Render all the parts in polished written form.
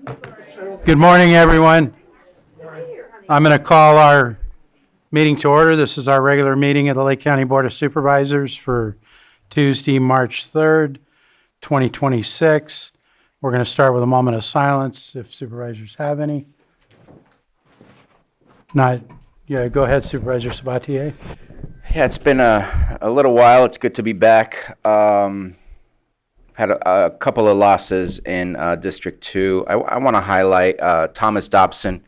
Good morning, everyone. I'm going to call our meeting to order. This is our regular meeting of the Lake County Board of Supervisors for Tuesday, March 3rd, 2026. We're going to start with a moment of silence if supervisors have any. Not, yeah, go ahead, Supervisor Sabatier. Yeah, it's been a little while. It's good to be back. Had a couple of losses in District 2. I want to highlight Thomas Dobson.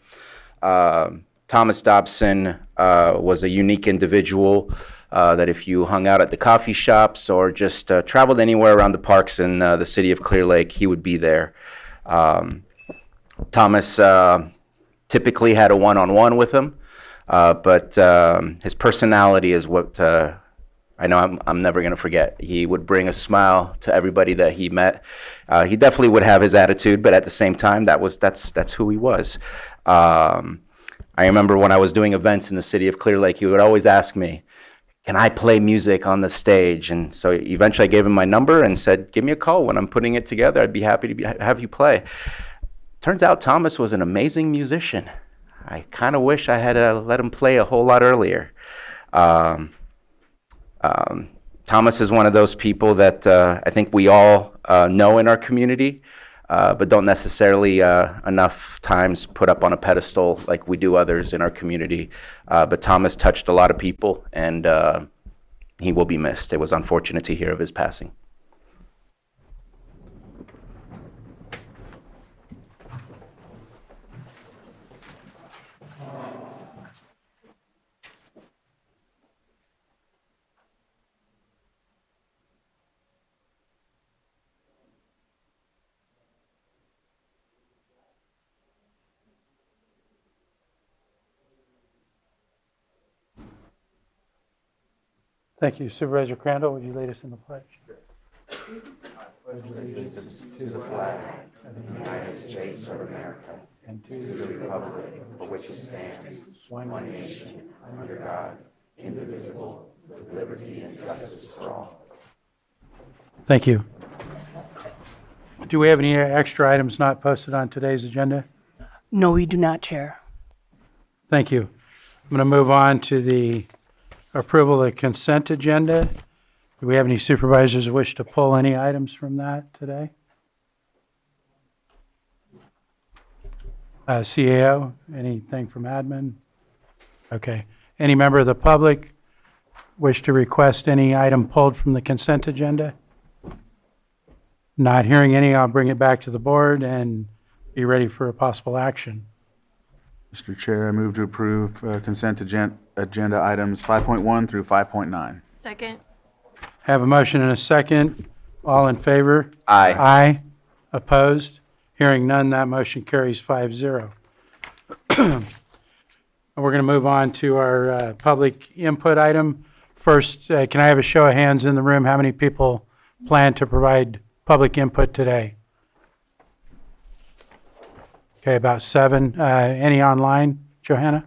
Thomas Dobson was a unique individual that if you hung out at the coffee shops or just traveled anywhere around the parks in the city of Clear Lake, he would be there. Thomas typically had a one-on-one with him, but his personality is what I know I'm never going to forget. He would bring a smile to everybody that he met. He definitely would have his attitude, but at the same time, that's who he was. I remember when I was doing events in the city of Clear Lake, he would always ask me, can I play music on the stage? And so eventually I gave him my number and said, give me a call when I'm putting it together. I'd be happy to have you play. Turns out Thomas was an amazing musician. I kind of wish I had let him play a whole lot earlier. Thomas is one of those people that I think we all know in our community, but don't necessarily enough times put up on a pedestal like we do others in our community. But Thomas touched a lot of people, and he will be missed. It was unfortunate to hear of his passing. Thank you. Supervisor Crandall, would you lead us in the pledge? Allegiance to the flag of the United States of America and to the republic for which it stands, one nation, under God, indivisible, with liberty and justice for all. Thank you. Do we have any extra items not posted on today's agenda? No, we do not, Chair. Thank you. I'm going to move on to the approval of the consent agenda. Do we have any supervisors who wish to pull any items from that today? CAO, anything from admin? Okay. Any member of the public wish to request any item pulled from the consent agenda? Not hearing any, I'll bring it back to the board and be ready for a possible action. Mr. Chair, I move to approve consent agenda items 5.1 through 5.9. Second. Have a motion and a second. All in favor? Aye. Aye. Opposed? Hearing none, that motion carries 5-0. We're going to move on to our public input item. First, can I have a show of hands in the room? How many people plan to provide public input today? Okay, about 7. Any online, Johanna?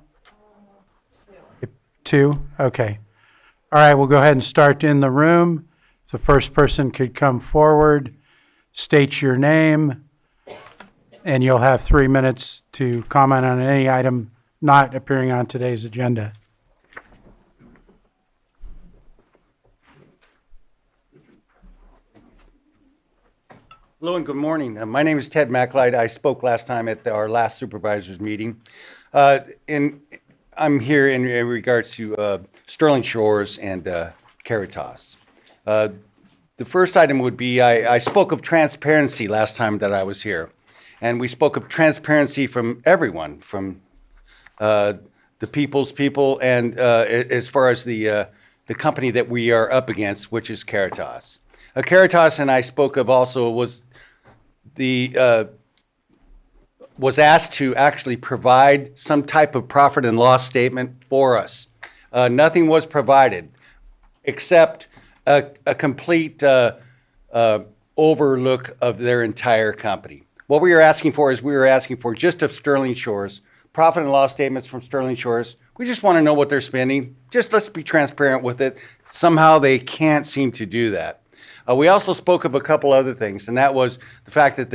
2? Okay. All right, we'll go ahead and start in the room. The first person could come forward, state your name, and you'll have 3 minutes to comment on any item not appearing on today's agenda. Hello and good morning. My name is Ted McLeod. I spoke last time at our last supervisors meeting. And I'm here in regards to Sterling Shores and Caritas. The first item would be, I spoke of transparency last time that I was here. And we spoke of transparency from everyone, from the people's people and as far as the company that we are up against, which is Caritas. Caritas, and I spoke of also, was asked to actually provide some type of profit and loss statement for us. Nothing was provided except a complete overlook of their entire company. What we are asking for is just of Sterling Shores, profit and loss statements from Sterling Shores. We just want to know what they're spending. Just let's be transparent with it. Somehow they can't seem to do that. We also spoke of a couple other things, and that was the fact that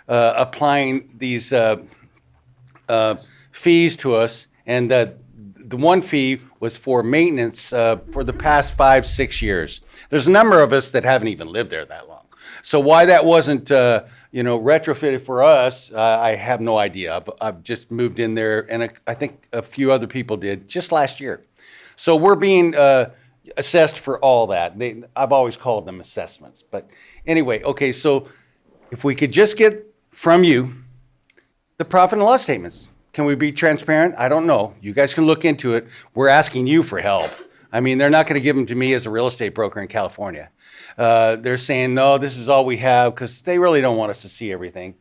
applying these fees to us, and the one fee was for maintenance for the past 5-6 years. There's a number of us that haven't even lived there that long. So why that wasn't retrofitted for us, I have no idea. I've just moved in there, and I think a few other people did just last year. So we're being assessed for all that. I've always called them assessments. But anyway, okay, so if we could just get from you the profit and loss statements. Can we be transparent? I don't know. You guys can look into it. We're asking you for help. I mean, they're not going to give them to me as a real estate broker in California. They're saying, no, this is all we have, because they really don't want us to see everything.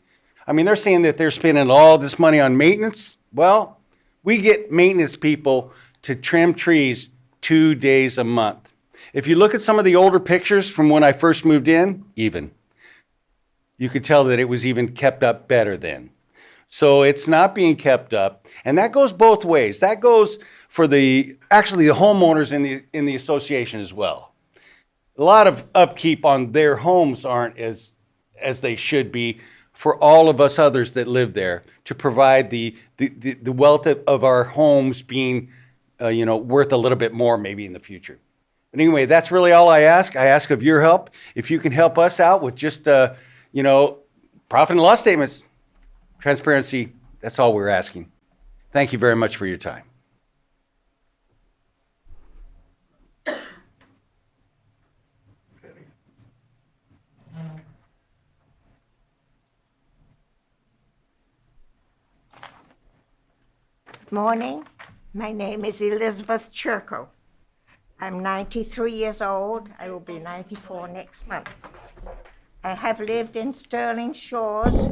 I mean, they're saying that they're spending all this money on maintenance. Well, we get maintenance people to trim trees 2 days a month. If you look at some of the older pictures from when I first moved in, you could tell that it was even kept up better then. So it's not being kept up, and that goes both ways. That goes for actually the homeowners in the association as well. A lot of upkeep on their homes aren't as they should be for all of us others that live there, to provide the wealth of our homes being worth a little bit more maybe in the future. But anyway, that's really all I ask. I ask of your help. If you can help us out with just profit and loss statements, transparency, that's all we're asking. Thank you very much for your time. Morning. My name is Elizabeth Churko. I'm 93 years old. I will be 94 next month. I have lived in Sterling Shores.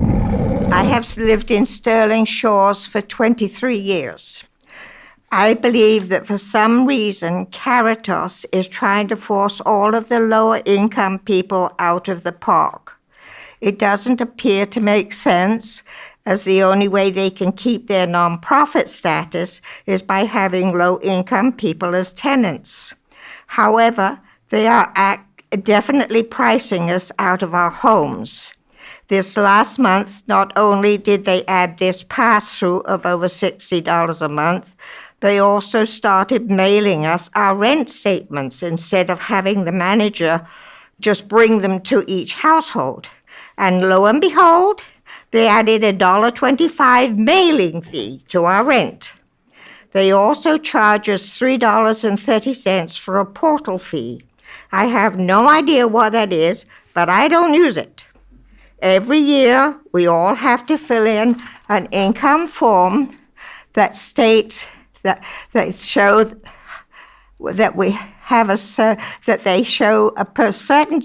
I have lived in Sterling Shores for 23 years. I believe that for some reason, Caritas is trying to force all of the lower income people out of the park. It doesn't appear to make sense, as the only way they can keep their nonprofit status is by having low-income people as tenants. However, they are definitely pricing us out of our homes. This last month, not only did they add this pass-through of over $60 a month, they also started mailing us our rent statements instead of having the manager just bring them to each household. And lo and behold, they added a $1.25 mailing fee to our rent. They also charge us $3.30 for a portal fee. I have no idea what that is, but I don't use it. Every year, we all have to fill in an income form that states that show that we have that they show a certain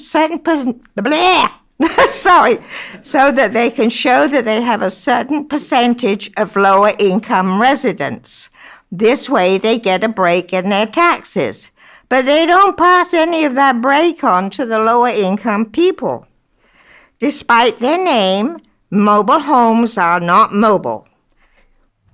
sorry, so that they can show that they have a certain percentage of lower income residents. This way they get a break in their taxes, but they don't pass any of that break on to the lower income people. Despite their name, mobile homes are not mobile.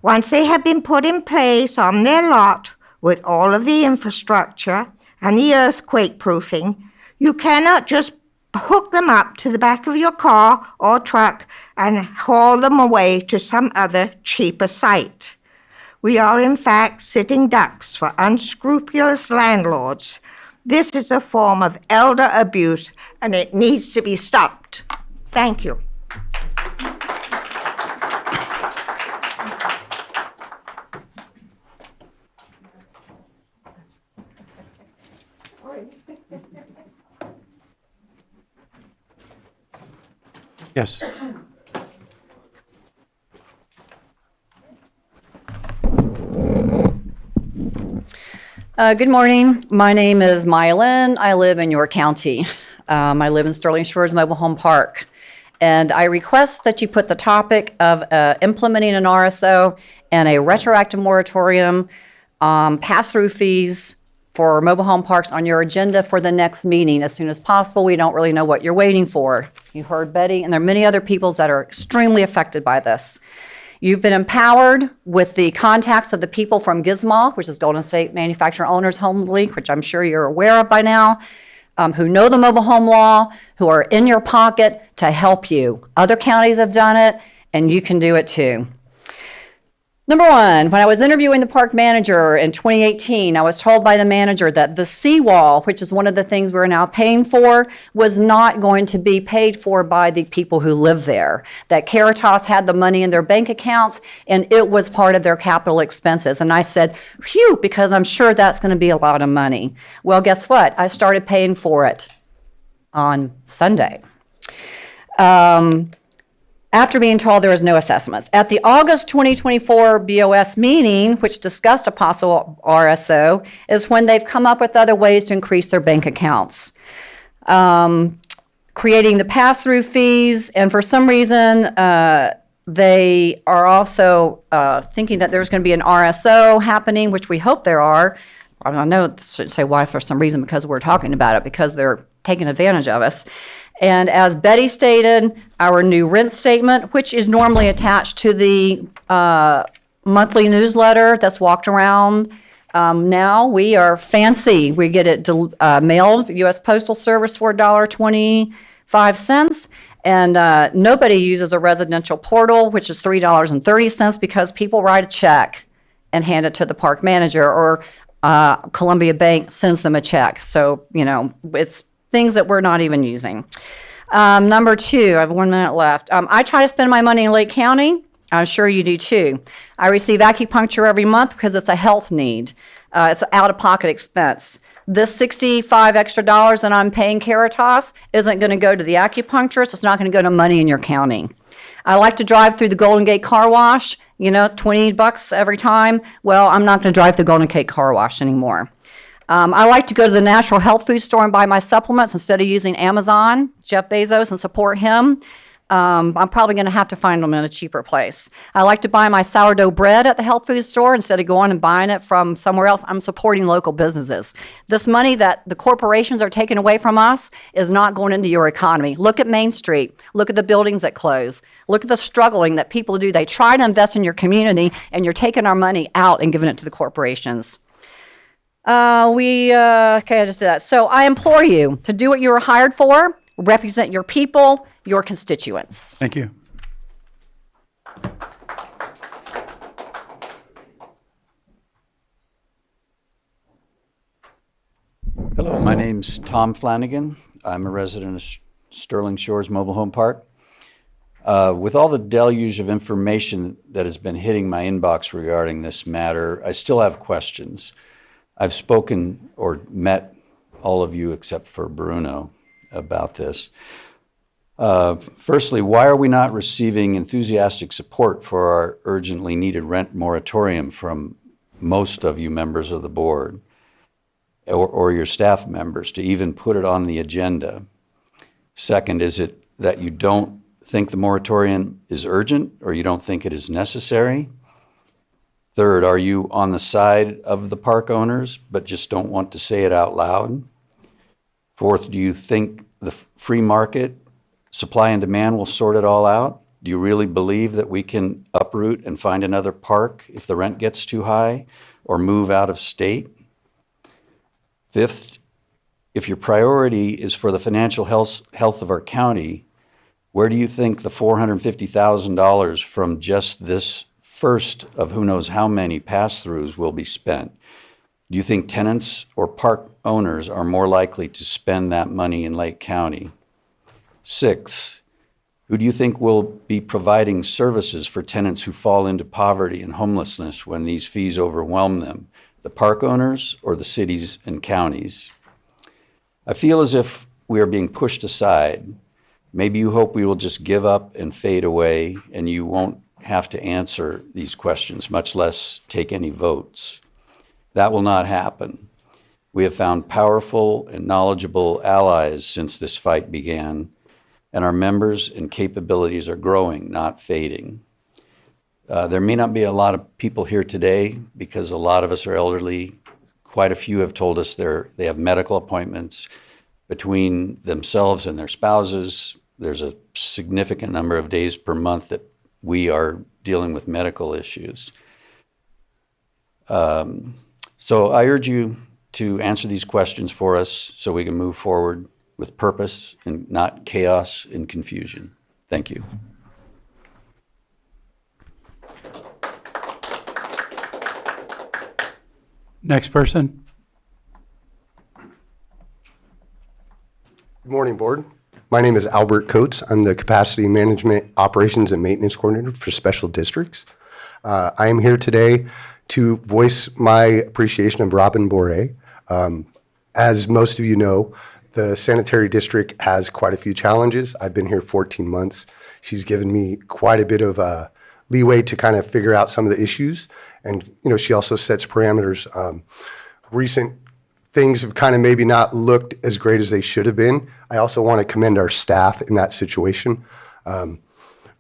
Once they have been put in place on their lot with all of the infrastructure and the earthquake proofing, you cannot just hook them up to the back of your car or truck and haul them away to some other cheaper site. We are in fact sitting ducks for unscrupulous landlords. This is a form of elder abuse and it needs to be stopped. Thank you. Yes. Good morning. My name is Maya Lynn. I live in York County. I live in Sterling Shores Mobile Home Park. And I request that you put the topic of implementing an RSO and a retroactive moratorium, pass-through fees for mobile home parks on your agenda for the next meeting as soon as possible. We don't really know what you're waiting for. You heard Betty, and there are many other people that are extremely affected by this. You've been empowered with the contacts of the people from GSMA, which is Golden State Manufacturer Owners Home League, which I'm sure you're aware of by now. who know the mobile home law, who are in your pocket to help you. Other counties have done it, and you can do it too. Number one, when I was interviewing the park manager in 2018, I was told by the manager that the seawall, which is one of the things we're now paying for, was not going to be paid for by the people who live there. That Caritas had the money in their bank accounts and it was part of their capital expenses. And I said, phew, because I'm sure that's going to be a lot of money. Well, guess what? I started paying for it on Sunday. After being told there was no assessments. At the August 2024 BOS meeting, which discussed a possible RSO, is when they've come up with other ways to increase their bank accounts. Creating the pass-through fees, and for some reason, they are also thinking that there's going to be an RSO happening, which we hope there are. I don't know, I should say why for some reason, because we're talking about it, because they're taking advantage of us. And as Betty stated, our new rent statement, which is normally attached to the monthly newsletter that's walked around, now we are fancy. We get it mailed, U.S. Postal Service for $1.25. And nobody uses a residential portal, which is $3.30, because people write a check and hand it to the park manager, or Columbia Bank sends them a check. So, you know, it's things that we're not even using. Number two, I have 1 minute left. I try to spend my money in Lake County. I'm sure you do too. I receive acupuncture every month because it's a health need. It's an out-of-pocket expense. This $65 extra that I'm paying Caritas isn't going to go to the acupuncturist. It's not going to go to money in your county. I like to drive through the Golden Gate Car Wash, you know, $20 every time. Well, I'm not going to drive the Golden Gate Car Wash anymore. I like to go to the Natural Health Food Store and buy my supplements instead of using Amazon, Jeff Bezos, and support him. I'm probably going to have to find them in a cheaper place. I like to buy my sourdough bread at the health food store instead of going and buying it from somewhere else. I'm supporting local businesses. This money that the corporations are taking away from us is not going into your economy. Look at Main Street. Look at the buildings that close. Look at the struggling that people do. They try to invest in your community, and you're taking our money out and giving it to the corporations. Okay, I just did that. So I implore you to do what you were hired for, represent your people, your constituents. Thank you. Hello, my name's Tom Flanagan. I'm a resident of Sterling Shores Mobile Home Park. With all the deluge of information that has been hitting my inbox regarding this matter, I still have questions. I've spoken or met all of you except for Bruno about this. Firstly, why are we not receiving enthusiastic support for our urgently needed rent moratorium from most of you members of the board or your staff members to even put it on the agenda? Second, is it that you don't think the moratorium is urgent or you don't think it is necessary? Third, are you on the side of the park owners but just don't want to say it out loud? Fourth, do you think the free market, supply and demand, will sort it all out? Do you really believe that we can uproot and find another park if the rent gets too high or move out of state? Fifth, if your priority is for the financial health of our county, where do you think the $450,000 from just this first of who knows how many pass-throughs will be spent? Do you think tenants or park owners are more likely to spend that money in Lake County? 6, who do you think will be providing services for tenants who fall into poverty and homelessness when these fees overwhelm them? The park owners or the cities and counties? I feel as if we are being pushed aside. Maybe you hope we will just give up and fade away and you won't have to answer these questions, much less take any votes. That will not happen. We have found powerful and knowledgeable allies since this fight began, and our members and capabilities are growing, not fading. There may not be a lot of people here today because a lot of us are elderly. Quite a few have told us they have medical appointments between themselves and their spouses. There's a significant number of days per month that we are dealing with medical issues. So I urge you to answer these questions for us so we can move forward with purpose and not chaos and confusion. Thank you. Next person. Good morning, Board. My name is Albert Coates. I'm the Capacity Management Operations and Maintenance Coordinator for Special Districts. I am here today to voice my appreciation of Robin Boré. As most of you know, the sanitary district has quite a few challenges. I've been here 14 months. She's given me quite a bit of leeway to kind of figure out some of the issues. And, you know, she also sets parameters. Recent things have kind of maybe not looked as great as they should have been. I also want to commend our staff in that situation.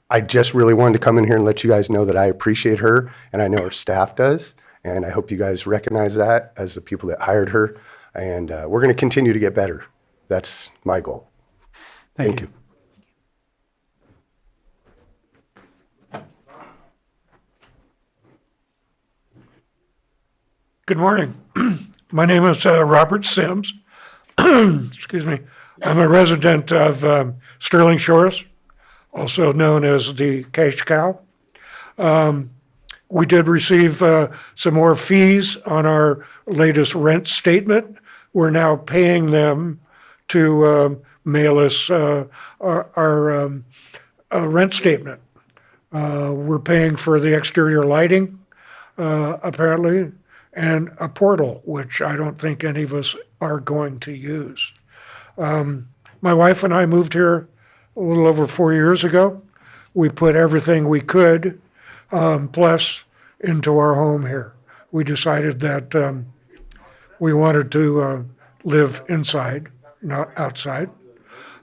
I just really wanted to come in here and let you guys know that I appreciate her, and I know her staff does. And I hope you guys recognize that as the people that hired her. And we're going to continue to get better. That's my goal. Thank you. Good morning. My name is Robert Sims. Excuse me. I'm a resident of Sterling Shores, also known as the Cash Cow. We did receive some more fees on our latest rent statement. We're now paying them to mail us our rent statement. We're paying for the exterior lighting, apparently, and a portal, which I don't think any of us are going to use. My wife and I moved here a little over 4 years ago. We put everything we could, plus into our home here. We decided that we wanted to live inside, not outside.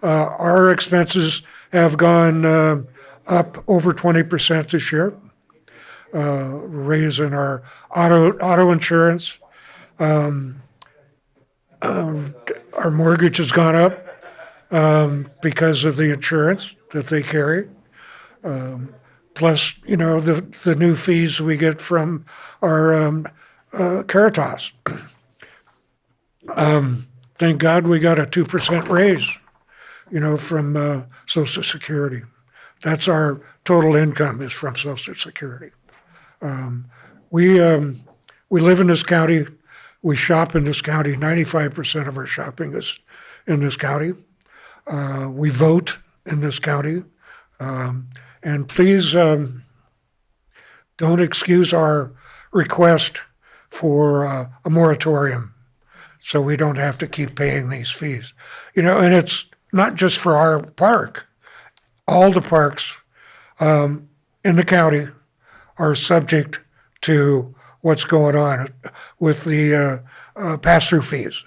Our expenses have gone up over 20% this year. Raise in our auto insurance. Our mortgage has gone up because of the insurance that they carry. Plus, you know, the new fees we get from our Caritas. Thank God we got a 2% raise, you know, from Social Security. That's our total income is from Social Security. We live in this county. We shop in this county. 95% of our shopping is in this county. We vote in this county. And please don't excuse our request for a moratorium so we don't have to keep paying these fees. You know, and it's not just for our park. All the parks in the county are subject to what's going on with the pass-through fees.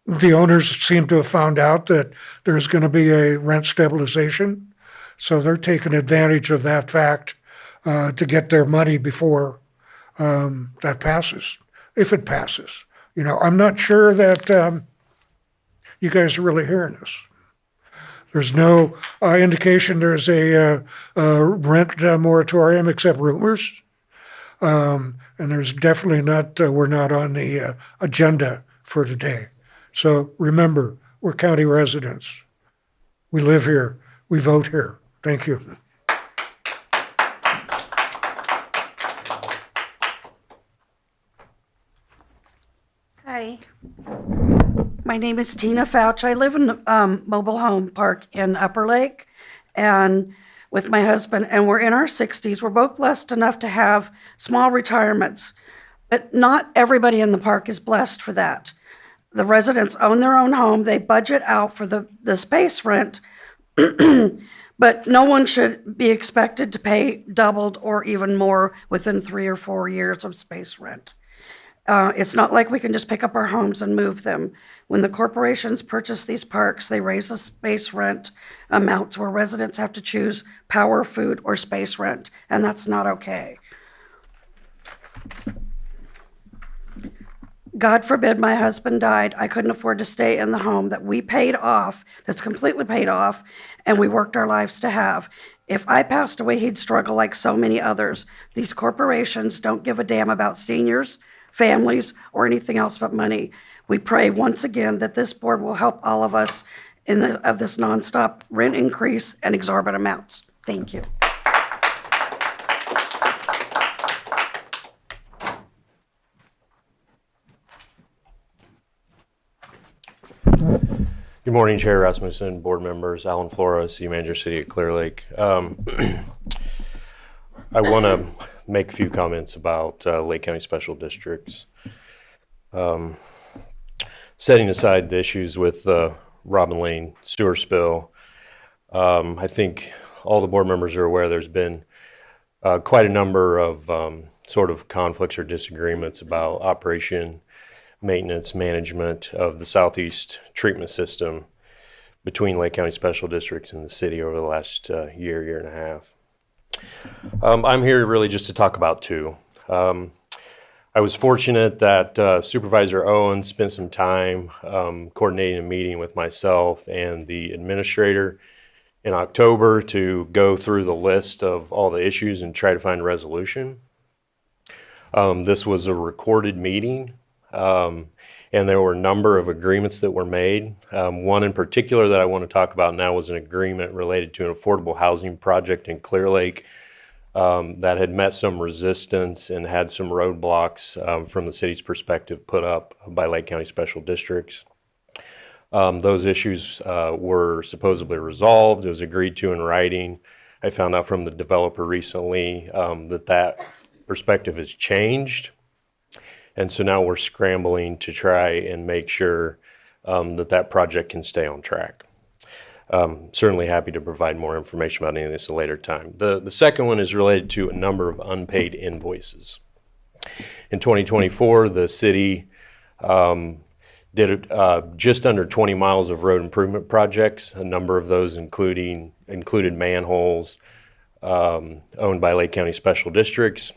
The owners seem to have found out that there's going to be a rent stabilization, so they're taking advantage of that fact to get their money before that passes, if it passes. You know, I'm not sure that you guys are really hearing this. There's no indication there's a rent moratorium except rumors. And there's definitely not, we're not on the agenda for today. So remember, we're county residents. We live here. We vote here. Thank you. Hi. My name is Tina Fouch. I live in a mobile home park in Upper Lake and with my husband, and we're in our 60s. We're both blessed enough to have small retirements, but not everybody in the park is blessed for that. The residents own their own home. They budget out for the space rent, but no one should be expected to pay doubled or even more within 3 or 4 years of space rent. It's not like we can just pick up our homes and move them. When the corporations purchase these parks, they raise the space rent amounts where residents have to choose power, food, or space rent, and that's not okay. God forbid my husband died. I couldn't afford to stay in the home that we paid off, that's completely paid off, and we worked our lives to have. If I passed away, he'd struggle like so many others. These corporations don't give a damn about seniors, families or anything else but money. We pray once again that this board will help all of us of this nonstop rent increase and exorbitant amounts. Thank you. Good morning, Chair Rasmussen, board members, Alan Flores, City Manager, City of Clear Lake. I want to make a few comments about Lake County Special Districts. Setting aside the issues with the Robin Lane sewer spill, I think all the board members are aware there's been quite a number of sort of conflicts or disagreements about operation, maintenance, management of the southeast treatment system between Lake County Special Districts and the city over the last year and a half. I'm here really just to talk about two. I was fortunate that Supervisor Owen spent some time coordinating a meeting with myself and the administrator in October to go through the list of all the issues and try to find a resolution. This was a recorded meeting. And there were a number of agreements that were made. One in particular that I want to talk about now was an agreement related to an affordable housing project in Clear Lake that had met some resistance and had some roadblocks from the city's perspective put up by Lake County Special Districts. Those issues were supposedly resolved. It was agreed to in writing. I found out from the developer recently that perspective has changed. And so now we're scrambling to try and make sure that project can stay on track. Certainly happy to provide more information about any of this at a later time. The second one is related to a number of unpaid invoices. In 2024, the city did just under 20 miles of road improvement projects. A number of those included manholes owned by Lake County Special Districts.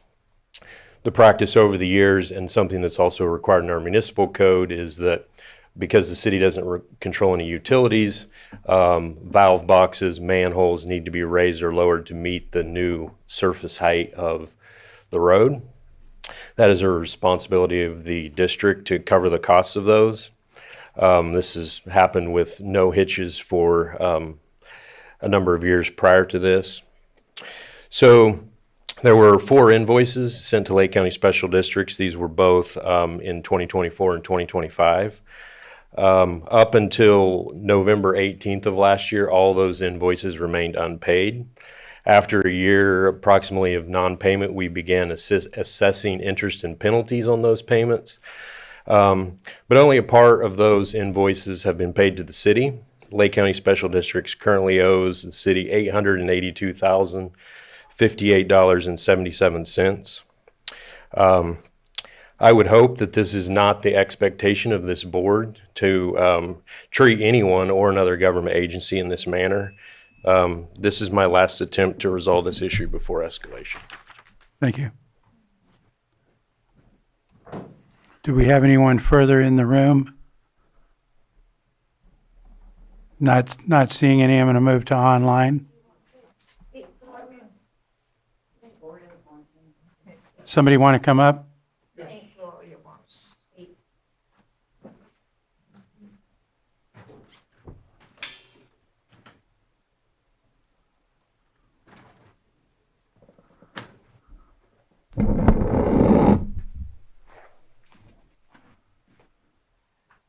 The practice over the years, and something that's also required in our municipal code, is that because the city doesn't control any utilities, valve boxes, manholes need to be raised or lowered to meet the new surface height of the road. That is a responsibility of the district to cover the costs of those. This has happened with no hitches for a number of years prior to this. So there were 4 invoices sent to Lake County Special Districts. These were both in 2024 and 2025. Up until November 18th of last year, all those invoices remained unpaid. After a year approximately of non-payment, we began assessing interest and penalties on those payments. But only a part of those invoices have been paid to the city. Lake County Special Districts currently owes the city $882,058.77. I would hope that this is not the expectation of this board to treat anyone or another government agency in this manner. This is my last attempt to resolve this issue before escalation. Thank you. Do we have anyone further in the room? Not seeing any. I'm going to move to online. Somebody want to come up?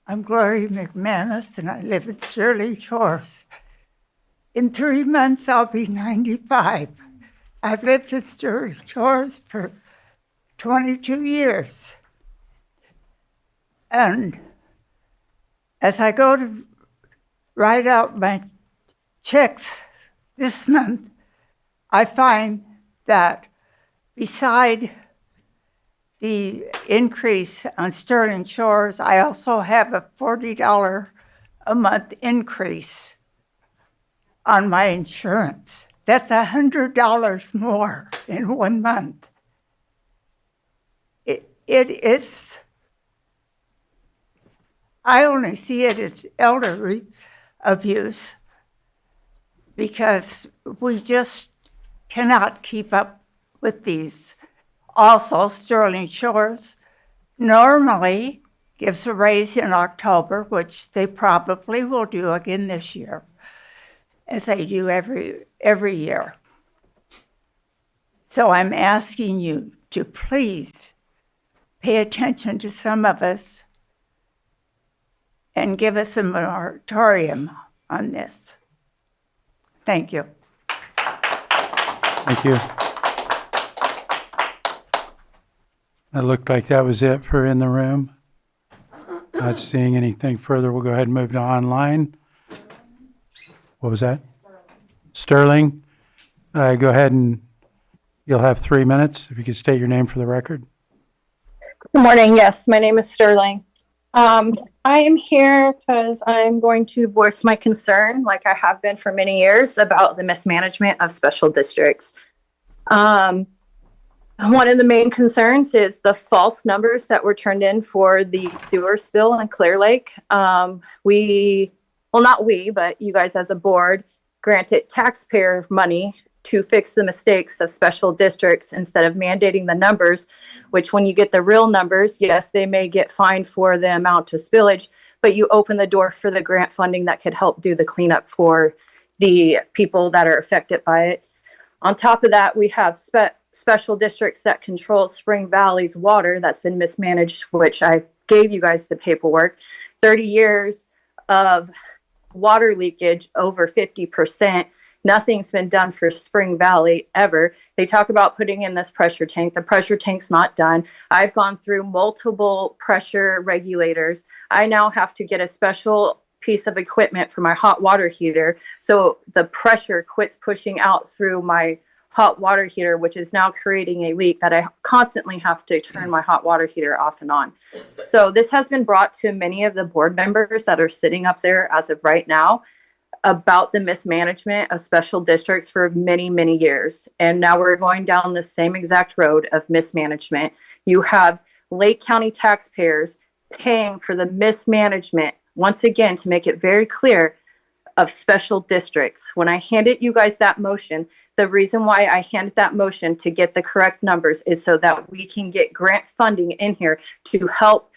I'm Gloria McManus, and I live at Sterling Shores. In 3 months, I'll be 95. I've lived at Sterling Shores for 22 years. And as I go to write out my checks this month, I find that beside the increase on Sterling Shores, I also have a $40 a month increase on my insurance. That's $100 more in 1 month. It is, I only see it as elderly abuse because we just cannot keep up with these. Also, Sterling Shores normally gives a raise in October, which they probably will do again this year, as they do every year. So I'm asking you to please pay attention to some of us and give us a moratorium on this. Thank you. Thank you. It looked like that was it for in the room. Not seeing anything further. We'll go ahead and move to online. What was that? Sterling. Go ahead and you'll have 3 minutes. If you could state your name for the record. Good morning. Yes, my name is Sterling. I am here because I'm going to voice my concern, like I have been for many years, about the mismanagement of special districts. One of the main concerns is the false numbers that were turned in for the sewer spill in Clear Lake. Not we, but you guys as a board granted taxpayer money to fix the mistakes of special districts instead of mandating the numbers, which when you get the real numbers, yes, they may get fined for the amount of spillage, but you open the door for the grant funding that could help do the cleanup for the people that are affected by it. On top of that, we have special districts that control Spring Valley's water that's been mismanaged, which I gave you guys the paperwork. 30 years of water leakage, over 50%. Nothing's been done for Spring Valley ever. They talk about putting in this pressure tank. The pressure tank's not done. I've gone through multiple pressure regulators. I now have to get a special piece of equipment for my hot water heater so the pressure quits pushing out through my hot water heater, which is now creating a leak that I constantly have to turn my hot water heater off and on. So this has been brought to many of the board members that are sitting up there as of right now about the mismanagement of special districts for many, many years. And now we're going down the same exact road of mismanagement. You have Lake County taxpayers paying for the mismanagement, once again, to make it very clear, of special districts. When I handed you guys that motion, the reason why I handed that motion to get the correct numbers is so that we can get grant funding in here to help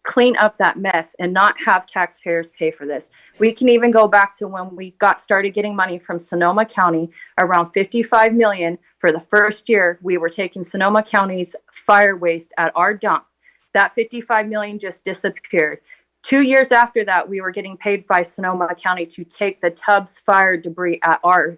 clean up that mess and not have taxpayers pay for this. We can even go back to when we started getting money from Sonoma County, around $55 million for the first year. We were taking Sonoma County's fire waste at our dump. That $55 million just disappeared. 2 years after that, we were getting paid by Sonoma County to take the Tues fire debris at our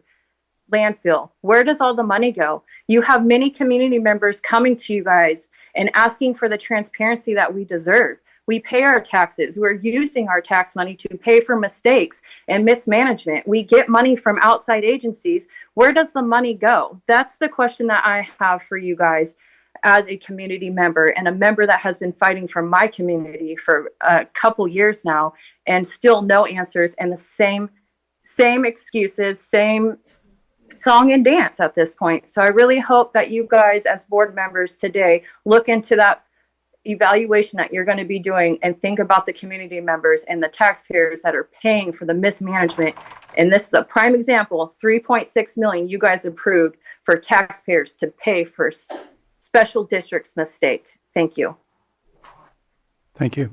landfill. Where does all the money go? You have many community members coming to you guys and asking for the transparency that we deserve. We pay our taxes. We're using our tax money to pay for mistakes and mismanagement. We get money from outside agencies. Where does the money go? That's the question that I have for you guys as a community member and a member that has been fighting for my community for a couple years now, and still no answers and the same excuses, same song and dance at this point. So I really hope that you guys as board members today look into that evaluation that you're going to be doing and think about the community members and the taxpayers that are paying for the mismanagement. And this is a prime example, 3.6 million you guys approved for taxpayers to pay for special districts mistake. Thank you. Thank you.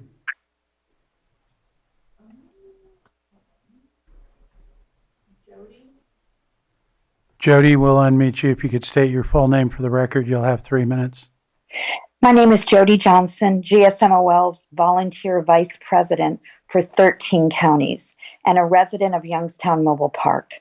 Jody, we'll unmute you. If you could state your full name for the record, you'll have 3 minutes. My name is Jody Johnson, GSMOL's volunteer vice president for 13 counties and a resident of Youngstown Mobile Park.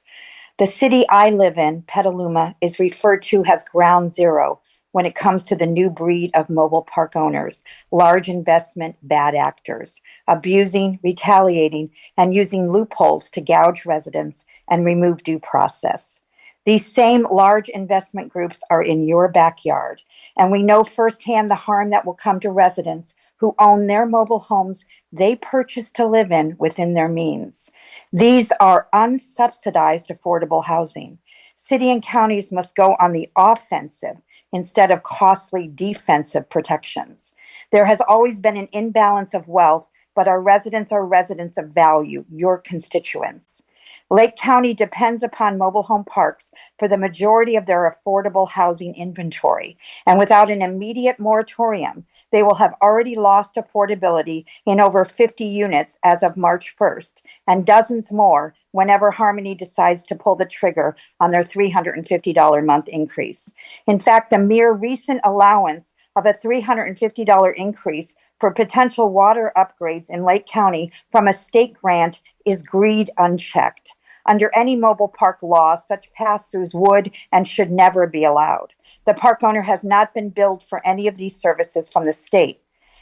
The city I live in, Petaluma, is referred to as ground zero when it comes to the new breed of mobile park owners, large investment bad actors, abusing, retaliating, and using loopholes to gouge residents and remove due process. These same large investment groups are in your backyard, and we know firsthand the harm that will come to residents who own their mobile homes they purchased to live in within their means. These are unsubsidized affordable housing. City and counties must go on the offensive instead of costly defensive protections. There has always been an imbalance of wealth, but our residents are residents of value, your constituents. Lake County depends upon mobile home parks for the majority of their affordable housing inventory, and without an immediate moratorium, they will have already lost affordability in over 50 units as of March 1st, and dozens more whenever Harmony decides to pull the trigger on their $350 a month increase. In fact, the mere recent allowance of a $350 increase for potential water upgrades in Lake County from a state grant is greed unchecked. Under any mobile park law, such pass-throughs would and should never be allowed. The park owner has not been billed for any of these services from the state.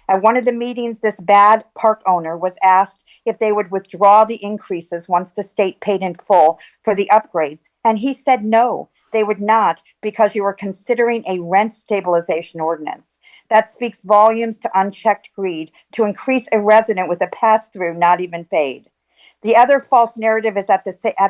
At one of the meetings, this bad park owner was asked if they would withdraw the increases once the state paid in full for the upgrades, and he said no, they would not, because you were considering a rent stabilization ordinance. That speaks volumes to unchecked greed to increase a resident with a pass-through not even paid. The other false narrative is at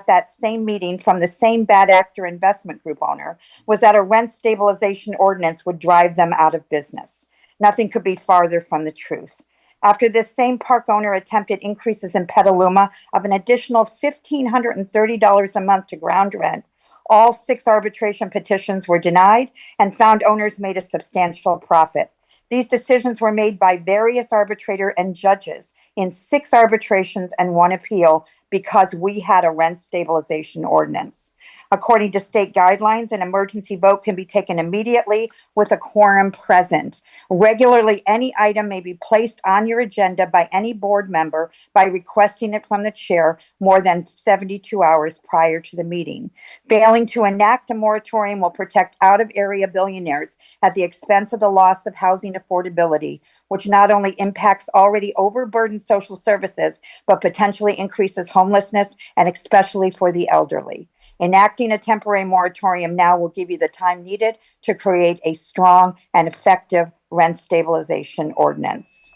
that same meeting from the same bad actor investment group owner was that a rent stabilization ordinance would drive them out of business. Nothing could be farther from the truth. After this same park owner attempted increases in Petaluma of an additional $1,530 a month to ground rent, all 6 arbitration petitions were denied and found owners made a substantial profit. These decisions were made by various arbitrator and judges in 6 arbitrations and 1 appeal because we had a rent stabilization ordinance. According to state guidelines, an emergency vote can be taken immediately with a quorum present. Regularly, any item may be placed on your agenda by any board member by requesting it from the chair more than 72 hours prior to the meeting. Failing to enact a moratorium will protect out-of-area billionaires at the expense of the loss of housing affordability, which not only impacts already overburdened social services, but potentially increases homelessness and especially for the elderly. Enacting a temporary moratorium now will give you the time needed to create a strong and effective rent stabilization ordinance.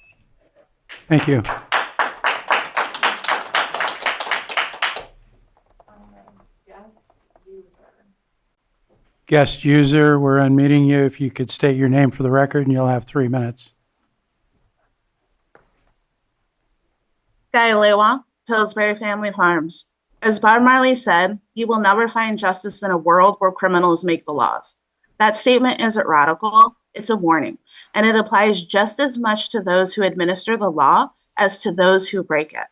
Thank you. Guest user, we're unmuting you. If you could state your name for the record, and you'll have 3 minutes. Gailewa, Pillsbury Family Farms. As Bob Marley said, you will never find justice in a world where criminals make the laws. That statement isn't radical, it's a warning, and it applies just as much to those who administer the law as to those who break it.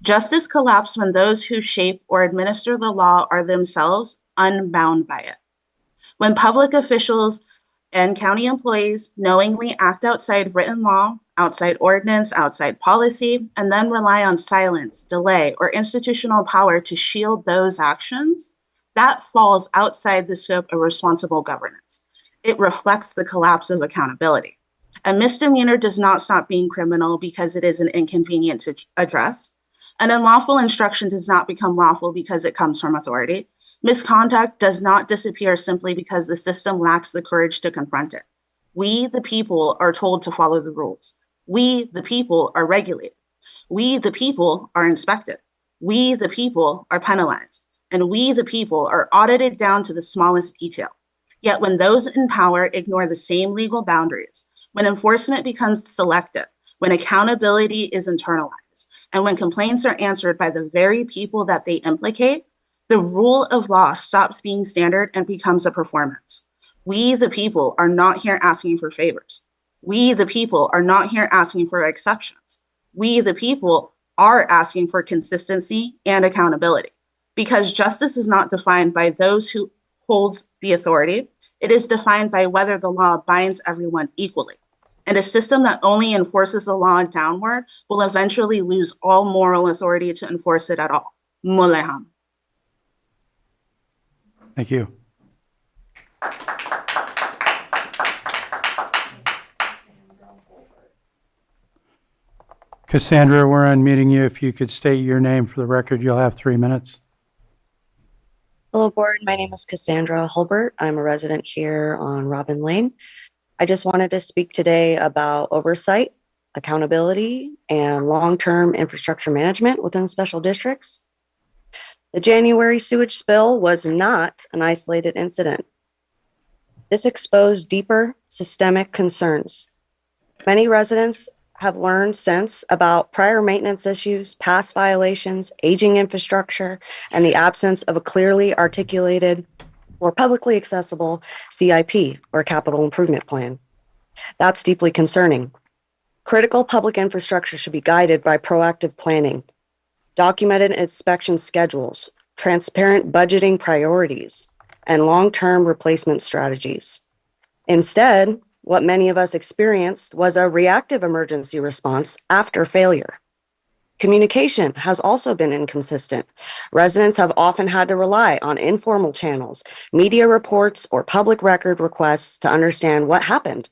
Justice collapses when those who shape or administer the law are themselves unbound by it. When public officials and county employees knowingly act outside written law, outside ordinance, outside policy, and then rely on silence, delay, or institutional power to shield those actions, that falls outside the scope of responsible governance. It reflects the collapse of accountability. A misdemeanor does not stop being criminal because it is an inconvenient to address. An unlawful instruction does not become lawful because it comes from authority. Misconduct does not disappear simply because the system lacks the courage to confront it. We, the people, are told to follow the rules. We, the people, are regulated. We, the people, are inspected. We, the people, are penalized. And we, the people, are audited down to the smallest detail. Yet when those in power ignore the same legal boundaries, when enforcement becomes selective, when accountability is internalized, and when complaints are answered by the very people that they implicate, the rule of law stops being standard and becomes a performance. We, the people, are not here asking for favors. We, the people, are not here asking for exceptions. We, the people, are asking for consistency and accountability. Because justice is not defined by those who holds the authority. It is defined by whether the law binds everyone equally. And a system that only enforces the law downward will eventually lose all moral authority to enforce it at all. Muleham. Thank you. Cassandra, we're unmuting you. If you could state your name for the record, you'll have 3 minutes. Hello, board. My name is Cassandra Hulbert. I'm a resident here on Robin Lane. I just wanted to speak today about oversight, accountability, and long-term infrastructure management within special districts. The January sewage spill was not an isolated incident. This exposed deeper systemic concerns. Many residents have learned since about prior maintenance issues, past violations, aging infrastructure, and the absence of a clearly articulated or publicly accessible CIP or capital improvement plan. That's deeply concerning. Critical public infrastructure should be guided by proactive planning, documented inspection schedules, transparent budgeting priorities, and long-term replacement strategies. Instead, what many of us experienced was a reactive emergency response after failure. Communication has also been inconsistent. Residents have often had to rely on informal channels, media reports, or public record requests to understand what happened,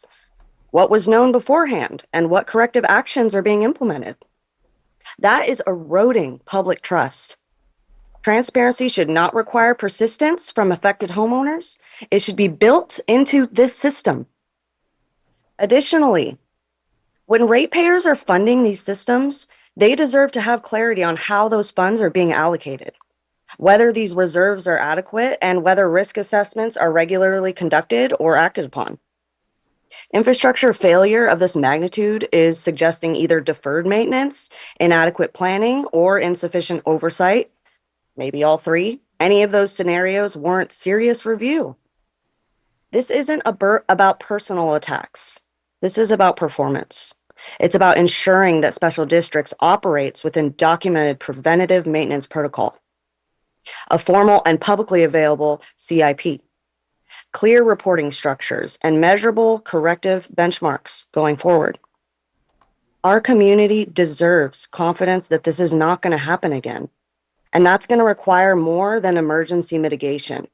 what was known beforehand, and what corrective actions are being implemented. That is eroding public trust. Transparency should not require persistence from affected homeowners. It should be built into this system. Additionally, when ratepayers are funding these systems, they deserve to have clarity on how those funds are being allocated, whether these reserves are adequate, and whether risk assessments are regularly conducted or acted upon. Infrastructure failure of this magnitude is suggesting either deferred maintenance, inadequate planning, or insufficient oversight, maybe all three. Any of those scenarios warrant serious review. This isn't about personal attacks. This is about performance. It's about ensuring that special districts operates within documented preventative maintenance protocol, a formal and publicly available CIP, clear reporting structures, and measurable corrective benchmarks going forward. Our community deserves confidence that this is not going to happen again. And that's going to require more than emergency mitigation.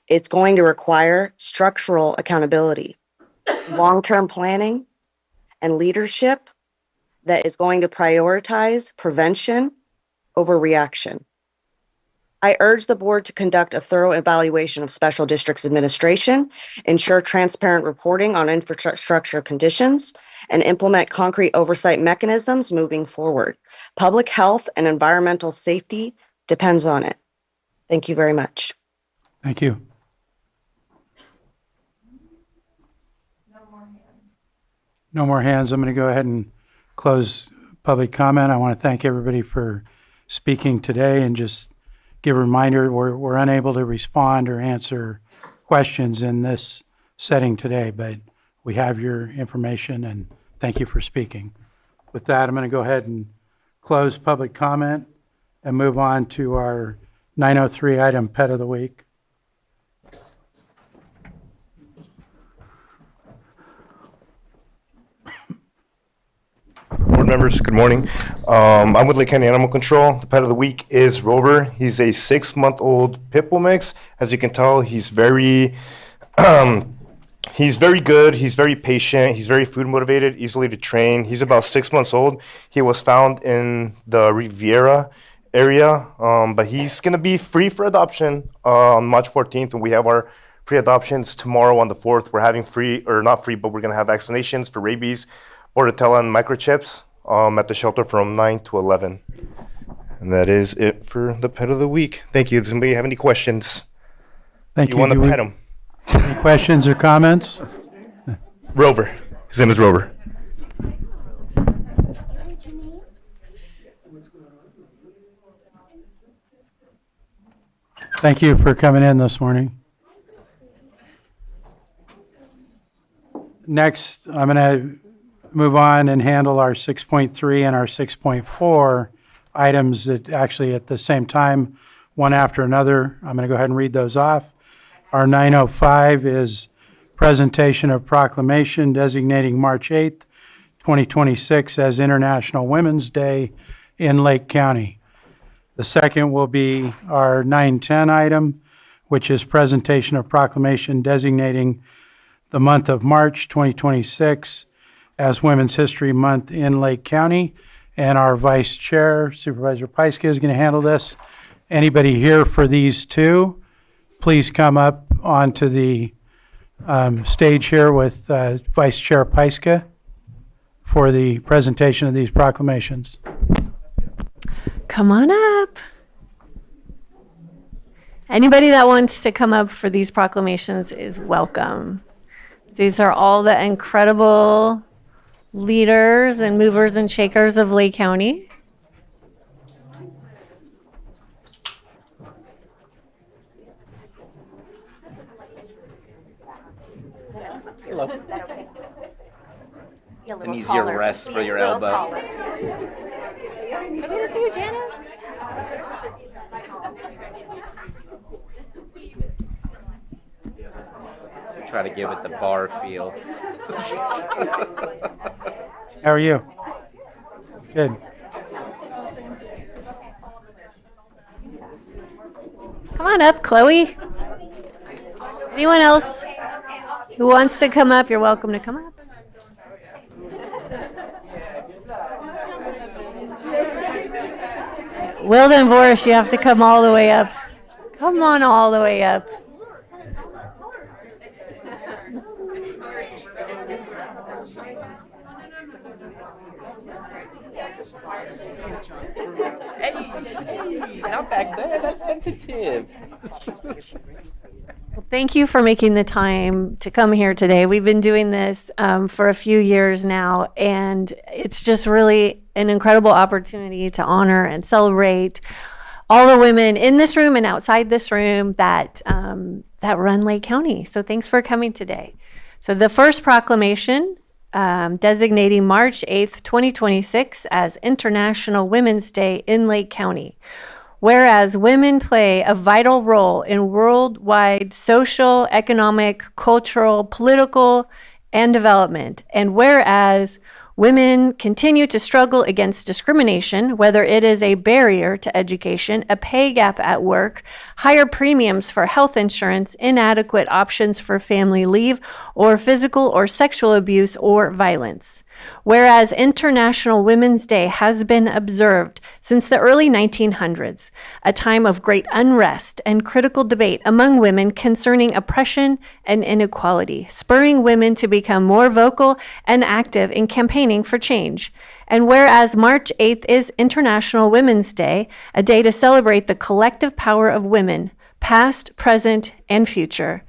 It's going to require structural accountability, long-term planning, and leadership that is going to prioritize prevention over reaction. I urge the board to conduct a thorough evaluation of special districts administration, ensure transparent reporting on infrastructure conditions, and implement concrete oversight mechanisms moving forward. Public health and environmental safety depends on it. Thank you very much. Thank you. No more hands. I'm going to go ahead and close public comment. I want to thank everybody for speaking today and just give a reminder, we're unable to respond or answer questions in this setting today, but we have your information and thank you for speaking. With that, I'm going to go ahead and close public comment and move on to our 903 item, Pet of the Week. Board members, good morning. I'm with Lake County Animal Control. The pet of the week is Rover. He's a 6-month-old pit bull mix. As you can tell, he's very good. He's very patient. He's very food motivated, easily to train. He's about 6 months old. He was found in the Riviera area, but he's going to be free for adoption on March 14th, and we have our free adoptions tomorrow on the 4th. We're having free, or not free, but we're going to have vaccinations for rabies, bordetella, and microchips at the shelter from 9 to 11. And that is it for the pet of the week. Thank you. Does anybody have any questions? Thank you. You want to pet him? Any questions or comments? Rover. His name is Rover. Thank you for coming in this morning. Next, I'm going to move on and handle our 6.3 and our 6.4 items that actually at the same time, one after another. I'm going to go ahead and read those off. Our 905 is presentation of proclamation designating March 8th, 2026 as International Women's Day in Lake County. The second will be our 910 item, which is presentation of proclamation designating the month of March 2026 as Women's History Month in Lake County. And our Vice Chair, Supervisor Pyska, is going to handle this. Anybody here for these two, please come up onto the stage here with Vice Chair Pyska for the presentation of these proclamations. Come on up. Anybody that wants to come up for these proclamations is welcome. These are all the incredible leaders and movers and shakers of Lake County. It's an easier rest for your elbow. Try to give it the bar feel. How are you? Good. Come on up, Chloe. Anyone else who wants to come up, you're welcome to come up. Wilden Vorsh, you have to come all the way up. Come on all the way up. Hey, not back there. That's sensitive. Well, thank you for making the time to come here today. We've been doing this for a few years now, and it's just really an incredible opportunity to honor and celebrate all the women in this room and outside this room that run Lake County. So thanks for coming today. So the first proclamation designating March 8th, 2026 as International Women's Day in Lake County. Whereas women play a vital role in worldwide social, economic, cultural, political, and development. And whereas women continue to struggle against discrimination, whether it is a barrier to education, a pay gap at work, higher premiums for health insurance, inadequate options for family leave, or physical or sexual abuse or violence. Whereas International Women's Day has been observed since the early 1900s, a time of great unrest and critical debate among women concerning oppression and inequality, spurring women to become more vocal and active in campaigning for change. And whereas March 8th is International Women's Day, a day to celebrate the collective power of women, past, present, and future.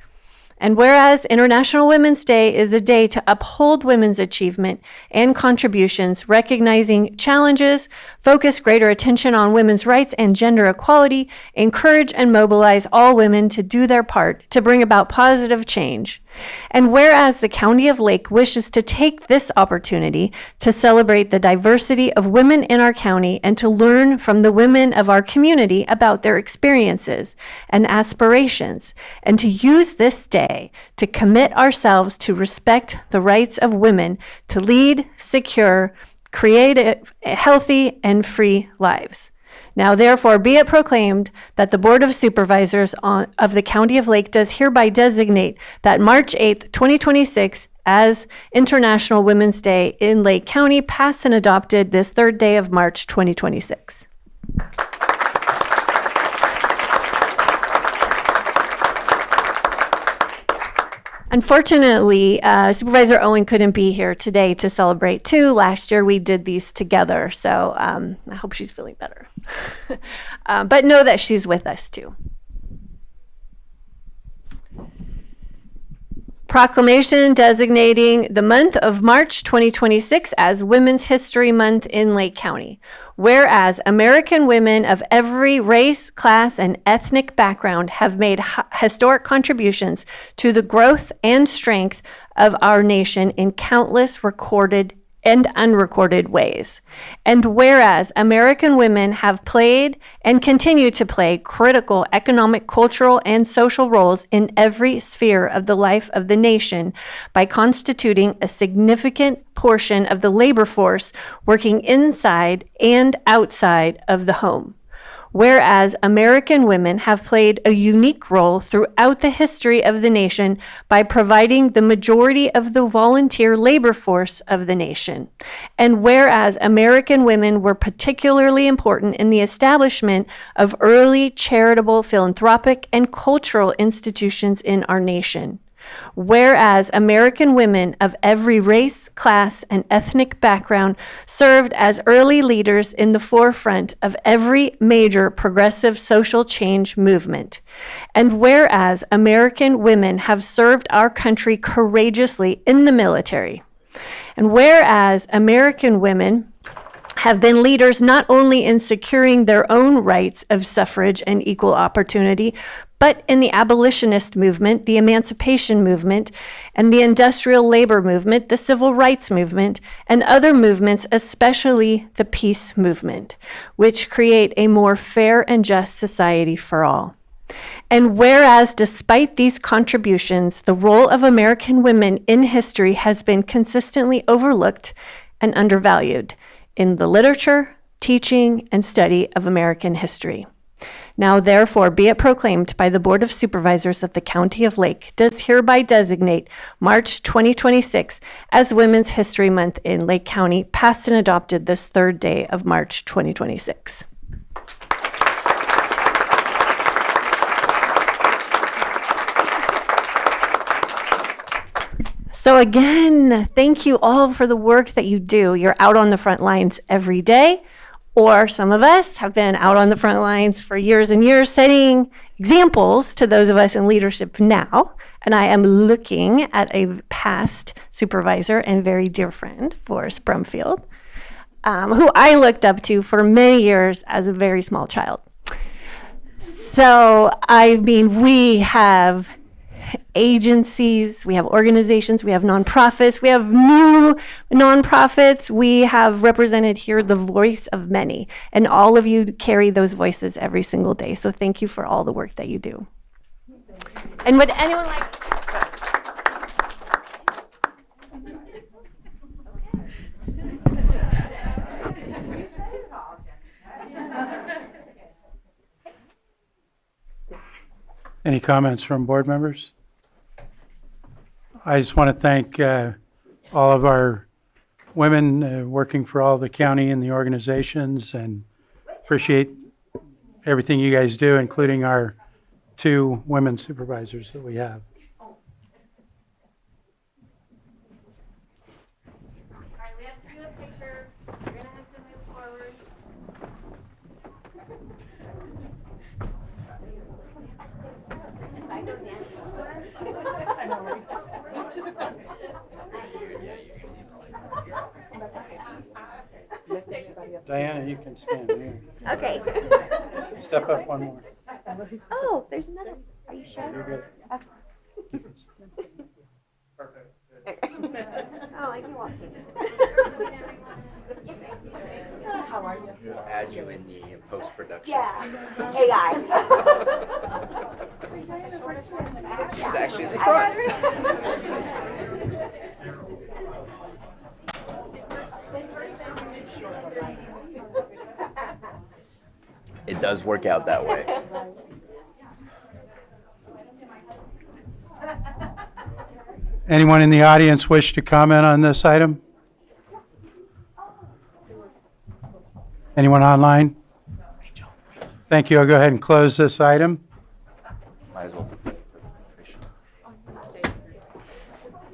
And whereas International Women's Day is a day to uphold women's achievement and contributions, recognizing challenges, focus greater attention on women's rights and gender equality, encourage and mobilize all women to do their part to bring about positive change. And whereas the County of Lake wishes to take this opportunity to celebrate the diversity of women in our county and to learn from the women of our community about their experiences and aspirations, and to use this day to commit ourselves to respect the rights of women to lead, secure, create healthy and free lives. Now, therefore, be it proclaimed that the Board of Supervisors of the County of Lake does hereby designate that March 8th, 2026 as International Women's Day in Lake County, passed and adopted this third day of March 2026. Unfortunately, Supervisor Owen couldn't be here today to celebrate too. Last year we did these together, so I hope she's feeling better. But know that she's with us too. Proclamation designating the month of March 2026 as Women's History Month in Lake County. Whereas American women of every race, class, and ethnic background have made historic contributions to the growth and strength of our nation in countless recorded and unrecorded ways. And whereas American women have played and continue to play critical economic, cultural, and social roles in every sphere of the life of the nation by constituting a significant portion of the labor force working inside and outside of the home. Whereas American women have played a unique role throughout the history of the nation by providing the majority of the volunteer labor force of the nation. And whereas American women were particularly important in the establishment of early charitable, philanthropic, and cultural institutions in our nation. Whereas American women of every race, class, and ethnic background served as early leaders in the forefront of every major progressive social change movement. And whereas American women have served our country courageously in the military. And whereas American women have been leaders not only in securing their own rights of suffrage and equal opportunity, but in the abolitionist movement, the emancipation movement, and the industrial labor movement, the civil rights movement, and other movements, especially the peace movement, which create a more fair and just society for all. And whereas, despite these contributions, the role of American women in history has been consistently overlooked and undervalued in the literature, teaching, and study of American history. Now, therefore, be it proclaimed by the Board of Supervisors of the County of Lake does hereby designate March 2026 as Women's History Month in Lake County, passed and adopted this third day of March 2026. So again, thank you all for the work that you do. You're out on the front lines every day, or some of us have been out on the front lines for years and years, setting examples to those of us in leadership now. And I am looking at a past supervisor and very dear friend, Forrest Brumfield, who I looked up to for many years as a very small child. So, I mean, we have agencies, we have organizations, we have nonprofits, we have new nonprofits. We have represented here the voice of many, and all of you carry those voices every single day. So thank you for all the work that you do. And would anyone like... Any comments from board members? I just want to thank all of our women working for all the county and the organizations, and appreciate everything you guys do, including our 2 women supervisors that we have. All right, we have to do a picture. We're going to have to move forward. Diana, you can stand here. Okay. Step up one more. Oh, there's another. Are you sure? You're good. Oh, I can walk. How are you? We'll add you in the post-production. Yeah. AI. She's actually in the front. It does work out that way. Anyone in the audience wish to comment on this item? Anyone online? Thank you. I'll go ahead and close this item. Might as well.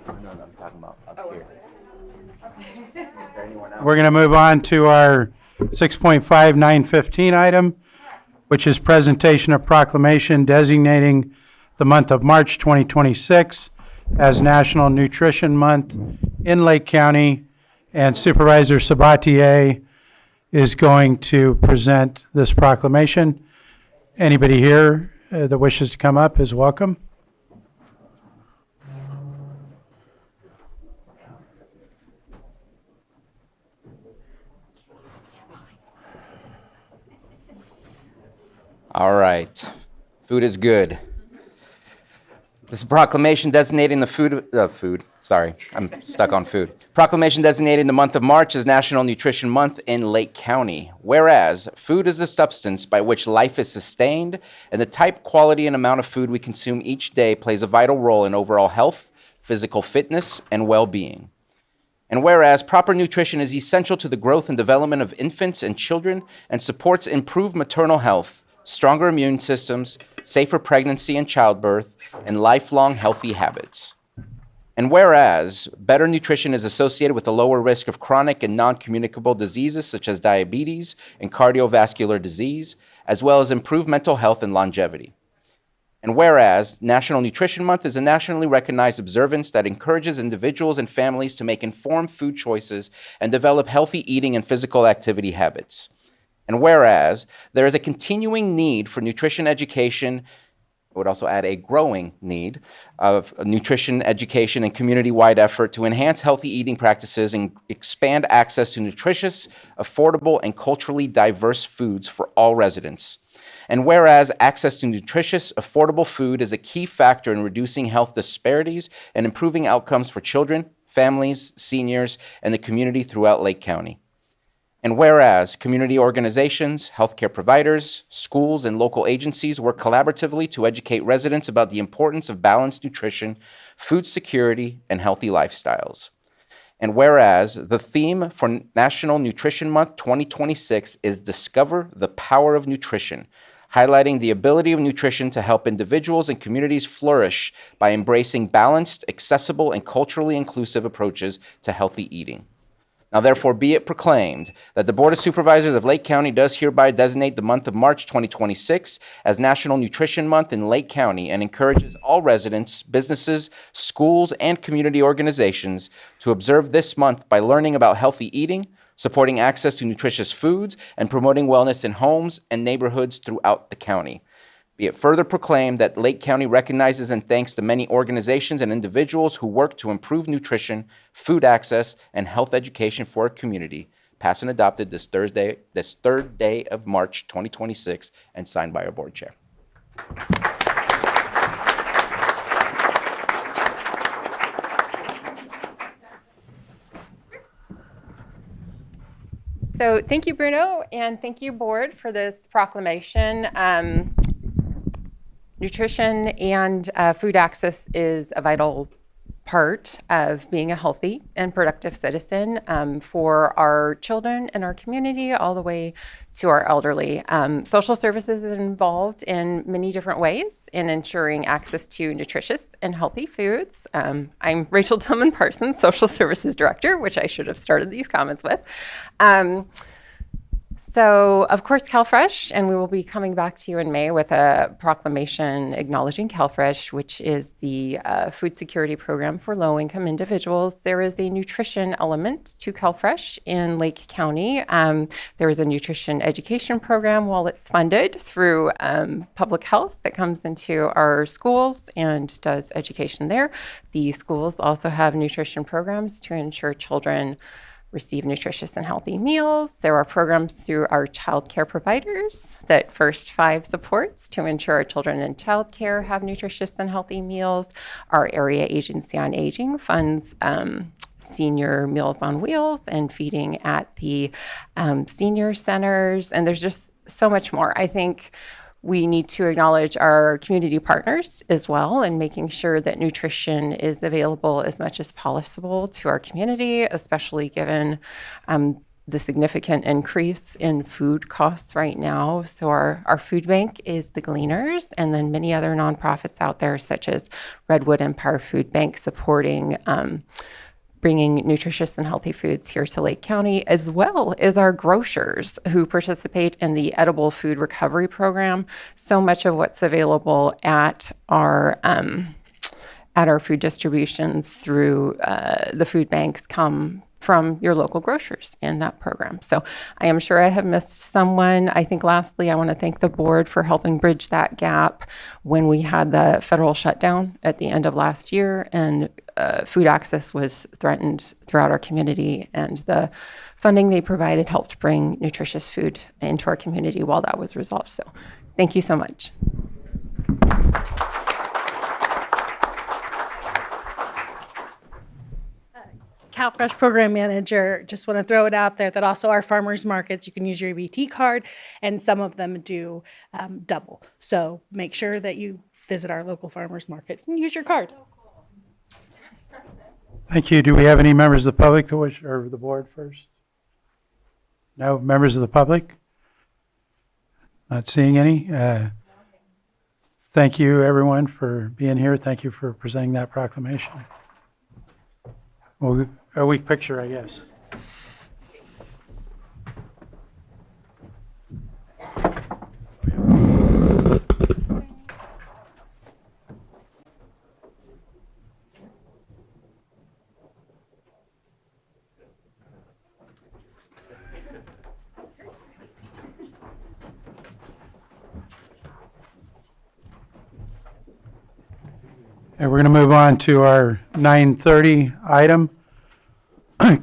No, I'm talking about up here. Is there anyone else? We're going to move on to our 6.5915 item, which is presentation of proclamation designating the month of March 2026 as National Nutrition Month in Lake County, and Supervisor Sabatier is going to present this proclamation. Anybody here that wishes to come up is welcome. All right. Food is good. This is a proclamation designating the sorry, I'm stuck on food. Proclamation designating the month of March as National Nutrition Month in Lake County. Whereas, food is the substance by which life is sustained, and the type, quality, and amount of food we consume each day plays a vital role in overall health, physical fitness, and well-being. And whereas, proper nutrition is essential to the growth and development of infants and children and supports improved maternal health, stronger immune systems, safer pregnancy and childbirth, and lifelong healthy habits. And whereas better nutrition is associated with a lower risk of chronic and non-communicable diseases such as diabetes and cardiovascular disease, as well as improved mental health and longevity. And whereas National Nutrition Month is a nationally recognized observance that encourages individuals and families to make informed food choices and develop healthy eating and physical activity habits. And whereas there is a continuing need for nutrition education, I would also add a growing need of nutrition education and community-wide effort to enhance healthy eating practices and expand access to nutritious, affordable, and culturally diverse foods for all residents. And whereas access to nutritious, affordable food is a key factor in reducing health disparities and improving outcomes for children, families, seniors, and the community throughout Lake County. And whereas community organizations, healthcare providers, schools, and local agencies work collaboratively to educate residents about the importance of balanced nutrition, food security, and healthy lifestyles. And whereas the theme for National Nutrition Month 2026 is Discover the Power of Nutrition, highlighting the ability of nutrition to help individuals and communities flourish by embracing balanced, accessible, and culturally inclusive approaches to healthy eating. Now, therefore, be it proclaimed that the Board of Supervisors of Lake County does hereby designate the month of March 2026 as National Nutrition Month in Lake County and encourages all residents, businesses, schools, and community organizations to observe this month by learning about healthy eating, supporting access to nutritious foods, and promoting wellness in homes and neighborhoods throughout the county. Be it further proclaimed that Lake County recognizes and thanks the many organizations and individuals who work to improve nutrition, food access, and health education for our community, passed and adopted this third day of March 2026, and signed by our board chair. So thank you, Bruno, and thank you, board, for this proclamation. Nutrition and food access is a vital part of being a healthy and productive citizen for our children and our community, all the way to our elderly. Social services is involved in many different ways in ensuring access to nutritious and healthy foods. I'm Rachel Tillman Parsons, Social Services Director, which I should have started these comments with. So, of course, CalFresh, and we will be coming back to you in May with a proclamation acknowledging CalFresh, which is the food security program for low-income individuals. There is a nutrition element to CalFresh in Lake County. There is a nutrition education program while it's funded through public health that comes into our schools and does education there. The schools also have nutrition programs to ensure children receive nutritious and healthy meals. There are programs through our child care providers that First Five supports to ensure our children in child care have nutritious and healthy meals. Our area agency on aging funds senior Meals on Wheels and feeding at the senior centers. And there's just so much more. I think we need to acknowledge our community partners as well, and making sure that nutrition is available as much as possible to our community, especially given the significant increase in food costs right now. So our food bank is the Gleaners, and then many other nonprofits out there, such as Redwood Empire Food Bank, supporting bringing nutritious and healthy foods here to Lake County, as well as our grocers who participate in the edible food recovery program. So much of what's available at our food distributions through the food banks come from your local grocers in that program. So I am sure I have missed someone. I think lastly, I want to thank the board for helping bridge that gap when we had the federal shutdown at the end of last year, and food access was threatened throughout our community, and the funding they provided helped bring nutritious food into our community while that was resolved. So thank you so much. CalFresh program manager, just want to throw it out there that also our farmers markets, you can use your EBT card, and some of them do double. So make sure that you visit our local farmers market and use your card. Thank you. Do we have any members of the public that wish, or the board first? No members of the public? Not seeing any. Thank you, everyone, for being here. Thank you for presenting that proclamation. Well, a weak picture, I guess. And we're going to move on to our 9:30 item,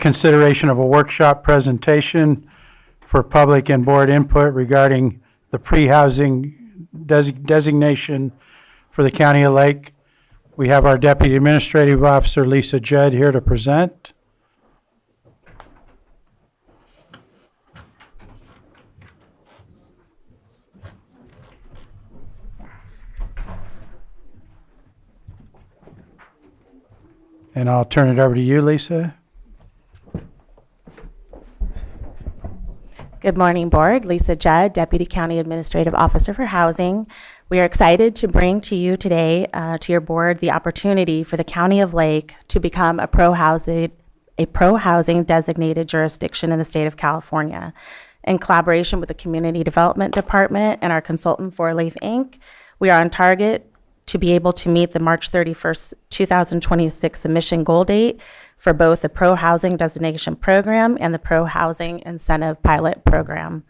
consideration of a workshop presentation for public and board input regarding the pre-housing designation for the County of Lake. We have our Deputy Administrative Officer, Lisa Judd, here to present. And I'll turn it over to you, Lisa. Good morning, Board. Lisa Judd, Deputy County Administrative Officer for Housing. We are excited to bring to you today, to your board, the opportunity for the County of Lake to become a pro-housing designated jurisdiction in the state of California. In collaboration with the Community Development Department and our consultant, 4Leaf Inc., we are on target to be able to meet the March 31st, 2026 submission goal date for both the Pro-Housing Designation Program and the Pro-Housing Incentive Pilot Program.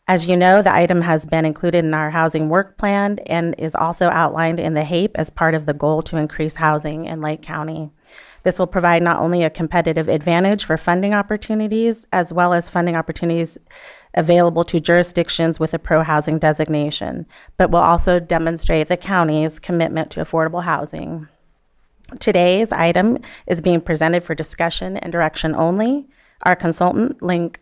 As you know, the item has been included in our housing work plan and is also outlined in the HAPE as part of the goal to increase housing in Lake County. This will provide not only a competitive advantage for funding opportunities, as well as funding opportunities available to jurisdictions with a pro-housing designation, but will also demonstrate the county's commitment to affordable housing. Today's item is being presented for discussion and direction only. Our consultant, Luke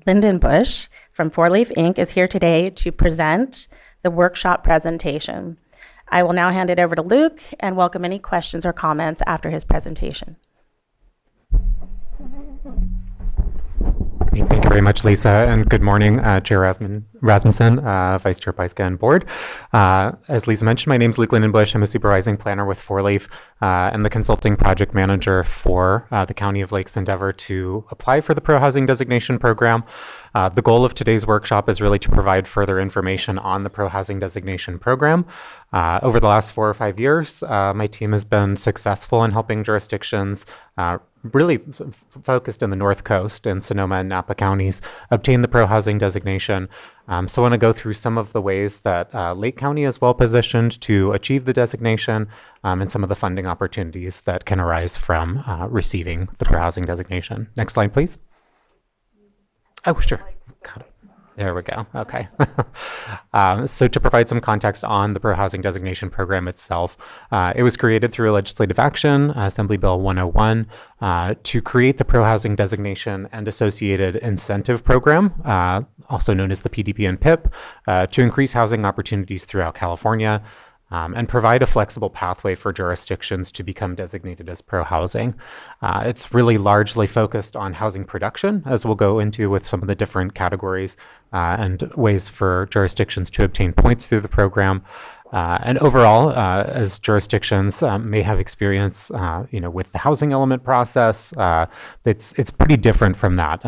Lindenbush from 4Leaf Inc. is here today to present the workshop presentation. I will now hand it over to Luke and welcome any questions or comments after his presentation. Thank you very much, Lisa, and good morning, Chair Rasmussen, Vice Chair Pyska, and Board. As Lisa mentioned, my name is Luke Lindenbush. I'm a supervising planner with 4Leaf and the consulting project manager for the County of Lake's endeavor to apply for the Pro-Housing Designation Program. The goal of today's workshop is really to provide further information on the Pro-Housing Designation Program. Over the last 4 or 5 years, my team has been successful in helping jurisdictions really focused in the North Coast in Sonoma and Napa counties obtain the pro-housing designation. So I want to go through some of the ways that Lake County is well positioned to achieve the designation and some of the funding opportunities that can arise from receiving the pro-housing designation. Next slide, please. Oh, sure. Got it. There we go. Okay. So to provide some context on the Pro-Housing Designation Program itself, it was created through a legislative action, Assembly Bill 101, to create the Pro-Housing Designation and Associated Incentive Program, also known as the PDP and PIP, to increase housing opportunities throughout California. And provide a flexible pathway for jurisdictions to become designated as pro-housing. It's really largely focused on housing production, as we'll go into with some of the different categories and ways for jurisdictions to obtain points through the program. And overall, as jurisdictions may have experience, with the housing element process, it's pretty different from that.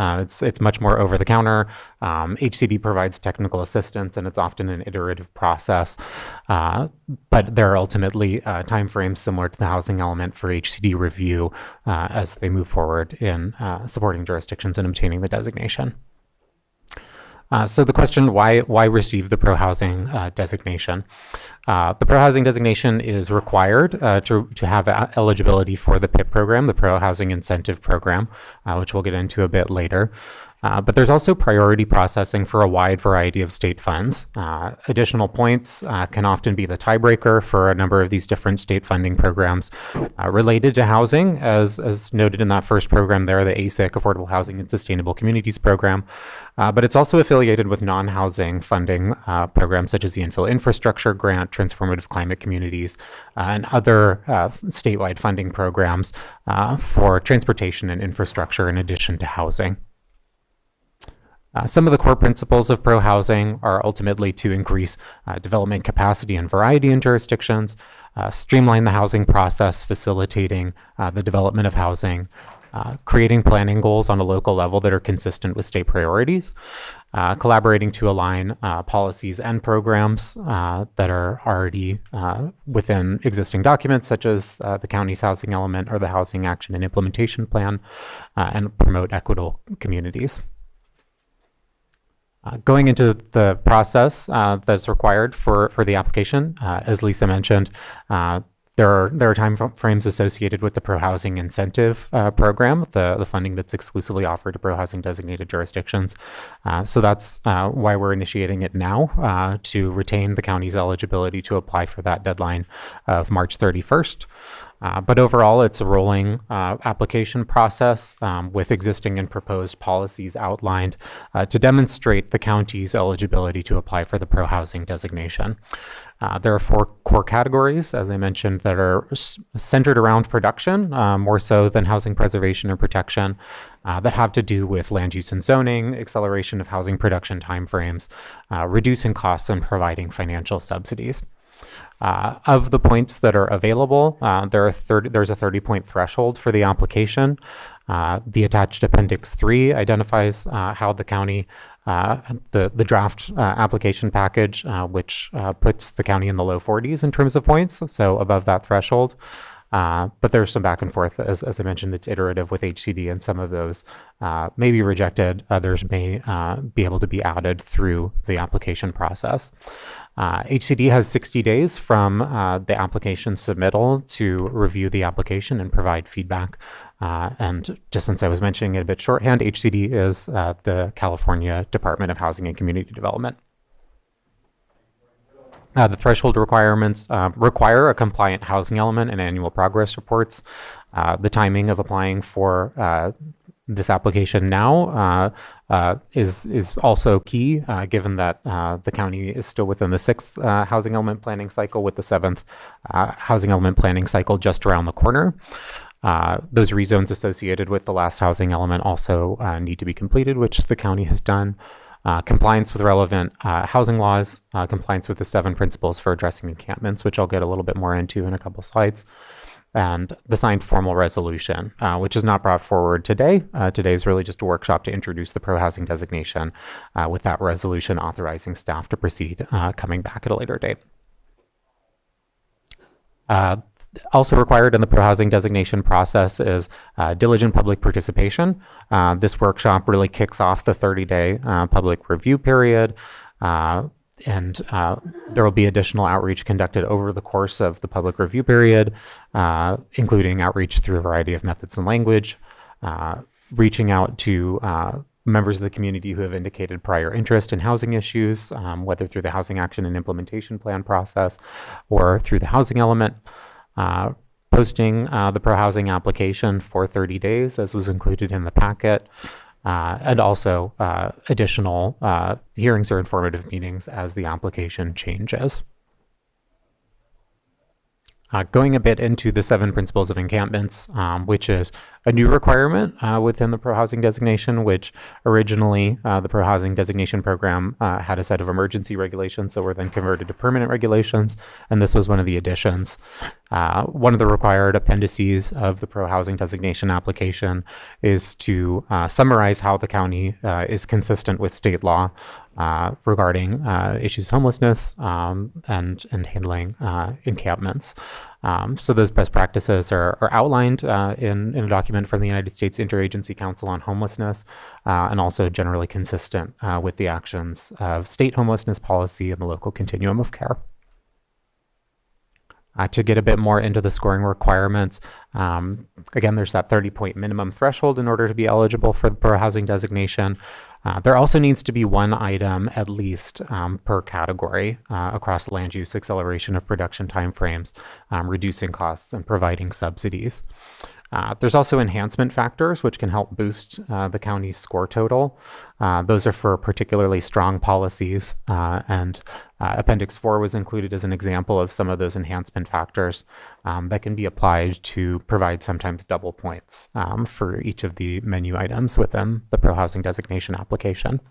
It's much more over the counter. HCD provides technical assistance, and it's often an iterative process. But there are ultimately timeframes similar to the housing element for HCD review as they move forward in supporting jurisdictions and obtaining the designation. So the question, why receive the pro-housing designation? The pro-housing designation is required to have eligibility for the PIP program, the Pro-Housing Incentive Program, which we'll get into a bit later. But there's also priority processing for a wide variety of state funds. Additional points can often be the tiebreaker for a number of these different state funding programs related to housing, as noted in that first program there, the ASIC, Affordable Housing and Sustainable Communities Program. But it's also affiliated with non-housing funding programs such as the Infill Infrastructure Grant, Transformative Climate Communities, and other statewide funding programs for transportation and infrastructure in addition to housing. Some of the core principles of pro-housing are ultimately to increase development capacity and variety in jurisdictions, streamline the housing process, facilitating the development of housing, creating planning goals on a local level that are consistent with state priorities, collaborating to align policies and programs that are already within existing documents, such as the county's housing element or the Housing Action and Implementation Plan, and promote equitable communities. Going into the process that's required for the application, as Lisa mentioned, there are time frames associated with the pro-housing incentive program, the funding that's exclusively offered to pro-housing designated jurisdictions. So that's why we're initiating it now, to retain the county's eligibility to apply for that deadline of March 31st. But overall, it's a rolling application process with existing and proposed policies outlined to demonstrate the county's eligibility to apply for the pro-housing designation. There are 4 core categories, as I mentioned, that are centered around production, more so than housing preservation or protection, that have to do with land use and zoning, acceleration of housing production timeframes, reducing costs, and providing financial subsidies. Of the points that are available, there's a 30-point threshold for the application. The attached Appendix 3 identifies how the county, the draft application package, which puts the county in the low 40s in terms of points, so above that threshold. But there's some back and forth. As I mentioned, it's iterative with HCD, and some of those may be rejected. Others may be able to be added through the application process. HCD has 60 days from the application submittal to review the application and provide feedback. And just since I was mentioning it a bit shorthand, HCD is the California Department of Housing and Community Development. The threshold requirements require a compliant housing element and annual progress reports. The timing of applying for this application now is also key, given that the county is still within the 6th housing element planning cycle, with the 7th housing element planning cycle just around the corner. Those rezones associated with the last housing element also need to be completed, which the county has done. Compliance with relevant housing laws, compliance with the 7 principles for addressing encampments, which I'll get a little bit more into in a couple slides, and the signed formal resolution, which is not brought forward today. Today is really just a workshop to introduce the pro-housing designation, with that resolution authorizing staff to proceed, coming back at a later date. Also required in the pro-housing designation process is diligent public participation. This workshop really kicks off the 30-day public review period, and there will be additional outreach conducted over the course of the public review period, including outreach through a variety of methods and language, reaching out to members of the community who have indicated prior interest in housing issues, whether through the Housing Action and Implementation Plan process or through the housing element. Posting the pro-housing application for 30 days, as was included in the packet, and also additional hearings or informative meetings as the application changes. Going a bit into the 7 principles of encampments, which is a new requirement within the pro-housing designation, which originally the pro-housing designation program had a set of emergency regulations that were then converted to permanent regulations, and this was one of the additions. One of the required appendices of the pro-housing designation application is to summarize how the county is consistent with state law regarding issues of homelessness and handling encampments. So those best practices are outlined in a document from the United States Interagency Council on Homelessness, and also generally consistent with the actions of state homelessness policy and the local continuum of care. To get a bit more into the scoring requirements, again, there's that 30-point minimum threshold in order to be eligible for the pro-housing designation. There also needs to be 1 item at least per category across land use, acceleration of production timeframes, reducing costs, and providing subsidies. There's also enhancement factors, which can help boost the county's score total. Those are for particularly strong policies, and Appendix 4 was included as an example of some of those enhancement factors that can be applied to provide sometimes double points for each of the menu items within the pro-housing designation application.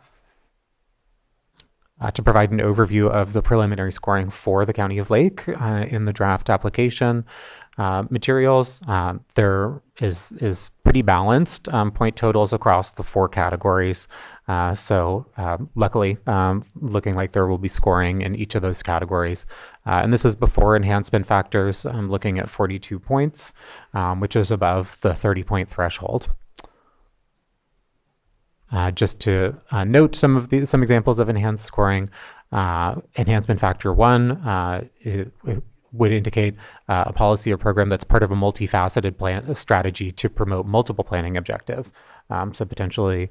To provide an overview of the preliminary scoring for the County of Lake in the draft application materials, there is pretty balanced point totals across the 4 categories. So luckily, looking like there will be scoring in each of those categories. And this is before enhancement factors. I'm looking at 42 points, which is above the 30-point threshold. Just to note some examples of enhanced scoring, enhancement factor 1 it would indicate a policy or program that's part of a multifaceted strategy to promote multiple planning objectives. So potentially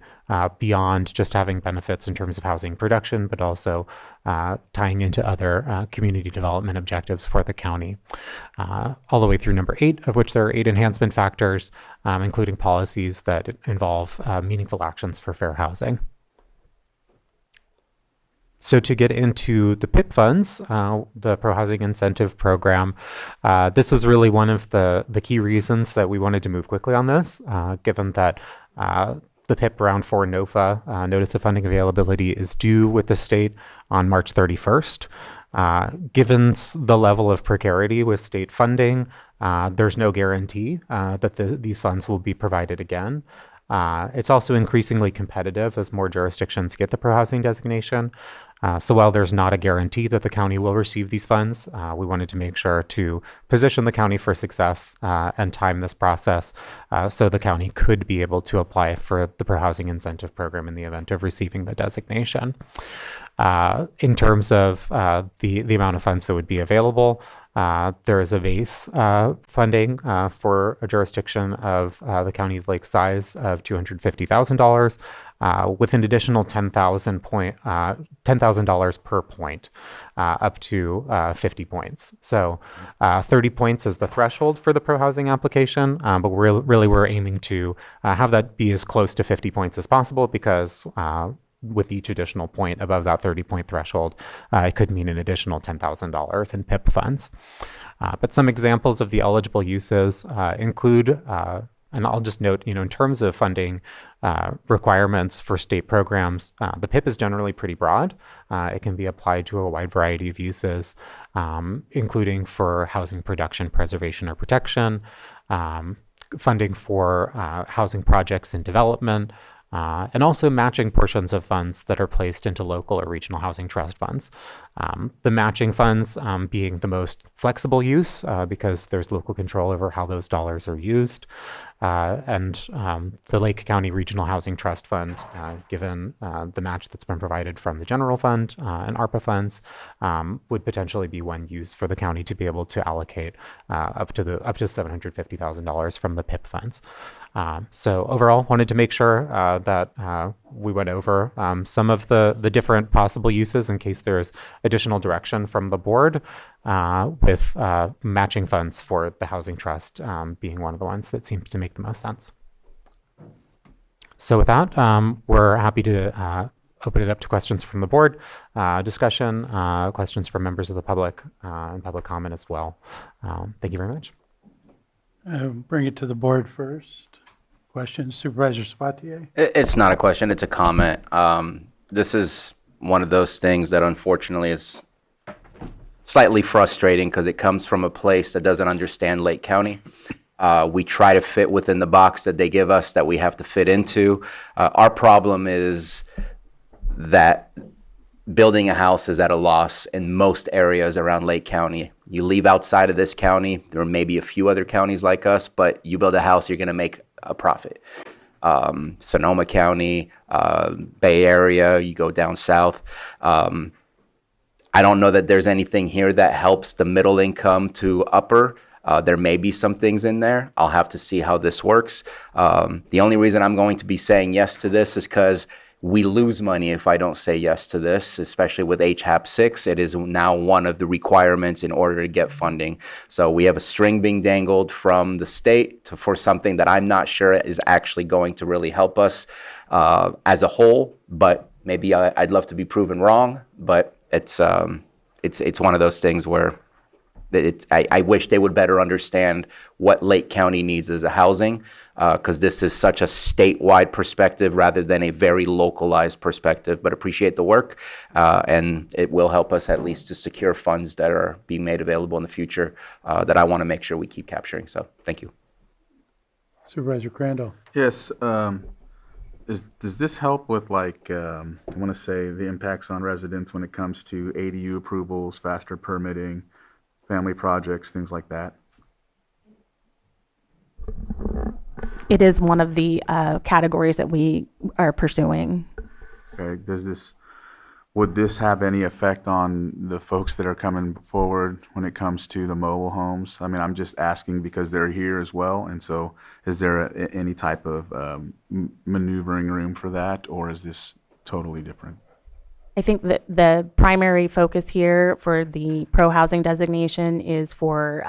beyond just having benefits in terms of housing production, but also tying into other community development objectives for the county. All the way through number 8, of which there are 8 enhancement factors, including policies that involve meaningful actions for fair housing. So to get into the PIP funds, the Pro Housing Incentive Program, this was really one of the key reasons that we wanted to move quickly on this, given that the PIP Round 4 NOFA, Notice of Funding Availability, is due with the state on March 31st. Given the level of precarity with state funding, there's no guarantee that these funds will be provided again. It's also increasingly competitive as more jurisdictions get the pro housing designation. So while there's not a guarantee that the county will receive these funds, we wanted to make sure to position the county for success and time this process so the county could be able to apply for the Pro Housing Incentive Program in the event of receiving the designation. In terms of the amount of funds that would be available, there is a base funding for a jurisdiction of the county of Lake size of $250,000 with an additional $10,000 per point up to 50 points. So 30 points is the threshold for the pro housing application, but we're aiming to have that be as close to 50 points as possible because with each additional point above that 30-point threshold, it could mean an additional $10,000 in PIP funds. But some examples of the eligible uses include, and I'll just note, in terms of funding requirements for state programs, the PIP is generally pretty broad. It can be applied to a wide variety of uses, including for housing production, preservation, or protection, funding for housing projects and development, and also matching portions of funds that are placed into local or regional housing trust funds. The matching funds being the most flexible use because there's local control over how those dollars are used. And the Lake County Regional Housing Trust Fund, given the match that's been provided from the general fund and ARPA funds, would potentially be one use for the county to be able to allocate up to $750,000 from the PIP funds. So overall, wanted to make sure that we went over some of the different possible uses in case there's additional direction from the board, with matching funds for the housing trust being one of the ones that seems to make the most sense. So with that, we're happy to open it up to questions from the board, discussion, questions from members of the public, and public comment as well. Thank you very much. Bring it to the board first. Questions, Supervisor Sabatier? It's not a question, it's a comment. This is one of those things that unfortunately is slightly frustrating because it comes from a place that doesn't understand Lake County. We try to fit within the box that they give us that we have to fit into. Our problem is that building a house is at a loss in most areas around Lake County. You leave outside of this county, there may be a few other counties like us, but you build a house, you're going to make a profit. Sonoma County, Bay Area, you go down south. I don't know that there's anything here that helps the middle income to upper. There may be some things in there. I'll have to see how this works. The only reason I'm going to be saying yes to this is because we lose money if I don't say yes to this, especially with HHAP 6. It is now one of the requirements in order to get funding. So we have a string being dangled from the state for something that I'm not sure is actually going to really help us as a whole. But maybe I'd love to be proven wrong. But it's one of those things where I wish they would better understand what Lake County needs as a housing, because this is such a statewide perspective rather than a very localized perspective. But appreciate the work, and it will help us at least to secure funds that are being made available in the future that I want to make sure we keep capturing. So thank you. Supervisor Crandall. Yes. Does this help with, like, I want to say the impacts on residents when it comes to ADU approvals, faster permitting, family projects, things like that? it is one of the categories that we are pursuing. Okay, would this have any effect on the folks that are coming forward when it comes to the mobile homes? I mean, I'm just asking because they're here as well, and so is there any type of maneuvering room for that, or is this totally different? I think that the primary focus here for the pro-housing designation is for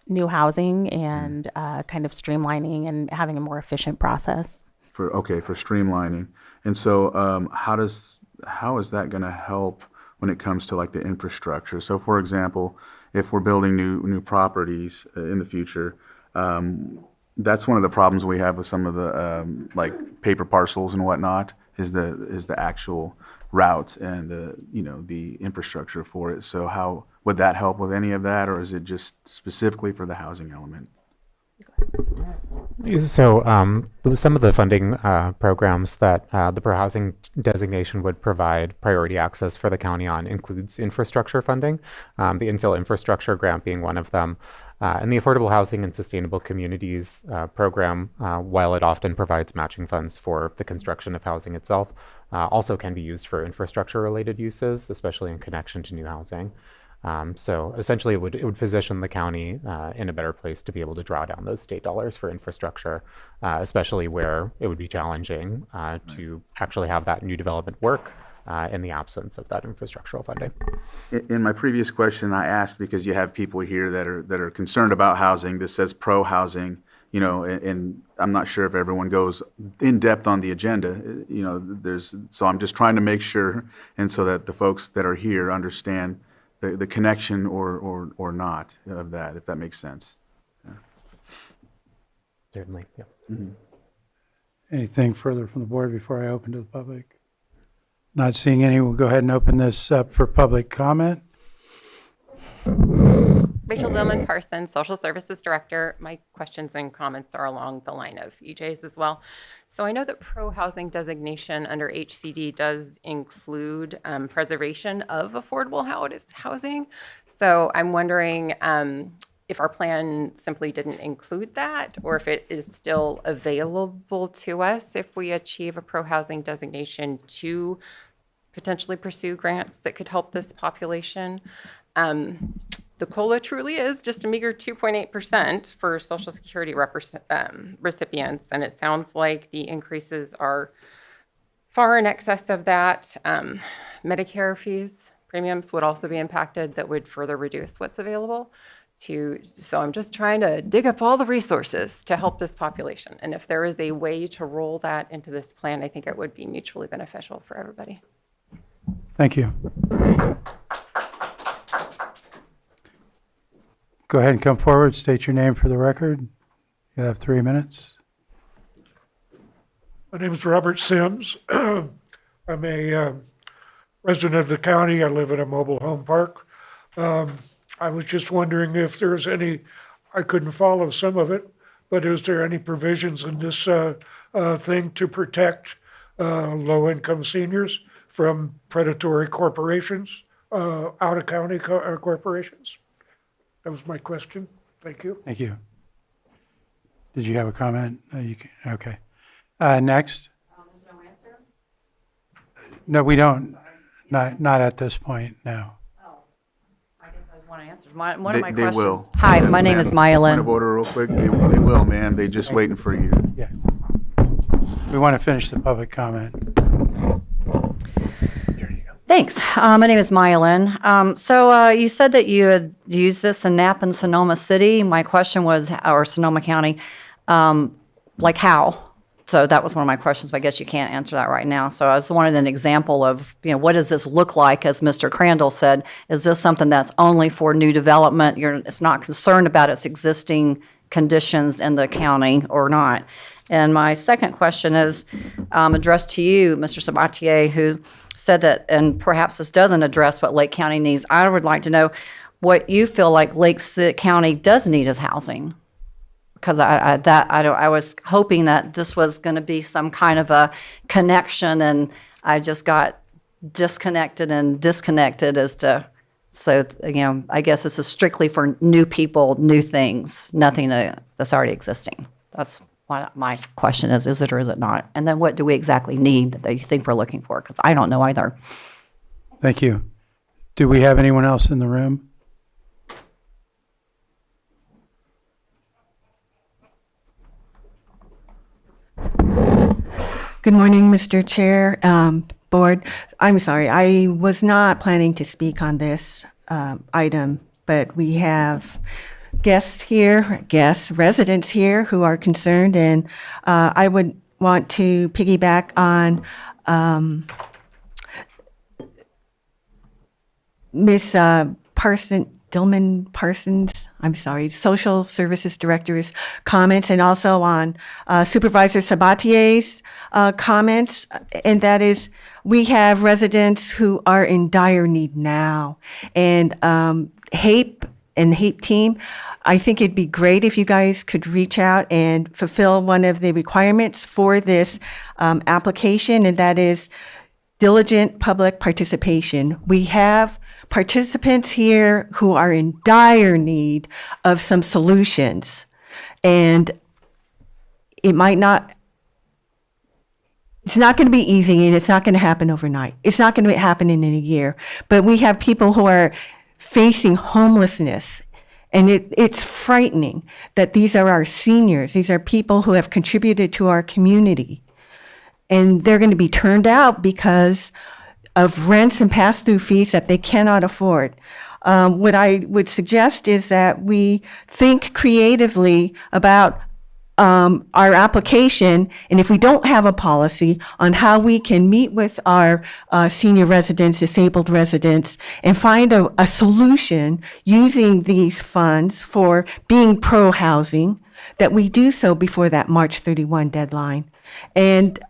new housing and kind of streamlining and having a more efficient process. For streamlining. And so how is that going to help when it comes to like the infrastructure? So for example, if we're building new properties in the future, that's one of the problems we have with some of the like paper parcels and whatnot is the actual routes and the infrastructure for it. So how would that help with any of that, or is it just specifically for the housing element? So some of the funding programs that the pro-housing designation would provide priority access for the county on includes infrastructure funding, the infill infrastructure grant being one of them. And the Affordable Housing and Sustainable Communities program, while it often provides matching funds for the construction of housing itself, also can be used for infrastructure-related uses, especially in connection to new housing. So essentially, it would position the county in a better place to be able to draw down those state dollars for infrastructure, especially where it would be challenging to actually have that new development work in the absence of that infrastructural funding. In my previous question, I asked because you have people here that are concerned about housing. This says pro-housing, and I'm not sure if everyone goes in depth on the agenda. So I'm just trying to make sure, and so that the folks that are here understand the connection or not of that, if that makes sense. Yeah. Certainly, yeah. Mm-hmm. Anything further from the board before I open to the public? Not seeing any, we'll go ahead and open this up for public comment. Rachel Dillman Parsons, Social Services Director. My questions and comments are along the line of EJ's as well. So I know that pro-housing designation under HCD does include preservation of affordable housing. So I'm wondering if our plan simply didn't include that, or if it is still available to us if we achieve a pro-housing designation to potentially pursue grants that could help this population. The COLA truly is just a meager 2.8% for Social Security recipients, and it sounds like the increases are far in excess of that. Medicare fees, premiums would also be impacted that would further reduce what's available. So I'm just trying to dig up all the resources to help this population. And if there is a way to roll that into this plan, I think it would be mutually beneficial for everybody. Thank you. Go ahead and come forward, state your name for the record. You have 3 minutes. My name is Robert Sims. I'm a resident of the county. I live in a mobile home park. I was just wondering if there's any, I couldn't follow some of it, but is there any provisions in this thing to protect low-income seniors from predatory corporations, out-of-county corporations? That was my question. Thank you. Thank you. Did you have a comment? Okay. Next. There's no answer? No, we don't. Not at this point, no. I guess I just want to answer. One of my They questions. will. Hi, my name is Point Mylan. of order real quick. They will, man. They just waiting for you. Yeah. We want to finish the public comment. Thanks. My name is Mylan. So you said that you had used this in Napa and Sonoma City. My question was, or Sonoma County, like how? So that was one of my questions, but I guess you can't answer that right now. So I just wanted an example of, what does this look like? As Mr. Crandall said, is this something that's only for new development? It's not concerned about its existing conditions in the county or not? And my second question is addressed to you, Mr. Sabatier, who said that, and perhaps this doesn't address what Lake County needs. I would like to know what you feel like Lake County does need as housing. Because I was hoping that this was going to be some kind of a connection, and I just got disconnected as to, so, I guess this is strictly for new people, new things, nothing that's already existing. That's my question is it or is it not? And then what do we exactly need that they think we're looking for? Because I don't know either. Thank you. Do we have anyone else in the room? Good morning, Mr. Chair, Board. I'm sorry, I was not planning to speak on this item, but we have residents here who are concerned, and I would want to piggyback on Ms. Dillman Parsons, I'm sorry, Social Services Director's comments, and also on Supervisor Sabatier's comments, and that is, we have residents who are in dire need now. And HAPE and the HAPE team, I think it'd be great if you guys could reach out and fulfill one of the requirements for this application, and that is diligent public participation. We have participants here who are in dire need of some solutions, and it's not going to be easy, and it's not going to happen overnight. It's not going to happen in a year, but we have people who are facing homelessness, and it's frightening that these are our seniors. These are people who have contributed to our community, and they're going to be turned out because of rents and pass-through fees that they cannot afford. What I would suggest is that we think creatively about our application, and if we don't have a policy, on how we can meet with our senior residents, disabled residents, and find a solution using these funds for being pro-housing, that we do so before that March 31 deadline. And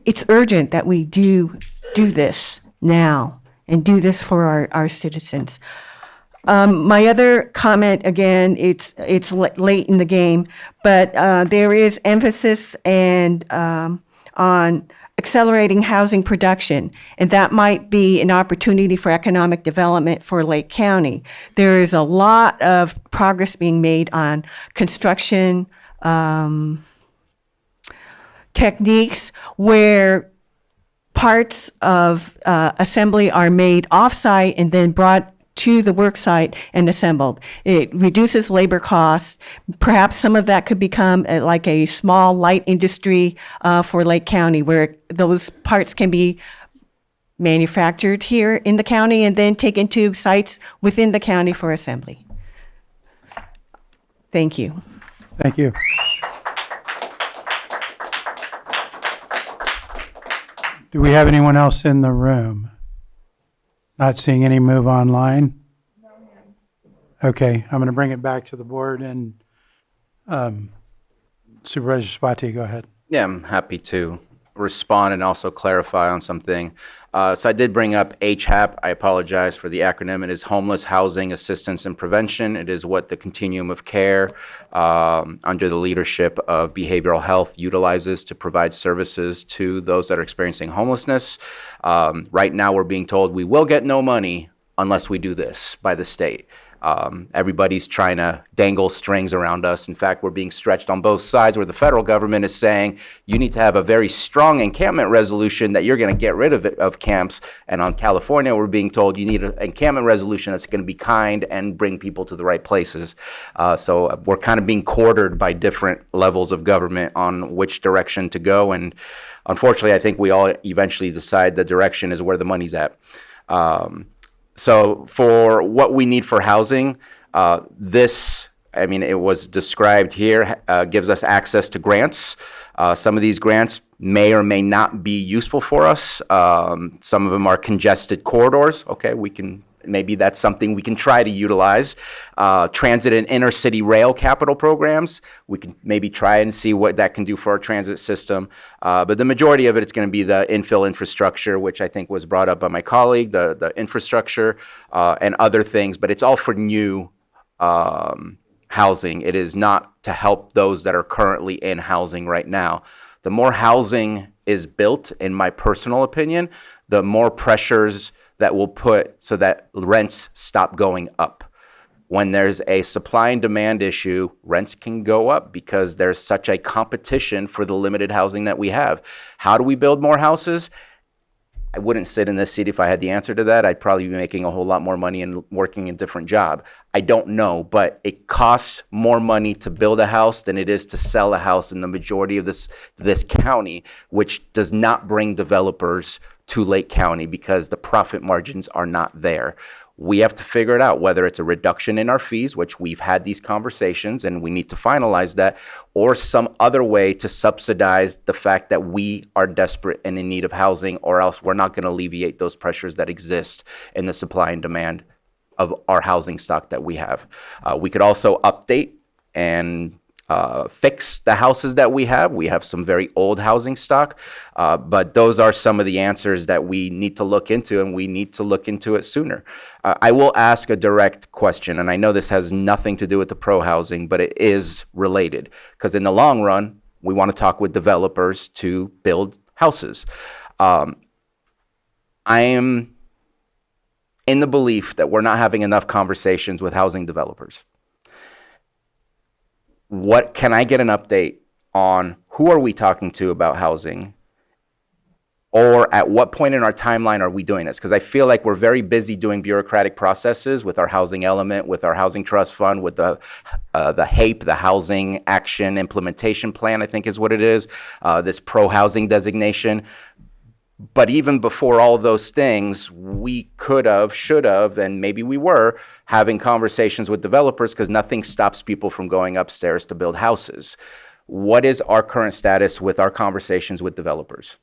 it's urgent that we do this now and do this for our citizens. My other comment, again, it's late in the game, but there is emphasis and on accelerating housing production, and that might be an opportunity for economic development for Lake County. There is a lot of progress being made on construction techniques where parts of assembly are made off-site and then brought to the work site and assembled. It reduces labor costs. Perhaps some of that could become like a small light industry for Lake County, where those parts can be manufactured here in the county and then taken to sites within the county for assembly. Thank you. Thank you. Do we have anyone else in the room? Not seeing any move online? Okay, I'm going to bring it back to the board, and Supervisor Sabatier, go ahead. Yeah, I'm happy to respond and also clarify on something. So I did bring up HAP. I apologize for the acronym. It is Homeless Housing Assistance and Prevention. It is what the continuum of care under the leadership of behavioral health utilizes to provide services to those that are experiencing homelessness. Right now, we're being told we will get no money unless we do this by the state. Everybody's trying to dangle strings around us. In fact, we're being stretched on both sides, where the federal government is saying you need to have a very strong encampment resolution that you're going to get rid of camps. And on California, we're being told you need an encampment resolution that's going to be kind and bring people to the right places. So we're kind of being quartered by different levels of government on which direction to go. And unfortunately, I think we all eventually decide the direction is where the money's at. So for what we need for housing, it was described here, gives us access to grants. Some of these grants may or may not be useful for us. Some of them are congested corridors. Okay, maybe that's something we can try to utilize. Transit and intercity rail capital programs, we can maybe try and see what that can do for our transit system. But the majority of it's going to be the infill infrastructure, which I think was brought up by my colleague, the infrastructure and other things, but it's all for new housing. It is not to help those that are currently in housing right now. The more housing is built, in my personal opinion, the more pressures that will put so that rents stop going up. When there's a supply and demand issue, rents can go up because there's such a competition for the limited housing that we have. How do we build more houses? I wouldn't sit in this seat if I had the answer to that. I'd probably be making a whole lot more money and working a different job. I don't know, but it costs more money to build a house than it is to sell a house in the majority of this county, which does not bring developers to Lake County because the profit margins are not there. We have to figure it out, whether it's a reduction in our fees, which we've had these conversations and we need to finalize that, or some other way to subsidize the fact that we are desperate and in need of housing, or else we're not going to alleviate those pressures that exist in the supply and demand of our housing stock that we have. We could also update and fix the houses that we have. We have some very old housing stock, but those are some of the answers that we need to look into, and we need to look into it sooner. I will ask a direct question, and I know this has nothing to do with the pro housing, but it is related, because in the long run, we want to talk with developers to build houses. I am in the belief that we're not having enough conversations with housing developers. What can I get an update on? Who are we talking to about housing? Or at what point in our timeline are we doing this? Because I feel like we're very busy doing bureaucratic processes with our housing element, with our housing trust fund, with the HAPE, the Housing Action Implementation Plan, I think is what it is, this pro-housing designation. But even before all those things, we could have, should have, and maybe we were having conversations with developers, because nothing stops people from going upstairs to build houses. What is our current status with our conversations with developers?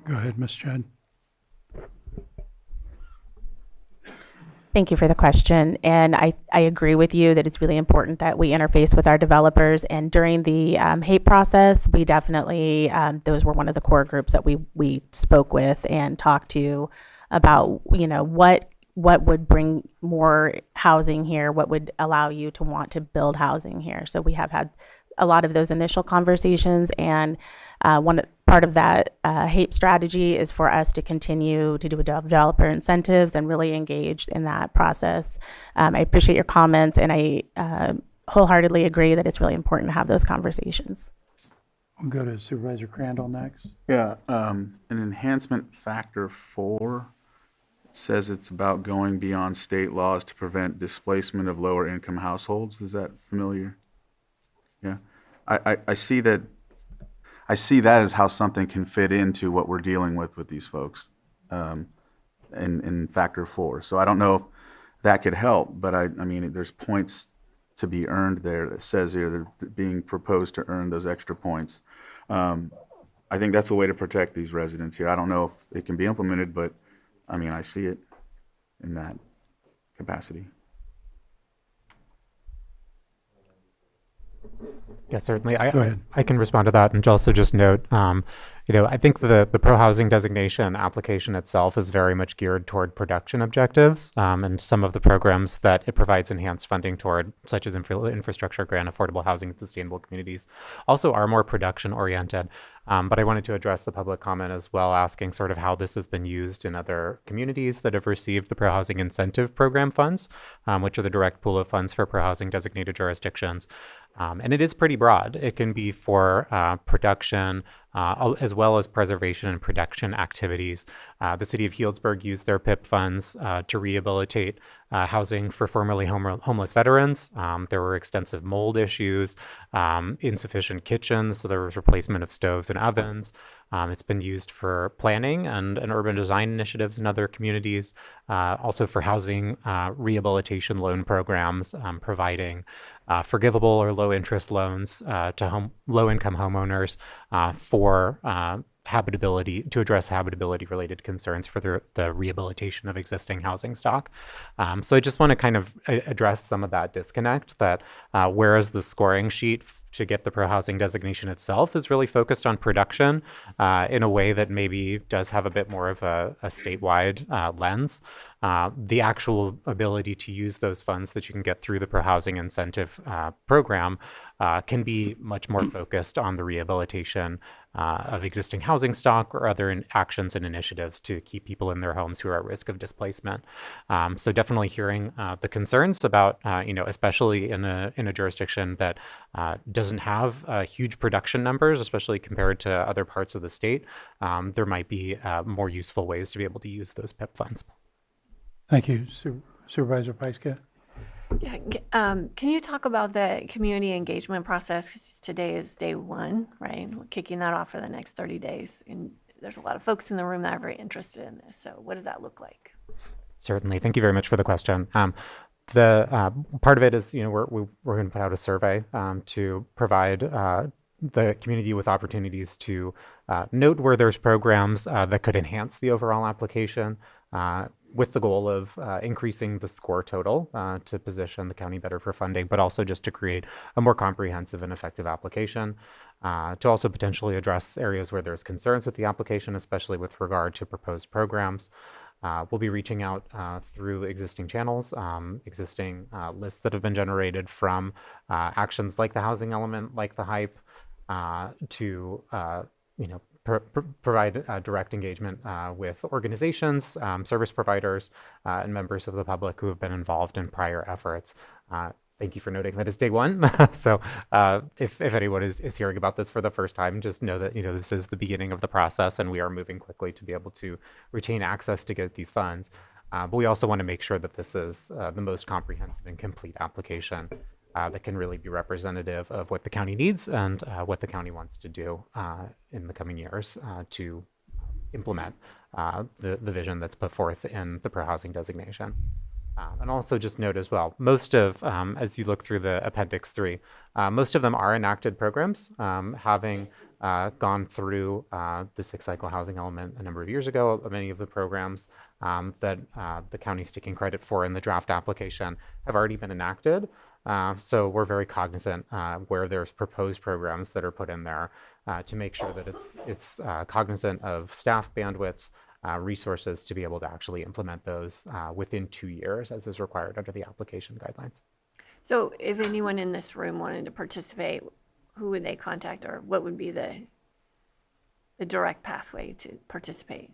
Go ahead, Ms. Judd. Thank you for the question. And I agree with you that it's really important that we interface with our developers. And during the HAPE process, we definitely, those were one of the core groups that we spoke with and talked to about, what would bring more housing here, what would allow you to want to build housing here. So we have had a lot of those initial conversations, and part of that HAPE strategy is for us to continue to do developer incentives and really engage in that process. I appreciate your comments, and I wholeheartedly agree that it's really important to have those conversations. We'll go to Supervisor Crandall next. Yeah, an enhancement factor 4 says it's about going beyond state laws to prevent displacement of lower income households. Is that familiar? Yeah, I see that. I see that as how something can fit into what we're dealing with these folks in factor 4. So I don't know if that could help, but I mean, there's points to be earned there. That says here they're being proposed to earn those extra points. I think that's a way to protect these residents here. I don't know if it can be implemented, but I mean, I see it in that capacity. Yeah, certainly. Go ahead. I can respond to that, and also just note, I think the pro-housing designation application itself is very much geared toward production objectives, and some of the programs that it provides enhanced funding toward, such as infrastructure grant, affordable housing, and sustainable communities, also are more production oriented. But I wanted to address the public comment as well, asking sort of how this has been used in other communities that have received the pro-housing incentive program funds, which are the direct pool of funds for pro-housing designated jurisdictions. And it is pretty broad. It can be for production as well as preservation and production activities. The city of Healdsburg used their PIP funds to rehabilitate housing for formerly homeless veterans. There were extensive mold issues, insufficient kitchens, so there was replacement of stoves and ovens. It's been used for planning and urban design initiatives in other communities, also for housing rehabilitation loan programs, providing forgivable or low-interest loans to low-income homeowners for habitability, to address habitability-related concerns for the rehabilitation of existing housing stock. So I just want to kind of address some of that disconnect, that whereas the scoring sheet to get the pro-housing designation itself is really focused on production in a way that maybe does have a bit more of a statewide lens. the actual ability to use those funds that you can get through the Pro Housing Incentive Program can be much more focused on the rehabilitation of existing housing stock or other actions and initiatives to keep people in their homes who are at risk of displacement. So definitely hearing the concerns about, especially in a jurisdiction that doesn't have huge production numbers, especially compared to other parts of the state, there might be more useful ways to be able to use those PIP funds. Thank you, Supervisor Pyska. Yeah, can you talk about the community engagement process? 'Cause today is day one, right? We're kicking that off for the next 30 days. And there's a lot of folks in the room that are very interested in this. So what does that look like? Certainly. Thank you very much for the question. The part of it is, we're going to put out a survey to provide the community with opportunities to note where there's programs that could enhance the overall application, with the goal of increasing the score total to position the county better for funding, but also just to create a more comprehensive and effective application, to also potentially address areas where there's concerns with the application, especially with regard to proposed programs. We'll be reaching out through existing channels, existing lists that have been generated from actions like the housing element, like the HYPE, to provide direct engagement with organizations, service providers, and members of the public who have been involved in prior efforts. Thank you for noting that it's day one. So if anyone is hearing about this for the first time, just know that this is the beginning of the process, and we are moving quickly to be able to retain access to get these funds. But we also want to make sure that this is the most comprehensive and complete application that can really be representative of what the county needs and what the county wants to do in the coming years to implement the vision that's put forth in the Pro Housing designation. And also just note as well, most of, as you look through the Appendix 3, most of them are enacted programs, having gone through the six-cycle housing element a number of years ago. Many of the programs that the county's taking credit for in the draft application have already been enacted. So we're very cognizant where there's proposed programs that are put in there to make sure that it's cognizant of staff bandwidth, resources to be able to actually implement those within 2 years, as is required under the application guidelines. So if anyone in this room wanted to participate, who would they contact, or what would be the direct pathway to participate?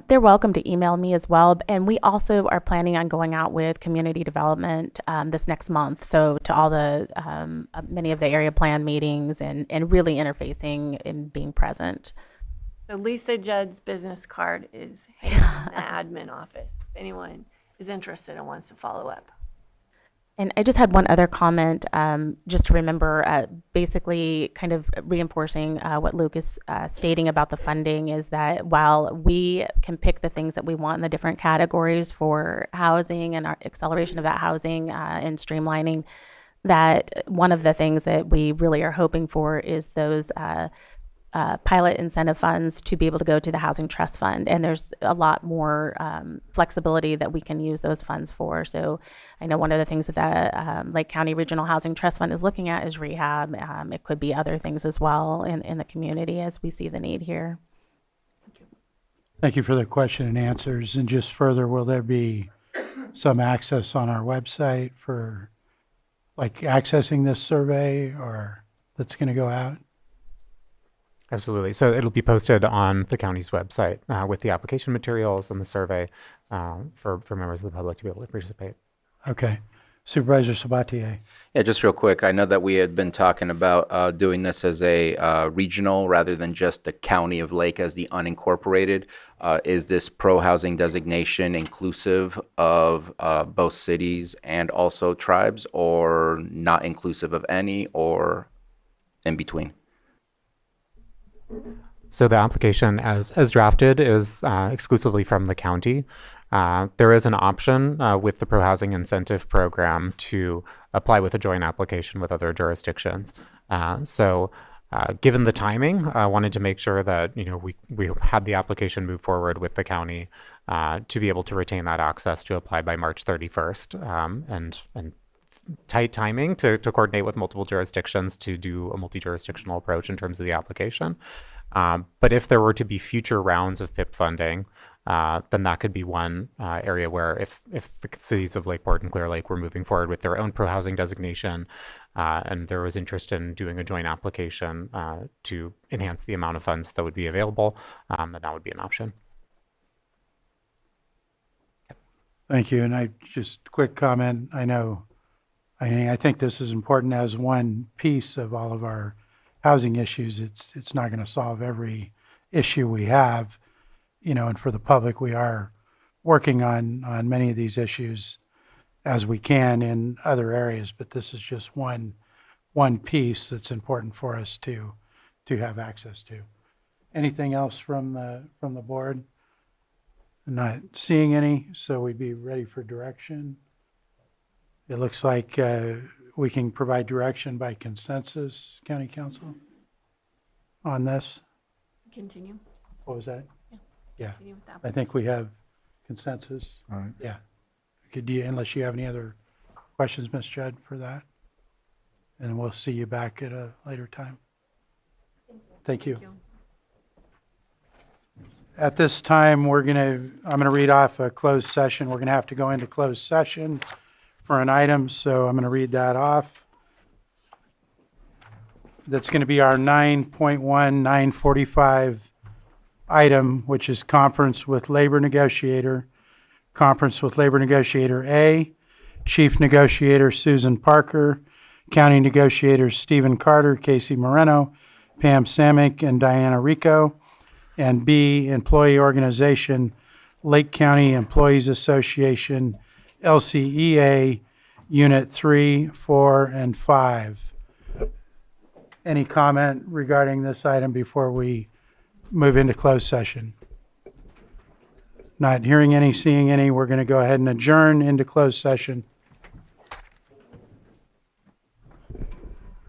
They're welcome to email me as well. And we also are planning on going out with community development this next month. So to all the, many of the area plan meetings and really interfacing and being present. So Lisa Judd's business card is hanging in the admin office. If anyone is interested and wants to follow up. And I just had one other comment, just to remember, basically kind of reinforcing what Luke is stating about the funding is that while we can pick the things that we want in the different categories for housing and our acceleration of that housing and streamlining, that one of the things that we really are hoping for is those pilot incentive funds to be able to go to the Housing Trust Fund. And there's a lot more flexibility that we can use those funds for. So I know one of the things that the Lake County Regional Housing Trust Fund is looking at is rehab. It could be other things as well in the community as we see the need here. Thank you for the question and answers. And just further, will there be some access on our website for like accessing this survey or that's going to go out? Absolutely. So it'll be posted on the county's website with the application materials and the survey for members of the public to be able to participate. Okay. Supervisor Sabatier. Yeah, just real quick. I know that we had been talking about doing this as a regional rather than just the county of Lake as the unincorporated. Is this pro housing designation inclusive of both cities and also tribes, or not inclusive of any, or in between? So the application as drafted is exclusively from the county. There is an option with the Pro Housing Incentive Program to apply with a joint application with other jurisdictions. So given the timing, I wanted to make sure that we had the application move forward with the county to be able to retain that access to apply by March 31st and tight timing to coordinate with multiple jurisdictions to do a multi-jurisdictional approach in terms of the application. But if there were to be future rounds of PIP funding, then that could be one area where if the cities of Lakeport and Clear Lake were moving forward with their own pro-housing designation, and there was interest in doing a joint application to enhance the amount of funds that would be available, then that would be an option. Thank you. And I just quick comment. I think this is important as one piece of all of our housing issues. It's not going to solve every issue we have, and for the public, we are working on many of these issues as we can in other areas, but this is just one piece that's important for us to have access to. Anything else from the board? Not seeing any, so we'd be ready for direction. It looks like we can provide direction by consensus, County Council, on this. Continue. What was that? Yeah. Continue with that. I think we have consensus. All right. Yeah. Unless you have any other questions, Ms. Judd, for that? And we'll see you back at a later time. Thank you. At this time, I'm going to read off a closed session. We're going to have to go into closed session for an item, so I'm going to read that off. That's going to be our 9.1, 945 item, which is conference with labor negotiator. Conference with labor negotiator A, chief negotiator Susan Parker, county negotiators Stephen Carter, Casey Moreno, Pam Samick, and Diana Rico. And B, employee organization, Lake County Employees Association, LCEA, Unit 3, 4, and 5. Any comment regarding this item before we move into closed session? Not hearing any, seeing any, we're going to go ahead and adjourn into closed session.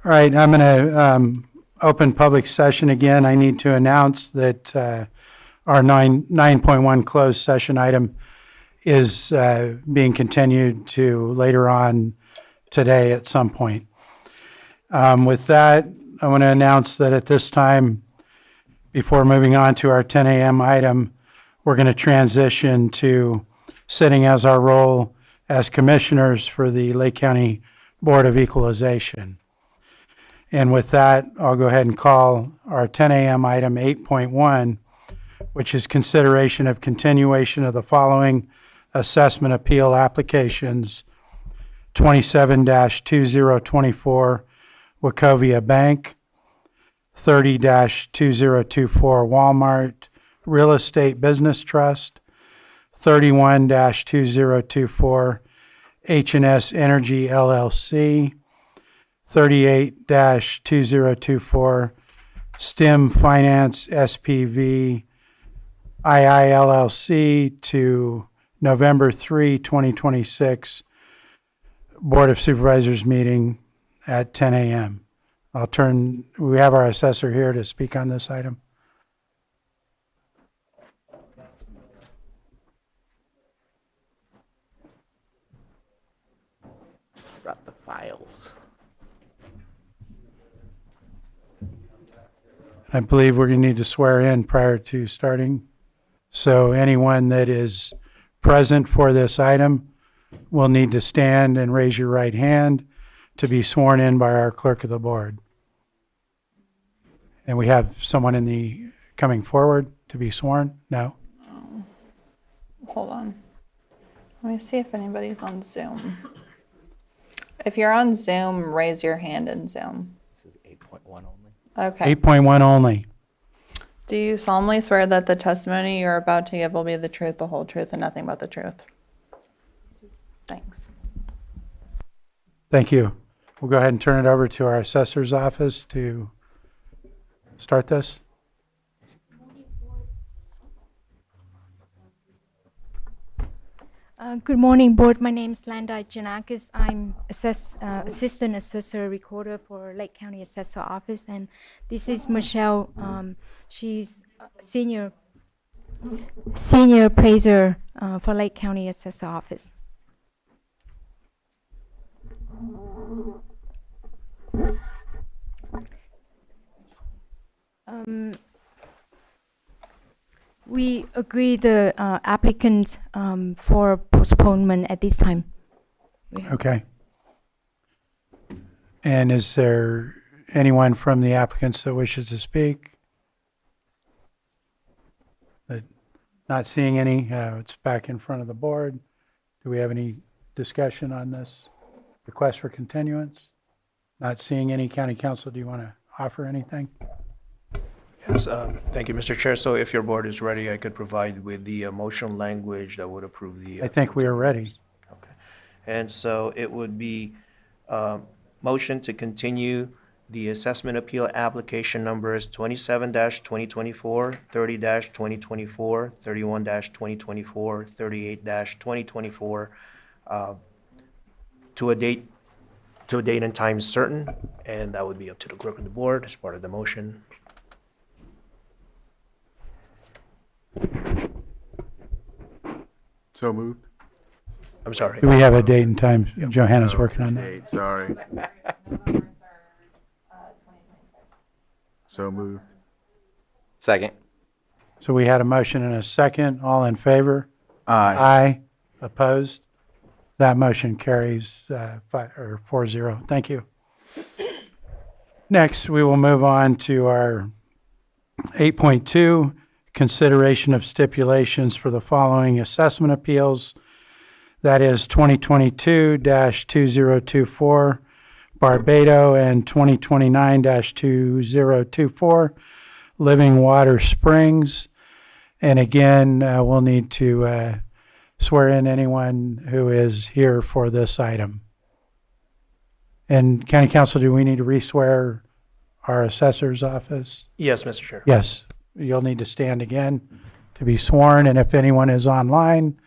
All right, I'm going to open public session again. I need to announce that our 9.1 closed session item is being continued to later on today at some point. With that, I want to announce that at this time, before moving on to our 10 a.m. item, we're going to transition to sitting as our role as commissioners for the Lake County Board of Equalization. And with that, I'll go ahead and call our 10 a.m. item 8.1, which is consideration of continuation of the following assessment appeal applications: 27-2024 Wachovia Bank, 30-2024 Walmart Real Estate Business Trust, 31-2024 H&S Energy LLC, 38-2024 STEM Finance SPV IILLC to November 3, 2026 Board of Supervisors meeting at 10 a.m. We have our assessor here to speak on this item. Brought the files. I believe we're going to need to swear in prior to starting. So anyone that is present for this item will need to stand and raise your right hand to be sworn in by our clerk of the board. And we have someone coming forward to be sworn? No? Hold on. Let me see if anybody's on Zoom. If you're on Zoom, raise your hand in Zoom. This is 8.1 only. Okay. 8.1 only. Do you solemnly swear that the testimony you're about to give will be the truth, the whole truth, and nothing but the truth? Thanks. Thank you. We'll go ahead and turn it over to our assessor's office to start this. Good morning, board. My name is Landa Janakis. I'm assistant assessor recorder for Lake County Assessor Office, and this is Michelle. She's senior appraiser for Lake County Assessor Office. We agree the applicant for postponement at this time. Okay. And is there anyone from the applicants that wishes to speak? Not seeing any. It's back in front of the board. Do we have any discussion on this request for continuance? Not seeing any. County Council, do you want to offer anything? Yes, thank you, Mr. Chair. So if your board is ready, I could provide with the motion language that would approve the. I think we are ready. Okay. And so it would be motion to continue the assessment appeal application numbers 27-2024, 30-2024, 31-2024, 38-2024 to a date and time certain, and that would be up to the clerk of the board as part of the motion. So moved. I'm sorry. Do we have a date and time? Johanna's working on that. Date, sorry. So moved. Second. So we had a motion and a second. All in favor? Aye. Aye. Opposed? That motion carries 4-0. Thank you. Next, we will move on to our 8.2, consideration of stipulations for the following assessment appeals. That is 2022-2024 Barbado and 2029-2024 Living Water Springs. And again, we'll need to swear in anyone who is here for this item. And County Council, do we need to re-swear our assessor's office? Yes, Mr. Chair. Yes, you'll need to stand again to be sworn, and if anyone is online,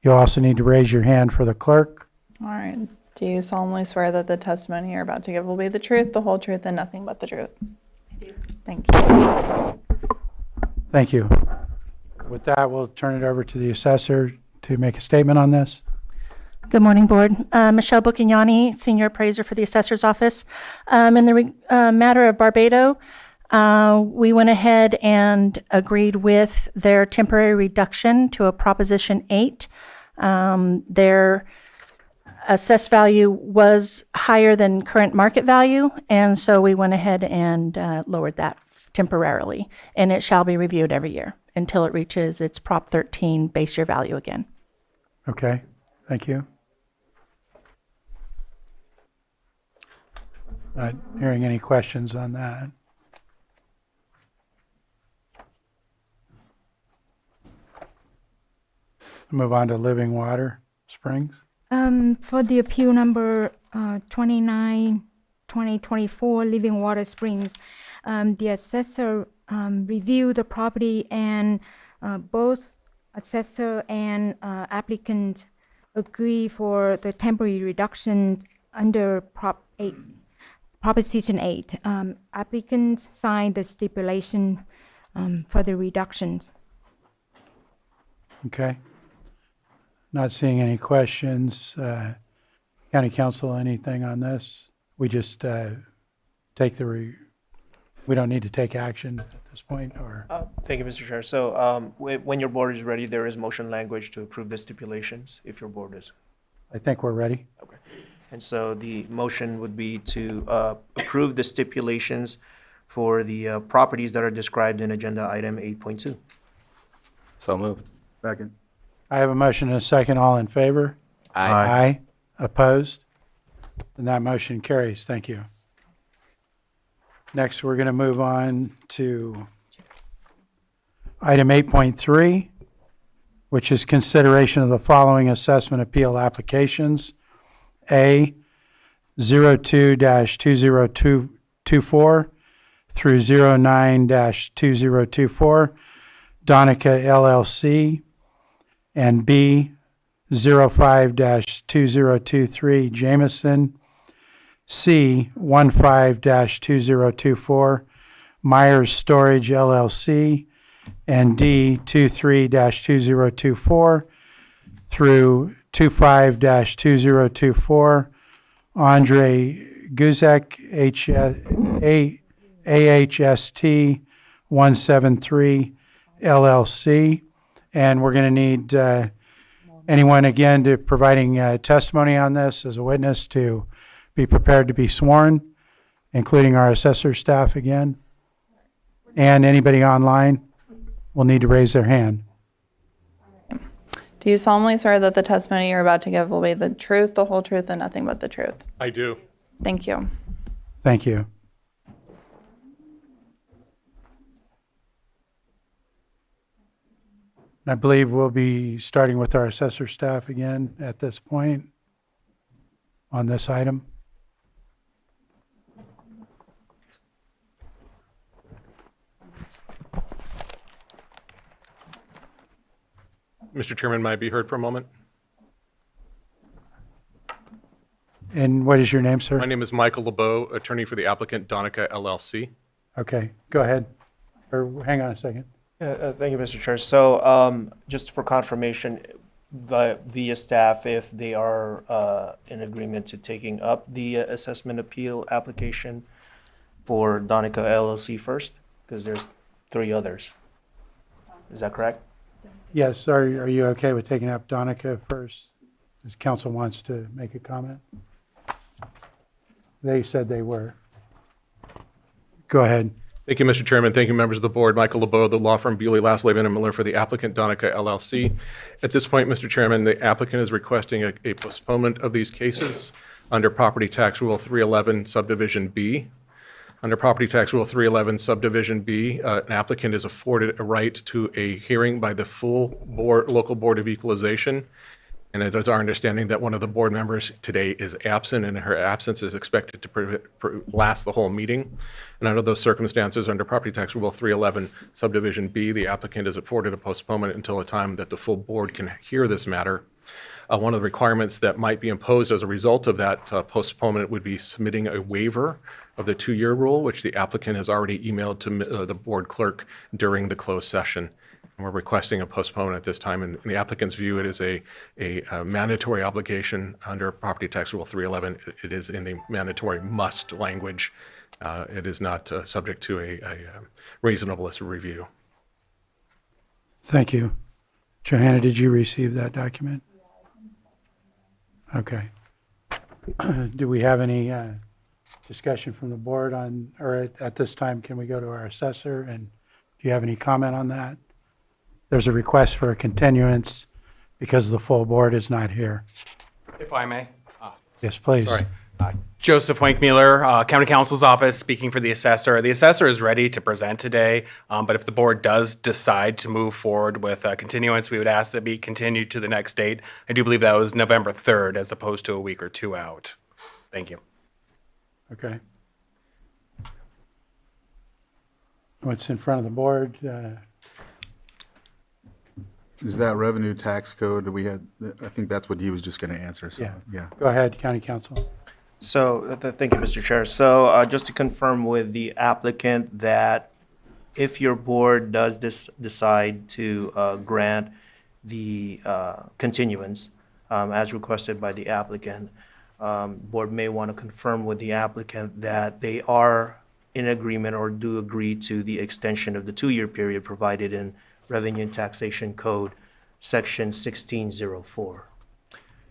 you'll also need to raise your hand for the clerk. All right. Do you solemnly swear that the testimony you're about to give will be the truth, the whole truth, and nothing but the truth? I do. Thank you. Thank you. With that, we'll turn it over to the assessor to make a statement on this. Good morning, Board. Michelle Buchignani, Senior Appraiser for the Assessor's Office. In the matter of Barbado, we went ahead and agreed with their temporary reduction to a Proposition 8. Their assessed value was higher than current market value, and so we went ahead and lowered that temporarily. And it shall be reviewed every year until it reaches its Prop 13 base year value again. Okay, thank you. Not hearing any questions on that. Move on to Living Water Springs. For the appeal number 29/2024 Living Water Springs, the assessor reviewed the property, and both assessor and applicant agree for the temporary reduction under Proposition 8. Applicant signed the stipulation for the reductions. Okay. Not seeing any questions. County Council, anything on this? We just take we don't need to take action at this point, or? Thank you, Mr. Chair. So when your board is ready, there is motion language to approve the stipulations, if your board is. I think we're ready. Okay. And so the motion would be to approve the stipulations for the properties that are described in agenda item 8.2. So moved. Second. I have a motion and a second. All in favor? Aye. Aye. Opposed? And that motion carries. Thank you. Next, we're going to move on to item 8.3, which is consideration of the following assessment appeal applications. A, 02-2024 through 09-2024, Donica LLC, and B, 05-2023, Jameson, C, 15-2024, Myers Storage LLC, and D, 23-2024 through 25-2024, Andre Guzek, AHST 173, LLC. And we're going to need anyone, again, to providing testimony on this as a witness to be prepared to be sworn, including our assessor staff again. And anybody online will need to raise their hand. Do you solemnly swear that the testimony you're about to give will be the truth, the whole truth, and nothing but the truth? I do. Thank you. Thank you. I believe we'll be starting with our assessor staff again at this point on this item. Mr. Chairman, might I be heard for a moment? And what is your name, sir? My name is Michael LeBeau, attorney for the applicant Donica LLC. Okay, go ahead. Or hang on a second. Thank you, Mr. Chair. So just for confirmation, via staff, if they are in agreement to taking up the assessment appeal application for Donica LLC first, because there's 3 others. Is that correct? Yes, are you okay with taking up Donica first? As council wants to make a comment? They said they were. Go ahead. Thank you, Mr. Chairman. Thank you, members of the board. Michael LeBeau, the law firm Bewley, Lastlaven, and Miller for the applicant Donica LLC. At this point, Mr. Chairman, the applicant is requesting a postponement of these cases under Property Tax Rule 311, Subdivision B. Under Property Tax Rule 311, Subdivision B, an applicant is afforded a right to a hearing by the full board, local board of equalization. And it is our understanding that one of the board members today is absent, and her absence is expected to last the whole meeting. And under those circumstances, under Property Tax Rule 311, Subdivision B, the applicant is afforded a postponement until a time that the full board can hear this matter. One of the requirements that might be imposed as a result of that postponement would be submitting a waiver of the 2-year rule, which the applicant has already emailed to the board clerk during the closed session. And we're requesting a postponement at this time. And in the applicant's view, it is a mandatory obligation under Property Tax Rule 311. It is in the mandatory must language. It is not subject to a reasonableness review. Thank you. Johanna, did you receive that document? Okay. Do we have any discussion from the board on, or at this time, can we go to our assessor? And do you have any comment on that? There's a request for a continuance because the full board is not here. If I may. Yes, please. Sorry. Joseph Wankmueller, County Counsel's Office, speaking for the assessor. The assessor is ready to present today, but if the board does decide to move forward with a continuance, we would ask that it be continued to the next date. I do believe that was November 3rd as opposed to a week or 2 out. Thank you. Okay. What's in front of the board? Is that revenue tax code that we had? I think that's what he was just going to answer. So, yeah. Go ahead, County Counsel. So, thank you, Mr. Chair. So, just to confirm with the applicant that if your board does decide to grant the continuance as requested by the applicant, board may want to confirm with the applicant that they are in agreement or do agree to the extension of the 2-year period provided in Revenue and Taxation Code, Section 1604.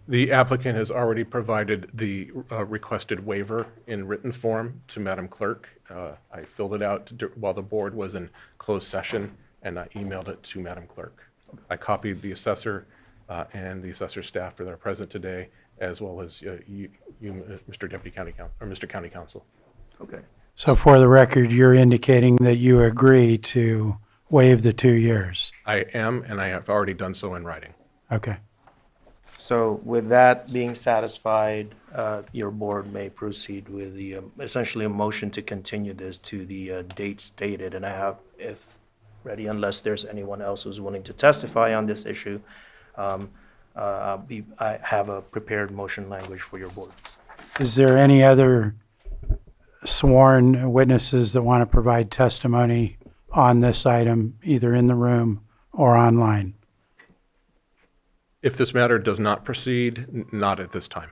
The applicant has already provided the requested waiver in written form to Madam Clerk. I filled it out while the board was in closed session, and I emailed it to Madam Clerk. I copied the assessor and the assessor staff that are present today, as well as you, Mr. Deputy County Counsel, or Mr. County Counsel. Okay. So for the record, you're indicating that you agree to waive the 2 years? I am, and I have already done so in writing. Okay. So with that being satisfied, your board may proceed with the, essentially a motion to continue this to the date stated. And I have, if ready, unless there's anyone else who's willing to testify on this issue, I have a prepared motion language for your board. Is there any other sworn witnesses that want to provide testimony on this item, either in the room or online? If this matter does not proceed, not at this time.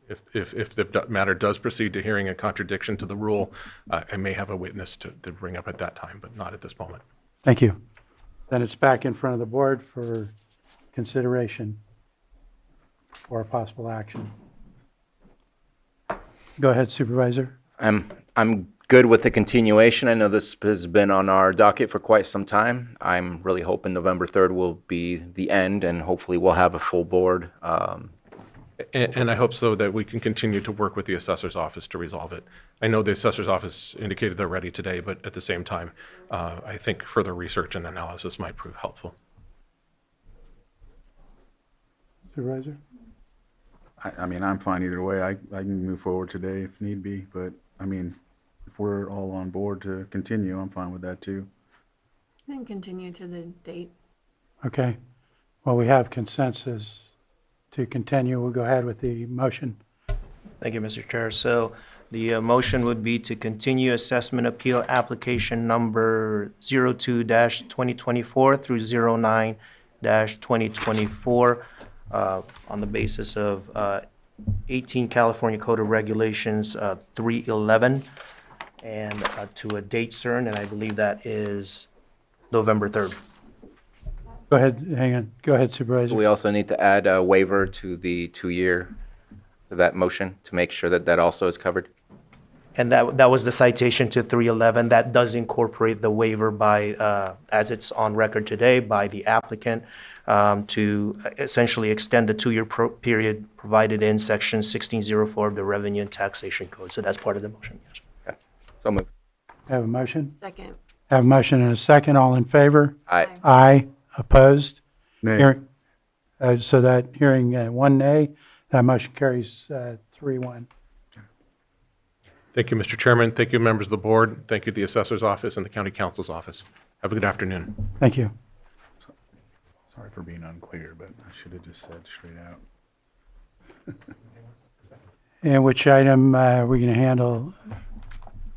If the matter does proceed to hearing a contradiction to the rule, I may have a witness to bring up at that time, but not at this moment. Thank you. Then it's back in front of the board for consideration or possible action. Go ahead, Supervisor. I'm good with the continuation. I know this has been on our docket for quite some time. I'm really hoping November 3rd will be the end, and hopefully we'll have a full board. And I hope so that we can continue to work with the assessor's office to resolve it. I know the assessor's office indicated they're ready today, but at the same time, I think further research and analysis might prove helpful. Supervisor? I mean, I'm fine either way. I can move forward today if need be, but I mean, if we're all on board to continue, I'm fine with that too. And continue to the date. Okay. Well, we have consensus to continue. We'll go ahead with the motion. Thank you, Mr. Chair. So the motion would be to continue assessment appeal application number 02-2024 through 09-2024 on the basis of 18 California Code of Regulations 311 and to a date certain, and I believe that is November 3rd. Go ahead, hang on. Go ahead, Supervisor. We also need to add a waiver to the 2-year, to that motion, to make sure that that also is covered. And that was the citation to 311. That does incorporate the waiver by, as it's on record today, by the applicant to essentially extend the 2-year period provided in Section 1604 of the Revenue and Taxation Code. So that's part of the motion, yes. Okay. So moved. Have a motion? Second. Have a motion and a second. All in favor? Aye. Aye. Opposed? Nay. So that hearing one nay, that motion carries 3-1. Thank you, Mr. Chairman. Thank you, members of the board. Thank you to the assessor's office and the county counsel's office. Have a good afternoon. Thank you. Sorry for being unclear, but I should have just said straight out. And which item are we going to handle?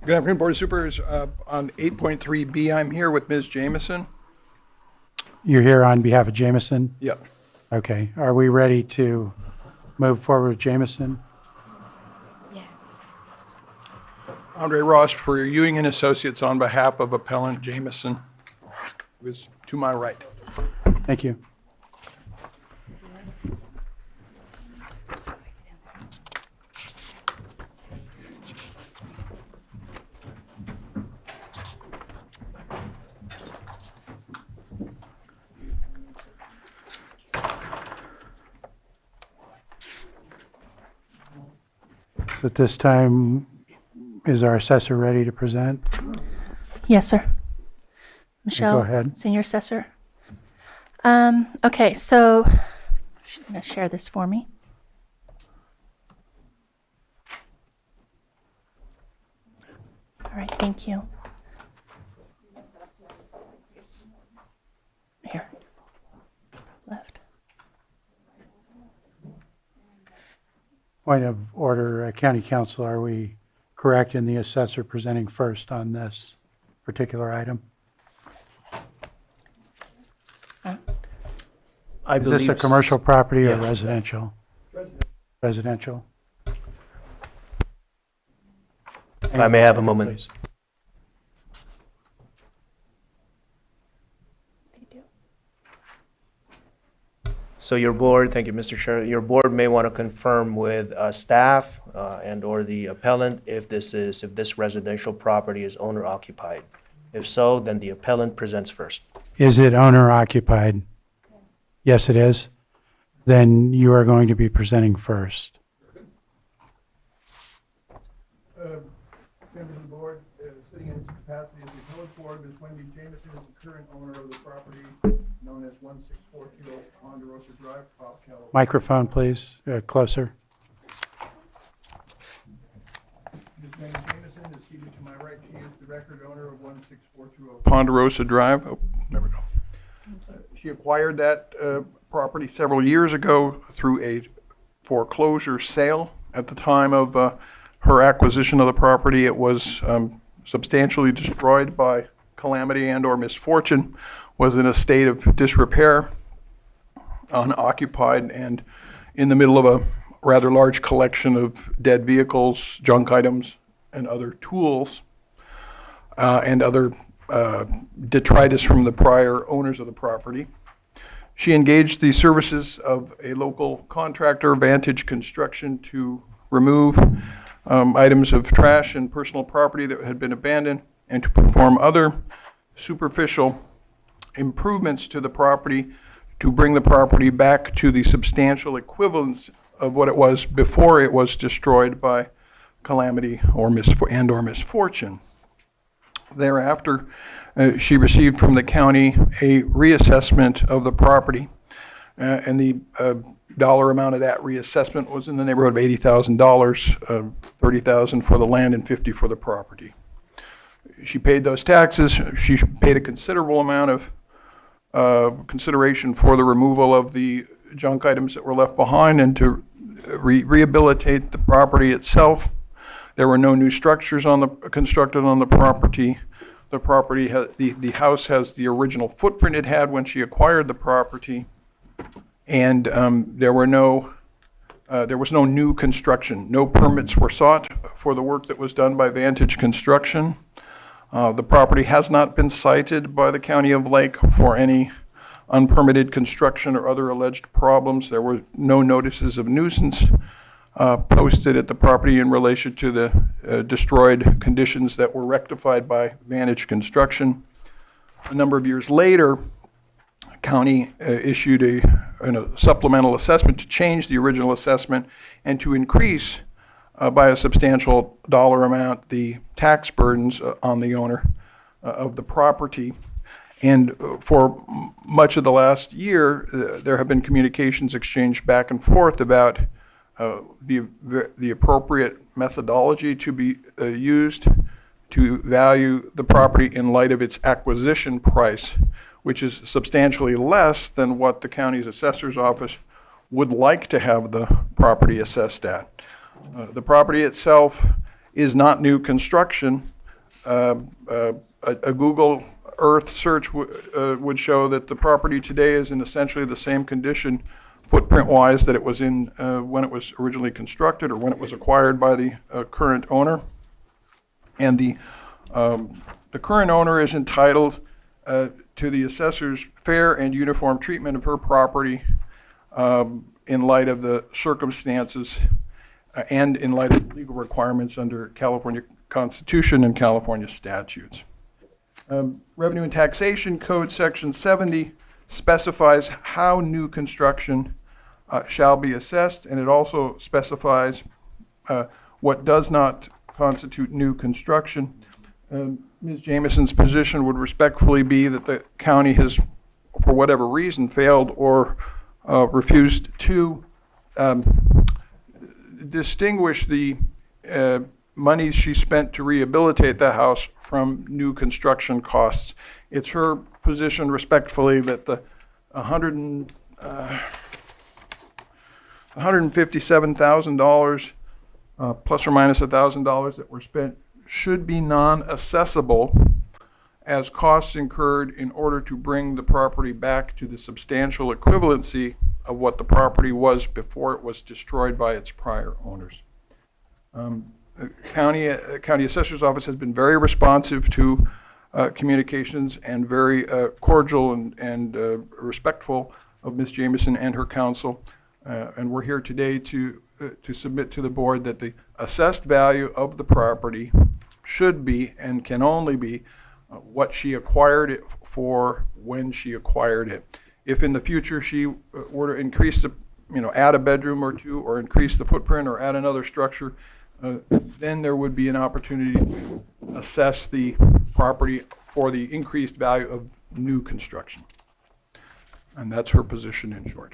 Good afternoon, Board of Supervisors. On 8.3B, I'm here with Ms. Jamison. You're here on behalf of Jameson? Yep. Okay. Are we ready to move forward with Jameson? Andre Ross for Ewing and Associates on behalf of Appellant Jamison, who is to my right. Thank you. So at this time, is our assessor ready to present? Yes, sir. Michelle, ahead. Senior Assessor. Okay, so she's going to share this for me. All right, thank you. Here. Left. Point of order, County Council, are we correct in the assessor presenting first on this particular item? I Is this a believe commercial property or yes. residential? Residential. If I may have a moment. Please. So your board, thank you, Mr. Chair, your board may want to confirm with staff and/or the appellant if this residential property is owner occupied. If so, then the appellant presents first. Is it owner occupied? Yes, it is. Then you are going to be presenting first. Members of the board, sitting in its capacity as the appellate board, Ms. Wendy Jamison is the current owner of the property known as 1642 Ponderosa Drive, Cobb, California. Microphone, please, closer. Ms. Wendy Jamison is seated to my right. She is the record owner of 16420 Ponderosa Drive. Oh, there we go. She acquired that property several years ago through a foreclosure sale. At the time of her acquisition of the property, it was substantially destroyed by calamity and/or misfortune, was in a state of disrepair, unoccupied, and in the middle of a rather large collection of dead vehicles, junk items, and other tools, and other detritus from the prior owners of the property. She engaged the services of a local contractor, Vantage Construction, to remove items of trash and personal property that had been abandoned and to perform other superficial improvements to the property to bring the property back to the substantial equivalence of what it was before it was destroyed by calamity or misfortune. Thereafter, she received from the county a reassessment of the property, and the dollar amount of that reassessment was in the neighborhood of $80,000, $30,000 for the land and $50,000 for the property. She paid those taxes. She paid a considerable amount of consideration for the removal of the junk items that were left behind and to rehabilitate the property itself. There were no new structures constructed on the property. The property the house has the original footprint it had when she acquired the property, and there was no new construction. No permits were sought for the work that was done by Vantage Construction. The property has not been cited by the County of Lake for any unpermitted construction or other alleged problems. There were no notices of nuisance posted at the property in relation to the destroyed conditions that were rectified by Vantage Construction. A number of years later, county issued a supplemental assessment to change the original assessment and to increase by a substantial dollar amount the tax burdens on the owner of the property. And for much of the last year, there have been communications exchanged back and forth about the appropriate methodology to be used to value the property in light of its acquisition price, which is substantially less than what the county's assessor's office would like to have the property assessed at. The property itself is not new construction. A Google Earth search would show that the property today is in essentially the same condition footprint-wise that it was in when it was originally constructed or when it was acquired by the current owner. And the current owner is entitled to the assessor's fair and uniform treatment of her property in light of the circumstances and in light of legal requirements under California Constitution and California statutes. Revenue and Taxation Code Section 70 specifies how new construction shall be assessed, and it also specifies what does not constitute new construction. Ms. Jameson's position would respectfully be that the county has, for whatever reason, failed or refused to distinguish the monies she spent to rehabilitate the house from new construction costs. It's her position respectfully that the $157,000 plus or minus $1,000 that were spent should be non-assessable as costs incurred in order to bring the property back to the substantial equivalency of what the property was before it was destroyed by its prior owners. The county assessor's office has been very responsive to communications and very cordial and respectful of Ms. Jameson and her counsel. And we're here today to submit to the board that the assessed value of the property should be and can only be what she acquired it for when she acquired it. If in the future she were to increase add a bedroom or two or increase the footprint or add another structure, then there would be an opportunity to assess the property for the increased value of new construction. And that's her position in short.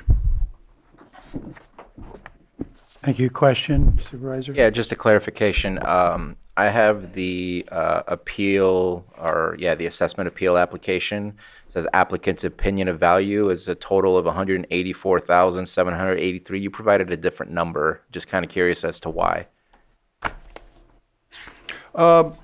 Thank you. Question, Supervisor? Yeah, just a clarification. I have the appeal, or the assessment appeal application. It says applicant's opinion of value is a total of $184,783. You provided a different number. Just kind of curious as to why. Because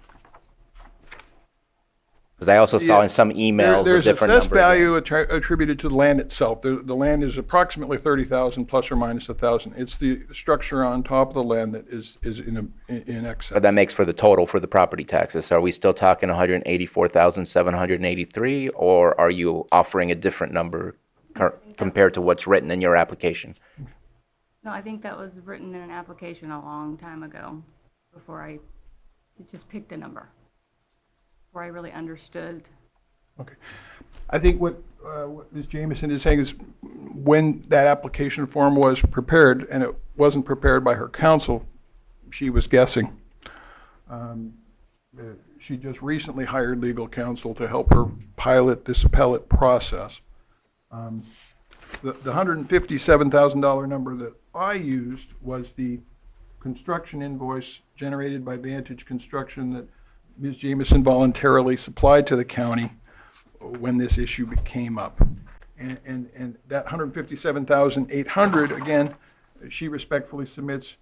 Because I also saw in some emails a There's different assessed number. value attributed to the land itself. The land is approximately 30,000 plus or minus 1,000. It's the structure on top of the land that is in excess. But that makes for the total for the property taxes. So are we still talking 184,783, or are you offering a different number compared to what's written in your application? No, I think that was written in an application a long time ago, before I just picked a number, before I really understood. Okay. I think what Ms. Jamieson is saying is when that application form was prepared, and it wasn't prepared by her counsel, she was guessing. She just recently hired legal counsel to help her pilot this appellate process. The $157,000 number that I used was the construction invoice generated by Vantage Construction that Ms. Jamieson voluntarily supplied to the county when this issue came up. And that $157,800, again, she respectfully submits,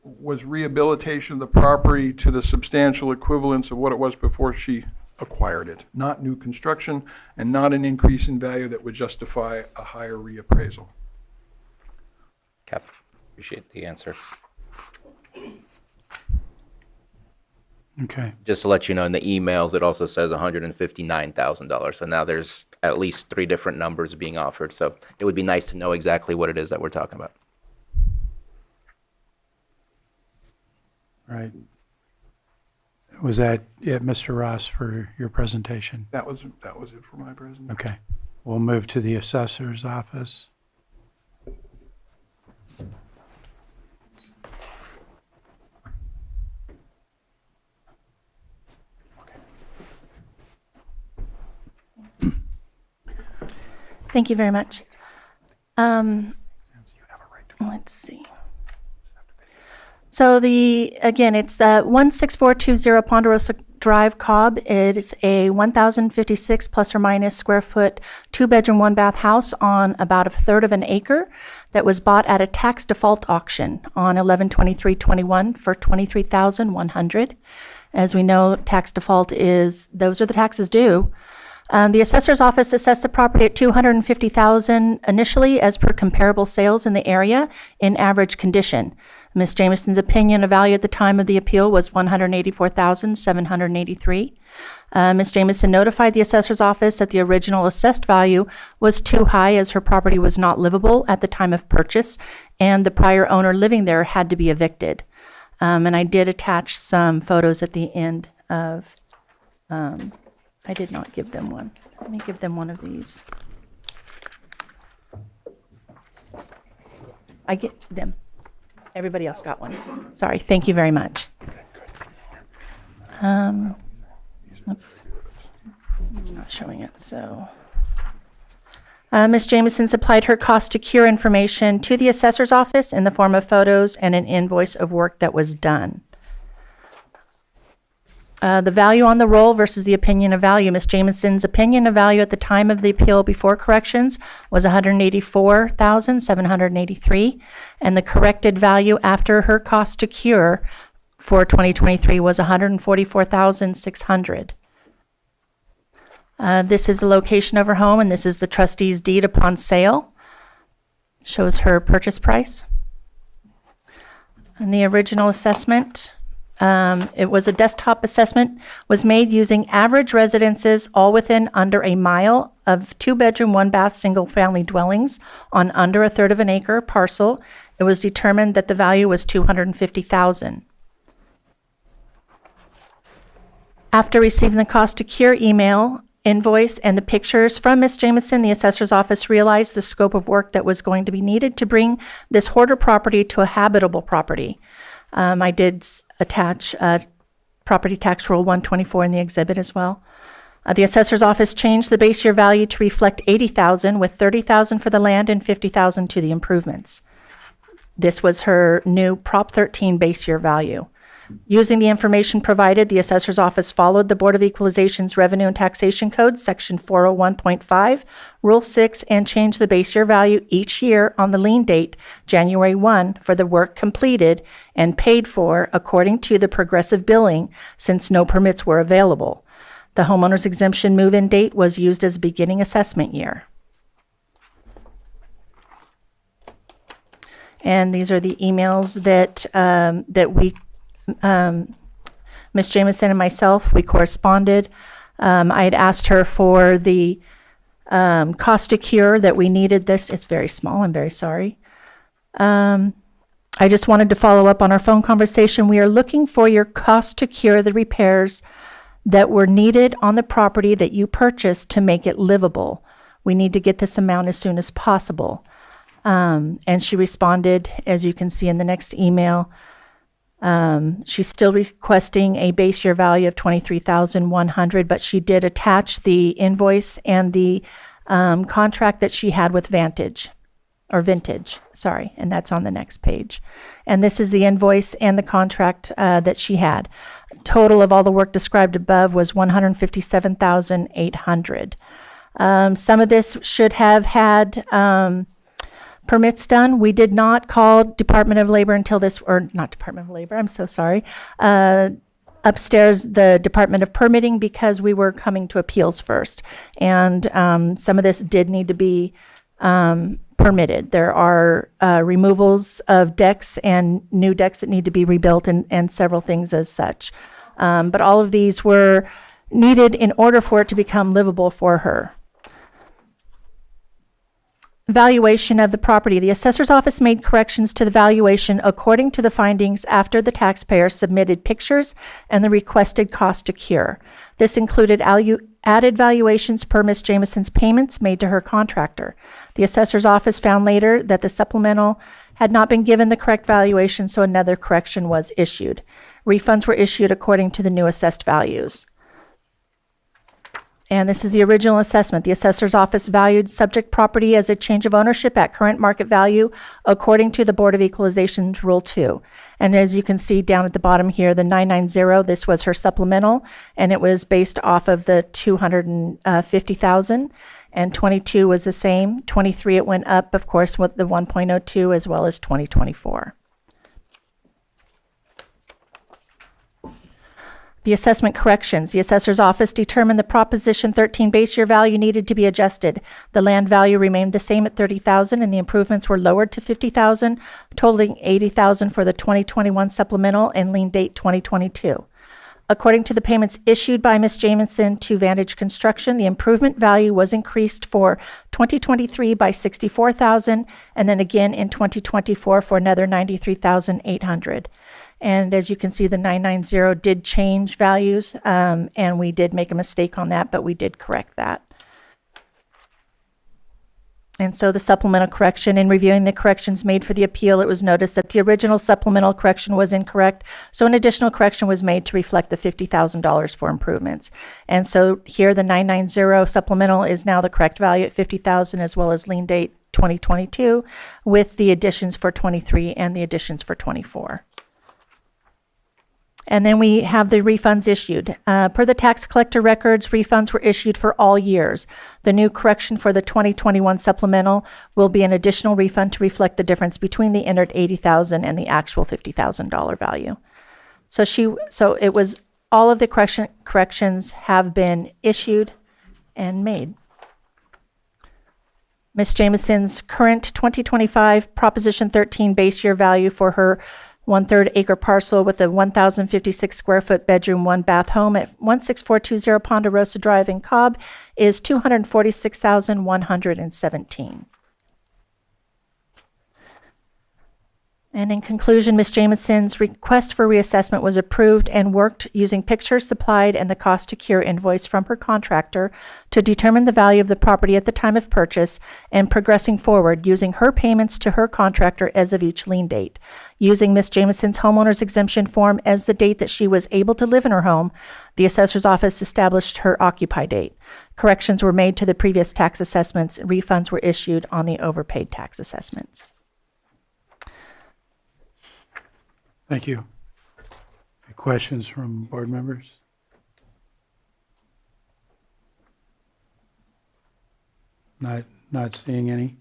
was rehabilitation of the property to the substantial equivalence of what it was before she acquired it. Not new construction and not an increase in value that would justify a higher reappraisal. Cap, appreciate the answer. Okay. Just to let you know, in the emails, it also says $159,000. So now there's at least 3 different numbers being offered. So it would be nice to know exactly what it is that we're talking about. Right. Was that it, Mr. Ross, for your presentation? That was it for my presentation. Okay. We'll move to the assessor's office. Thank you very much. Let's see. So again, it's the 16420 Ponderosa Drive, Cobb. It is a 1,056 plus or minus square foot, 2-bedroom, 1-bath house on about a third of an acre that was bought at a tax default auction on 11/23/21 for $23,100. As we know, tax default those are the taxes due. The assessor's office assessed the property at $250,000 initially as per comparable sales in the area in average condition. Ms. Jamison's opinion of value at the time of the appeal was $184,783. Ms. Jamison notified the assessor's office that the original assessed value was too high as her property was not livable at the time of purchase, and the prior owner living there had to be evicted. And I did attach some photos at the end of, I did not give them one. Let me give them one of these. I get them. Everybody else got one. Sorry, thank you very much. Oops. It's not showing it, so. Ms. Jamison supplied her cost to cure information to the assessor's office in the form of photos and an invoice of work that was done. The value on the roll versus the opinion of value. Ms. Jamison's opinion of value at the time of the appeal before corrections was $184,783, and the corrected value after her cost to cure for 2023 was $144,600. This is the location of her home, and this is the trustee's deed upon sale. Shows her purchase price. And the original assessment, it was a desktop assessment, was made using average residences all within under a mile of 2-bedroom, 1-bath, single-family dwellings on under a third of an acre parcel. It was determined that the value was $250,000. After receiving the cost to cure email, invoice, and the pictures from Ms. Jamison, the assessor's office realized the scope of work that was going to be needed to bring this hoarder property to a habitable property. I did attach property tax rule 124 in the exhibit as well. The assessor's office changed the base year value to reflect $80,000, with $30,000 for the land and $50,000 to the improvements. This was her new Prop 13 base year value. Using the information provided, the assessor's office followed the Board of Equalization's Revenue and Taxation Code, Section 401.5, Rule 6, and changed the base year value each year on the lien date, January 1, for the work completed and paid for according to the progressive billing, since no permits were available. The homeowner's exemption move-in date was used as beginning assessment year. And these are the emails that, Ms. Jameson and myself, we corresponded. I had asked her for the cost to cure that we needed this. It's very small, I'm very sorry. I just wanted to follow up on our phone conversation. We are looking for your cost to cure the repairs that were needed on the property that you purchased to make it livable. We need to get this amount as soon as possible. And she responded, as you can see in the next email, she's still requesting a base year value of $23,100, but she did attach the invoice and the contract that she had with Vintage, and that's on the next page. And this is the invoice and the contract that she had. Total of all the work described above was $157,800. Some of this should have had permits done. We did not call Department of Labor until this, or not Department of Labor, I'm so sorry. Upstairs, the Department of Permitting, because we were coming to appeals first. And some of this did need to be permitted. There are removals of decks and new decks that need to be rebuilt and several things as such. But all of these were needed in order for it to become livable for her. Valuation of the property. The assessor's office made corrections to the valuation according to the findings after the taxpayer submitted pictures and the requested cost to cure. This included added valuations per Ms. Jameson's payments made to her contractor. The assessor's office found later that the supplemental had not been given the correct valuation, so another correction was issued. Refunds were issued according to the new assessed values. And this is the original assessment. The assessor's office valued subject property as a change of ownership at current market value according to the Board of Equalization's Rule 2. And as you can see down at the bottom here, the 990, this was her supplemental, and it was based off of the 250,000. And 22 was the same. 23, it went up, of course, with the 1.02 as well as 2024. The assessment corrections. The assessor's office determined the Proposition 13 base year value needed to be adjusted. The land value remained the same at $30,000 and the improvements were lowered to $50,000, totaling $80,000 for the 2021 supplemental and lien date 2022. According to the payments issued by Ms. Jamieson to Vantage Construction, the improvement value was increased for 2023 by $64,000 and then again in 2024 for another $93,800. And as you can see, the 990 did change values, and we did make a mistake on that, but we did correct that. And so the supplemental correction, in reviewing the corrections made for the appeal, it was noticed that the original supplemental correction was incorrect. So an additional correction was made to reflect the $50,000 for improvements. And so here the 990 supplemental is now the correct value at $50,000 as well as lien date 2022 with the additions for 23 and the additions for 24. And then we have the refunds issued. Per the tax collector records, refunds were issued for all years. The new correction for the 2021 supplemental will be an additional refund to reflect the difference between the entered $80,000 and the actual $50,000 value. So it was all of the corrections have been issued and made. Ms. Jamison's current 2025 Proposition 13 base year value for her 1/3 acre parcel with a 1,056 square foot bedroom, 1 bath home at 16420 Ponderosa Drive in Cobb is $246,117. And in conclusion, Ms. Jamison's request for reassessment was approved and worked using pictures supplied and the cost to cure invoice from her contractor to determine the value of the property at the time of purchase and progressing forward using her payments to her contractor as of each lien date. Using Ms. Jamison's homeowner's exemption form as the date that she was able to live in her home, the assessor's office established her occupy date. Corrections were made to the previous tax assessments. Refunds were issued on the overpaid tax assessments. Thank you. Any questions from board members? Not seeing any.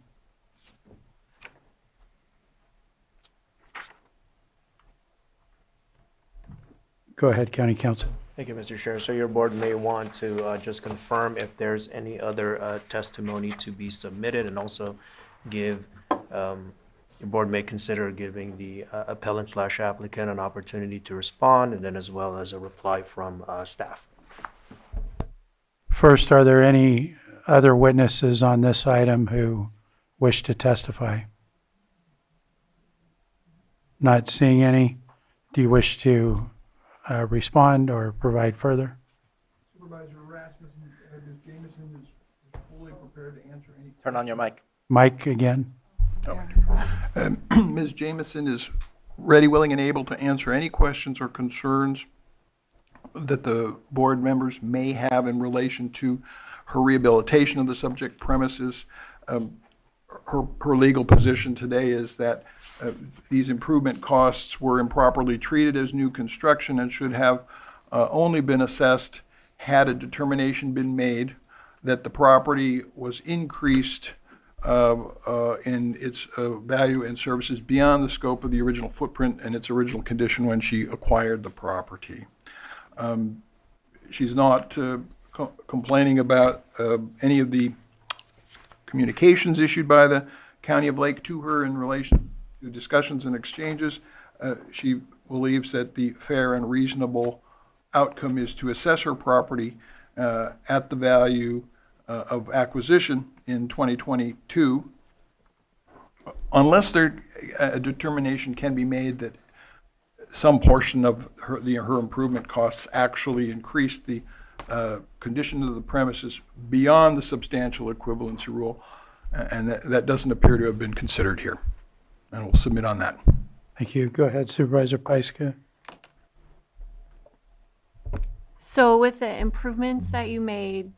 Go ahead, County Council. Thank you, Mr. Chair. So your board may want to just confirm if there's any other testimony to be submitted, and also give, your board may consider giving the appellant/applicant an opportunity to respond, and then as well as a reply from staff. First, are there any other witnesses on this item who wish to testify? Not seeing any. Do you wish to respond or provide further? Supervisor Rasmussen, Ms. Jameson is fully prepared to answer any. Turn on your mic. Mike again? Ms. Jameson is ready, willing, and able to answer any questions or concerns that the board members may have in relation to her rehabilitation of the subject premises. Her legal position today is that these improvement costs were improperly treated as new construction and should have only been assessed had a determination been made that the property was increased in its value and services beyond the scope of the original footprint and its original condition when she acquired the property. She's not complaining about any of the communications issued by the County of Lake to her in relation to discussions and exchanges. She believes that the fair and reasonable outcome is to assess her property at the value of acquisition in 2022, unless a determination can be made that some portion of her improvement costs actually increased the condition of the premises beyond the substantial equivalency rule, and that doesn't appear to have been considered here. And we'll submit on that. Thank you. Go ahead, Supervisor Pyska. So with the improvements that you made,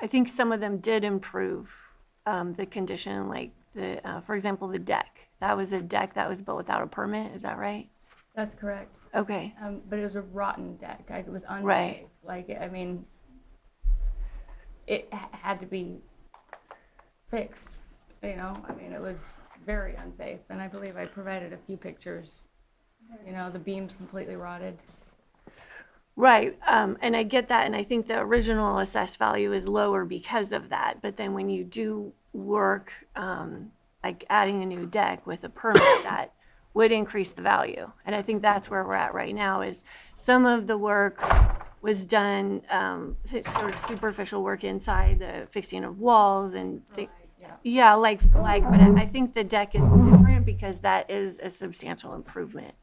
I think some of them did improve the condition, like for example, the deck. That was a deck that was built without a permit, is that right? That's correct. Okay. But it was a rotten deck. It was unsafe. Right. Like, I mean, it had to be fixed, you know? I mean, it was very unsafe. And I believe I provided a few pictures. You know, the beams completely rotted. Right, and I get that, and I think the original assessed value is lower because of that. But then when you do work, like adding a new deck with a permit, that would increase the value. And I think that's where we're at right now, is some of the work was done, sort of superficial work inside, the fixing of walls and yeah, but I think the deck is different because that is a substantial improvement.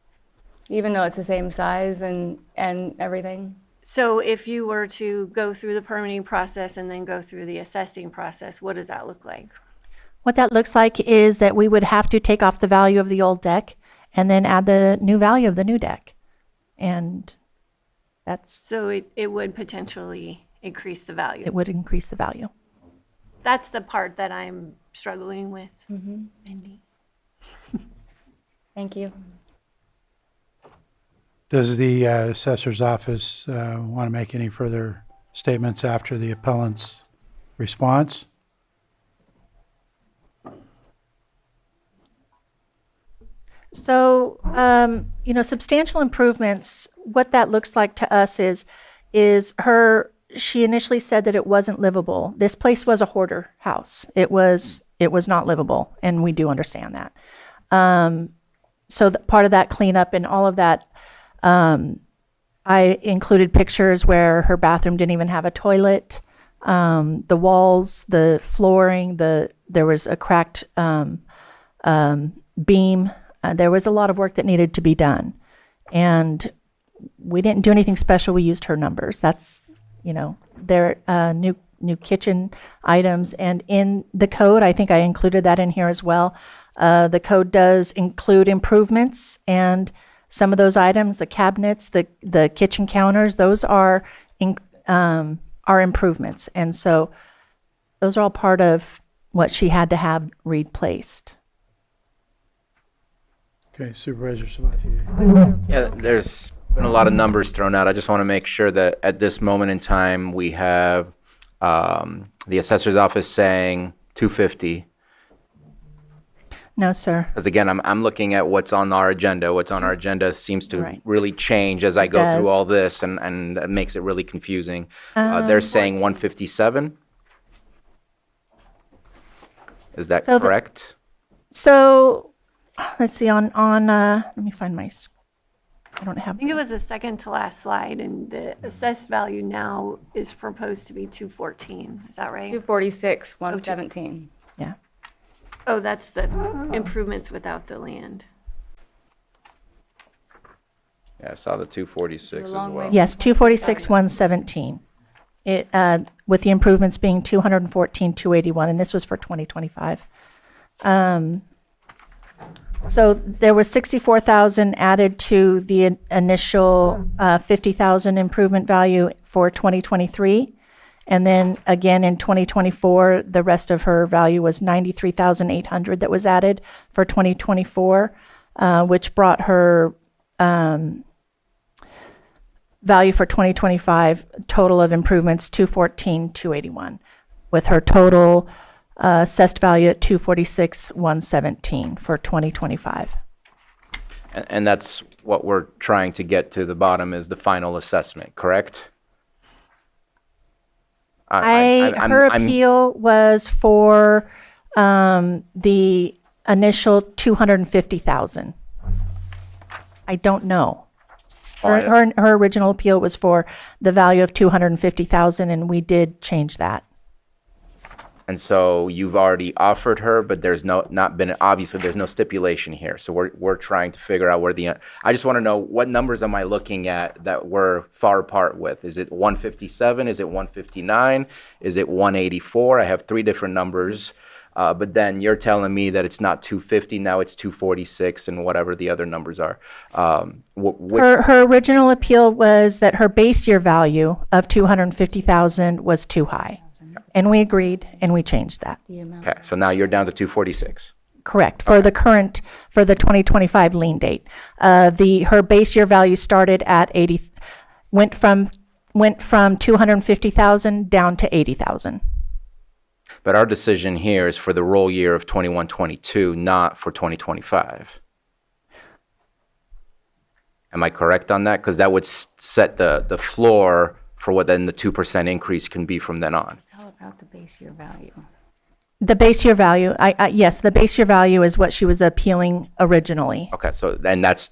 Even though it's the same size and everything? So if you were to go through the permitting process and then go through the assessing process, what does that look like? What that looks like is that we would have to take off the value of the old deck and then add the new value of the new deck. And that's... So it would potentially increase the value. It would increase the value. That's the part that I'm struggling with, Mindy. Thank you. Does the assessor's office want to make any further statements after the appellant's response? So, substantial improvements, what that looks like to us is she initially said that it wasn't livable. This place was a hoarder house. It was not livable, and we do understand that. So part of that cleanup and all of that, I included pictures where her bathroom didn't even have a toilet. The walls, the flooring, there was a cracked beam. There was a lot of work that needed to be done. And we didn't do anything special. We used her numbers. That's, their new kitchen items. And in the code, I think I included that in here as well. The code does include improvements, and some of those items, the cabinets, the kitchen counters, those are improvements. And so those are all part of what she had to have replaced. Okay, Supervisor Sabatier. Yeah, there's been a lot of numbers thrown out. I just want to make sure that at this moment in time, we have the assessor's office saying 250. No, sir. Because again, I'm looking at what's on our agenda. What's on our agenda seems to Right. really change as I It go through does. all this, and it makes it really confusing. They're saying 157? Is that So the- correct? So, let's see, let me find I don't I have, think it was the second to last slide, and the assessed value now is proposed to be 214. Is that right? 246, 117. yeah. Oh, that's the improvements without the land. Yeah, I saw the 246 as long way. well. Yes, 246, 117. It, with the improvements being 214, 281, and this was for 2025. So there was 64,000 added to the initial 50,000 improvement value for 2023. And then again in 2024, the rest of her value was 93,800 that was added for 2024, which brought her value for 2025 total of improvements 214, 281, with her total assessed value at 246, 117 for 2025. And that's what we're trying to get to the bottom is the final assessment, correct? Her appeal was for the initial 250,000. I don't know. Her original appeal was for the value of 250,000, and we did change that. And so you've already offered her, but there's not been, obviously, there's no stipulation here. So we're trying to figure out where I just want to know what numbers am I looking at that we're far apart with? Is it 157? Is it 159? Is it 184? I have three different numbers. But then you're telling me that it's not 250, now it's 246 and whatever the other numbers are. Her original appeal was that her base year value of 250,000 was too high. And we agreed, and we changed that. Okay, so now you're down to 246. Correct, for the 2025 lien date. Her base year value started at 80, went from 250,000 down to 80,000. But our decision here is for the roll year of 21-22, not for 2025. Am I correct on that? Because that would set the floor for what then the 2% increase can be from then on. It's all about the base year value. The base year value, yes, the base year value is what she was appealing originally. Okay, so then that's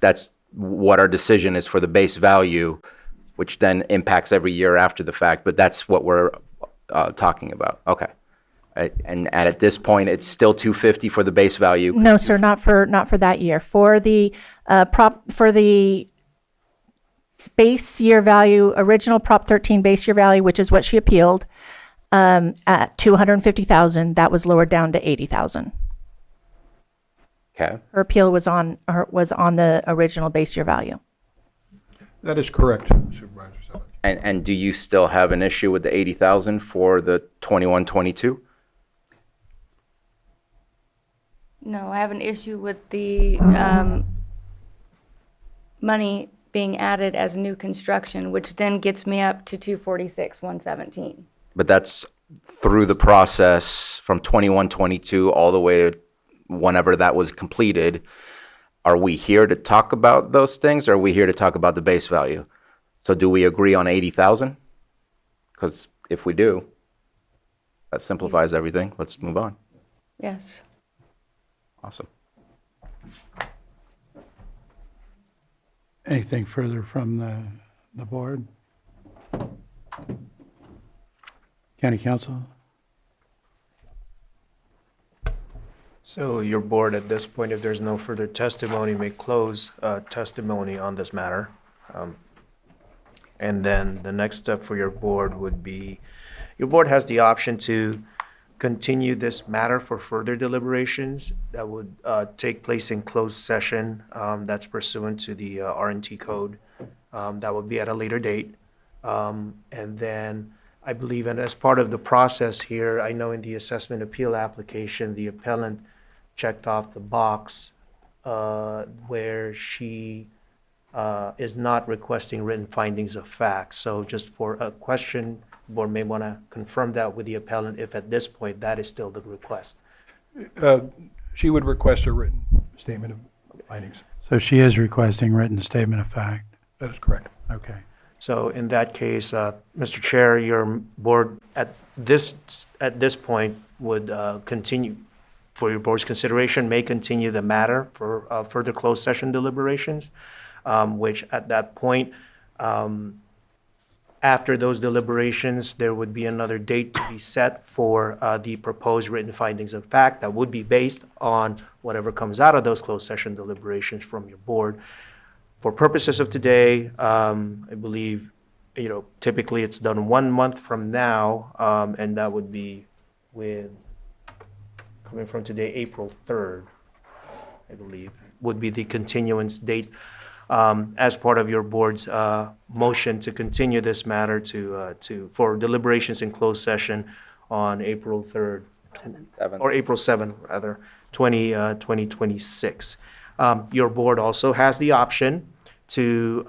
what our decision is for the base value, which then impacts every year after the fact, but that's what we're talking about. Okay. And at this point, it's still 250 for the base value. No, sir, not for that year. For the base year value, original Prop 13 base year value, which is what she appealed, at 250,000, that was lowered down to 80,000. Okay. Her appeal was on the original base year value. That is correct, Supervisor Sellers. And do you still have an issue with the 80,000 for the 21-22? No, I have an issue with the money being added as new construction, which then gets me up to 246, 117. But that's through the process from 21-22 all the way to whenever that was completed. Are we here to talk about those things, or are we here to talk about the base value? So do we agree on 80,000? Because if we do, that simplifies everything. Let's move on. Yes. Awesome. Anything further from the board? County Council? So your board, at this point, if there's no further testimony, may close testimony on this matter. And then the next step for your board would be, your board has the option to continue this matter for further deliberations that would take place in closed session. That's pursuant to the R&T code. That would be at a later date. And then I believe, and as part of the process here, I know in the assessment appeal application, the appellant checked off the box where she is not requesting written findings of facts. So just for a question, the board may want to confirm that with the appellant if at this point that is still the request. she would request a written statement of findings. So she is requesting written statement of fact. That is correct. Okay. So in that case, Mr. Chair, your board at this point would continue, for your board's consideration, may continue the matter for further closed session deliberations, which at that point, after those deliberations, there would be another date to be set for the proposed written findings of fact that would be based on whatever comes out of those closed session deliberations from your board. For purposes of today, I believe, typically it's done 1 month from now, and that would be coming from today, April 3rd, I believe, would be the continuance date as part of your board's motion to continue this matter for deliberations in closed session on April 3rd, or April 7th, rather, 2026. Your board also has the option to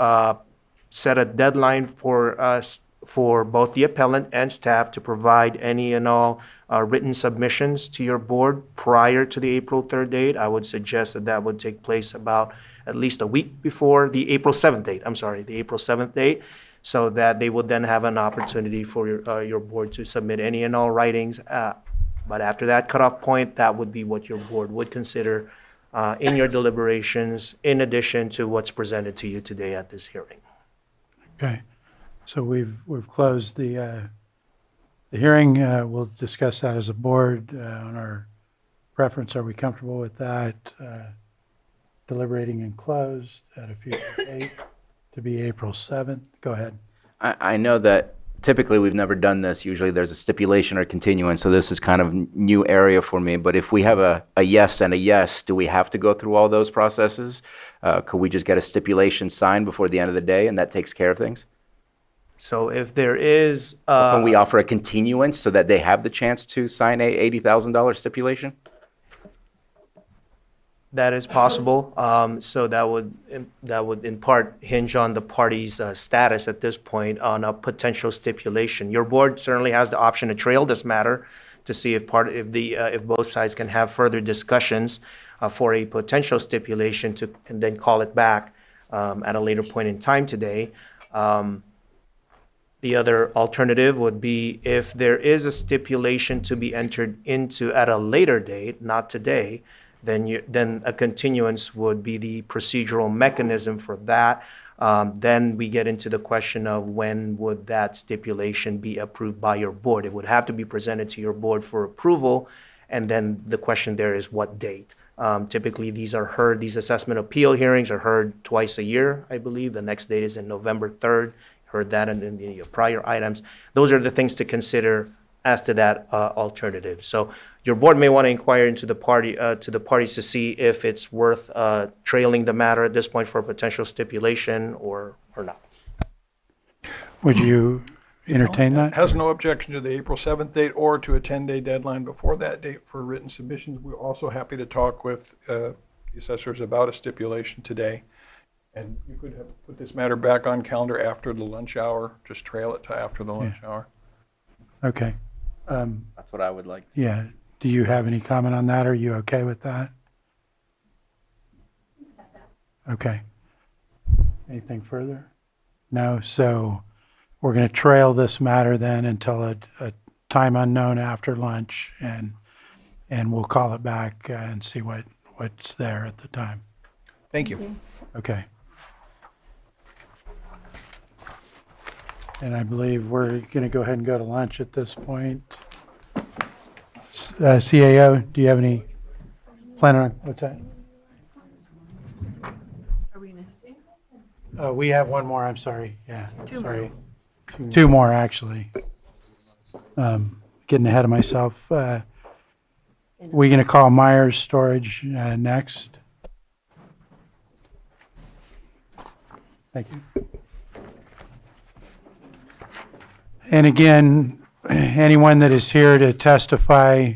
set a deadline for both the appellant and staff to provide any and all written submissions to your board prior to the April 3rd date. I would suggest that would take place about at least a week before the April 7th date, the April 7th date, so that they would then have an opportunity for your board to submit any and all writings. But after that cutoff point, that would be what your board would consider in your deliberations, in addition to what's presented to you today at this hearing. Okay. So we've closed the hearing. We'll discuss that as a board on our preference. Are we comfortable with that? Deliberating and closed at a future date to be April 7th. Go ahead. I know that typically we've never done this. Usually there's a stipulation or continuance, so this is kind of new area for me. But if we have a yes and a yes, do we have to go through all those processes? Could we just get a stipulation signed before the end of the day and that takes care of things? So if there is... Can we offer a continuance so that they have the chance to sign a $80,000 stipulation? That is possible. So that would in part hinge on the party's status at this point on a potential stipulation. Your board certainly has the option to trail this matter to see if both sides can have further discussions for a potential stipulation and then call it back at a later point in time today. The other alternative would be if there is a stipulation to be entered into at a later date, not today, then a continuance would be the procedural mechanism for that. Then we get into the question of when would that stipulation be approved by your board. It would have to be presented to your board for approval, and then the question there is what date. Typically, these assessment appeal hearings are heard twice a year, I believe. The next date is in November 3rd. Heard that in the prior items. Those are the things to consider as to that alternative. So your board may want to inquire into the parties to see if it's worth trailing the matter at this point for a potential stipulation or not. Would you entertain that? Has no objection to the April 7th date or to a 10-day deadline before that date for written submissions. We're also happy to talk with the assessors about a stipulation today. And you could put this matter back on calendar after the lunch hour, just trail it to after the lunch hour. Okay. That's what I would like. Yeah. Do you have any comment on that? Are you okay with that? Okay. Anything further? No. So we're going to trail this matter then until a time unknown after lunch, and we'll call it back and see what's there at the time. Thank you. Okay. And I believe we're going to go ahead and go to lunch at this point. CAO, do you have any plan on, what's that? We have one more, I'm sorry. Yeah, sorry. Two more, actually. Getting ahead of myself. We going to call Myers Storage next? Thank you. And again, anyone that is here to testify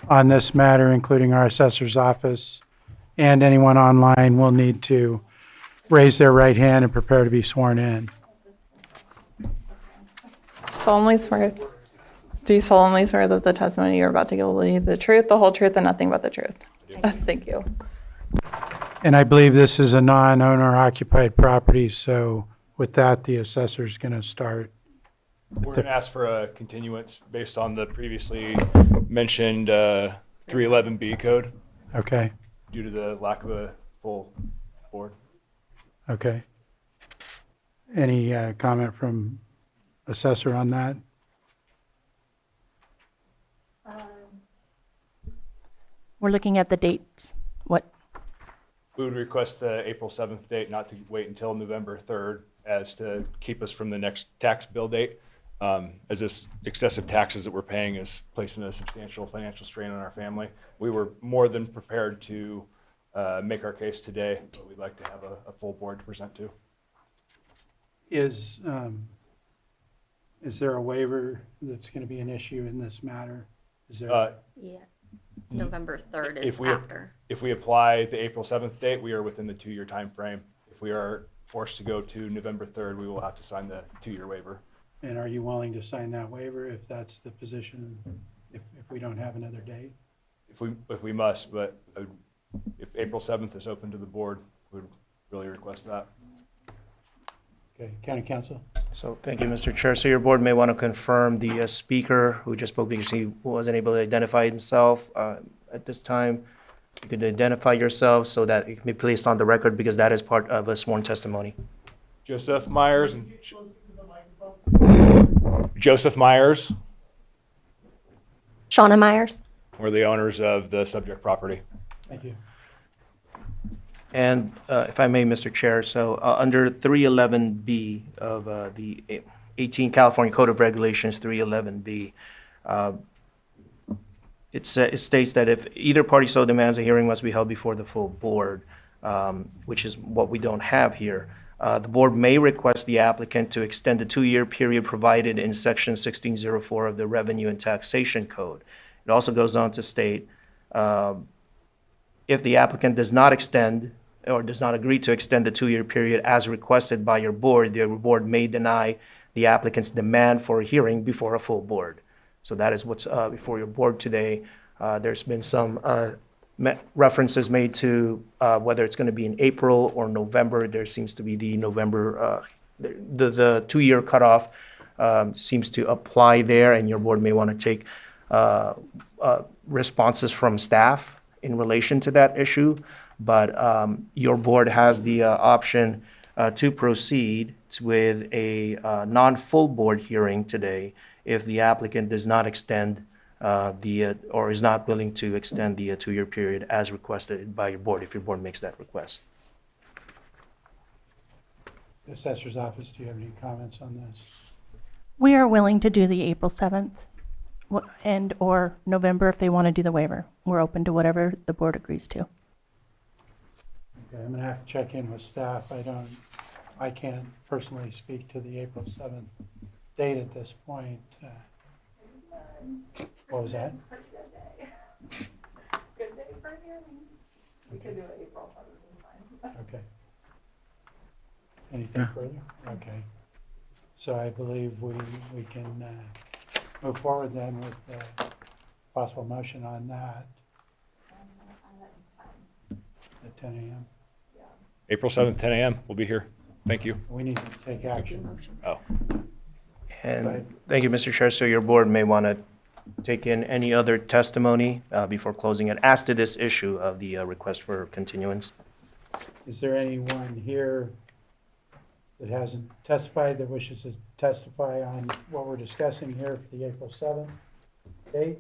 on this matter, including our assessor's office and anyone online, will need to raise their right hand and prepare to be sworn in. Solemnly swear. Do you solemnly swear that the testimony you're about to give will be the truth, the whole truth, and nothing but the truth? I Thank you. And I believe this is a non-owner occupied property, so with that, the assessor's going to start. We're going to ask for a continuance based on the previously mentioned 311B code Okay, due to the lack of a full board. okay. Any comment from assessor on that? We're looking at the dates. What? We would request the April 7th date, not to wait until November 3rd, as to keep us from the next tax bill date, as this excessive taxes that we're paying is placing a substantial financial strain on our family. We were more than prepared to make our case today, but we'd like to have a full board to present to. Is there a waiver that's going to be an issue in this matter? Is there? Yeah. November 3rd is If we, after. if we apply the April 7th date, we are within the 2-year time frame. If we are forced to go to November 3rd, we will have to sign the 2-year waiver. And are you willing to sign that waiver if that's the position, if we don't have another date? If we must, but if April 7th is open to the board, we would really request that. Okay, County Council? So thank you, Mr. Chair. So your board may want to confirm the speaker who just spoke because he wasn't able to identify himself at this time. You could identify yourself so that it can be placed on the record because that is part of a sworn testimony. Joseph Myers. Joseph Myers. Shauna Myers. We're the owners of the subject property. Thank you. And if I may, Mr. Chair, so under 311B of the 18 California Code of Regulations, 311B, it states that if either party so demands, a hearing must be held before the full board, which is what we don't have here. The board may request the applicant to extend the 2-year period provided in Section 1604 of the Revenue and Taxation Code. It also goes on to state, if the applicant does not extend or does not agree to extend the 2-year period as requested by your board, the board may deny the applicant's demand for a hearing before a full board. So that is what's before your board today. There's been some references made to whether it's going to be in April or November. There seems to be the November, the 2-year cutoff seems to apply there, and your board may want to take responses from staff in relation to that issue. But your board has the option to proceed with a non-full board hearing today if the applicant does not extend or is not willing to extend the 2-year period as requested by your board, if your board makes that request. The Assessor's Office, do you have any comments on this? We are willing to do the April 7th and or November if they want to do the waiver. We're open to whatever the board agrees to. Okay, I'm going to have to check in with staff. I can't personally speak to the April 7th date at this point. What was that? Good day for a hearing. We could do it April 7th, Okay. Anything further? Okay. So I believe we can move forward then with possible motion on that at 10 a.m. April 7th, 10 a.m. We'll be here. Thank you. We need to take action. Oh. And thank you, Mr. Chair. So your board may want to take in any other testimony before closing it as to this issue of the request for continuance. Is there anyone here that hasn't testified that wishes to testify on what we're discussing here for the April 7th date?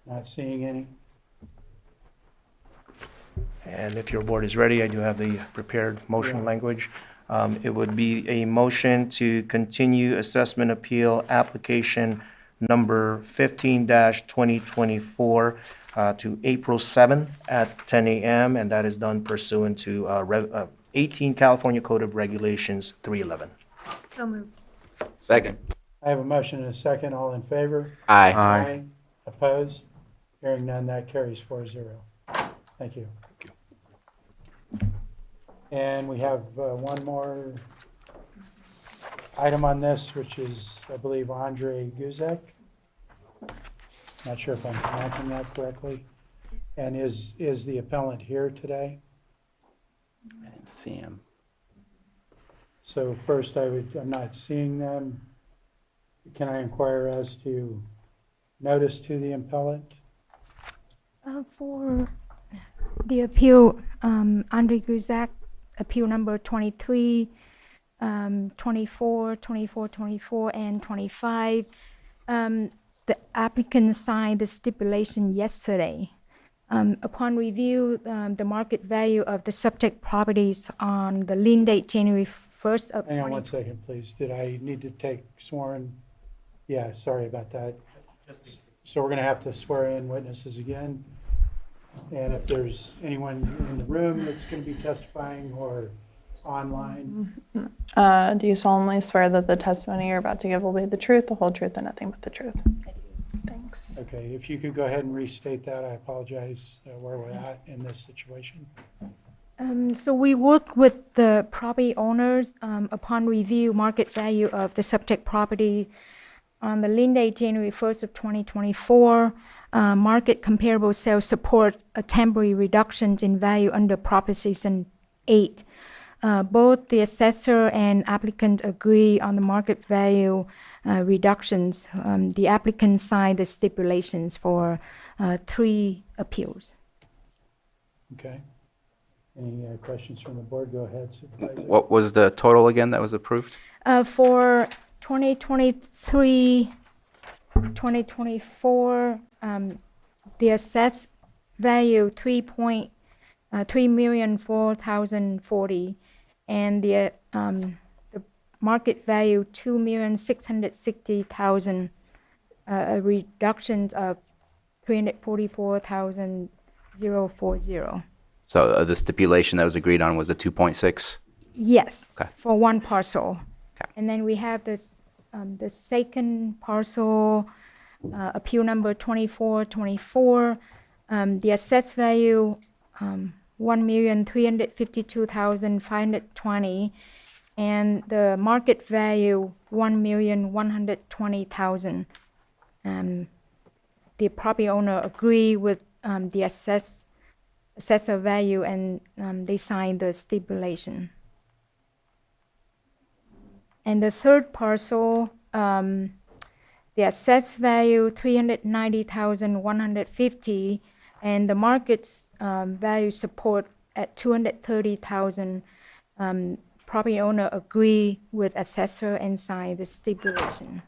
Not seeing any. And if your board is ready, I do have the prepared motion language. It would be a motion to continue assessment appeal application number 15-2024 to April 7 at 10 a.m. And that is done pursuant to 18 California Code of Regulations 311. So moved. Second. I have a motion and a second. All in favor? Aye. Aye. Opposed? Hearing none, that carries 4-0. Thank you. And we have one more item on this, which is, I believe, Andre Guzek. Not sure if I'm pronouncing that correctly. And is the appellant here today? I didn't see him. So first I'm not seeing them. Can I inquire as to notice to the appellant? For the appeal, Andre Guzak, appeal number 23, 24, 24, 24, and 25. The applicant signed the stipulation yesterday. Upon review, the market value of the subject properties on the lien date January 1st of Hang on one second, please. Did I need to take sworn? Yeah, sorry about that. So we're going to have to swear in witnesses again. And if there's anyone in the room that's going to be testifying or online, Do you solemnly swear that the testimony you're about to give will be the truth, the whole truth, and nothing but the truth? Thanks. okay, if you could go ahead and restate that, I apologize where we're at in this situation. So we work with the property owners upon review market value of the subject property on the lien date January 1st of 2024. Market comparable sales support a temporary reductions in value under Proposition 8. Both the assessor and applicant agree on the market value reductions. The applicant signed the stipulations for 3 appeals. Okay. Any questions from the board? Go ahead, Supervisor. What was the total again that was approved? For 2023, 2024, the assessed value 3,004,040, and the market value 2,660,000, a reduction of 344,040. So the stipulation that was agreed on was the 2.6? Yes, Okay. for one parcel. Okay. And then we have this, the second parcel, appeal number 2424. The assessed value, 1,352,520, and the market value, 1,120,000. The property owner agree with the assessor value, and they signed the stipulation. And the third parcel, the assessed value 390,150, and the market's value support at 230,000. Property owner agree with assessor and sign the stipulation.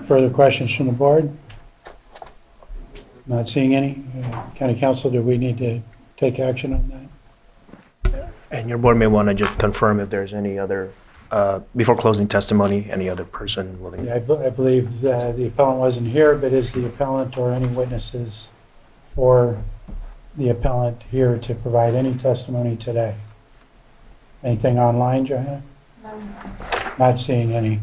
Further questions from the board? Not seeing any. County Council, do we need to take action on that? And your board may want to just confirm if there's any other, before closing testimony, any other person willing. Yeah, I believe the appellant wasn't here, but is the appellant or any witnesses or the appellant here to provide any testimony today? Anything online, Johanna? No. Not seeing any.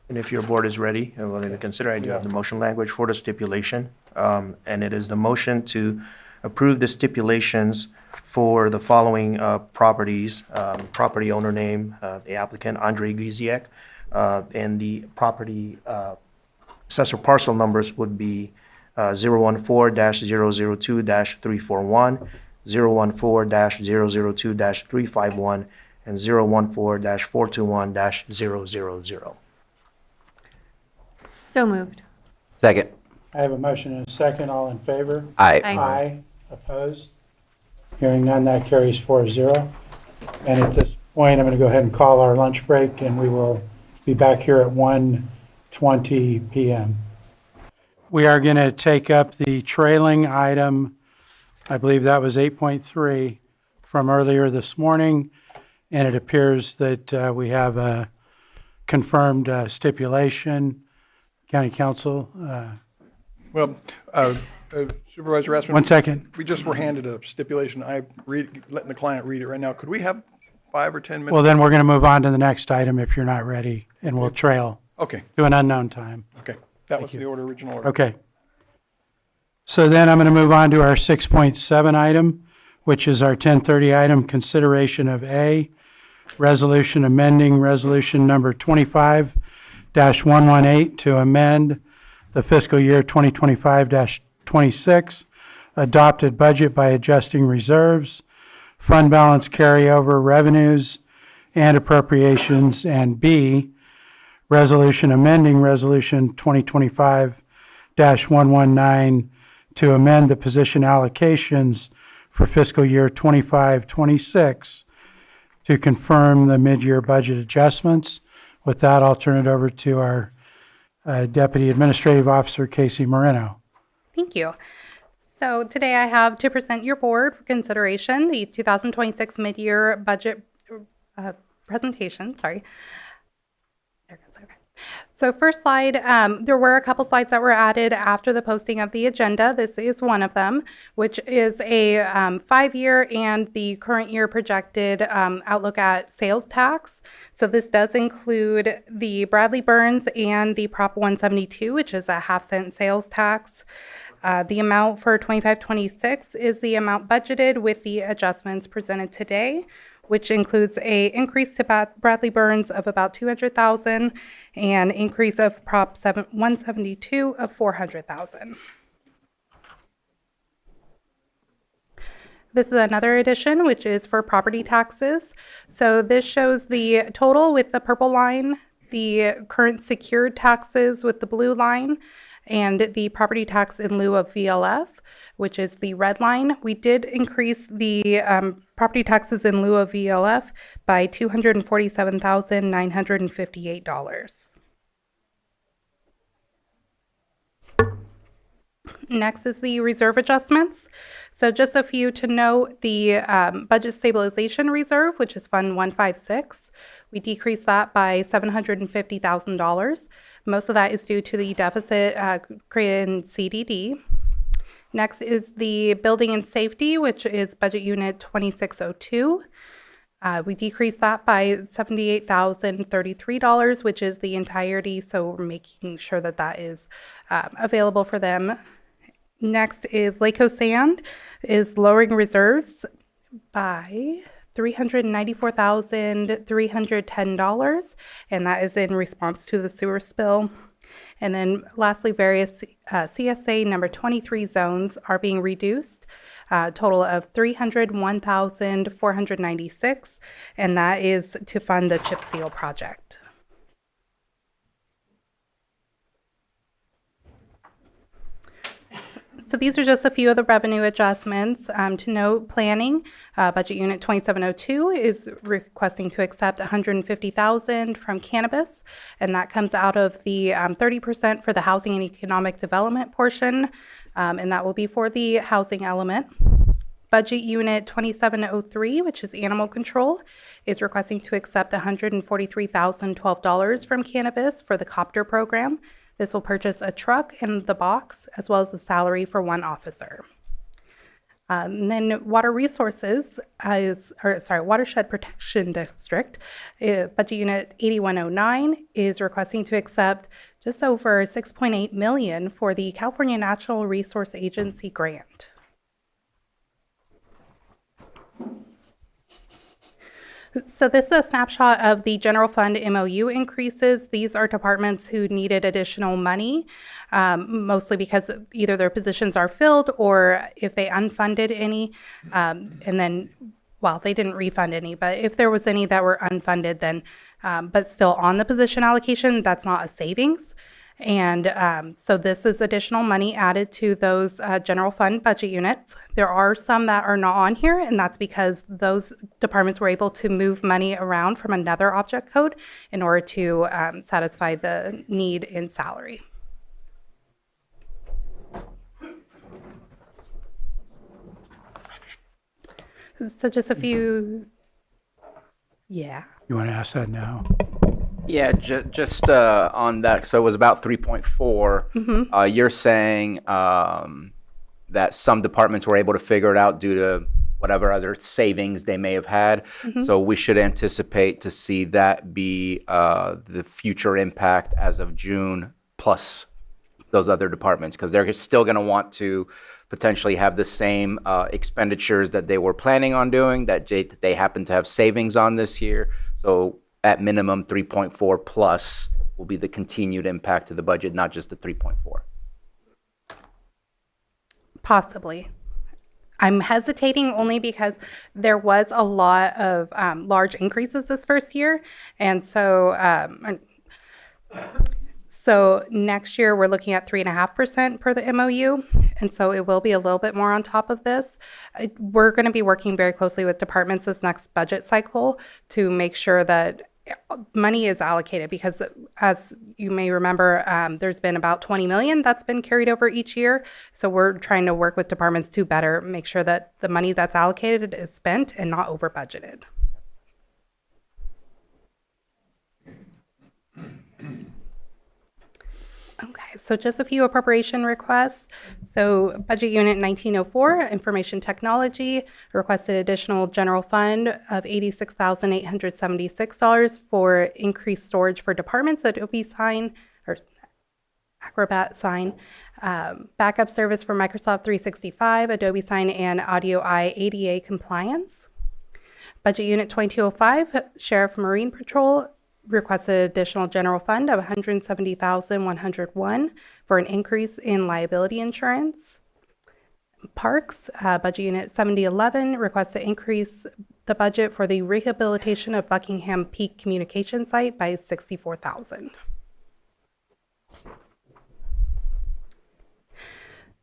And if your board is ready and willing to consider, I do have the motion language for the stipulation. And it is the motion to approve the stipulations for the following properties. Property owner name, the applicant, Andre Guziak, and the property assessor parcel numbers would be 014-002-341, 014-002-351, and 014-421-000. So moved. Second. I have a motion and a second. All in favor? Aye. Aye. Opposed? Hearing none, that carries 4-0. And at this point, I'm going to go ahead and call our lunch break, and we will be back here at 1:20 p.m. We are going to take up the trailing item, I believe that was 8.3 from earlier this morning, and it appears that we have a confirmed stipulation. County Council, Well, Supervisor Rassman. one second. We just were handed a stipulation. I'm letting the client read it right now. Could we have 5 or 10 minutes? Well, then we're going to move on to the next item if you're not ready, and we'll trail Okay, to an unknown time. okay. That was the original order. Okay. So then I'm going to move on to our 6.7 item, which is our 10:30 item, consideration of A, resolution amending resolution number 25-118 to amend the fiscal year 2025-26 adopted budget by adjusting reserves, fund balance carryover revenues and appropriations, and B, resolution amending Resolution 2025-119 to amend the position allocations for fiscal year 25-26 to confirm the mid-year budget adjustments. With that, I'll turn it over to our Deputy Administrative Officer, Casey Moreno. Thank you. So today I have to present your board for consideration the 2026 mid-year budget presentation. Sorry. There it goes. Okay. So first slide, there were a couple slides that were added after the posting of the agenda. This is one of them, which is a 5-year and the current year projected outlook at sales tax. So this does include the Bradley Burns and the Prop 172, which is a half-cent sales tax. The amount for 25-26 is the amount budgeted with the adjustments presented today, which includes a increase to Bradley Burns of about $200,000 and increase of Prop 172 of $400,000. This is another addition, which is for property taxes. So this shows the total with the purple line, the current secured taxes with the blue line, and the property tax in lieu of VLF, which is the red line. We did increase the property taxes in lieu of VLF by $247,958. Next is the reserve adjustments. So just a few to note, the budget stabilization reserve, which is Fund 156, we decreased that by $750,000. Most of that is due to the deficit created in CDD. Next is the building and safety, which is budget unit 2602. We decreased that by $78,033, which is the entirety, so we're making sure that that is available for them. Next is Laco Sand is lowering reserves by $394,310, and that is in response to the sewer spill. And then lastly, various CSA number 23 zones are being reduced, a total of 301,496, and that is to fund the chip seal project. So these are just a few of the revenue adjustments. To note, planning, budget unit 2702 is requesting to accept $150,000 from cannabis, and that comes out of the 30% for the housing and economic development portion, and that will be for the housing element. Budget unit 2703, which is animal control, is requesting to accept $143,012 from cannabis for the copter program. This will purchase a truck and the box, as well as the salary for one officer. And then water resources Watershed Protection District, budget unit 8109 is requesting to accept just over $6.8 million for the California Natural Resource Agency grant. So this is a snapshot of the general fund MOU increases. These are departments who needed additional money, mostly because either their positions are filled or if they unfunded any, and then, well, they didn't refund any, but if there was any that were unfunded, then, but still on the position allocation, that's not a savings. And so this is additional money added to those general fund budget units. There are some that are not on here, and that's because those departments were able to move money around from another object code in order to satisfy the need in salary. So just a few, yeah. You want to ask that now? Yeah, just on that, so it was about 3.4. You're saying that some departments were able to figure it out due to whatever other savings they may have had. So we should anticipate to see that be the future impact as of June plus those other departments, because they're still going to want to potentially have the same expenditures that they were planning on doing, that they happen to have savings on this year. So at minimum 3.4 plus will be the continued impact to the budget, not just the 3.4. Possibly. I'm hesitating only because there was a lot of large increases this first year. And so next year we're looking at 3.5% per the MOU. And so it will be a little bit more on top of this. We're going to be working very closely with departments this next budget cycle to make sure that money is allocated, because as you may remember, there's been about 20 million that's been carried over each year. So we're trying to work with departments to better make sure that the money that's allocated is spent and not over budgeted. Okay, so just a few appropriation requests. So Budget Unit 1904, Information Technology, requested additional general fund of $86,876 for increased storage for departments, Adobe Sign, or Acrobat Sign, backup service for Microsoft 365, Adobe Sign, and Audio Eye ADA compliance. Budget Unit 2205, Sheriff Marine Patrol, requested additional general fund of $170,101 for an increase in liability insurance. Parks, Budget Unit 7011, requests to increase the budget for the rehabilitation of Buckingham Peak Communication Site by $64,000.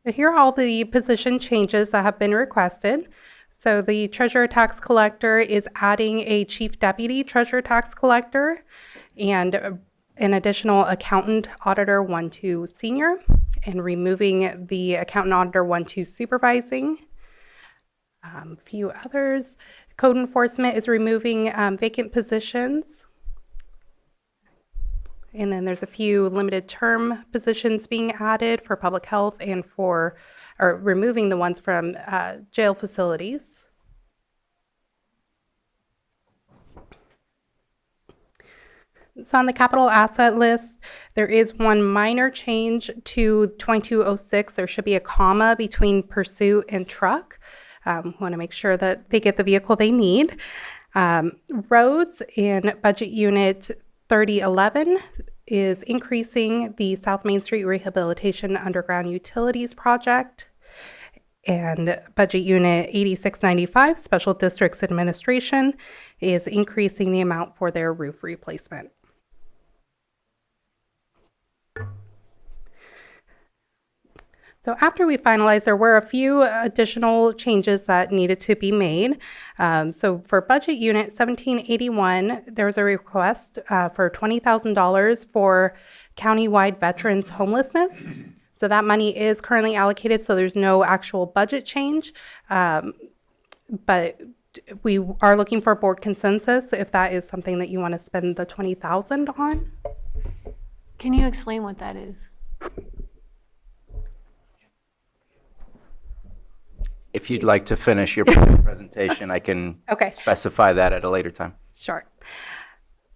Here are all the position changes that have been requested. So the Treasurer Tax Collector is adding a Chief Deputy Treasurer Tax Collector and an additional Accountant Auditor 1-2 Senior, and removing the Accountant Auditor 1-2 Supervising. A few others. Code Enforcement is removing vacant positions. And then there's a few limited term positions being added for public health and for, or removing the ones from jail facilities. So on the capital asset list, there is one minor change to 2206. There should be a comma between pursuit and truck. Want to make sure that they get the vehicle they need. Roads in Budget Unit 3011 is increasing the South Main Street Rehabilitation Underground Utilities Project. And Budget Unit 8695, Special Districts Administration, is increasing the amount for their roof replacement. So after we finalized, there were a few additional changes that needed to be made. So for Budget Unit 1781, there was a request for $20,000 for countywide veterans homelessness. So that money is currently allocated, so there's no actual budget change. But we are looking for board consensus if that is something that you want to spend the $20,000 on. Can you explain what that is? If you'd like to finish your presentation, I can specify that at a later time. Sure.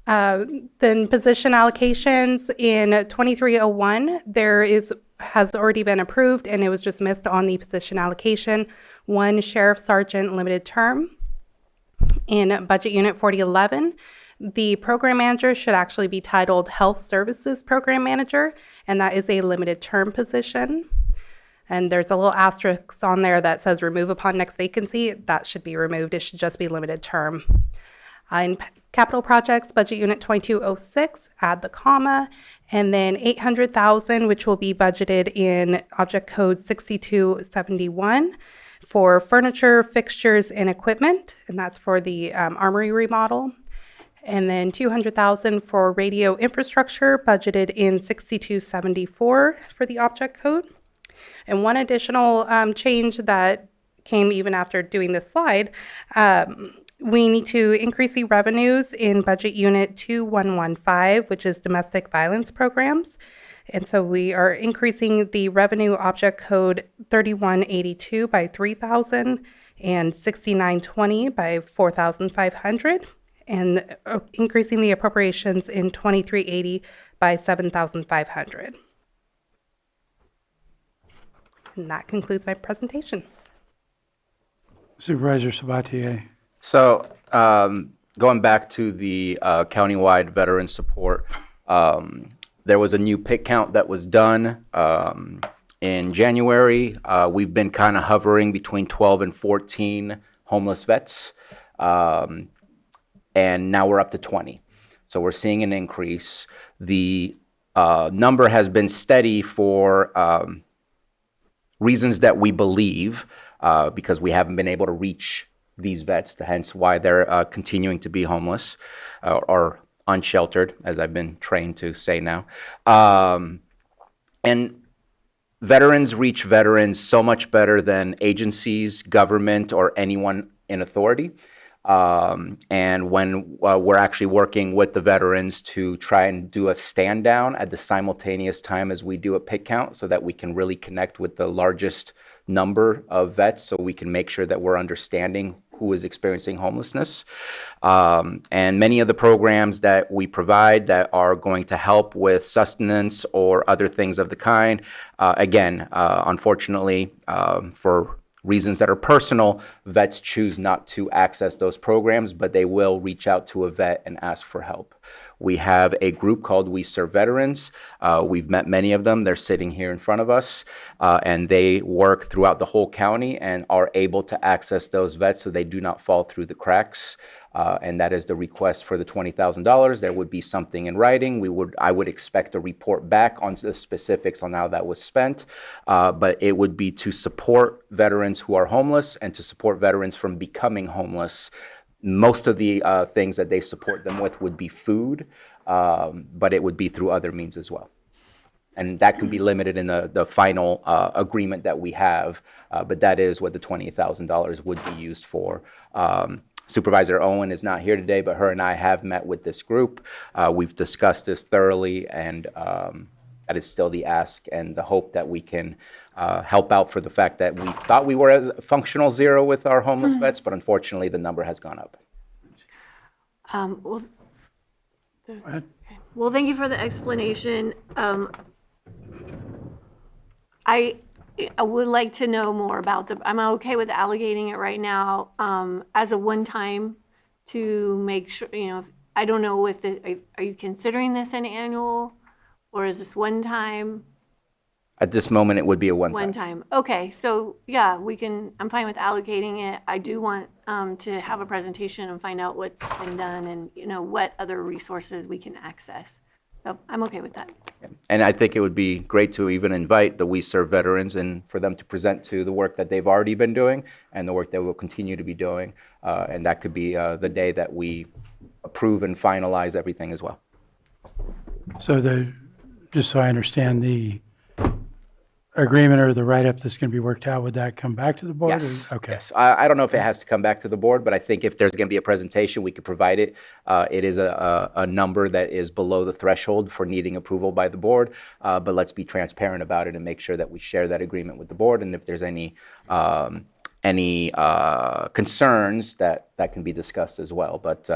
Then position allocations in 2301, has already been approved, and it was just missed on the position allocation. One Sheriff Sergeant limited term. In Budget Unit 4011, the program manager should actually be titled Health Services Program Manager, and that is a limited term position. And there's a little asterisk on there that says remove upon next vacancy. That should be removed. It should just be limited term. In capital projects, Budget Unit 2206, add the comma, and then $800,000, which will be budgeted in Object Code 6271 for furniture, fixtures, and equipment, and that's for the armory remodel. And then $200,000 for radio infrastructure, budgeted in 6274 for the Object Code. And one additional change that came even after doing this slide, we need to increase the revenues in Budget Unit 2115, which is domestic violence programs. And so we are increasing the revenue Object Code 3182 by $3,000 and 6920 by $4,500, and increasing the appropriations in 2380 by $7,500. And that concludes my presentation. Supervisor Sabatier. So going back to the countywide veteran support, There was a new pick count that was done in January. We've been kind of hovering between 12 and 14 homeless vets, and now we're up to 20. So we're seeing an increase. The number has been steady for reasons that we believe, because we haven't been able to reach these vets, hence why they're continuing to be homeless or unsheltered, as I've been trained to say now. And veterans reach veterans so much better than agencies, government, or anyone in authority. And when we're actually working with the veterans to try and do a stand down at the simultaneous time as we do a pick count, so that we can really connect with the largest number of vets, so we can make sure that we're understanding who is experiencing homelessness. And many of the programs that we provide that are going to help with sustenance or other things of the kind, again, unfortunately, for reasons that are personal, vets choose not to access those programs, but they will reach out to a vet and ask for help. We have a group called We Serve Veterans. We've met many of them. They're sitting here in front of us, and they work throughout the whole county and are able to access those vets so they do not fall through the cracks. And that is the request for the $20,000. There would be something in writing. I would expect a report back on the specifics on how that was spent, but it would be to support veterans who are homeless and to support veterans from becoming homeless. Most of the things that they support them with would be food, but it would be through other means as well. And that can be limited in the final agreement that we have, but that is what the $20,000 would be used for. Supervisor Owen is not here today, but her and I have met with this group. We've discussed this thoroughly, and that is still the ask and the hope that we can help out for the fact that we thought we were as functional zero with our homeless vets, but unfortunately the number has gone up. Well, Go ahead. well, thank you for the explanation. I would like to know more about I'm okay with allocating it right now as a one-time to make sure, I don't know if are you considering this an annual, or is this one time? At this moment, it would be a one-time. One time. Okay, so yeah, I'm fine with allocating it. I do want to have a presentation and find out what's been done and, what other resources we can access. So I'm okay with that. And I think it would be great to even invite the We Serve Veterans and for them to present to the work that they've already been doing and the work that we'll continue to be doing. And that could be the day that we approve and finalize everything as well. So just so I understand, the agreement or the write-up that's going to be worked out, would that come back to the board? Yes. Okay. Yes. I don't know if it has to come back to the board, but I think if there's going to be a presentation, we could provide it. It is a number that is below the threshold for needing approval by the board, but let's be transparent about it and make sure that we share that agreement with the board. And if there's any concerns, that can be discussed as well. But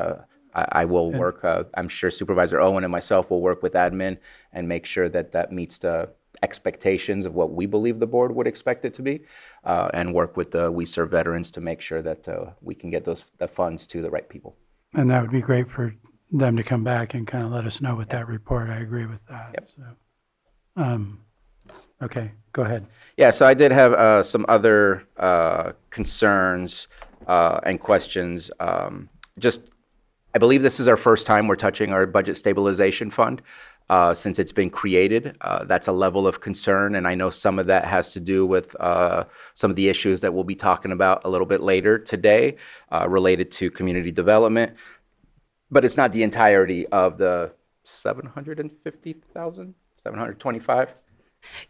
I will work, I'm sure Supervisor Owen and myself will work with admin and make sure that that meets the expectations of what we believe the board would expect it to be, and work with the We Serve Veterans to make sure that we can get the funds to the right people. And that would be great for them to come back and kind of let us know with that report. I agree with that. Yep. So, okay, go ahead. Yeah, so I did have some other concerns and questions. I believe this is our first time we're touching our budget stabilization fund. Since it's been created. That's a level of concern, and I know some of that has to do with some of the issues that we'll be talking about a little bit later today related to community development. But it's not the entirety of the 750,000, 725?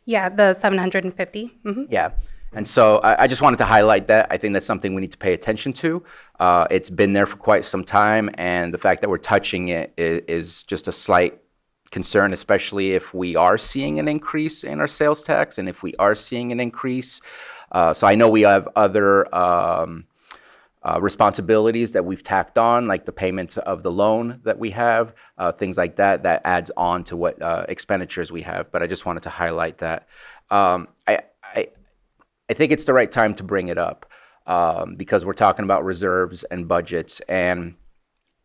Yeah, the 750. Mm-hmm. Yeah. And so I just wanted to highlight that. I think that's something we need to pay attention to. It's been there for quite some time, and the fact that we're touching it is just a slight concern, especially if we are seeing an increase in our sales tax and if we are seeing an increase. So I know we have other responsibilities that we've tacked on, like the payment of the loan that we have, things like that, that adds on to what expenditures we have. But I just wanted to highlight that. I think it's the right time to bring it up because we're talking about reserves and budgets, and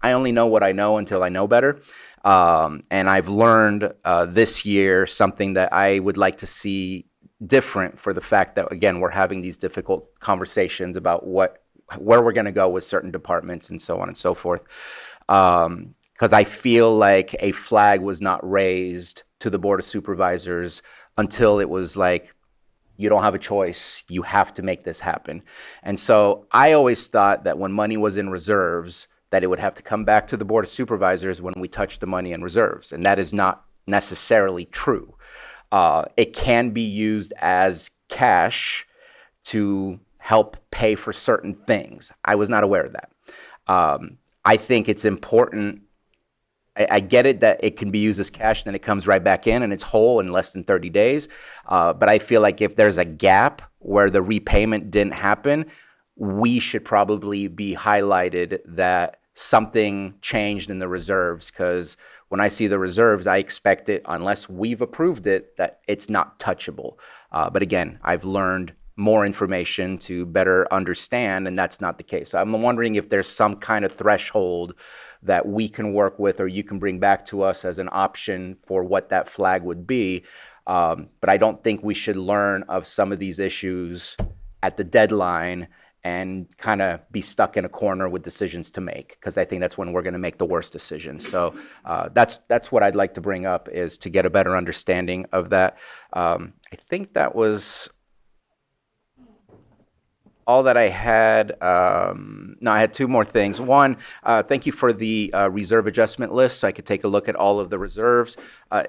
I only know what I know until I know better. And I've learned this year something that I would like to see different, for the fact that, again, we're having these difficult conversations about where we're going to go with certain departments and so on and so forth. Because I feel like a flag was not raised to the Board of Supervisors until it was like, you don't have a choice, you have to make this happen. And so I always thought that when money was in reserves, that it would have to come back to the Board of Supervisors when we touch the money in reserves. And that is not necessarily true. It can be used as cash to help pay for certain things. I was not aware of that. I think it's important. I get it that it can be used as cash, and then it comes right back in and it's whole in less than 30 days. But I feel like if there's a gap where the repayment didn't happen, we should probably be highlighted that something changed in the reserves, because when I see the reserves, I expect it, unless we've approved it, that it's not touchable. But again, I've learned more information to better understand, and that's not the case. So I'm wondering if there's some kind of threshold that we can work with, or you can bring back to us as an option for what that flag would be. But I don't think we should learn of some of these issues at the deadline and kind of be stuck in a corner with decisions to make, because I think that's when we're going to make the worst decisions. So that's what I'd like to bring up, is to get a better understanding of that. I think that was all that I had. No, I had two more things. One, thank you for the reserve adjustment list, so I could take a look at all of the reserves. I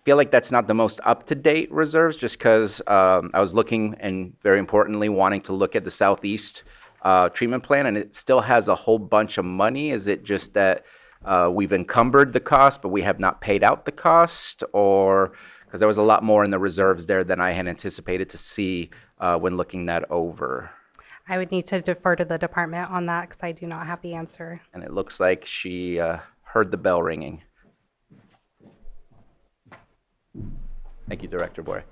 feel like that's not the most up-to-date reserves, just because I was looking, and very importantly, wanting to look at the Southeast treatment plan, and it still has a whole bunch of money. Is it just that we've encumbered the cost, but we have not paid out the cost? Or, because there was a lot more in the reserves there than I had anticipated to see when looking that over. I would need to defer to the department on that because I do not have the answer. And it looks like she heard the bell ringing. Thank you, Director Boyer.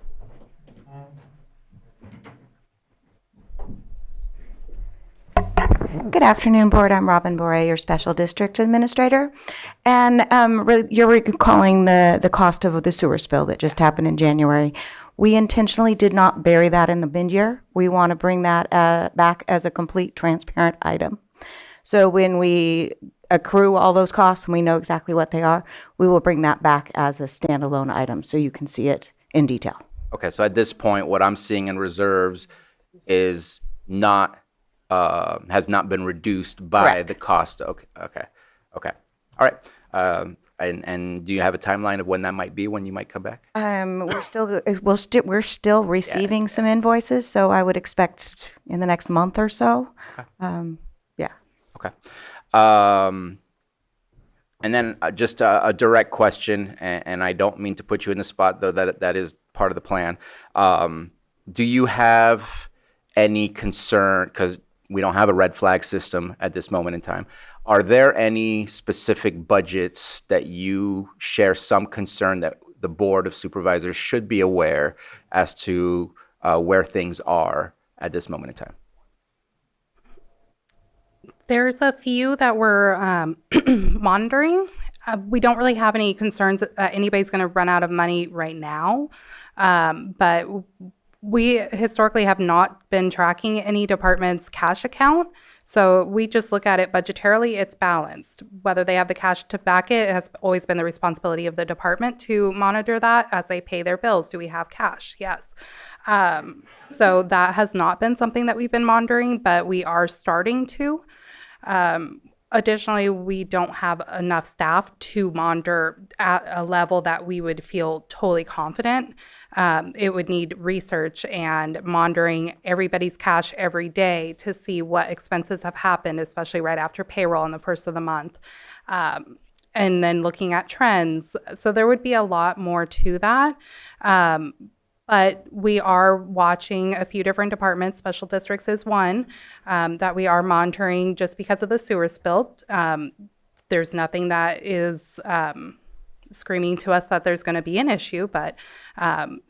Good afternoon, Board. I'm Robin Boyer, your Special District Administrator. And you're recalling the cost of the sewer spill that just happened in January. We intentionally did not bury that in the mid-year. We want to bring that back as a complete transparent item. So when we accrue all those costs and we know exactly what they are, we will bring that back as a standalone item so you can see it in detail. Okay, so at this point, what I'm seeing in reserves is not has not been reduced by Correct. the cost. Okay. All right. And do you have a timeline of when that might be, when you might come back? We're still receiving some invoices, so I would expect in the next month or so. Yeah. Okay. And then just a direct question, and I don't mean to put you in the spot, though that is part of the plan. Do you have any concern, because we don't have a red flag system at this moment in time, are there any specific budgets that you share some concern that the Board of Supervisors should be aware as to where things are at this moment in time? There's a few that we're monitoring. We don't really have any concerns that anybody's going to run out of money right now. But we historically have not been tracking any department's cash account. So we just look at it budgetarily, it's balanced. Whether they have the cash to back it, it has always been the responsibility of the department to monitor that as they pay their bills. Do we have cash? Yes. So that has not been something that we've been monitoring, but we are starting to. Additionally, we don't have enough staff to monitor at a level that we would feel totally confident. It would need research and monitoring everybody's cash every day to see what expenses have happened, especially right after payroll on the first of the month. And then looking at trends. So there would be a lot more to that. But we are watching a few different departments. Special districts is one that we are monitoring just because of the sewer spill. There's nothing that is screaming to us that there's going to be an issue, but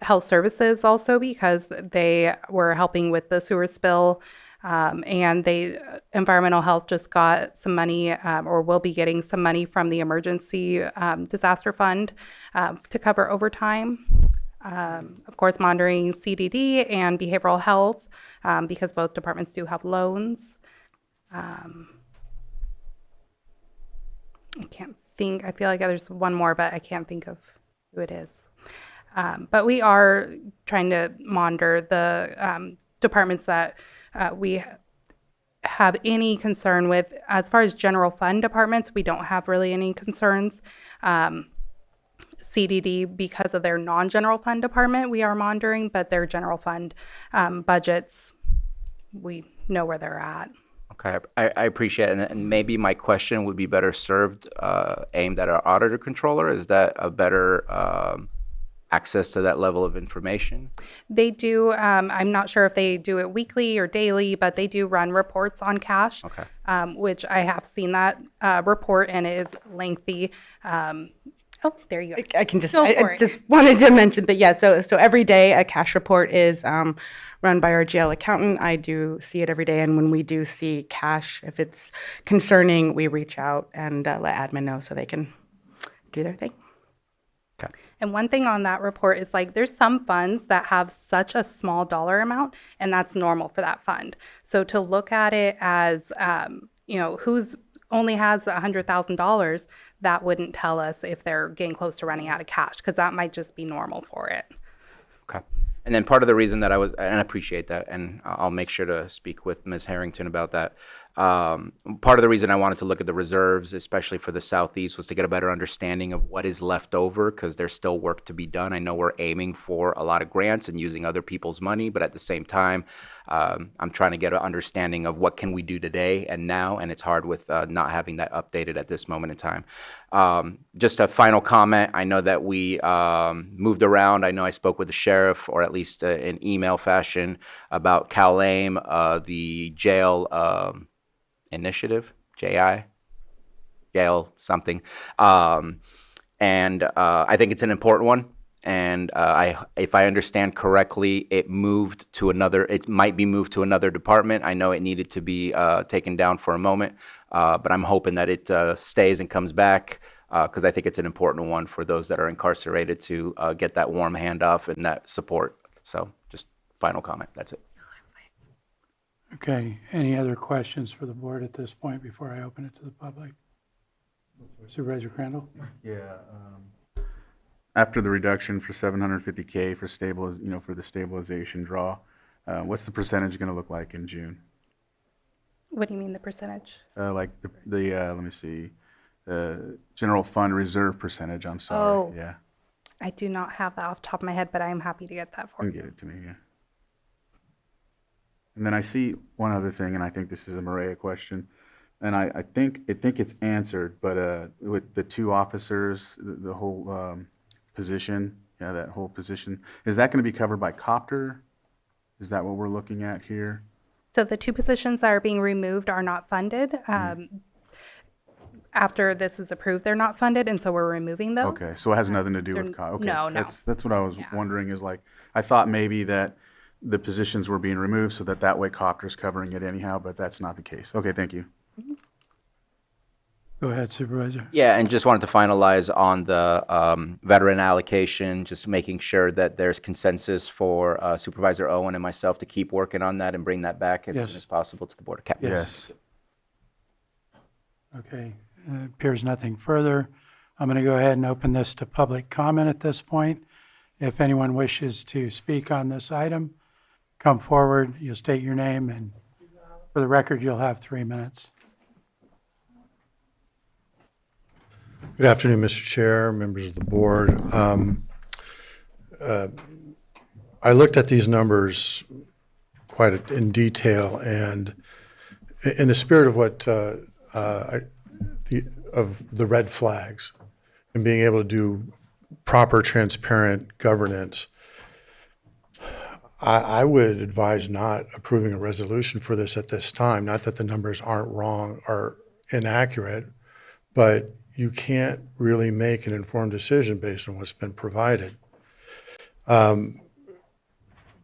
health services also, because they were helping with the sewer spill And environmental health just got some money, or will be getting some money from the emergency disaster fund to cover overtime. Of course, monitoring CDD and behavioral health, because both departments do have loans. I feel like there's one more, but I can't think of who it is. But we are trying to monitor the departments that we have any concern with. As far as general fund departments, we don't have really any concerns. CDD, because of their non-general fund department, we are monitoring, but their general fund budgets, we know where they're at. Okay, I appreciate it. And maybe my question would be better served aimed at our auditor controller. Is that a better access to that level of information? They do, I'm not sure if they do it weekly or daily, but they do run reports on cash, which I have seen that report, and it is lengthy. Oh, there you go. I can just, Go for I it. just wanted to mention that, yeah, so every day a cash report is run by our GL accountant. I do see it every day, and when we do see cash, if it's concerning, we reach out and let admin know so they can do their thing. And one thing on that report is, like, there's some funds that have such a small dollar amount, and that's normal for that fund. So to look at it as, who's only has $100,000, that wouldn't tell us if they're getting close to running out of cash, because that might just be normal for it. Okay. And then part of the reason that and I appreciate that, and I'll make sure to speak with Ms. Harrington about that. Part of the reason I wanted to look at the reserves, especially for the Southeast, was to get a better understanding of what is left over, because there's still work to be done. I know we're aiming for a lot of grants and using other people's money, but at the same time, I'm trying to get an understanding of what can we do today and now, and it's hard with not having that updated at this moment in time. Just a final comment. I know that we moved around. I know I spoke with the sheriff, or at least in email fashion, about Cal AIM, the jail initiative, jail something. And I think it's an important one. And if I understand correctly, it might be moved to another department. I know it needed to be taken down for a moment, but I'm hoping that it stays and comes back, because I think it's an important one for those that are incarcerated to get that warm handoff and that support. So just final comment. That's it. Okay, any other questions for the board at this point before I open it to the public? Supervisor Crandall? Yeah. After the reduction for $750K for for the stabilization draw, what's the percentage going to look like in June? What do you mean, the percentage? Like let me see, general fund reserve percentage. I'm sorry. Oh. Yeah. I do not have that off the top of my head, but I am happy to get that for You you. can get it to me. Yeah. And then I see one other thing, and I think this is a Maria question, and I think it's answered, but with the 2 officers, the whole position, that whole position, is that going to be covered by copter? Is that what we're looking at here? So the 2 positions that are being removed are not funded. After this is approved, they're not funded, and so we're removing those. Okay, so it has nothing to do with okay. No. That's what I was wondering, is like, I thought maybe that the positions were being removed so that way copter's covering it anyhow, but that's not the case. Okay, thank you. Go ahead, Supervisor. Yeah, and just wanted to finalize on the veteran allocation, just making sure that there's consensus for Supervisor Owen and myself to keep working on that and bring that back as soon as possible to the Board of Captains. Yes. Okay, appears nothing further. I'm going to go ahead and open this to public comment at this point. If anyone wishes to speak on this item, come forward, you'll state your name, and for the record, you'll have 3 minutes. Good afternoon, Mr. Chair, members of the board. I looked at these numbers quite in detail, and in the spirit of what of the red flags and being able to do proper, transparent governance, I would advise not approving a resolution for this at this time. Not that the numbers aren't wrong or inaccurate, but you can't really make an informed decision based on what's been provided. To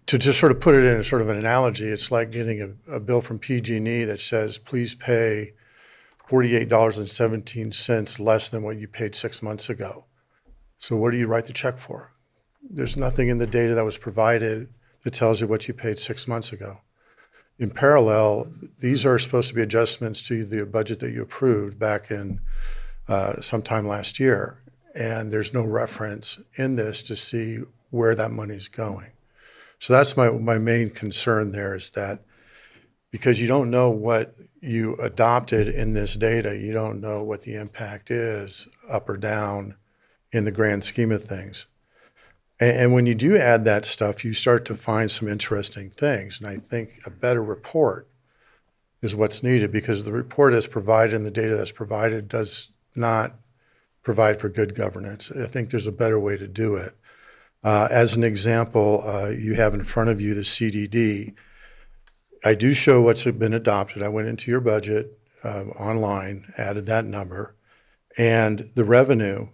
to just sort of put it in a sort of an analogy, it's like getting a bill from PG&E that says, please pay $48.17 less than what you paid 6 months ago. So what do you write the check for? There's nothing in the data that was provided that tells you what you paid 6 months ago. In parallel, these are supposed to be adjustments to the budget that you approved back in sometime last year. And there's no reference in this to see where that money's going. So that's my main concern there, is that because you don't know what you adopted in this data, you don't know what the impact is up or down in the grand scheme of things. And when you do add that stuff, you start to find some interesting things. And I think a better report is what's needed, because the report as provided and the data that's provided does not provide for good governance. I think there's a better way to do it. As an example, you have in front of you the CDD. I do show what's been adopted. I went into your budget online, added that number, and the revenue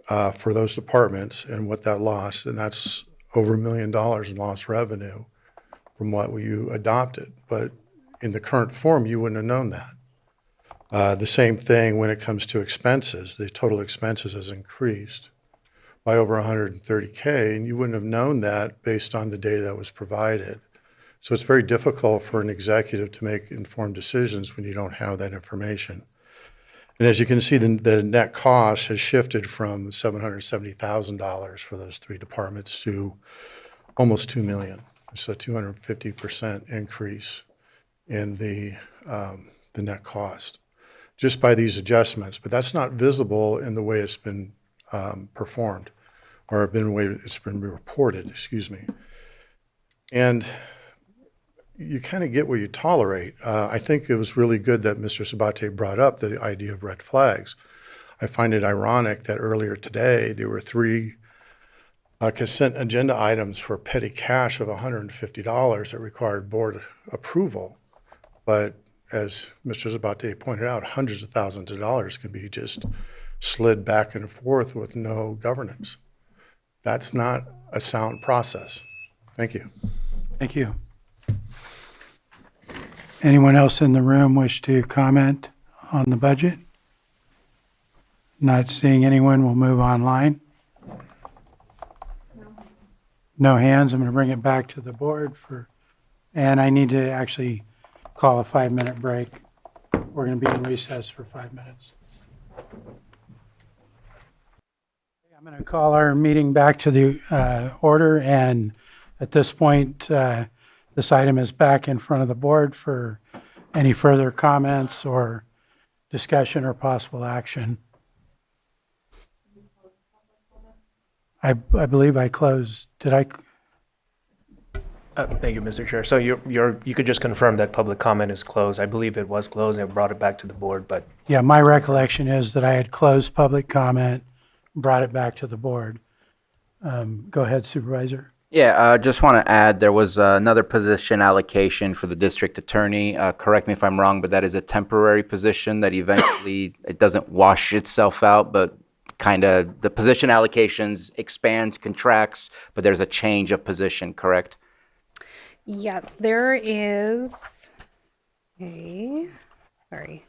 for those departments and what that lost, and that's over $1 million in lost revenue from what you adopted. But in the current form, you wouldn't have known that. The same thing when it comes to expenses. The total expenses has increased by over 130K, and you wouldn't have known that based on the data that was provided. So it's very difficult for an executive to make informed decisions when you don't have that information. And as you can see, the net cost has shifted from $770,000 for those three departments to almost $2 million. It's a 250% increase in the net cost just by these adjustments. But that's not visible in the way it's been performed, or the way it's been reported, excuse me. And you kind of get what you tolerate. I think it was really good that Mr. Sabate brought up the idea of red flags. I find it ironic that earlier today there were 3 consent agenda items for petty cash of $150 that required board approval. But as Mr. Sabate pointed out, hundreds of thousands of dollars can be just slid back and forth with no governance. That's not a sound process. Thank you. Thank you. Anyone else in the room wish to comment on the budget? Not seeing anyone, we'll move online. No hands. I'm going to bring it back to the board and I need to actually call a 5-minute break. We're going to be in recess for 5 minutes. I'm going to call our meeting back to the order, and at this point, this item is back in front of the board for any further comments or discussion or possible action. I believe I closed. Did I? Thank you, Mr. Chair. So you could just confirm that public comment is closed. I believe it was closed and brought it back to the board, but. Yeah, my recollection is that I had closed public comment, brought it back to the board. Go ahead, Supervisor. Yeah, I just want to add, there was another position allocation for the district attorney. Correct me if I'm wrong, but that is a temporary position that eventually, it doesn't wash itself out, but kind of the position allocations expands, contracts, but there's a change of position, correct? Yes, there is sorry.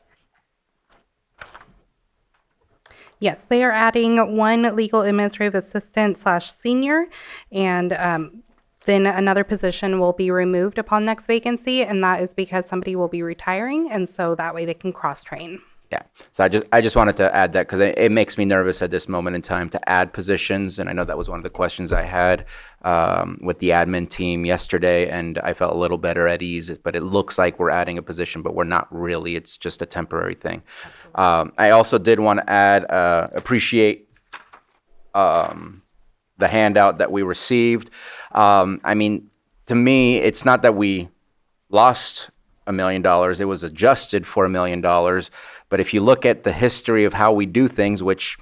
Yes, they are adding 1 legal administrative assistant / senior, and then another position will be removed upon next vacancy, and that is because somebody will be retiring, and so that way they can cross-train. Yeah, so I just wanted to add that because it makes me nervous at this moment in time to add positions, and I know that was one of the questions I had with the admin team yesterday, and I felt a little better at ease, but it looks like we're adding a position, but we're not really. It's just a temporary thing. I also did want to add, appreciate the handout that we received. I mean, to me, it's not that we lost $1 million. It was adjusted for $1 million. But if you look at the history of how we do things, which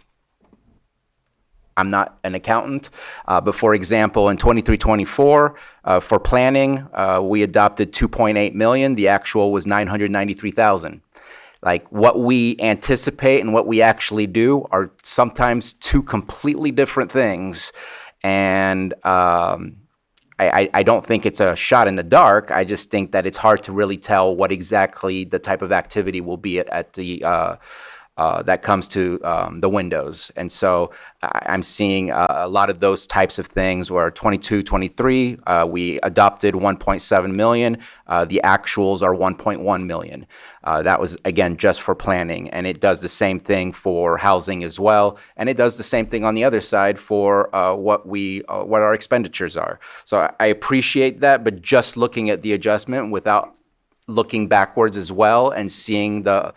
I'm not an accountant, but for example, in 23-24, for planning, we adopted 2.8 million. The actual was 993,000. Like what we anticipate and what we actually do are sometimes two completely different things. And I I don't think it's a shot in the dark. I just think that it's hard to really tell what exactly the type of activity will be at the that comes to the windows. And so I'm seeing a lot of those types of things where 22, 23, we adopted 1.7 million. The actuals are 1.1 million. That was, again, just for planning. And it does the same thing for housing as well. And it does the same thing on the other side for what our expenditures are. So I appreciate that, but just looking at the adjustment without looking backwards as well and seeing the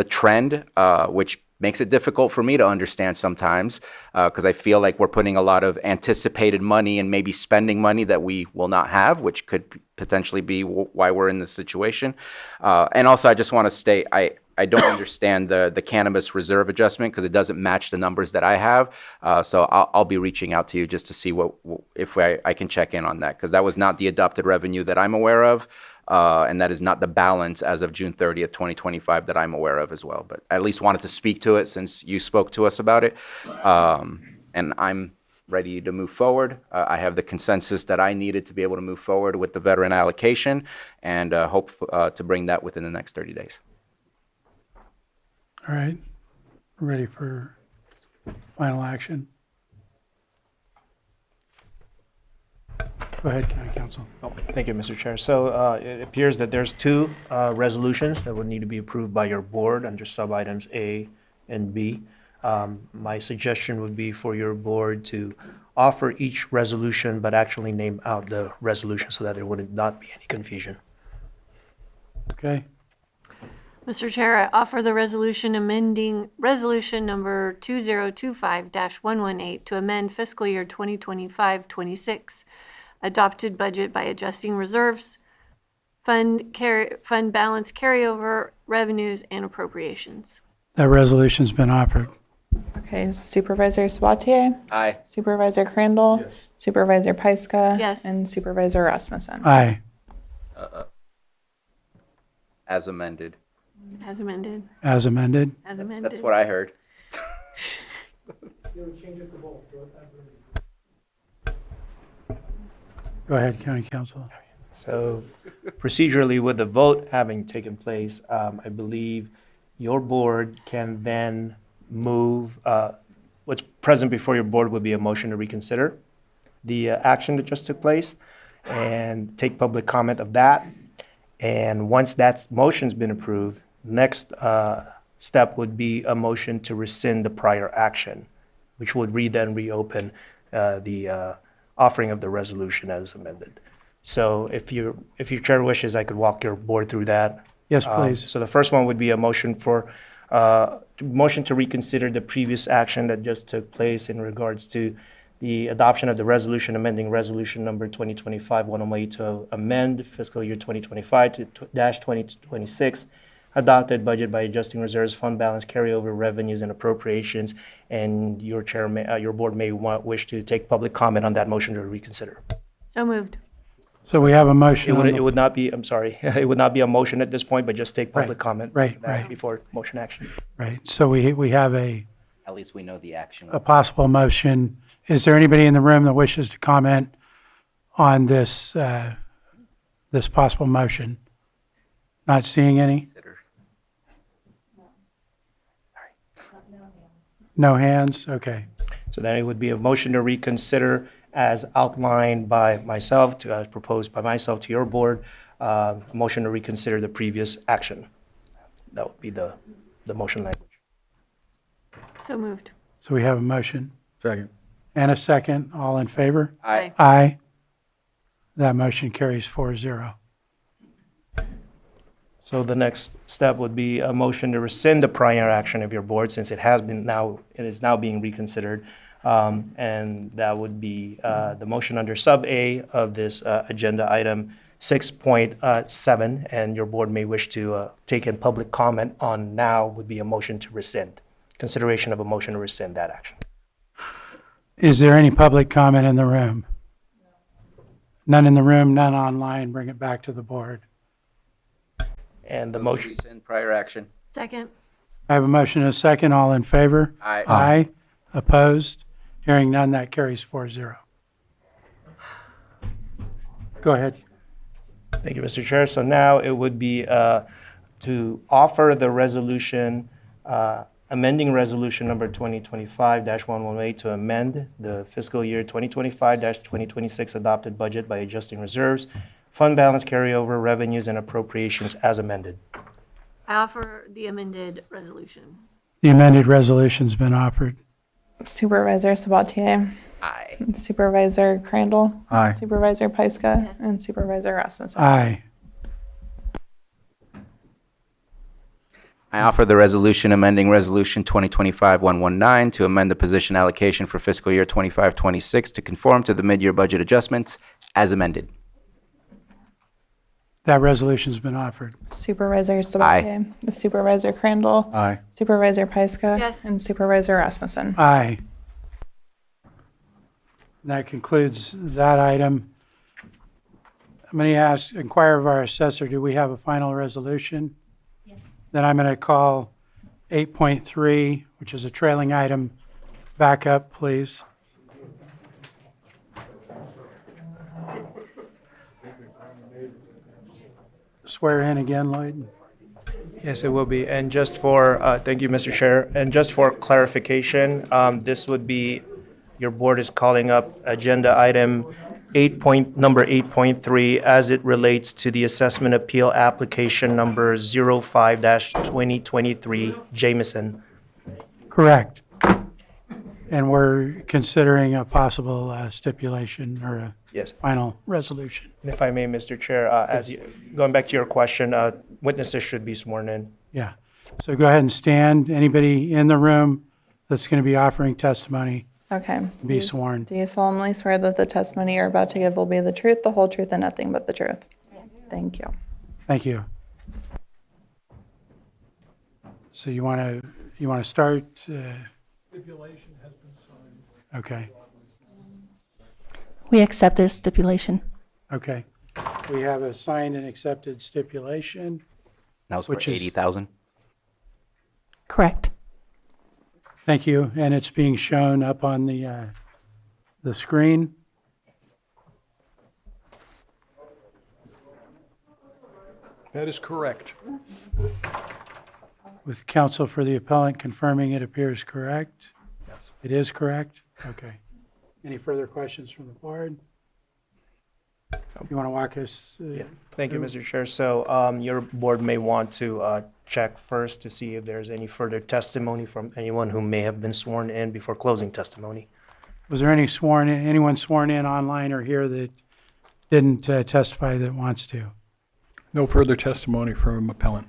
trend, which makes it difficult for me to understand sometimes, because I feel like we're putting a lot of anticipated money and maybe spending money that we will not have, which could potentially be why we're in this situation. And also, I just want to state, I don't understand the cannabis reserve adjustment because it doesn't match the numbers that I have. So I'll be reaching out to you just to see if I can check in on that, because that was not the adopted revenue that I'm aware of. And that is not the balance as of June 30th, 2025 that I'm aware of as well. But I at least wanted to speak to it since you spoke to us about it. And I'm ready to move forward. I have the consensus that I needed to be able to move forward with the veteran allocation and hope to bring that within the next 30 days. All right, ready for final action? Go ahead, County Council. Oh, thank you, Mr. Chair. So it appears that there's two resolutions that would need to be approved by your board under sub-items A and B. My suggestion would be for your board to offer each resolution, but actually name out the resolution so that there would not be any confusion. Okay, Mr. Chair, I offer the resolution amending Resolution Number 2025-118 to amend fiscal year 2025-26 adopted budget by adjusting reserves, fund balance carryover revenues, and appropriations. that resolution's been offered. Okay, Supervisor Sabatier? Aye. Supervisor Crandall? Yes. Supervisor Pyska? Yes. And Supervisor Rasmussen? Aye, As amended. As amended. as amended. As amended. That's what I heard. Go ahead, County Council. So procedurally, with the vote having taken place, I believe your board can then move, what's present before your board would be a motion to reconsider the action that just took place and take public comment of that. And once that motion's been approved, next step would be a motion to rescind the prior action, which would then reopen the offering of the resolution as amended. So if your chair wishes, I could walk your board through that. Yes, please. So the first one would be a motion to reconsider the previous action that just took place in regards to the adoption of the resolution amending resolution number 2025-108 to amend fiscal year 2025 to -2026 adopted budget by adjusting reserves, fund balance, carryover revenues, and appropriations. And your board may wish to take public comment on that motion to reconsider. So moved. So we have a motion. It would not be, I'm sorry, it would not be a motion at this point, but just take public comment. right, on that right. Before motion action. Right, so we have a At least we know the action. possible motion. Is there anybody in the room that wishes to comment on this, this possible motion? Not seeing any? Consider. No hands? Okay. So then it would be a motion to reconsider as outlined by myself, as proposed by myself to your board, a motion to reconsider the previous action. That would be the motion language. So moved. So we have a motion Second. and a second. All in favor? Aye. Aye. That motion carries 4-0. So the next step would be a motion to rescind the prior action of your board since it is now being reconsidered. And that would be the motion under sub A of this agenda item 6.7, and your board may wish to take in public comment on now would be a motion to rescind. Consideration of a motion to rescind that action. Is there any public comment in the room? None in the room, none online. Bring it back to the board. And the motion. Rescind prior action. Second. I have a motion and a second. All in favor? Aye. Aye. Opposed? Hearing none, that carries 4-0. Go ahead. Thank you, Mr. Chair. So now it would be to offer the resolution, amending resolution number 2025-118 to amend the fiscal year 2025-2026 adopted budget by adjusting reserves, fund balance carryover, revenues, and appropriations as amended. I offer the amended resolution. The amended resolution's been offered. Supervisor Sabatier? Aye. Supervisor Crandall? Aye. Supervisor Pyska? And Supervisor Rasmussen? Aye. I offer the resolution amending Resolution 2025-119 to amend the position allocation for fiscal year 25-26 to conform to the mid-year budget adjustments as amended. That resolution's been offered. Supervisor Sabatier? Supervisor Crandall? Aye. Supervisor Pyska? Yes. And Supervisor Rasmussen? Aye. That concludes that item. I'm going to inquire of our assessor, do we have a final resolution? Yes. Then I'm going to call 8.3, which is a trailing item, back up, please. Swear in again, Lloyd. Yes, it will be. And just for, thank you, Mr. Chair. And just for clarification, this would be, your board is calling up agenda item number 8.3 as it relates to the assessment appeal application number 05-2023 Jameson. Correct. And we're considering a possible stipulation or a Yes. final resolution. And if I may, Mr. Chair, going back to your question, witnesses should be sworn in. Yeah. So go ahead and stand. Anybody in the room that's going to be offering testimony, Okay. be sworn. Do you solemnly swear that the testimony you're about to give will be the truth, the whole truth, and nothing but the truth? Yes. Thank you. Thank you. So you want to start? Stipulation has been signed. Okay. We accept this stipulation. Okay. We have a signed and accepted stipulation. That was for Which is- 80,000. Correct. Thank you. And it's being shown up on the screen. That is correct. With counsel for the appellant confirming it appears correct? Yes. It is correct? Okay. Any further questions from the board? You want to walk us? Thank you, Mr. Chair. So your board may want to check first to see if there's any further testimony from anyone who may have been sworn in before closing testimony. Was there anyone sworn in online or here that didn't testify that wants to? No further testimony from appellant.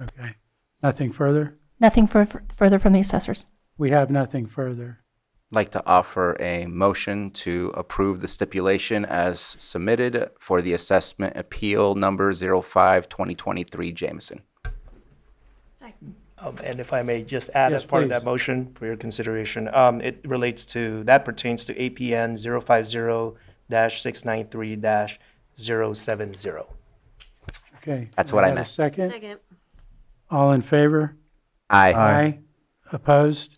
Okay. Nothing further? Nothing further from the assessors. We have nothing further. I'd like to offer a motion to approve the stipulation as submitted for the assessment appeal number 05-2023 Jameson. And if I may just add Yes, as part of please. that motion for your consideration, it relates to, that pertains to APN 050-693-070. Okay. That's Do what I have a meant. Second? Second. All in favor? Aye. Aye. Opposed?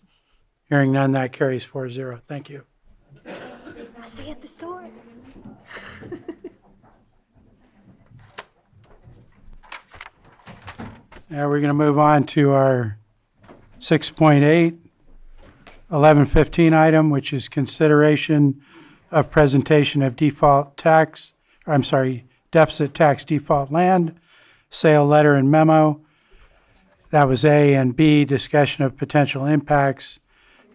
Hearing none, that carries 4-0. Thank you. I'll see you at the store. Now we're going to move on to our 6.8, 11:15 item, which is consideration of presentation of deficit tax default land, sale letter and memo. That was A, and B, discussion of potential impacts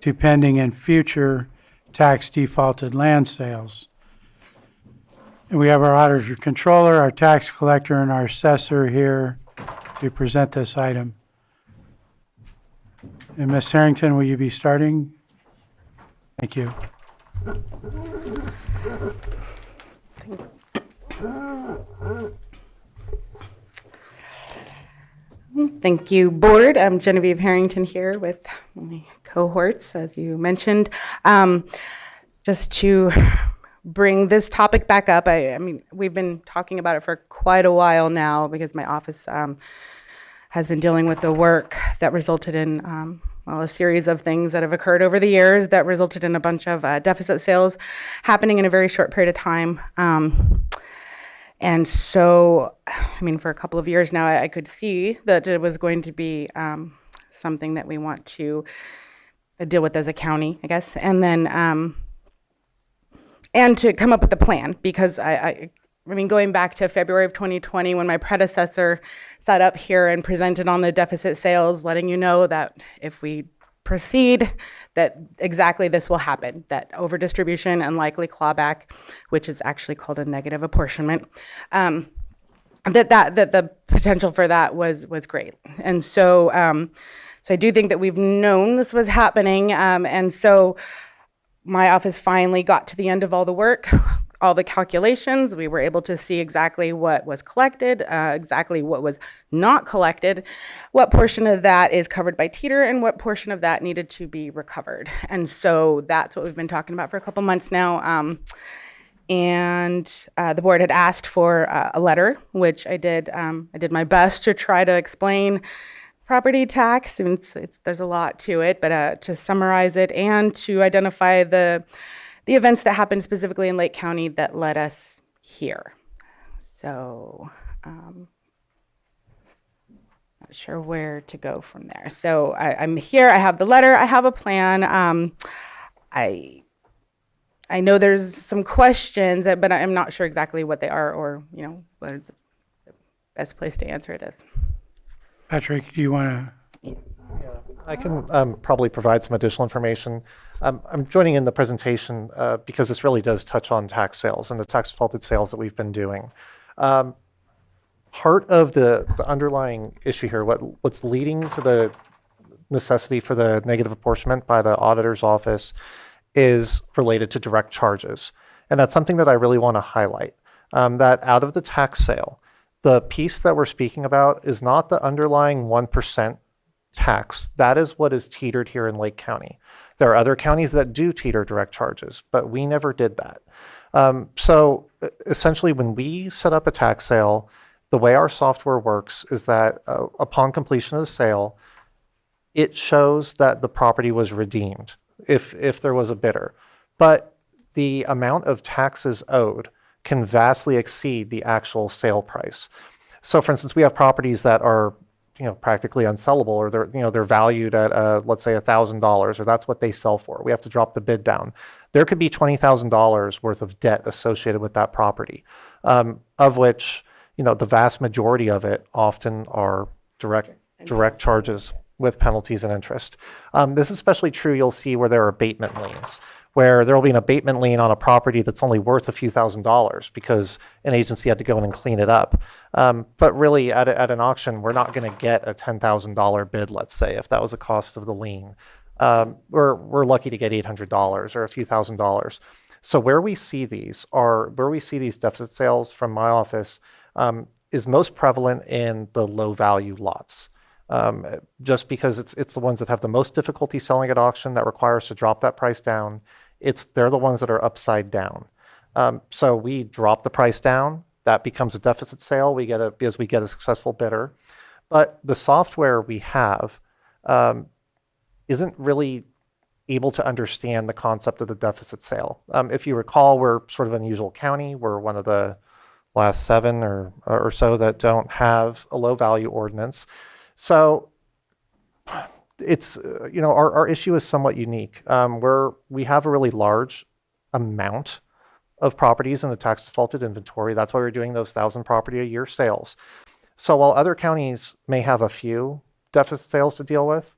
to pending and future tax defaulted land sales. And we have our auditor controller, our tax collector, and our assessor here to present this item. And Ms. Harrington, will you be starting? Thank you. Thank you, Board. I'm Genevieve Harrington here with my cohorts, as you mentioned. Just to bring this topic back up, I mean, we've been talking about it for quite a while now because my office has been dealing with the work that resulted in a series of things that have occurred over the years that resulted in a bunch of deficit sales happening in a very short period of time. And so, I mean, for a couple of years now, I could see that it was going to be something that we want to deal with as a county, I guess. And then, and to come up with a plan, because I mean, going back to February of 2020, when my predecessor sat up here and presented on the deficit sales, letting you know that if we proceed, that exactly this will happen, that overdistribution and likely clawback, which is actually called a negative apportionment, that the potential for that was great. And so, so I do think that we've known this was happening. And so my office finally got to the end of all the work, all the calculations. We were able to see exactly what was collected, exactly what was not collected, what portion of that is covered by teeter, and what portion of that needed to be recovered. And so that's what we've been talking about for a couple months now. And the board had asked for a letter, which I did. I did my best to try to explain property tax, and there's a lot to it, but to summarize it and to identify the events that happened specifically in Lake County that led us here. So, not sure where to go from there. So I'm here, I have the letter, I have a plan. I know there's some questions, but I'm not sure exactly what they are, or, you know, what the best place to answer it is. Patrick, do you want to? I can probably provide some additional information. I'm joining in the presentation because this really does touch on tax sales and the tax defaulted sales that we've been doing. Part of the underlying issue here, what's leading to the necessity for the negative apportionment by the auditor's office, is related to direct charges. And that's something that I really want to highlight, that out of the tax sale, the piece that we're speaking about is not the underlying 1% tax. That is what is teetered here in Lake County. There are other counties that do teeter direct charges, but we never did that. So essentially, when we set up a tax sale, the way our software works is that upon completion of the sale, it shows that the property was redeemed if there was a bidder. But the amount of taxes owed can vastly exceed the actual sale price. So for instance, we have properties that are practically unsellable, or they're valued at let's say $1,000, or that's what they sell for. We have to drop the bid down. There could be $20,000 worth of debt associated with that property, of which the vast majority of it often are direct charges with penalties and interest. This is especially true, you'll see, where there are abatement liens, where there will be an abatement lien on a property that's only worth a few $1,000s because an agency had to go in and clean it up. But really, at an auction, we're not going to get a $10,000 bid, let's say, if that was the cost of the lien. We're lucky to get $800 or a few $1,000s. So where we see these deficit sales from my office is most prevalent in the low value lots. Just because it's the ones that have the most difficulty selling at auction, that require us to drop that price down. They're the ones that are upside down. So we drop the price down, that becomes a deficit sale. Because we get a successful bidder. But the software we have isn't really able to understand the concept of the deficit sale. If you recall, we're sort of an unusual county. We're one of the last 7 or so that don't have a low value ordinance. So it's, our issue is somewhat unique. We have a really large amount of properties in the tax defaulted inventory. That's why we're doing those 1,000 property a year sales. So while other counties may have a few deficit sales to deal with,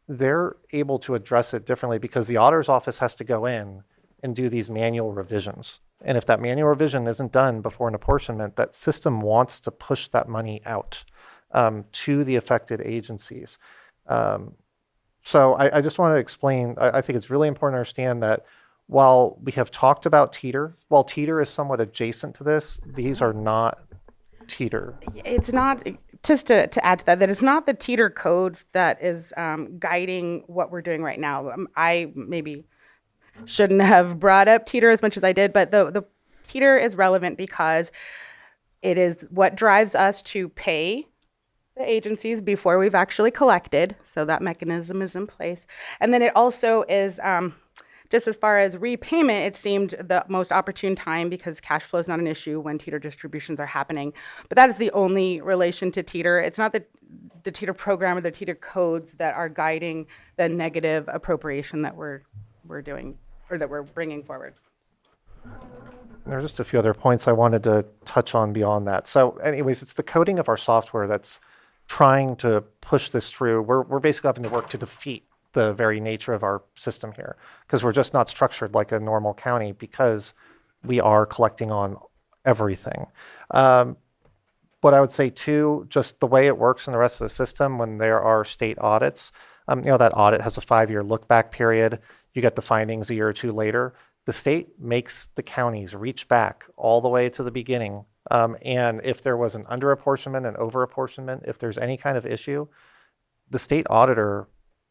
they're able to address it differently because the auditor's office has to go in and do these manual revisions. And if that manual revision isn't done before an apportionment, that system wants to push that money out to the affected agencies. So I just want to explain, I think it's really important to understand that while we have talked about teeter, while teeter is somewhat adjacent to this, these are not teeter. It's not, just to add to that it's not the teeter codes that is guiding what we're doing right now. I maybe shouldn't have brought up teeter as much as I did, but the teeter is relevant because it is what drives us to pay the agencies before we've actually collected. So that mechanism is in place. And then it also is Just as far as repayment, it seemed the most opportune time because cash flow is not an issue when teeter distributions are happening. But that is the only relation to teeter. It's not the teeter program or the teeter codes that are guiding the negative appropriation that we're doing or that we're bringing forward. There are just a few other points I wanted to touch on beyond that. So anyways, it's the coding of our software that's trying to push this through. We're basically having to work to defeat the very nature of our system here because we're just not structured like a normal county because we are collecting on everything. What I would say too, just the way it works in the rest of the system when there are state audits, that audit has a 5-year look back period. You get the findings a year or two later. The state makes the counties reach back all the way to the beginning. And if there was an underapportionment and overapportionment, if there's any kind of issue, the state auditor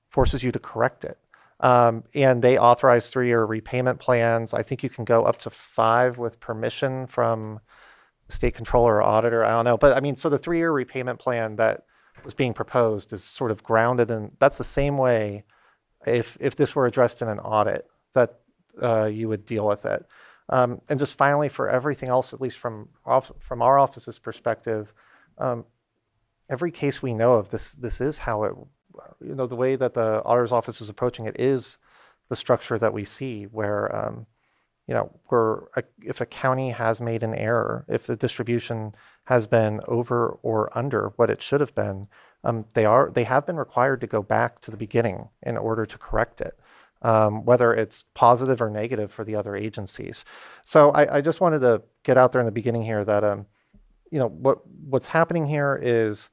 forces you to correct it. And they authorize 3-year repayment plans. I think you can go up to 5 with permission from state controller or auditor. I don't know. But I mean, so the 3-year repayment plan that was being proposed is sort of grounded in, that's the same way if this were addressed in an audit that you would deal with it. And just finally, for everything else, at least from our office's perspective, every case we know of, this is how it, the way that the auditor's office is approaching it is the structure that we see where, if a county has made an error, if the distribution has been over or under what it should have been, they have been required to go back to the beginning in order to correct it. Whether it's positive or negative for the other agencies. So I just wanted to get out there in the beginning here that, what's happening here is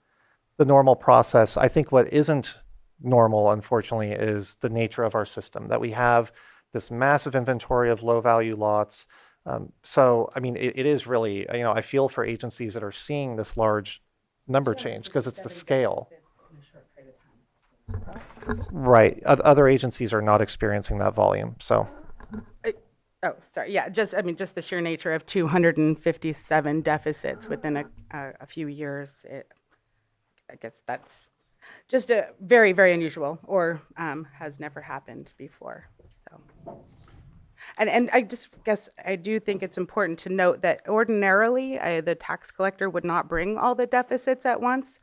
the normal process. I think what isn't normal, unfortunately, is the nature of our system, that we have this massive inventory of low value lots. So, I mean, it is really, I feel for agencies that are seeing this large number change because it's the scale. Right. Other agencies are not experiencing that volume. So. Oh, sorry. Yeah, just the sheer nature of 257 deficits within a few years. I guess that's just a very, very unusual or has never happened before. So. And I just guess I do think it's important to note that ordinarily the tax collector would not bring all the deficits at once.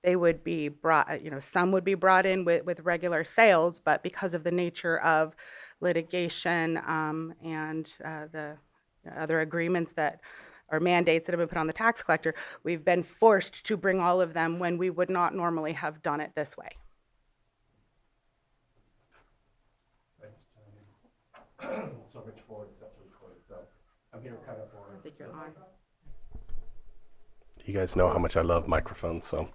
They would be brought, some would be brought in with regular sales, but because of the nature of litigation and the other agreements that or mandates that have been put on the tax collector, we've been forced to bring all of them when we would not normally have done it this way. So Rich Ford, assessor recorded. So I'm here kind of for. I think you're on. You guys know how much I love microphones, so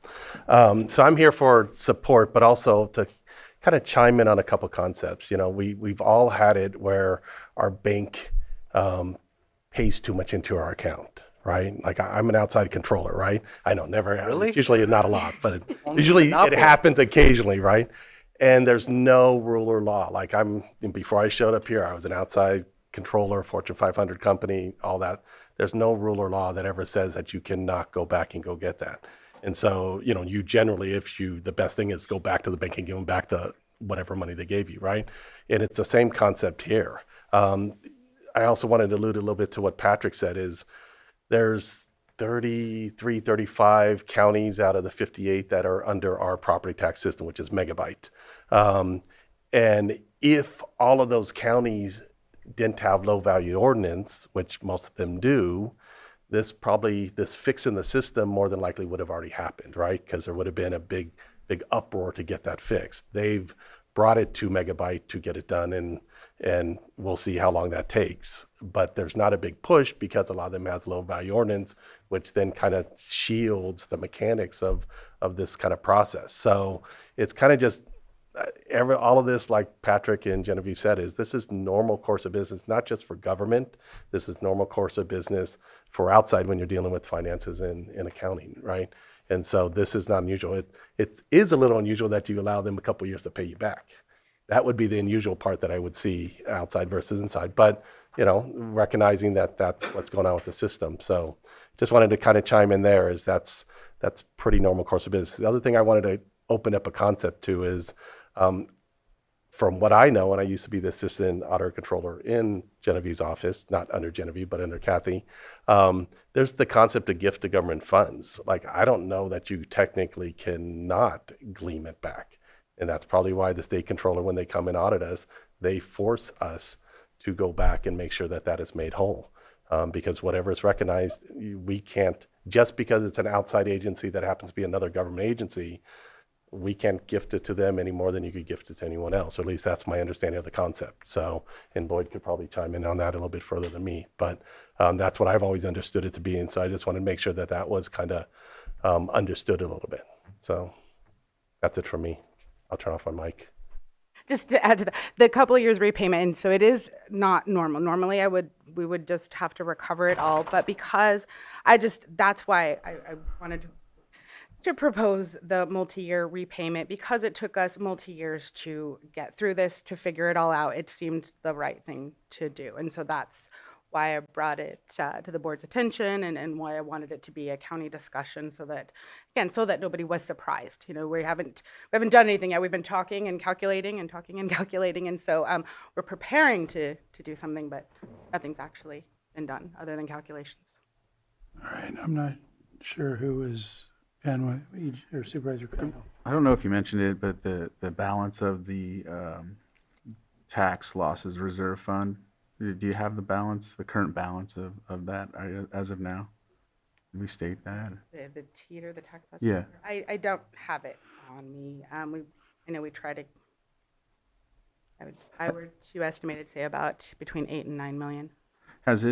I'm here for support, but also to kind of chime in on a couple concepts. We've all had it where our bank pays too much into our account, right? Like I'm an outside controller, right? I know, never really. Usually not a lot, but usually it happens occasionally, right? And there's no rule or law. Like before I showed up here, I was an outside controller, Fortune 500 company, all that. There's no rule or law that ever says that you cannot go back and go get that. And so, you generally, the best thing is go back to the bank and give them back the whatever money they gave you, right? And it's the same concept here. I also wanted to allude a little bit to what Patrick said is there's 33, 35 counties out of the 58 that are under our property tax system, which is megabyte. And if all of those counties didn't have low value ordinance, which most of them do, this fix in the system more than likely would have already happened, right? Because there would have been a big uproar to get that fixed. They've brought it to megabyte to get it done, and we'll see how long that takes. But there's not a big push because a lot of them has low value ordinance, which then kind of shields the mechanics of this kind of process. So it's kind of just all of this, like Patrick and Genevieve said, this is normal course of business, not just for government. This is normal course of business for outside when you're dealing with finances and accounting, right? And so this is not unusual. It is a little unusual that you allow them a couple of years to pay you back. That would be the unusual part that I would see outside versus inside. But, recognizing that that's what's going on with the system. So just wanted to kind of chime in there is that's pretty normal course of business. The other thing I wanted to open up a concept to is from what I know, and I used to be the assistant auditor controller in Genevieve's office, not under Genevieve, but under Kathy, there's the concept of gift to government funds. Like, I don't know that you technically cannot glean it back. And that's probably why the state controller, when they come and audit us, they force us to go back and make sure that that is made whole. Because whatever is recognized, we can't, just because it's an outside agency that happens to be another government agency, we can't gift it to them any more than you could gift it to anyone else, or at least that's my understanding of the concept. So, and Boyd could probably chime in on that a little bit further than me, but that's what I've always understood it to be. And so I just wanted to make sure that that was kind of understood a little bit. So that's it for me. I'll turn off my mic. Just to add to that, the couple of years repayment, and so it is not normal. Normally, we would just have to recover it all, but because that's why I wanted to propose the multi-year repayment, because it took us multi-years to get through this, to figure it all out. It seemed the right thing to do, and so that's why I brought it to the board's attention, and why I wanted it to be a county discussion, so that, again, so that nobody was surprised. You know, we haven't done anything yet. We've been talking and calculating and talking and calculating, and so we're preparing to do something, but nothing's actually been done other than calculations. All right, I'm not sure who is Ben or Supervisor Crandall. I don't know if you mentioned it, but the balance of the tax losses reserve fund, do you have the balance, the current balance of that as of now? Did we state that? The teeter, the tax loss. Yeah. I don't have it on me. I know we try to. I would to estimate it, say about between 8 and 9 million. Has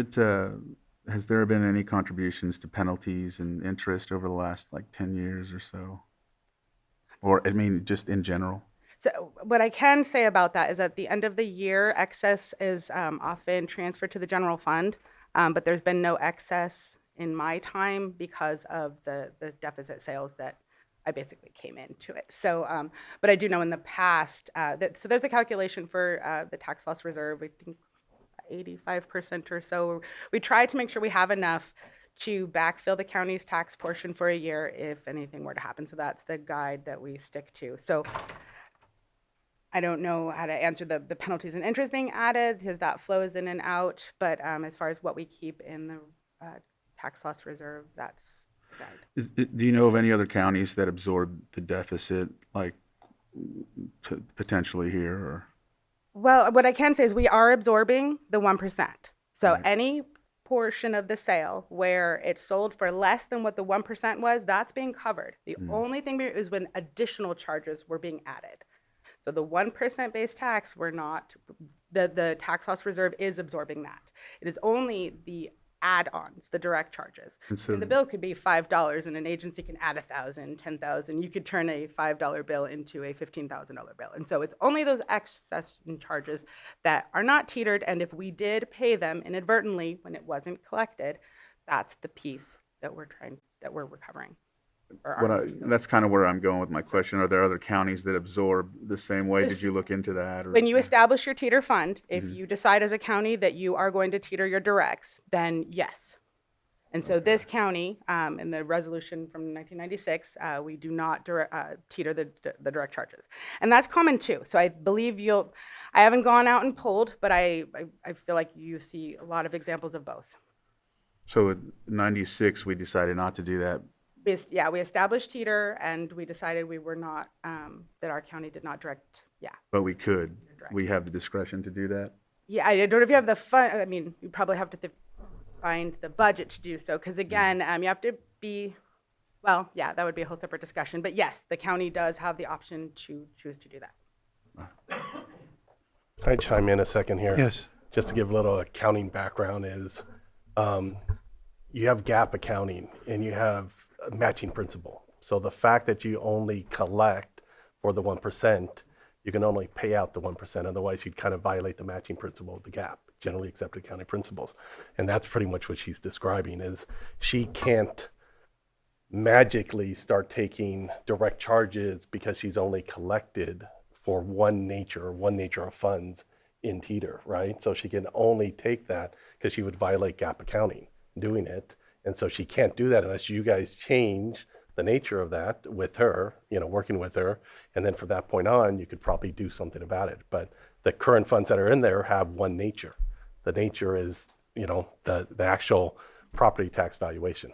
there been any contributions to penalties and interest over the last 10 years or so? Or, I mean, just in general? So what I can say about that is at the end of the year, excess is often transferred to the general fund, but there's been no excess in my time because of the deficit sales that I basically came into it. So, but I do know in the past, so there's a calculation for the tax loss reserve, I think 85% or so. We try to make sure we have enough to backfill the county's tax portion for a year if anything were to happen. So that's the guide that we stick to. So I don't know how to answer the penalties and interest being added, because that flows in and out. But as far as what we keep in the tax loss reserve, that's the guide. Do you know of any other counties that absorb the deficit, potentially here? Or? Well, what I can say is we are absorbing the 1%. So any portion of the sale where it's sold for less than what the 1% was, that's being covered. The only thing is when additional charges were being added. So the 1% base tax, we're not, the tax loss reserve is absorbing that. It is only the add-ons, the direct charges. And the bill could be $5 and an agency can add 1,000, 10,000. You could turn a $5 bill into a $15,000 bill. And so it's only those excess charges that are not teetered. And if we did pay them inadvertently when it wasn't collected, that's the piece that we're recovering. That's kind of where I'm going with my question. Are there other counties that absorb the same way? Did you look into that? Or? When you establish your teeter fund, if you decide as a county that you are going to teeter your directs, then yes. And so this county, in the resolution from 1996, we do not teeter the direct charges. And that's common too. So I believe I haven't gone out and polled, but I feel like you see a lot of examples of both. So in 96, we decided not to do that. We established teeter, and we decided we were not, that our county did not direct, But we could. We have the discretion to do that? Yeah, I don't know if you have the fund, I mean, you probably have to find the budget to do so, because again, you have to be, well, yeah, that would be a whole separate discussion. But yes, the county does have the option to choose to do that. Can I chime in a second here? Yes. Just to give a little accounting background is, you have GAAP accounting and you have a matching principle. So the fact that you only collect for the 1%, you can only pay out the 1%. Otherwise, you'd kind of violate the matching principle of the GAAP, generally accepted accounting principles. And that's pretty much what she's describing is she can't magically start taking direct charges because she's only collected for one nature of funds in teeter, right? So she can only take that because she would violate GAAP accounting doing it. And so she can't do that unless you guys change the nature of that with her, working with her, and then from that point on, you could probably do something about it. But the current funds that are in there have one nature. The nature is, the actual property tax valuation.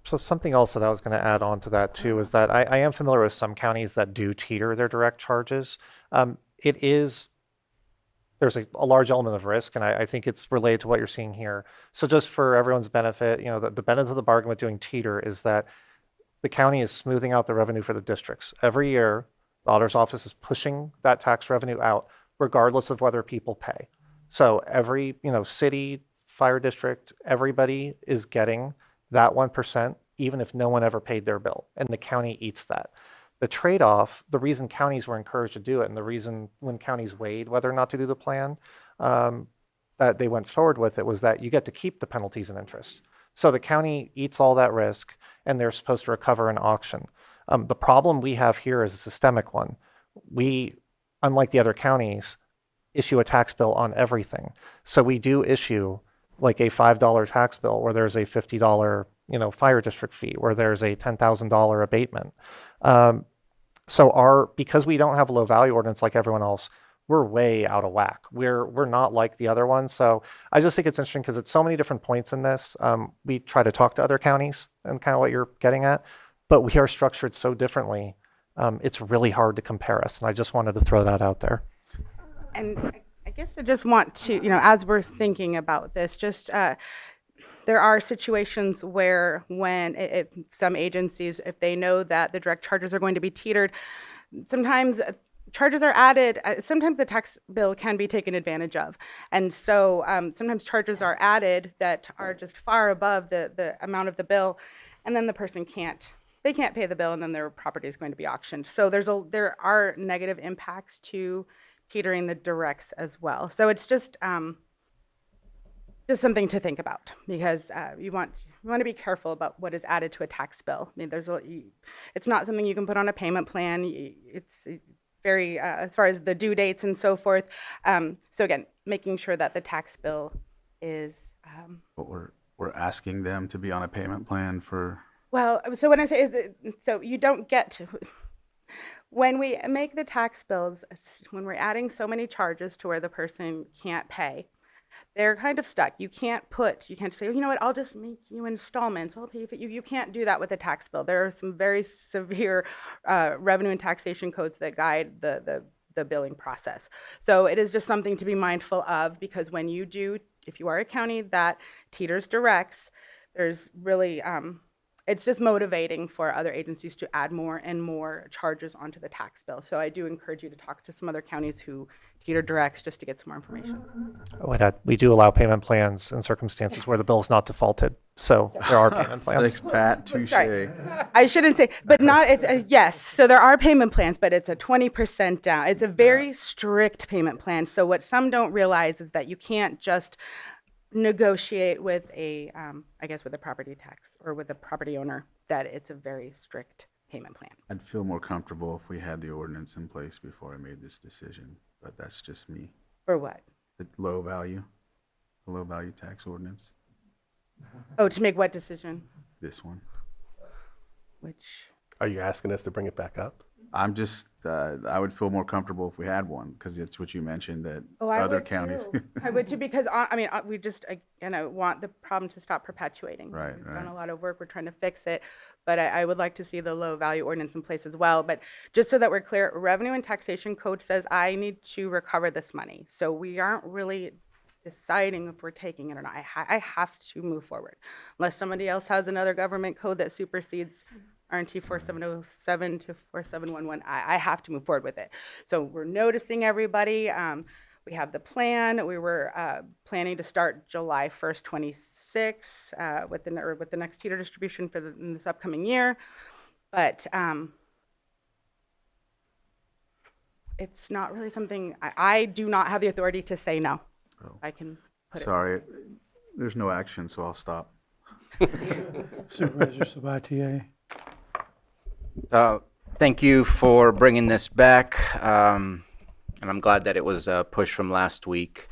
So something else that I was going to add on to that too is that I am familiar with some counties that do teeter their direct charges. There's a large element of risk, and I think it's related to what you're seeing here. So just for everyone's benefit, the benefit of the bargain with doing teeter is that the county is smoothing out the revenue for the districts. Every year, the auditor's office is pushing that tax revenue out, regardless of whether people pay. So every, city, fire district, everybody is getting that 1%, even if no one ever paid their bill, and the county eats that. The trade-off, the reason counties were encouraged to do it, and the reason when counties weighed whether or not to do the plan, that they went forward with it, was that you get to keep the penalties and interest. So the county eats all that risk, and they're supposed to recover an auction. The problem we have here is a systemic one. We, unlike the other counties, issue a tax bill on everything. So we do issue like a $5 tax bill where there's a $50, fire district fee, where there's a $10,000 abatement. Because we don't have a low value ordinance like everyone else, we're way out of whack. We're not like the other ones. So I just think it's interesting because it's so many different points in this. We try to talk to other counties and kind of what you're getting at, but we are structured so differently. It's really hard to compare us. And I just wanted to throw that out there. And I guess I just want to, as we're thinking about this, just there are situations where if some agencies, if they know that the direct charges are going to be teetered, sometimes charges are added. Sometimes the tax bill can be taken advantage of. And so sometimes charges are added that are just far above the amount of the bill, and then the person can't pay the bill, and then their property is going to be auctioned. So there are negative impacts to teetering the directs as well. So it's just something to think about, because you want to be careful about what is added to a tax bill. I mean, it's not something you can put on a payment plan. It's very as far as the due dates and so forth. So again, making sure that the tax bill is. But we're asking them to be on a payment plan for. Well, so when I say so you don't get to. When we make the tax bills, when we're adding so many charges to where the person can't pay, they're kind of stuck. You can't say, you know what, I'll just make you installments. I'll pay for you. You can't do that with a tax bill. There are some very severe revenue and taxation codes that guide the billing process. So it is just something to be mindful of, because if you are a county that teeters directs, there's really, it's just motivating for other agencies to add more and more charges onto the tax bill. So I do encourage you to talk to some other counties who teeter directs just to get some more information. We do allow payment plans in circumstances where the bill is not defaulted. So there are payment plans. Thanks, Pat. Touche. Sorry. I shouldn't say, but not, yes. So there are payment plans, but it's a 20% down. It's a very strict payment plan. So what some don't realize is that you can't just negotiate with with a property tax or with a property owner, that it's a very strict payment plan. I'd feel more comfortable if we had the ordinance in place before I made this decision, but that's just me. For what? The low value tax ordinance. Oh, to make what decision? This one. Which? Are you asking us to bring it back up? I'm just, I would feel more comfortable if we had one, because it's what you mentioned, that other counties. I would too, because we just, want the problem to stop perpetuating. Right, We've right. done a lot of work, we're trying to fix it, but I would like to see the low value ordinance in place as well. But just so that we're clear, revenue and taxation code says I need to recover this money. So we aren't really deciding if we're taking it or not. I have to move forward. Unless somebody else has another government code that supersedes RNT 4707 to 4711, I have to move forward with it. So we're noticing everybody. We have the plan. We were planning to start July 1st, 26 with the next teeter distribution in this upcoming year. But it's not really something, I do not have the authority to say no. Oh. I can put Sorry, there's no action, so I'll stop. Supervisor Sabatier. Thank you for bringing this back, and I'm glad that it was pushed from last week.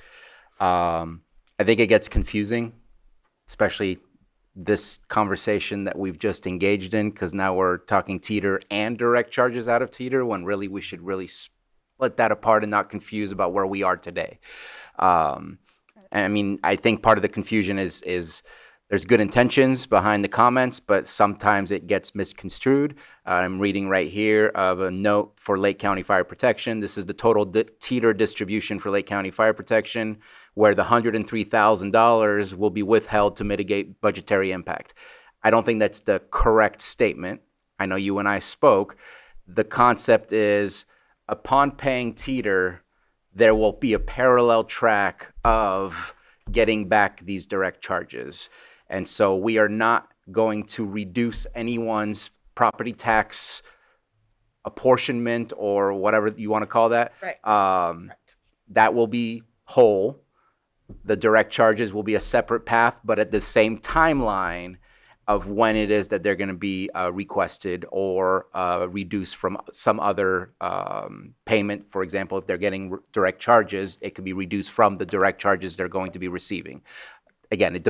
I think it gets confusing, especially this conversation that we've just engaged in, because now we're talking teeter and direct charges out of teeter, when really we should really split that apart and not confuse about where we are today. And I mean, I think part of the confusion is there's good intentions behind the comments, but sometimes it gets misconstrued. I'm reading right here of a note for Lake County Fire Protection. This is the total teeter distribution for Lake County Fire Protection, where the $103,000 will be withheld to mitigate budgetary impact. I don't think that's the correct statement. I know you and I spoke. The concept is, upon paying teeter, there will be a parallel track of getting back these direct charges. And so we are not going to reduce anyone's property tax apportionment or whatever you want to call that. Right. That will be whole. The direct charges will be a separate path, but at the same timeline of when it is that they're going to be requested or reduced from some other payment. For example, if they're getting direct charges, it could be reduced from the direct charges they're going to be receiving. Again,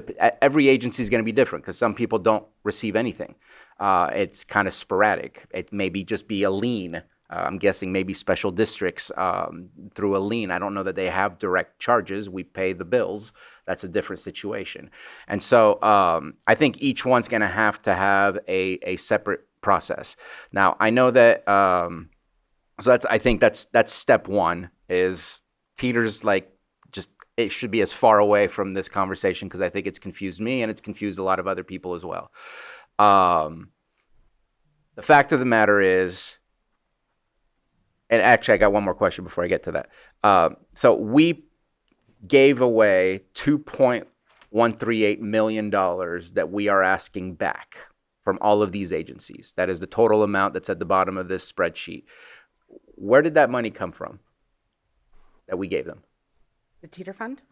every agency is going to be different because some people don't receive anything. It's kind of sporadic. It may just be a lien. I'm guessing maybe special districts through a lien. I don't know that they have direct charges. We pay the bills. That's a different situation. And so I think each one's going to have a separate process. Now, I know that, I think that's step one, is teeters, like, just, it should be as far away from this conversation, because I think it's confused me and it's confused a lot of other people as well. The fact of the matter is, and actually I got one more question before I get to that. So we gave away $2.138 million that we are asking back from all of these agencies. That is the total amount that's at the bottom of this spreadsheet. Where did that money come from that we gave them? The teeter fund?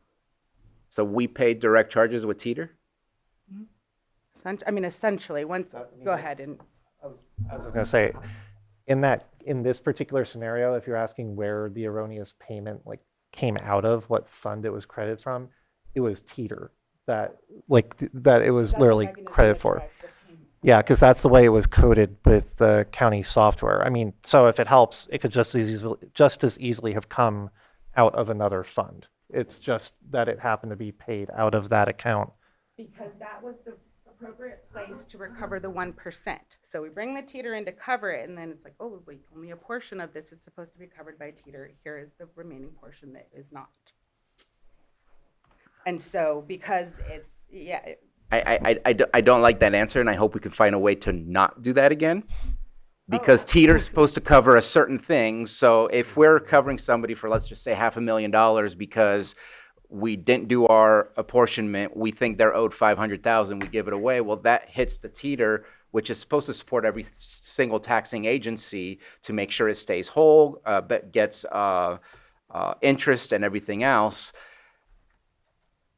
So we paid direct charges with teeter? I mean, essentially, once, go ahead and. I was going to say, in this particular scenario, if you're asking where the erroneous payment came out of, what fund it was credited from, it was teeter that it was literally credited for. Yeah, because that's the way it was coded with the county software. I mean, so if it helps, it could just as easily have come out of another fund. It's just that it happened to be paid out of that account. Because that was the appropriate place to recover the 1%. So we bring the teeter in to cover it, and then it's like, oh, wait, only a portion of this is supposed to be covered by teeter. Here is the remaining portion that is not. And so because it's, yeah. I don't like that answer, and I hope we can find a way to not do that again. Because teeter's supposed to cover a certain thing. So if we're covering somebody for, let's just say, $500,000 because we didn't do our apportionment, we think they're owed $500,000, we give it away. Well, that hits the teeter, which is supposed to support every single taxing agency to make sure it stays whole, but gets interest and everything else.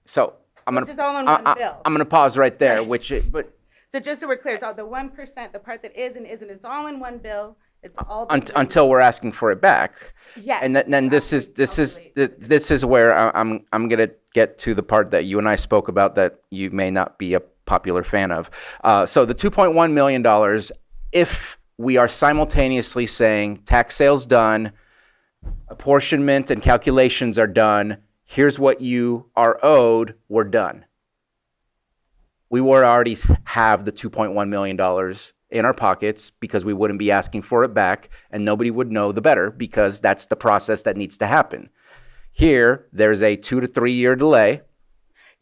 So This is all in one bill. I'm going to pause right there, Right. So just so we're clear, it's all the 1%, the part that is and isn't, it's all in one bill. It's all until we're asking for it back. Yes. And then this is where I'm going to get to the part that you and I spoke about that you may not be a popular fan of. So the $2.1 million, if we are simultaneously saying tax sales done, apportionment and calculations are done, here's what you are owed, we're done. We would already have the $2.1 million in our pockets because we wouldn't be asking for it back, and nobody would know the better because that's the process that needs to happen. Here, there's a 2 to 3 year delay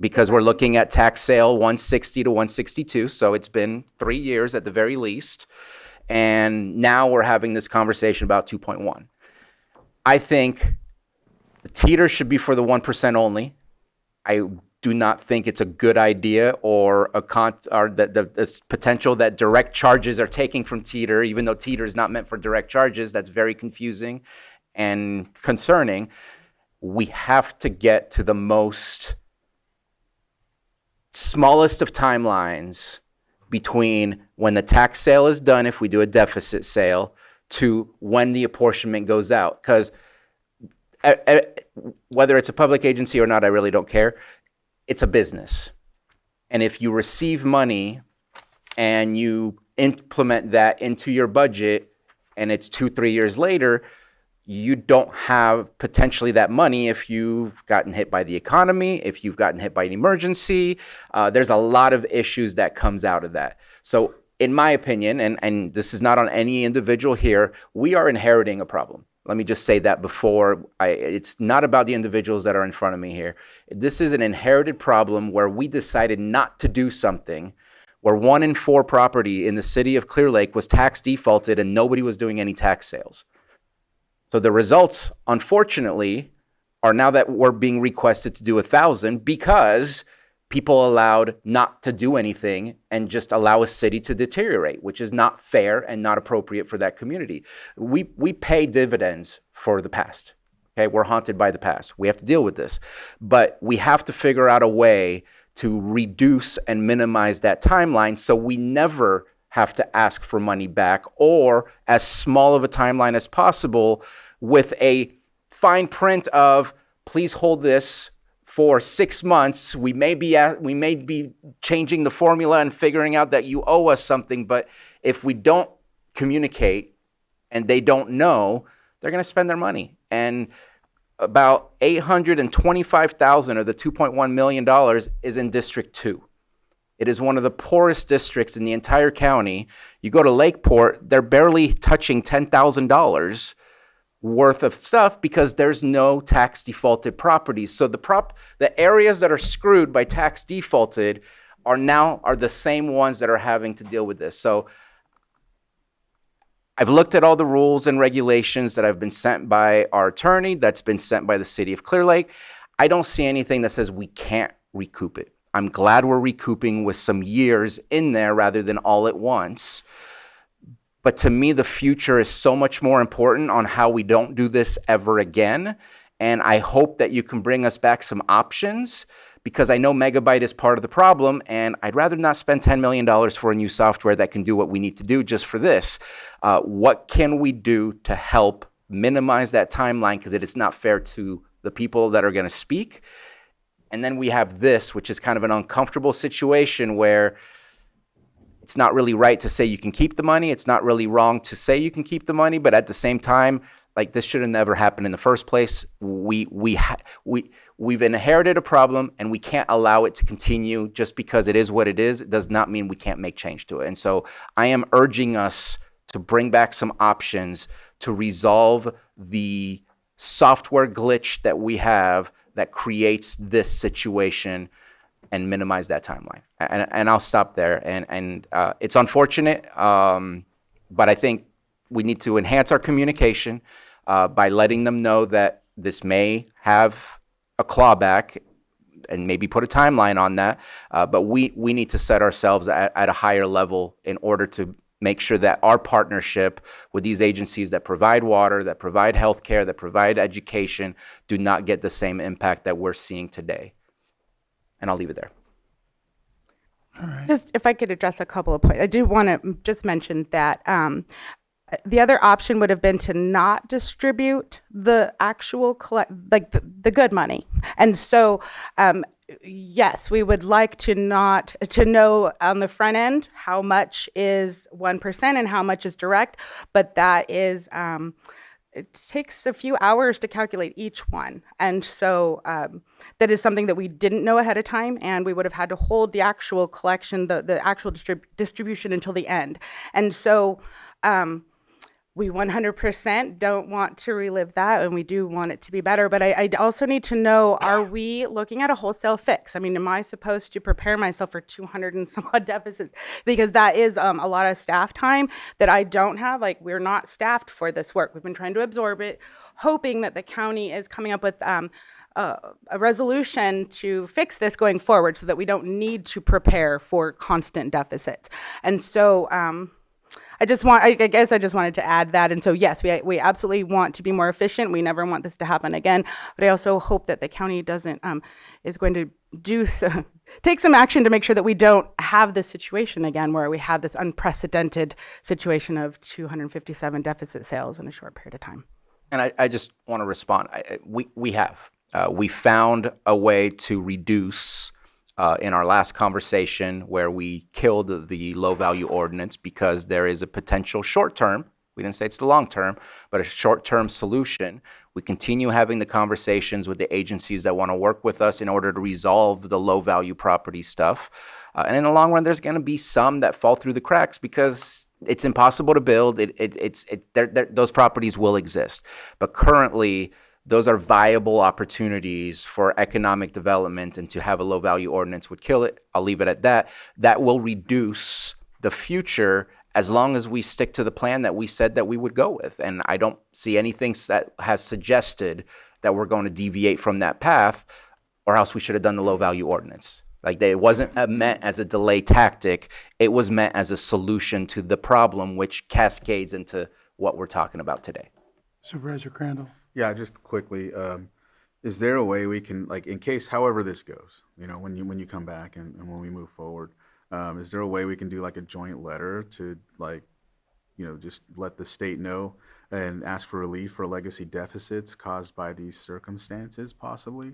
because we're looking at tax sale 160 to 162, so it's been 3 years at the very least, and now we're having this conversation about 2.1. I think the teeter should be for the 1% only. I do not think it's a good idea or the potential that direct charges are taking from teeter, even though teeter is not meant for direct charges. That's very confusing and concerning. We have to get to the smallest of timelines between when the tax sale is done, if we do a deficit sale, to when the apportionment goes out. Because whether it's a public agency or not, I really don't care. It's a business. And if you receive money and you implement that into your budget and it's 2-3 years later, you don't have potentially that money if you've gotten hit by the economy, if you've gotten hit by an emergency. There's a lot of issues that comes out of that. So in my opinion, and this is not on any individual here, we are inheriting a problem. Let me just say that before. It's not about the individuals that are in front of me here. This is an inherited problem where we decided not to do something, where 1 in 4 property in the city of Clear Lake was tax defaulted and nobody was doing any tax sales. So the results, unfortunately, are now that we're being requested to do 1,000 because people allowed not to do anything and just allow a city to deteriorate, which is not fair and not appropriate for that community. We pay dividends for the past. Okay, we're haunted by the past. We have to deal with this. But we have to figure out a way to reduce and minimize that timeline so we never have to ask for money back, or as small of a timeline as possible with a fine print of, please hold this for 6 months. We may be changing the formula and figuring out that you owe us something, but if we don't communicate and they don't know, they're going to spend their money. And about $825,000 of the $2.1 million is in District 2. It is one of the poorest districts in the entire county. You go to Lakeport, they're barely touching $10,000 worth of stuff because there's no tax defaulted properties. So the areas that are screwed by tax defaulted are the same ones that are having to deal with this. So I've looked at all the rules and regulations that have been sent by our attorney, that's been sent by the city of Clear Lake. I don't see anything that says we can't recoup it. I'm glad we're recouping with some years in there rather than all at once. But to me, the future is so much more important on how we don't do this ever again. And I hope that you can bring us back some options, because I know Megabyte is part of the problem, and I'd rather not spend $10 million for a new software that can do what we need to do just for this. What can we do to help minimize that timeline, because it is not fair to the people that are going to speak. And then we have this, which is kind of an uncomfortable situation where it's not really right to say you can keep the money. It's not really wrong to say you can keep the money, but at the same time, like, this should have never happened in the first place. We've inherited a problem, and we can't allow it to continue just because it is what it is. It does not mean we can't make change to it. And so I am urging us to bring back some options to resolve the software glitch that we have that creates this situation and minimize that timeline. And I'll stop there. And it's unfortunate, but I think we need to enhance our communication by letting them know that this may have a clawback and maybe put a timeline on that. But we need to set ourselves at a higher level in order to make sure that our partnership with these agencies that provide water, that provide healthcare, that provide education, do not get the same impact that we're seeing today. And I'll leave it there. Just if I could address a couple of points. I do want to just mention that the other option would have been to not distribute the actual the good money. And so yes, we would like to know on the front end how much is 1% and how much is direct, but that is it takes a few hours to calculate each one. And so that is something that we didn't know ahead of time, and we would have had to hold the actual collection, the actual distribution until the end. And so we 100% don't want to relive that, and we do want it to be better. But I also need to know, are we looking at a wholesale fix? I mean, am I supposed to prepare myself for 200 and some odd deficits? Because that is a lot of staff time that I don't have. Like, we're not staffed for this work. We've been trying to absorb it, hoping that the county is coming up with a resolution to fix this going forward so that we don't need to prepare for constant deficits. And so I guess I just wanted to add that. And so, yes, we absolutely want to be more efficient. We never want this to happen again. But I also hope that the county is going to take some action to make sure that we don't have this situation again, where we have this unprecedented situation of 257 deficit sales in a short period of time. And I just want to respond. We found a way to reduce in our last conversation where we killed the low value ordinance because there is a potential short term. We didn't say it's the long term, but a short term solution. We continue having the conversations with the agencies that want to work with us in order to resolve the low value property stuff. And in the long run, there's going to be some that fall through the cracks because it's impossible to build. Those properties will exist. But currently, those are viable opportunities for economic development, and to have a low value ordinance would kill it. I'll leave it at that. That will reduce the future as long as we stick to the plan that we said that we would go with. And I don't see anything that has suggested that we're going to deviate from that path, or else we should have done the low value ordinance. Like, it wasn't meant as a delay tactic. It was meant as a solution to the problem, which cascades into what we're talking about today. Supervisor Crandall. Yeah, just quickly, is there a way we can, like, in case, however this goes, you know, when you come back and when we move forward, is there a way we can do like a joint letter to, like, you know, just let the state know and ask for relief for legacy deficits caused by these circumstances, possibly?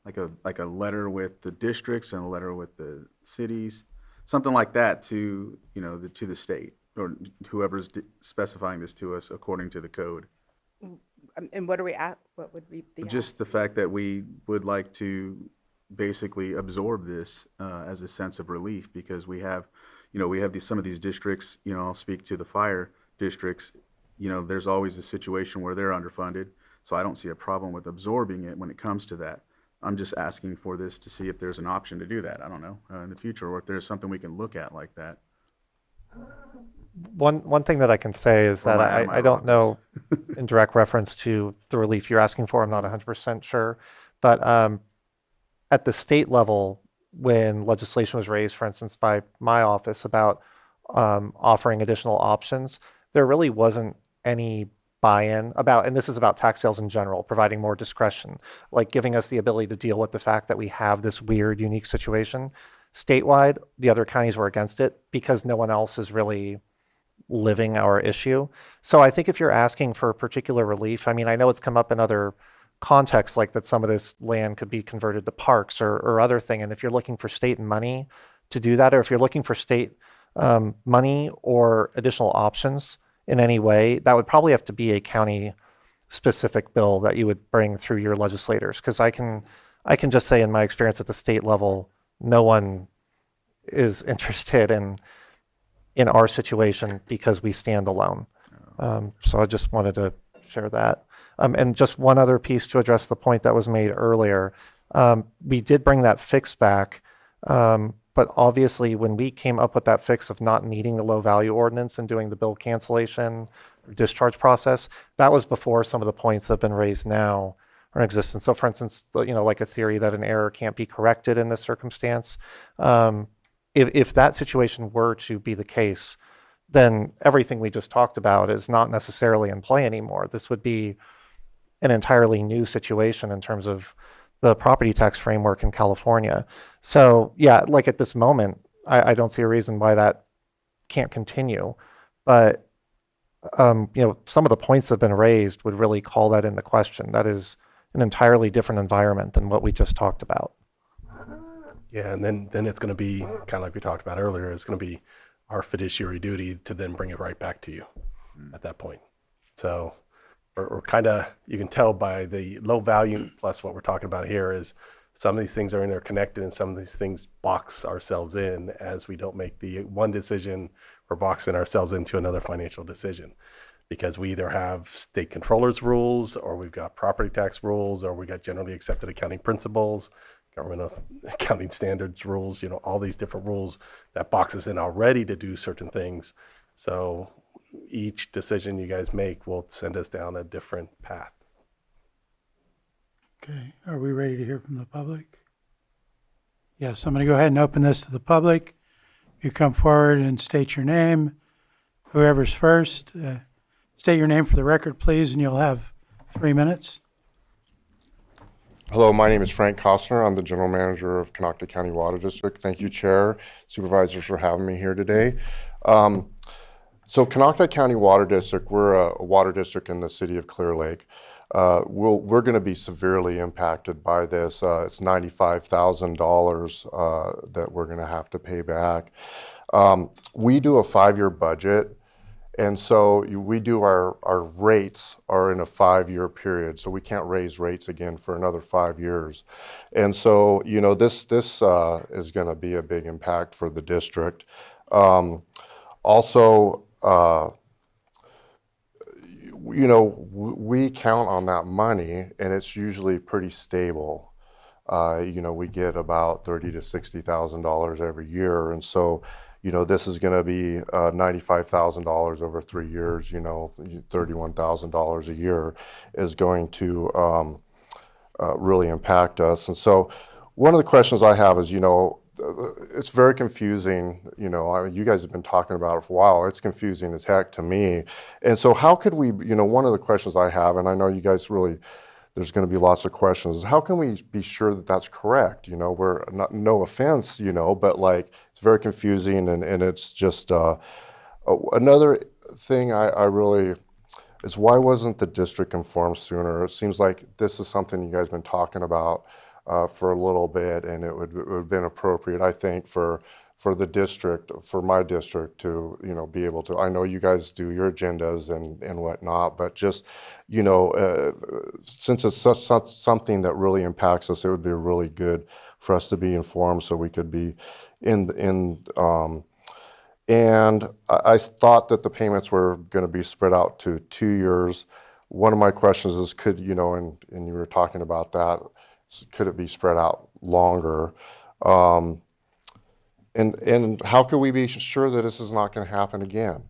Like a letter with the districts and a letter with the cities, something like that to, you know, to the state or whoever's specifying this to us according to the code. And what are we at? What would be the Just the fact that we would like to basically absorb this as a sense of relief, because we have some of these districts, you know, I'll speak to the fire districts, you know, there's always a situation where they're underfunded. So I don't see a problem with absorbing it when it comes to that. I'm just asking for this to see if there's an option to do that. I don't know, in the future, or if there's something we can look at like that. One thing that I can say is that I don't know, in direct reference to the relief you're asking for, I'm not 100% sure. But at the state level, when legislation was raised, for instance, by my office about offering additional options, there really wasn't any buy-in about, and this is about tax sales in general, providing more discretion, like giving us the ability to deal with the fact that we have this weird, unique situation. Statewide, the other counties were against it because no one else is really living our issue. So I think if you're asking for particular relief, I mean, I know it's come up in other contexts, like that some of this land could be converted to parks or other thing. And if you're looking for state money to do that, or if you're looking for state money or additional options in any way, that would probably have to be a county specific bill that you would bring through your legislators. Because I can just say in my experience at the state level, no one is interested in our situation because we stand alone. So I just wanted to share that. And just one other piece to address the point that was made earlier. We did bring that fix back, but obviously when we came up with that fix of not needing the low value ordinance and doing the bill cancellation or discharge process, that was before some of the points that have been raised now are in existence. So for instance, you know, like a theory that an error can't be corrected in this circumstance. If that situation were to be the case, then everything we just talked about is not necessarily in play anymore. This would be an entirely new situation in terms of the property tax framework in California. So yeah, like at this moment, I don't see a reason why that can't continue. But you know, some of the points that have been raised would really call that into question. That is an entirely different environment than what we just talked about. Yeah, and then it's going to be kind of like we talked about earlier. It's going to be our fiduciary duty to then bring it right back to you at that point. So we're kind of, you can tell by the low value plus what we're talking about here is some of these things are interconnected and some of these things box ourselves in as we don't make the one decision. We're boxing ourselves into another financial decision because we either have state controllers rules or we've got property tax rules or we got generally accepted accounting principles, government accounting standards rules, you know, all these different rules that box us in already to do certain things. So each decision you guys make will send us down a different path. Okay, are we ready to hear from the public? Yes, I'm going to go ahead and open this to the public. You come forward and state your name. Whoever's first, state your name for the record, please, and you'll have 3 minutes. Hello, my name is Frank Costner. I'm the General Manager of Conocta County Water District. Thank you, Chair, Supervisors, for having me here today. So Conocta County Water District, we're a water district in the city of Clear Lake. we're going to be severely impacted by this. It's $95,000 that we're going to have to pay back. We do a 5-year budget, and so we do our rates are in a 5-year period, so we can't raise rates again for another 5 years. And so, you know, this is going to be a big impact for the district. Also, you know, we count on that money, and it's usually pretty stable. You know, we get about $30,000 to $60,000 every year, and so, you know, this is going to be $95,000 over 3 years. You know, $31,000 a year is going to really impact us. And so, one of the questions I have is, you know, it's very confusing. You know, I mean, you guys have been talking about it for a while. It's confusing as heck to me. And so how could we, you know, one of the questions I have, and I know you guys really, there's going to be lots of questions, is how can we be sure that that's correct? You know, we're not, no offense, you know, but like, it's very confusing, and it's just, another thing I really, is why wasn't the district informed sooner? It seems like this is something you guys have been talking about for a little bit, and it would have been appropriate, I think, for the district, for my district to, you know, be able to, I know you guys do your agendas and whatnot, but just, you know, since it's something that really impacts us, it would be really good for us to be informed so we could be and I thought that the payments were going to be spread out to 2 years. One of my questions is, could, you know, and you were talking about that, could it be spread out longer? And how could we be sure that this is not going to happen again?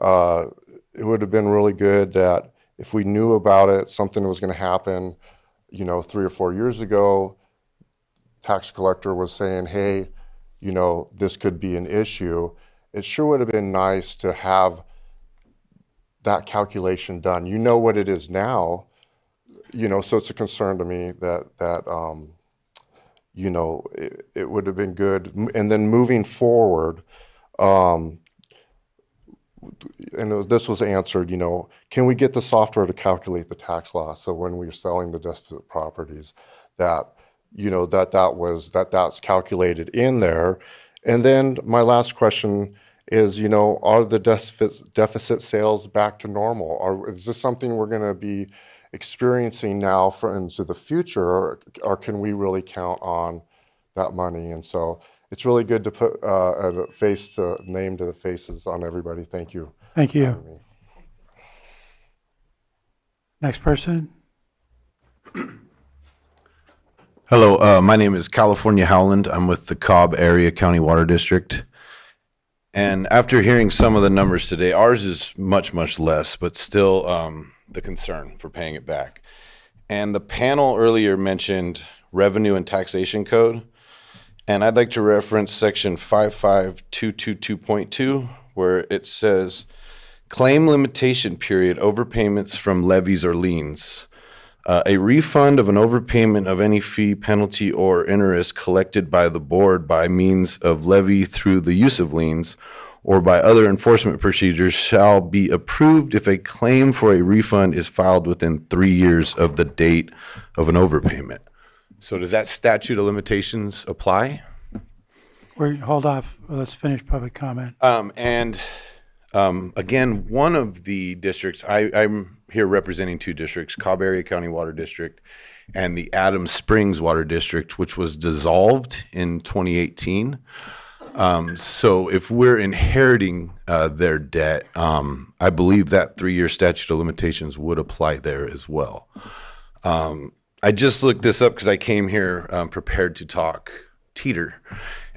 It would have been really good that if we knew about it, something was going to happen, you know, 3 or 4 years ago, tax collector was saying, hey, you know, this could be an issue. It sure would have been nice to have that calculation done. You know what it is now, you know, so it's a concern to me that you know, it would have been good. And then moving forward, and this was answered, you know, can we get the software to calculate the tax loss? So when we're selling the deficit properties, that, you know, that's calculated in there. And then my last question is, you know, are the deficit sales back to normal? Is this something we're going to be experiencing now for into the future, or can we really count on that money? And so it's really good to put a name to the faces on everybody. Thank you. Thank you. Next person. Hello, my name is California Howland. I'm with the Cobb Area County Water District. And after hearing some of the numbers today, ours is much, much less, but still the concern for paying it back. And the panel earlier mentioned revenue and taxation code. And I'd like to reference section 55222.2, where it says, claim limitation period overpayments from levies or liens. A refund of an overpayment of any fee, penalty, or interest collected by the board by means of levy through the use of liens or by other enforcement procedures shall be approved if a claim for a refund is filed within 3 years of the date of an overpayment. So does that statute of limitations apply? Hold off. Let's finish public comment. Again, one of the districts, I'm here representing 2 districts, Cobb Area County Water District and the Adams Springs Water District, which was dissolved in 2018. So if we're inheriting their debt, I believe that 3-year statute of limitations would apply there as well. I just looked this up because I came here prepared to talk teeter.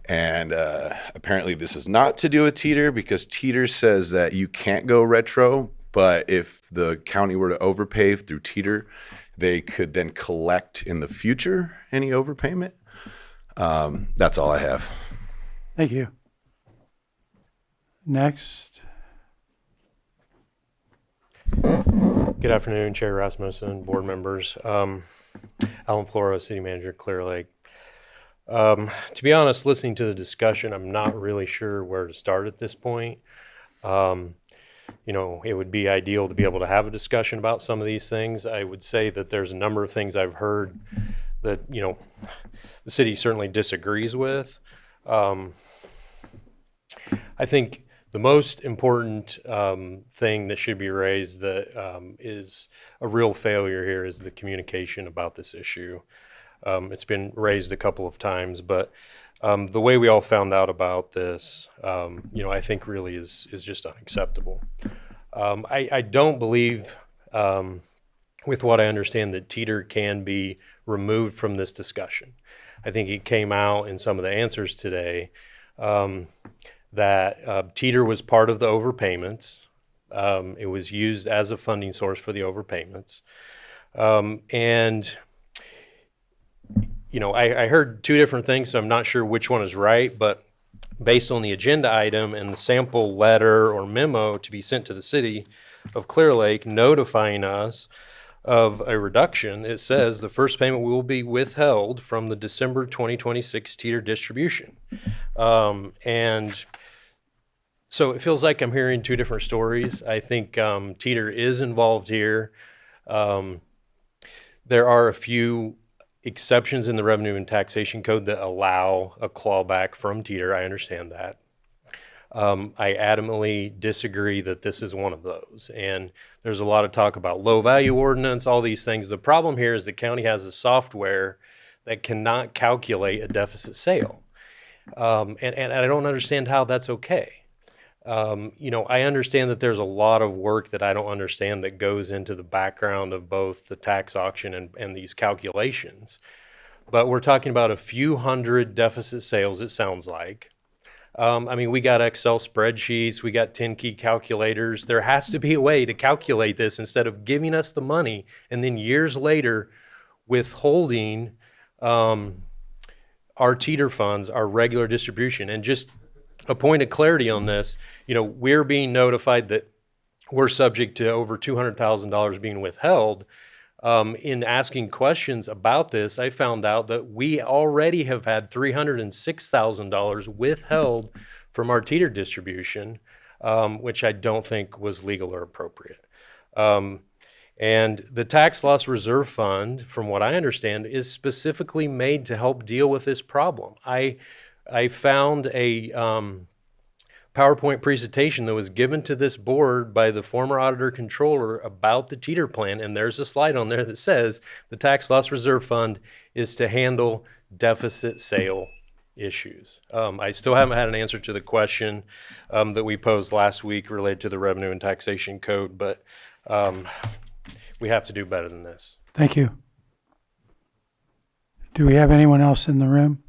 And apparently this is not to do with teeter, because teeter says that you can't go retro, but if the county were to overpay through teeter, they could then collect in the future any overpayment. That's all I have. Thank you. Next. Good afternoon, Chair Rasmussen, board members. Alan Floro, City Manager, Clear Lake. To be honest, listening to the discussion, I'm not really sure where to start at this point. you know, it would be ideal to be able to have a discussion about some of these things. I would say that there's a number of things I've heard that, you know, the city certainly disagrees with. I think the most important thing that should be raised that is a real failure here is the communication about this issue. It's been raised a couple of times, but the way we all found out about this, you know, I think really is just unacceptable. I don't believe, with what I understand, that teeter can be removed from this discussion. I think it came out in some of the answers today that teeter was part of the overpayments. It was used as a funding source for the overpayments. And you know, I heard two different things, so I'm not sure which one is right, but based on the agenda item and the sample letter or memo to be sent to the city of Clear Lake notifying us of a reduction, it says the first payment will be withheld from the December 2026 teeter distribution. And so it feels like I'm hearing two different stories. I think teeter is involved here. There are a few exceptions in the Revenue and Taxation Code that allow a clawback from teeter. I understand that. I adamantly disagree that this is one of those. And there's a lot of talk about low value ordinance, all these things. The problem here is the county has a software that cannot calculate a deficit sale. And I don't understand how that's okay. You know, I understand that there's a lot of work that I don't understand that goes into the background of both the tax auction and these calculations. But we're talking about a few hundred deficit sales, it sounds like. I mean, we got Excel spreadsheets, we got 10-key calculators. There has to be a way to calculate this instead of giving us the money and then years later withholding our teeter funds, our regular distribution. And just a point of clarity on this, you know, we're being notified that we're subject to over $200,000 being withheld. In asking questions about this, I found out that we already have had $306,000 withheld from our teeter distribution, which I don't think was legal or appropriate. And the tax loss reserve fund, from what I understand, is specifically made to help deal with this problem. I found a PowerPoint presentation that was given to this board by the former auditor controller about the teeter plan, and there's a slide on there that says the tax loss reserve fund is to handle deficit sale issues. I still haven't had an answer to the question that we posed last week related to the Revenue and Taxation Code, but we have to do better than this. Thank you. Do we have anyone else in the room?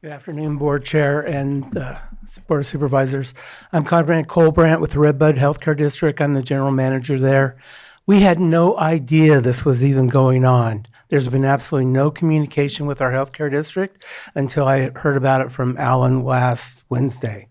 Good afternoon, Board Chair and Board of Supervisors. I'm Conrad Colbrandt with the Redbud Healthcare District. I'm the general manager there. We had no idea this was even going on. There's been absolutely no communication with our healthcare district until I heard about it from Alan last Wednesday.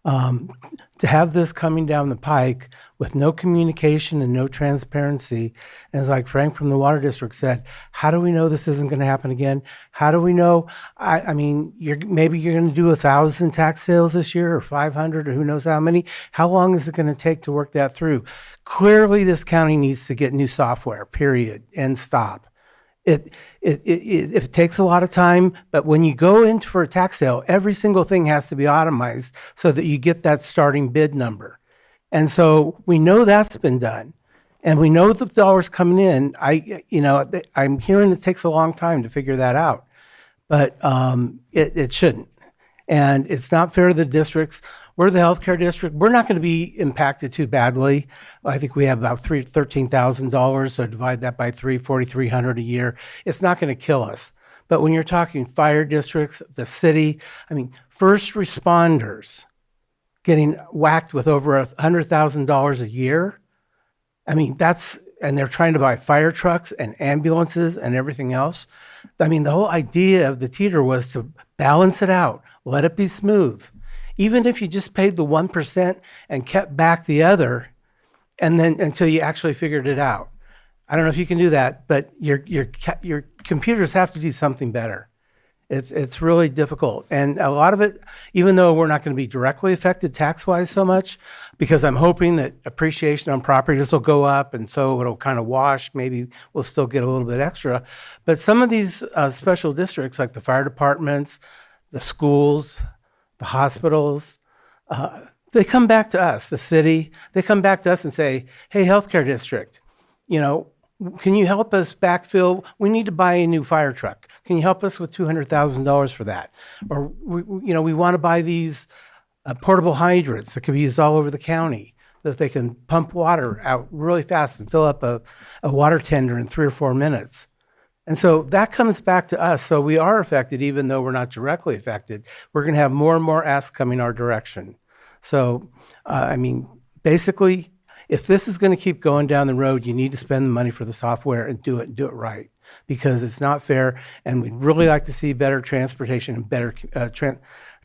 To have this coming down the pike with no communication and no transparency, and as like Frank from the Water District said, how do we know this isn't going to happen again? How do we know? I mean, maybe you're going to do 1,000 tax sales this year or 500 or who knows how many. How long is it going to take to work that through? Clearly, this county needs to get new software, period, and stop. It takes a lot of time, but when you go in for a tax sale, every single thing has to be automized so that you get that starting bid number. And so we know that's been done, and we know the dollars coming in. I'm hearing it takes a long time to figure that out, but it shouldn't. And it's not fair to the districts. We're the healthcare district. We're not going to be impacted too badly. I think we have about $13,000, so divide that by 3, $4,300 a year. It's not going to kill us. But when you're talking fire districts, the city, I mean, first responders getting whacked with over $100,000 a year, I mean, and they're trying to buy fire trucks and ambulances and everything else. I mean, the whole idea of the teeter was to balance it out, let it be smooth. Even if you just paid the 1% and kept back the other, and then until you actually figured it out. I don't know if you can do that, but your computers have to do something better. It's really difficult. And a lot of it, even though we're not going to be directly affected tax-wise so much, because I'm hoping that appreciation on properties will go up, and so it'll kind of wash. Maybe we'll still get a little bit extra. But some of these special districts, like the fire departments, the schools, the hospitals, they come back to us, the city. They come back to us and say, hey, healthcare district, you know, can you help us backfill? We need to buy a new fire truck. Can you help us with $200,000 for that? Or, we want to buy these portable hydrants that can be used all over the county, that they can pump water out really fast and fill up a water tender in 3 or 4 minutes. And so that comes back to us. So we are affected, even though we're not directly affected. We're going to have more and more asks coming our direction. So, basically, if this is going to keep going down the road, you need to spend the money for the software and do it right, because it's not fair. And we'd really like to see better transportation and better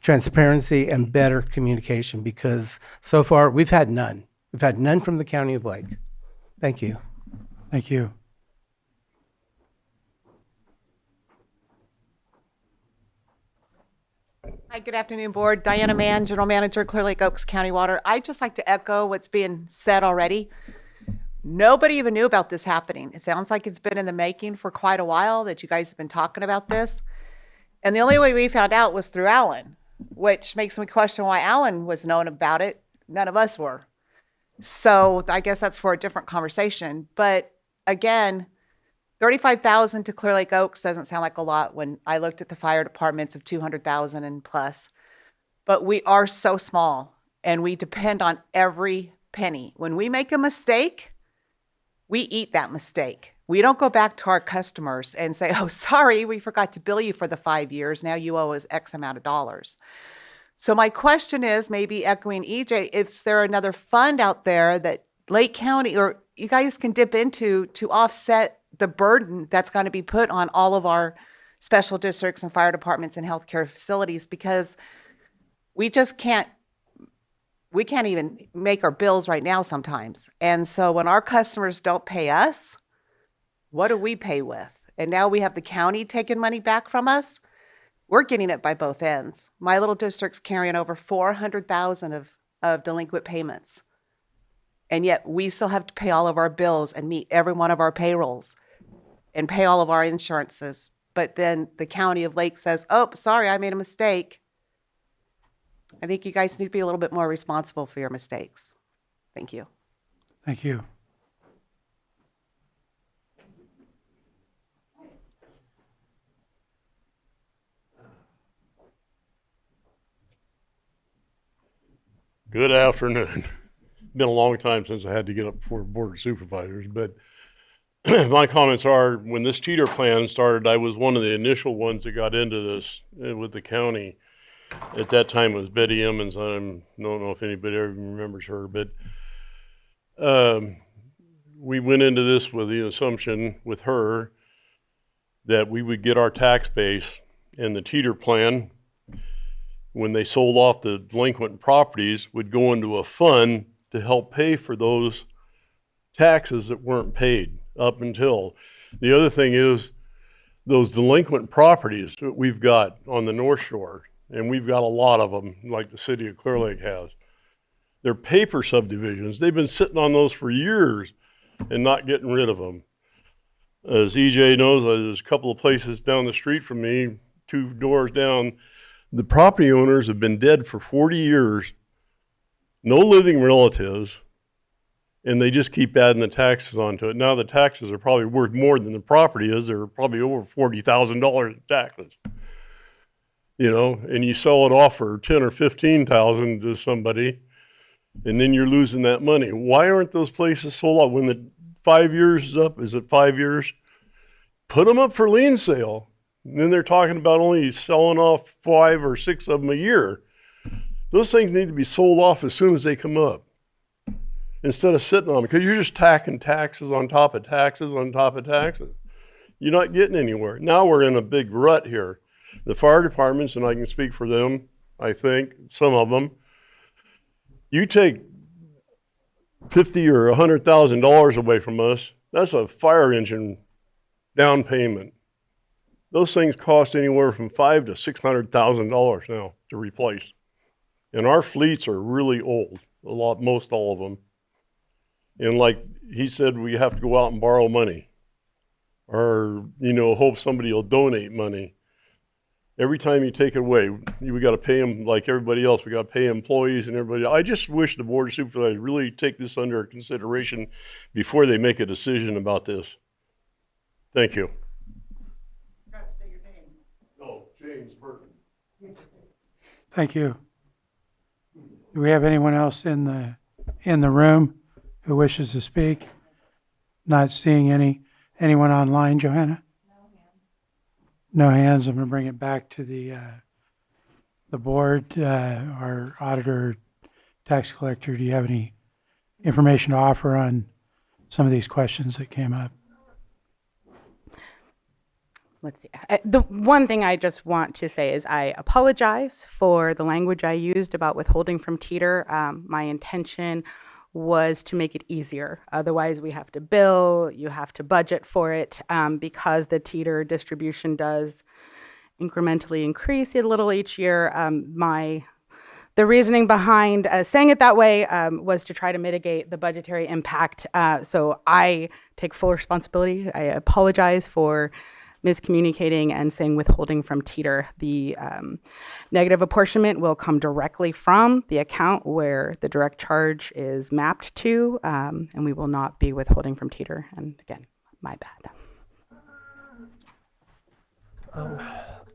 transparency and better communication, because so far we've had none. We've had none from the County of Lake. Thank you. Thank you. Hi, good afternoon, Board. Diana Mann, General Manager, Clear Lake Oaks County Water. I'd just like to echo what's being said already. Nobody even knew about this happening. It sounds like it's been in the making for quite a while that you guys have been talking about this. And the only way we found out was through Alan, which makes me question why Alan was known about it. None of us were. So I guess that's for a different conversation. But again, $35,000 to Clear Lake Oaks doesn't sound like a lot when I looked at the fire departments of $200,000 and plus. But we are so small and we depend on every penny. When we make a mistake, we eat that mistake. We don't go back to our customers and say, oh, sorry, we forgot to bill you for the 5 years. Now you owe us X amount of dollars. So my question is, maybe echoing EJ, is there another fund out there that Lake County or you guys can dip into to offset the burden that's going to be put on all of our special districts and fire departments and healthcare facilities, because we can't even make our bills right now sometimes. And so when our customers don't pay us, what do we pay with? And now we have the county taking money back from us. We're getting it by both ends. My little district's carrying over $400,000 of delinquent payments. And yet we still have to pay all of our bills and meet every one of our payrolls and pay all of our insurances. But then the County of Lake says, oh, sorry, I made a mistake. I think you guys need to be a little bit more responsible for your mistakes. Thank you. Thank you. Good afternoon. Been a long time since I had to get up before Board of Supervisors, but my comments are, when this cheater plan started, I was one of the initial ones that got into this with the county. At that time, it was Betty Emmons. I don't know if anybody ever remembers her, but we went into this with the assumption with her that we would get our tax base, and the cheater plan, when they sold off the delinquent properties, would go into a fund to help pay for those taxes that weren't paid up until. The other thing is those delinquent properties that we've got on the North Shore, and we've got a lot of them, like the city of Clear Lake has. They're paper subdivisions. They've been sitting on those for years and not getting rid of them. As EJ knows, there's a couple of places down the street from me, 2 doors down. The property owners have been dead for 40 years, no living relatives, and they just keep adding the taxes onto it. Now the taxes are probably worth more than the property is. They're probably over $40,000 in taxes. And you sell it off for $10,000 or $15,000 to somebody, and then you're losing that money. Why aren't those places sold off? When the 5 years is up, is it 5 years? Put them up for lien sale. And then they're talking about only selling off 5 or 6 of them a year. Those things need to be sold off as soon as they come up, instead of sitting on them, because you're just tacking taxes on top of taxes on top of taxes. You're not getting anywhere. Now we're in a big rut here. The fire departments, and I can speak for them, I think, some of them, you take $50,000 or $100,000 away from us, that's a fire engine down payment. Those things cost anywhere from $500,000 to $600,000 now to replace. And our fleets are really old, most all of them. And like he said, we have to go out and borrow money or, hope somebody will donate money. Every time you take it away, we got to pay them like everybody else. We got to pay employees and everybody. I just wish the Board of Supervisors really take this under consideration before they make a decision about this. Thank you. No, James Burton. Thank you. Do we have anyone else in the room who wishes to speak? Not seeing anyone online, Johanna? No hands. I'm going to bring it back to the board. Our auditor, tax collector, do you have any information to offer on some of these questions that came up? Let's see. The one thing I just want to say is I apologize for the language I used about withholding from teeter. My intention was to make it easier. Otherwise, we have to bill, you have to budget for it, because the teeter distribution does incrementally increase a little each year. The reasoning behind saying it that way was to try to mitigate the budgetary impact. So I take full responsibility. I apologize for miscommunicating and saying withholding from teeter. The negative apportionment will come directly from the account where the direct charge is mapped to, and we will not be withholding from teeter. And again, my bad.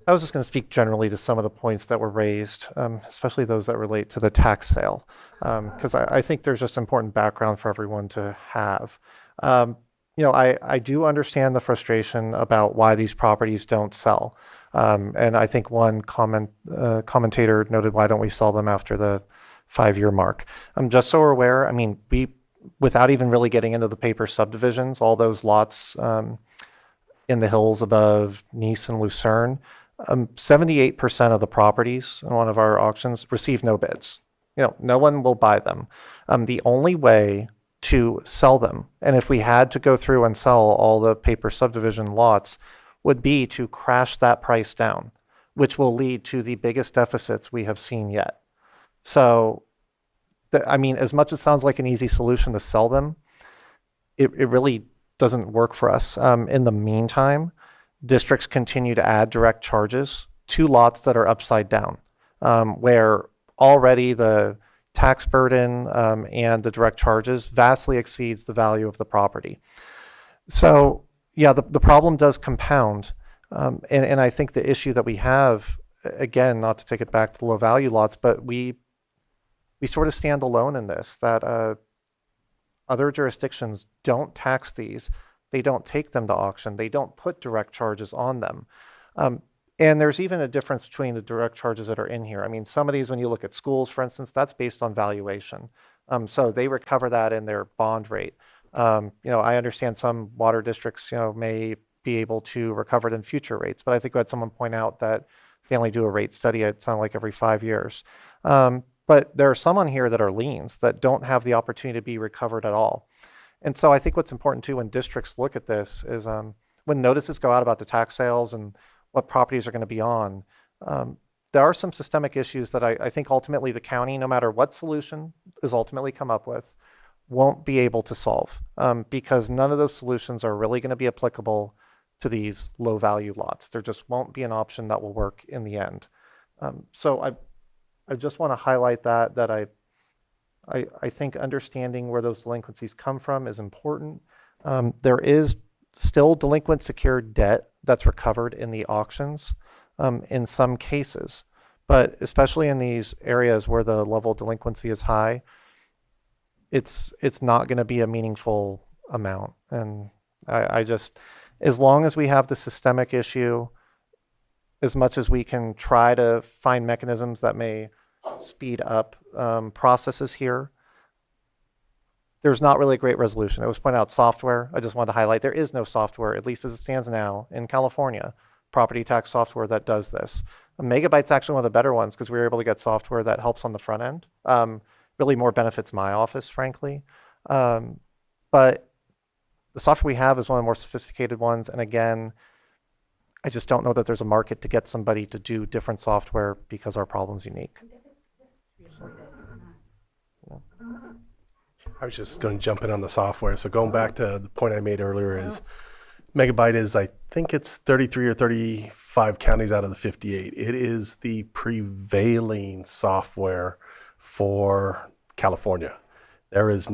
I was just going to speak generally to some of the points that were raised, especially those that relate to the tax sale, because I think there's just important background for everyone to have. I do understand the frustration about why these properties don't sell. And I think one commentator noted, why don't we sell them after the 5-year mark? Just so we're aware, without even really getting into the paper subdivisions, all those lots in the hills above Nice and Lucerne, 78% of the properties in one of our auctions receive no bids. No one will buy them. The only way to sell them, and if we had to go through and sell all the paper subdivision lots, would be to crash that price down, which will lead to the biggest deficits we have seen yet. So, as much as it sounds like an easy solution to sell them, it really doesn't work for us. In the meantime, districts continue to add direct charges to lots that are upside down, where already the tax burden and the direct charges vastly exceeds the value of the property. So yeah, the problem does compound. And I think the issue that we have, again, not to take it back to the low value lots, but we sort of stand alone in this, that other jurisdictions don't tax these. They don't take them to auction. They don't put direct charges on them. And there's even a difference between the direct charges that are in here. Some of these, when you look at schools, for instance, that's based on valuation. So they recover that in their bond rate. I understand some water districts, may be able to recover it in future rates, but I think we had someone point out that they only do a rate study, it sounded like every 5 years. But there are some on here that are liens that don't have the opportunity to be recovered at all. And so I think what's important too when districts look at this is when notices go out about the tax sales and what properties are going to be on, there are some systemic issues that I think ultimately the county, no matter what solution is ultimately come up with, won't be able to solve, because none of those solutions are really going to be applicable to these low value lots. There just won't be an option that will work in the end. So I just want to highlight that I think understanding where those delinquencies come from is important. There is still delinquent secured debt that's recovered in the auctions in some cases, but especially in these areas where the level of delinquency is high, it's not going to be a meaningful amount. And I just, as long as we have the systemic issue, as much as we can try to find mechanisms that may speed up processes here, there's not really a great resolution. It was pointed out software. I just wanted to highlight there is no software, at least as it stands now in California, property tax software that does this. Megabyte's actually one of the better ones because we were able to get software that helps on the front end. Really more benefits my office, frankly. But the software we have is one of the more sophisticated ones. And again, I just don't know that there's a market to get somebody to do different software because our problem's unique. I was just going to jump in on the software. So going back to the point I made earlier is Megabyte is, I think it's 33 or 35 counties out of the 58. It is the prevailing software for California. There is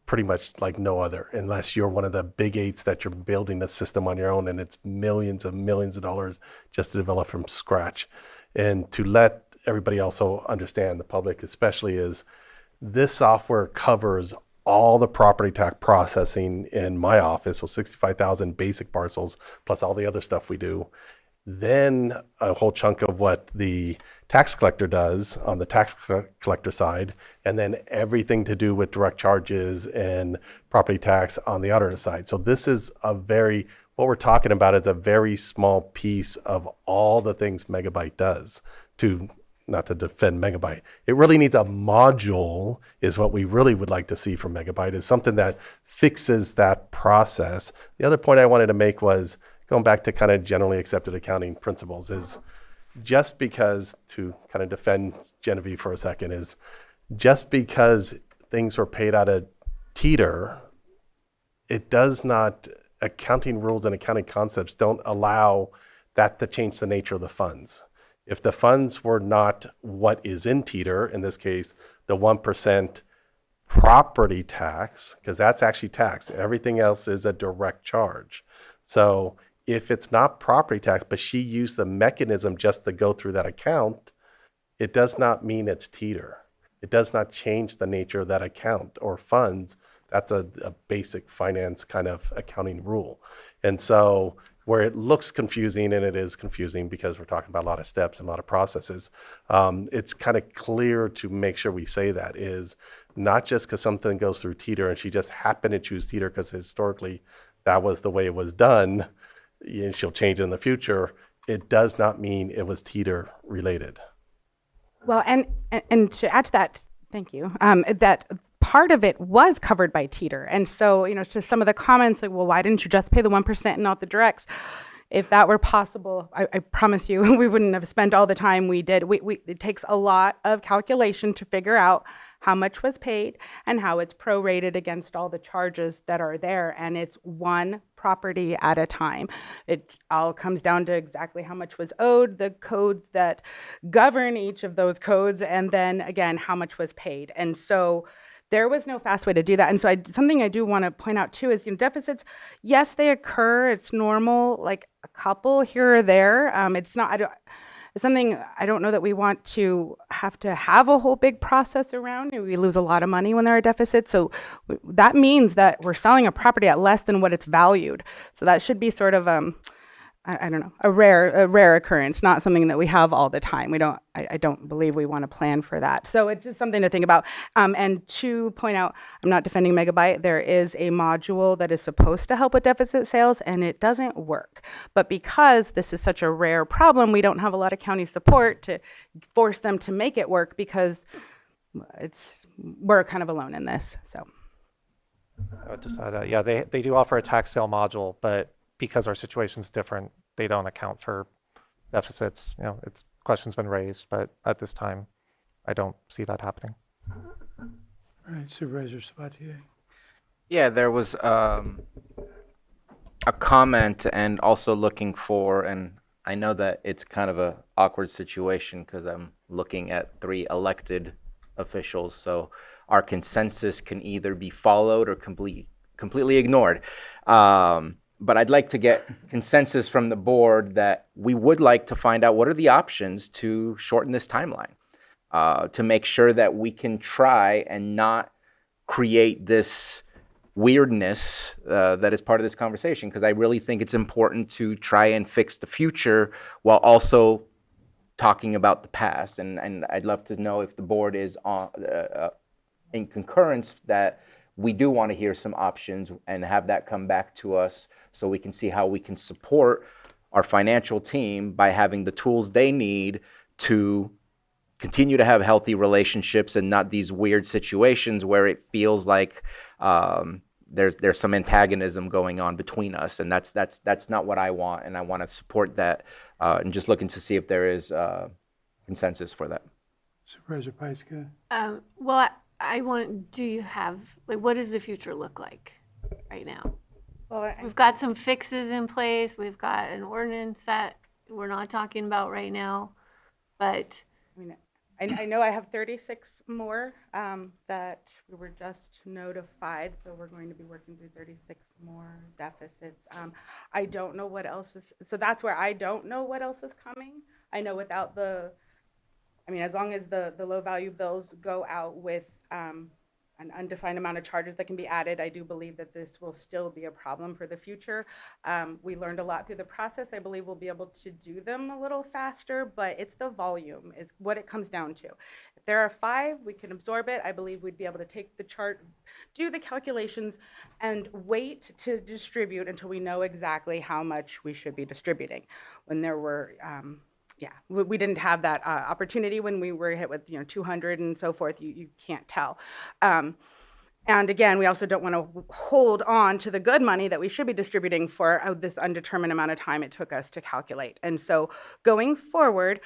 pretty much like no other, unless you're one of the big eights that you're building a system on your own, and it's millions of dollars just to develop from scratch. And to let everybody also understand, the public especially, is this software covers all the property tax processing in my office, so 65,000 basic parcels, plus all the other stuff we do. Then a whole chunk of what the tax collector does on the tax collector side, and then everything to do with direct charges and property tax on the auditor side. So this is what we're talking about is a very small piece of all the things Megabyte does, not to defend Megabyte. It really needs a module, is what we really would like to see from Megabyte, is something that fixes that process. The other point I wanted to make was, going back to kind of generally accepted accounting principles, is just because, to kind of defend Genevieve for a second, is just because things were paid out of teeter, it does not, accounting rules and accounting concepts don't allow that to change the nature of the funds. If the funds were not what is in teeter, in this case, the 1% property tax, because that's actually tax, everything else is a direct charge. So if it's not property tax, but she used the mechanism just to go through that account, it does not mean it's teeter. It does not change the nature of that account or funds. That's a basic finance kind of accounting rule. And so where it looks confusing, and it is confusing because we're talking about a lot of steps and a lot of processes, it's kind of clear to make sure we say that is not just because something goes through teeter and she just happened to choose teeter because historically that was the way it was done, and she'll change it in the future. It does not mean it was teeter related. Well, and to add to that, thank you, that part of it was covered by teeter. And so, to some of the comments like, well, why didn't you just pay the 1% and not the directs? If that were possible, I promise you, we wouldn't have spent all the time we did. It takes a lot of calculation to figure out how much was paid and how it's prorated against all the charges that are there. And it's one property at a time. It all comes down to exactly how much was owed, the codes that govern each of those codes, and then again, how much was paid. And so there was no fast way to do that. And so something I do want to point out too is, deficits, yes, they occur. It's normal, like a couple here or there. It's something I don't know that we want to have a whole big process around. We lose a lot of money when there are deficits. So that means that we're selling a property at less than what it's valued. So that should be sort of, I don't know, a rare occurrence, not something that we have all the time. I don't believe we want to plan for that. So it's just something to think about. And to point out, I'm not defending Megabyte. There is a module that is supposed to help with deficit sales, and it doesn't work. But because this is such a rare problem, we don't have a lot of county support to force them to make it work, because we're kind of alone in this. So I would just add that, yeah, they do offer a tax sale module, but because our situation's different, they don't account for deficits. It's question's been raised, but at this time, I don't see that happening. All right, Supervisor Sabatier. Yeah, there was a comment, and also looking for, and I know that it's kind of an awkward situation because I'm looking at 3 elected officials, so our consensus can either be followed or completely ignored. But I'd like to get consensus from the board that we would like to find out what are the options to shorten this timeline, to make sure that we can try and not create this weirdness that is part of this conversation, because I really think it's important to try and fix the future while also talking about the past. And I'd love to know if the board is in concurrence that we do want to hear some options and have that come back to us so we can see how we can support our financial team by having the tools they need to continue to have healthy relationships and not these weird situations where it feels like there's some antagonism going on between us, and that's not what I want, and I want to support that, and just looking to see if there is consensus for that. Supervisor Pyska? Well, I want, do you have, like, what does the future look like right now? Well, We've got some fixes in place. We've got an ordinance that we're not talking about right now, but I mean, I know I have 36 more that we were just notified, so we're going to be working through 36 more deficits. I don't know what else is, so that's where I don't know what else is coming. I know without the, I mean, as long as the low value bills go out with an undefined amount of charges that can be added, I do believe that this will still be a problem for the future. We learned a lot through the process. I believe we'll be able to do them a little faster, but it's the volume is what it comes down to. If there are 5, we can absorb it. I believe we'd be able to take the chart, do the calculations, and wait to distribute until we know exactly how much we should be distributing. When there were, we didn't have that opportunity when we were hit with 200 and so forth. You can't tell. And again, we also don't want to hold on to the good money that we should be distributing for this undetermined amount of time it took us to calculate. And so going forward,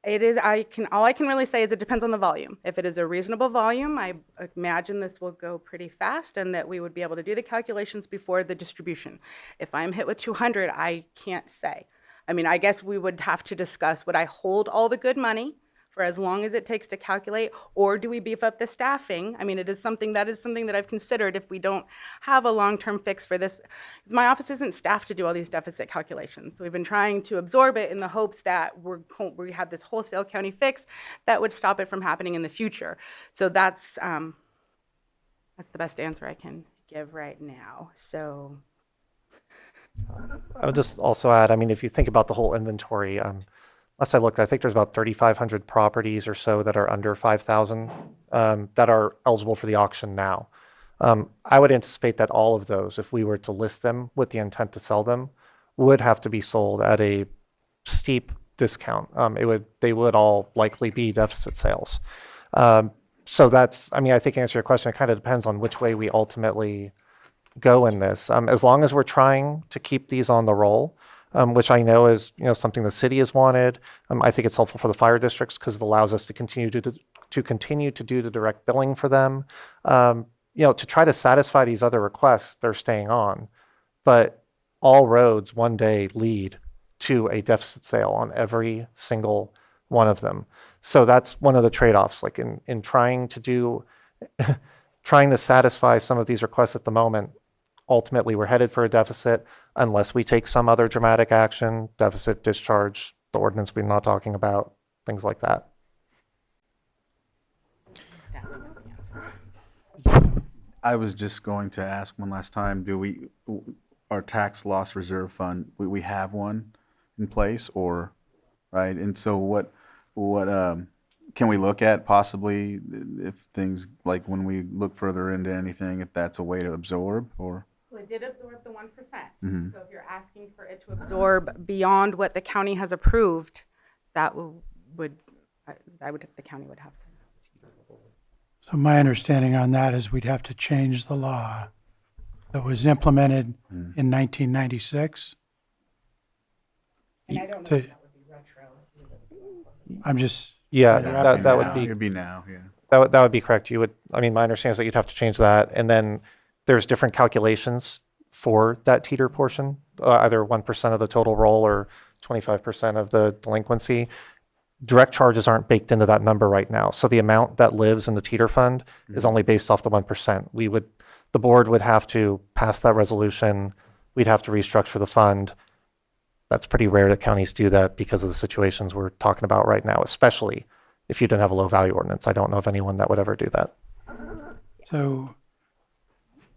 all I can really say is it depends on the volume. If it is a reasonable volume, I imagine this will go pretty fast and that we would be able to do the calculations before the distribution. If I'm hit with 200, I can't say. I mean, I guess we would have to discuss, would I hold all the good money for as long as it takes to calculate, or do we beef up the staffing? I mean, that is something that I've considered if we don't have a long-term fix for this. My office isn't staffed to do all these deficit calculations. So we've been trying to absorb it in the hopes that we have this wholesale county fix that would stop it from happening in the future. So that's the best answer I can give right now. So. I would just also add, I mean, if you think about the whole inventory, last I looked, I think there's about 3,500 properties or so that are under 5,000 that are eligible for the auction now. I would anticipate that all of those, if we were to list them with the intent to sell them, would have to be sold at a steep discount. They would all likely be deficit sales. So that's, I mean, I think to answer your question, it kind of depends on which way we ultimately go in this. As long as we're trying to keep these on the roll, which I know is something the city has wanted. I think it's helpful for the fire districts because it allows us to continue to do the direct billing for them. To try to satisfy these other requests, they're staying on, but all roads one day lead to a deficit sale on every single one of them. So that's one of the trade-offs. Like in trying to satisfy some of these requests at the moment. Ultimately, we're headed for a deficit unless we take some other dramatic action, deficit, discharge, the ordinance we're not talking about, things like that. I was just going to ask one last time, our tax loss reserve fund, we have one in place or, right? And so what can we look at possibly if things, like when we look further into anything, if that's a way to absorb or? Well, it did absorb the 1%. Mm-hmm. So if you're asking for it to absorb beyond what the county has approved, that the county would have to. So my understanding on that is we'd have to change the law that was implemented in 1996. And I don't know if that would be retro. I'm just. Yeah, that would be. It'd be now, yeah. That would be correct. My understanding is that you'd have to change that. And then there's different calculations for that teeter portion, either 1% of the total roll or 25% of the delinquency. Direct charges aren't baked into that number right now. So the amount that lives in the teeter fund is only based off the 1%. The board would have to pass that resolution. We'd have to restructure the fund. That's pretty rare that counties do that because of the situations we're talking about right now, especially if you didn't have a low value ordinance. I don't know of anyone that would ever do that. So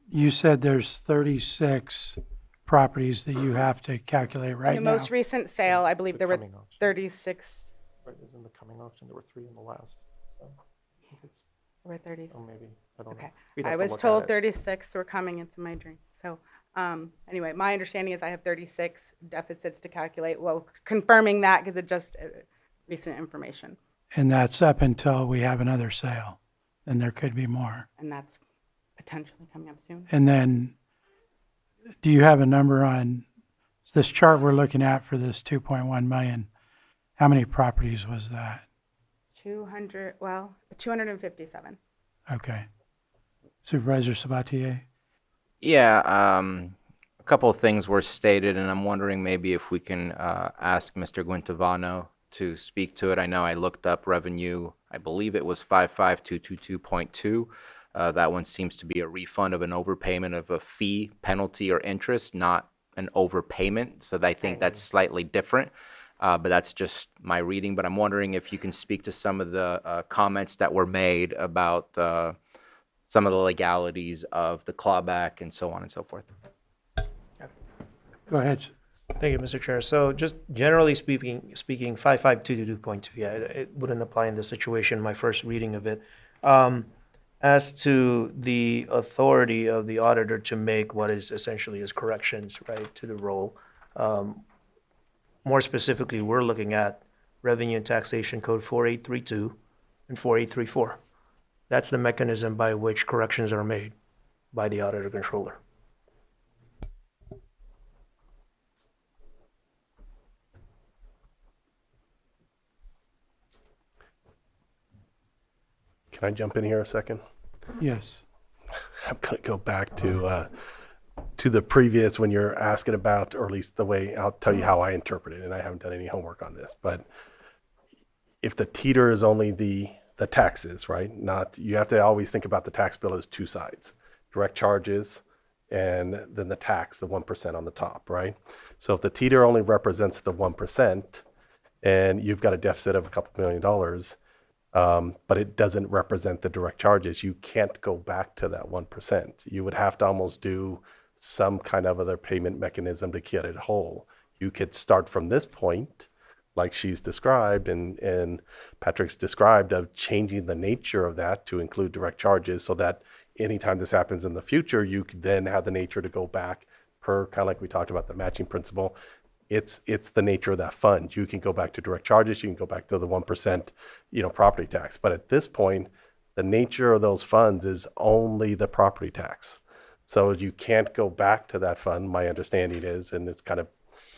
you said there's 36 properties that you have to calculate right The now. most recent sale, I believe there were 36. Right, is in the coming auction. There were 3 in the last. So I think it's. There were 30. Oh, maybe. I don't know. Okay. We'd have I to was look at told it. 36 were coming into my drink. So anyway, my understanding is I have 36 deficits to calculate. Well, confirming that because it just recent information. And that's up until we have another sale. And there could be more. And that's potentially coming up soon. And then, do you have a number on this chart we're looking at for this 2.1 million? How many properties was that? 257. Okay. Supervisor Sabatier? Yeah, a couple of things were stated, and I'm wondering maybe if we can ask Mr. Guintavano to speak to it. I know I looked up revenue. I believe it was 55222.2. That one seems to be a refund of an overpayment of a fee, penalty, or interest, not an overpayment. So I think that's slightly different. But that's just my reading. But I'm wondering if you can speak to some of the comments that were made about some of the legalities of the clawback and so on and so forth. Go ahead. Thank you, Mr. Chair. So just generally speaking, 55222.2, yeah, it wouldn't apply in this situation, my first reading of it. As to the authority of the auditor to make what is essentially his corrections, right, to the role, more specifically, we're looking at Revenue and Taxation Code 4832 and 4834. That's the mechanism by which corrections are made by the auditor controller. Can I jump in here a second? Yes. I'm going to go back to the previous when you're asking about, or at least the way I'll tell you how I interpret it, and I haven't done any homework on this. But if the teeter is only the taxes, right? Not you have to always think about the tax bill as two sides: direct charges, and then the tax, the 1% on the top, right? So if the teeter only represents the 1%, and you've got a deficit of a couple $1 million. But it doesn't represent the direct charges, you can't go back to that 1%. You would have to almost do some kind of other payment mechanism to get it whole. You could start from this point, like she's described and Patrick's described, of changing the nature of that to include direct charges, so that anytime this happens in the future, you could then have the nature to go back per, kind of like we talked about the matching principle. It's the nature of that fund. You can go back to direct charges, you can go back to the 1%, property tax. But at this point, the nature of those funds is only the property tax. So you can't go back to that fund, my understanding is, and it's kind of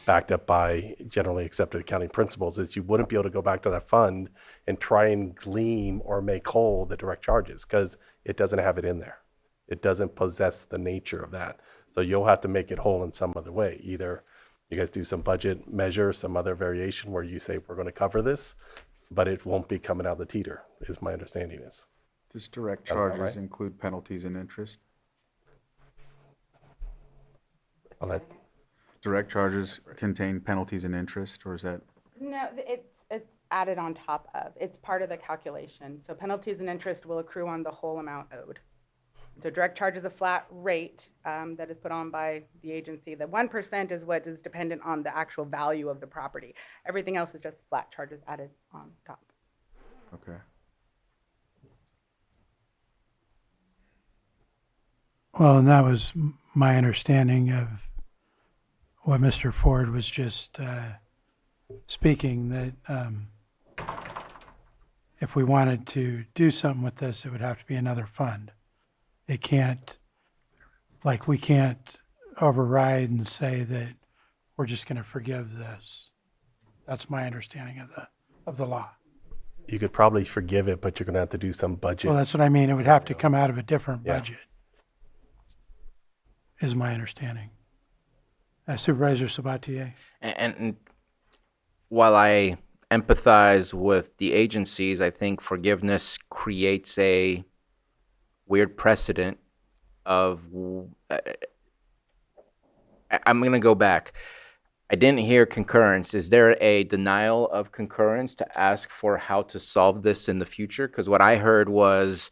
backed up by generally accepted accounting principles, is you wouldn't be able to go back to that fund and try and glean or make whole the direct charges, because it doesn't have it in there. It doesn't possess the nature of that. So you'll have to make it whole in some other way. Either you guys do some budget measure, some other variation where you say, we're going to cover this, but it won't be coming out of the teeter, is my understanding is. Does direct Got that charges right? include penalties and interest? I'll let Direct charges contain penalties and interest, or is that? No, it's added on top of. It's part of the calculation. So penalties and interest will accrue on the whole amount owed. So direct charge is a flat rate that is put on by the agency. The 1% is what is dependent on the actual value of the property. Everything else is just flat charges added on top. Okay. Well, and that was my understanding of what Mr. Ford was just speaking, that if we wanted to do something with this, it would have to be another fund. It can't, like, we can't override and say that we're just going to forgive this. That's my understanding of the law. You could probably forgive it, but you're going to have to do some budget. Well, that's what I mean. It would have to come out of a different Yeah. budget, is my understanding. Supervisor Sabatier? And while I empathize with the agencies, I think forgiveness creates a weird precedent of, I'm going to go back. I didn't hear concurrence. Is there a denial of concurrence to ask for how to solve this in the future? Because what I heard was,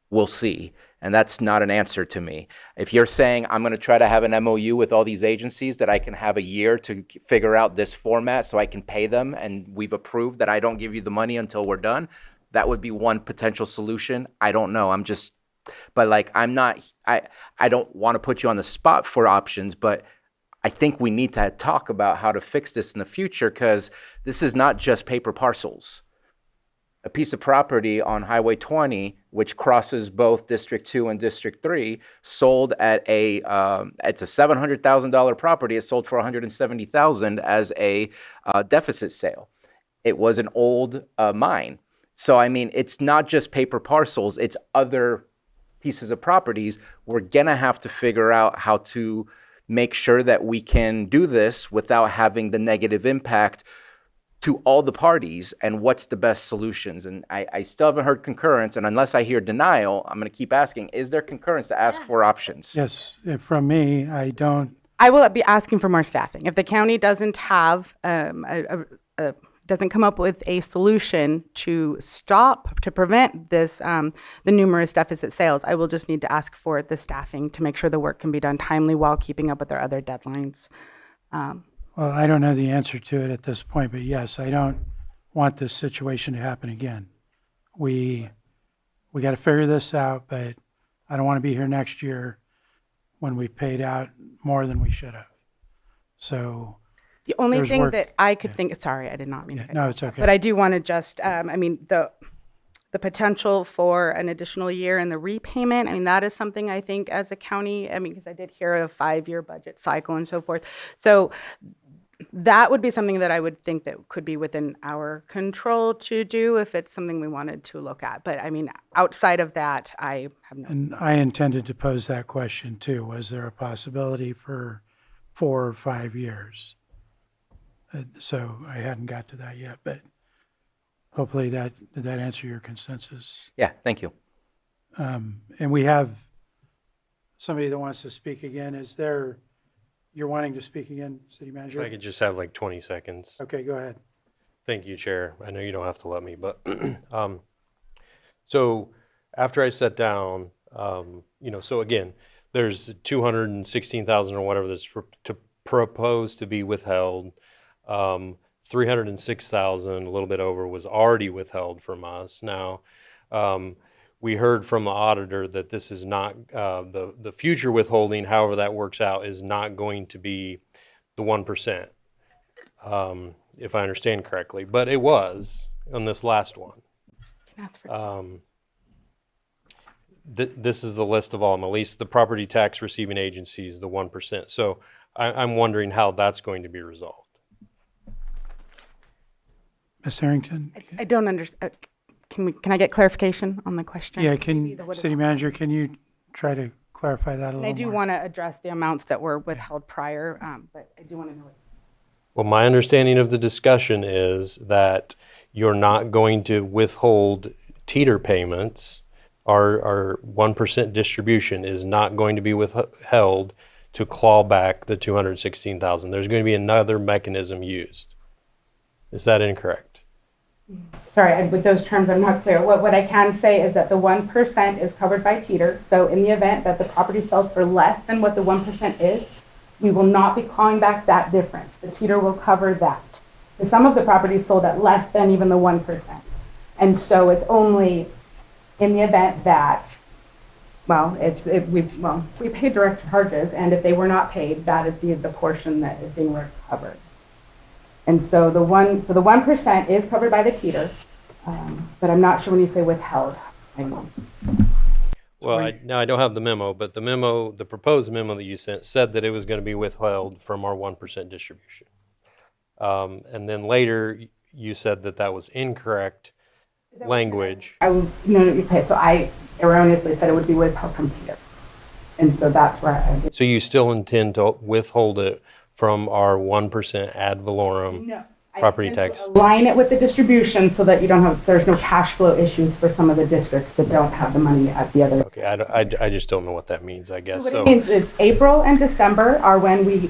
we'll see. And that's not an answer to me. If you're saying, I'm going to try to have an MOU with all these agencies that I can have a year to figure out this format so I can pay them, and we've approved that I don't give you the money until we're done, that would be one potential solution. I don't know. But like, I don't want to put you on the spot for options, but I think we need to talk about how to fix this in the future, because this is not just paper parcels. a piece of property on Highway 20, which crosses both District 2 and District 3, sold at it's a $700,000 property. It sold for $170,000 as a deficit sale. It was an old mine. So, I mean, it's not just paper parcels, it's other pieces of properties. We're gonna have to figure out how to make sure that we can do this without having the negative impact to all the parties, and what's the best solutions. And I still haven't heard concurrence, and unless I hear denial, I'm gonna keep asking, is there concurrence to ask for options? Yes, from me, I don't, I will be asking for more staffing. If the county doesn't have, doesn't come up with a solution to prevent this, the numerous deficit sales, I will just need to ask for the staffing to make sure the work can be done timely while keeping up with our other deadlines. well, I don't know the answer to it at this point, but yes, I don't want this situation to happen again. We got to figure this out, but I don't want to be here next year when we paid out more than we should have. So The only there's thing work- that I could think, sorry, I did not mean to. cut no, you it's off, okay. But I do want to just, I mean, the potential for an additional year in the repayment, I mean, that is something I think as a county, I mean, because I did hear a 5-year budget cycle and so forth. So that would be something that I would think that could be within our control to do if it's something we wanted to look at. But I mean, outside of that, I have no. And I intended to pose that question too. Was there a possibility for 4 or 5 years? So I hadn't got to that yet, but hopefully did that answer your consensus? Yeah, thank you. And we have somebody that wants to speak again. You're wanting to speak again, City Manager? If I could just have like 20 seconds. Okay, go ahead. Thank you, Chair. I know you don't have to let me, but so after I sat down, so again, there's 216,000 or whatever that's to propose to be withheld. 306,000, a little bit over, was already withheld from us. Now, we heard from the auditor that this is not the future withholding, however that works out, is not going to be the 1%, if I understand correctly. But it was on this last one. This is the list of all of them, at least the property tax receiving agencies, the 1%. So I'm wondering how that's going to be resolved. Ms. Harrington? I don't understand. Can I get clarification on the question? Yeah, City Manager, can you try to clarify that a And little I do more? want to address the amounts that were withheld prior, but I do want to know. Well, my understanding of the discussion is that you're not going to withhold teeter payments. Our 1% distribution is not going to be withheld to claw back the 216,000. There's going to be another mechanism used. Is that incorrect? Sorry, with those terms, I'm not clear. What I can say is that the 1% is covered by teeter. So in the event that the property sells for less than what the 1% is, we will not be clawing back that difference. The teeter will cover that. Some of the properties sold at less than even the 1%. And so it's only in the event that, we pay direct charges, and if they were not paid, that is the portion that is being recovered. And so the 1% is covered by the teeter, but I'm not sure when you say withheld. Well, I don't have the memo, but the proposed memo that you sent said that it was going to be withheld from our 1% distribution. And then later you said that was incorrect language. So I erroneously said it would be withheld from teeter. And so that's where I did. So you still intend to withhold it from our 1% ad valorem property tax? Align it with the distribution so that there's no cash flow issues for some of the districts that don't have the money at the other. Okay, I just don't know what that means, I guess. So what it means is April and December are when we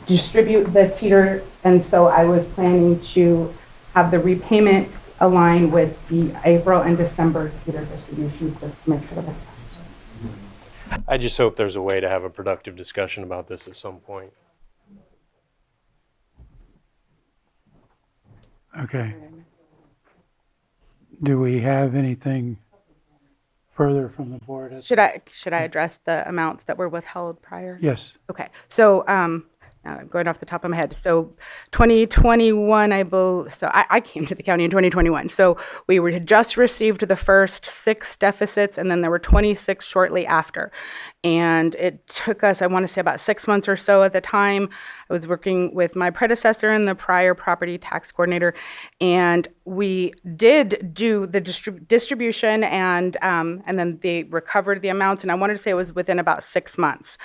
distribute the teeter, and so I was planning to have the repayments align with the April and December teeter distributions, just to make sure that. I just hope there's a way to have a productive discussion about this at some point. Okay. Do we have anything further from the board? Should I address the amounts that were withheld prior? Yes. Okay, so going off the top of my head. So 2021, I came to the county in 2021. So had just received the first 6 deficits, and then there were 26 shortly after. And it took us, I want to say, about 6 months or so at the time. I was working with my predecessor and the prior property tax coordinator, and we did do the distribution, and then they recovered the amounts. And I wanted to say it was within about 6 months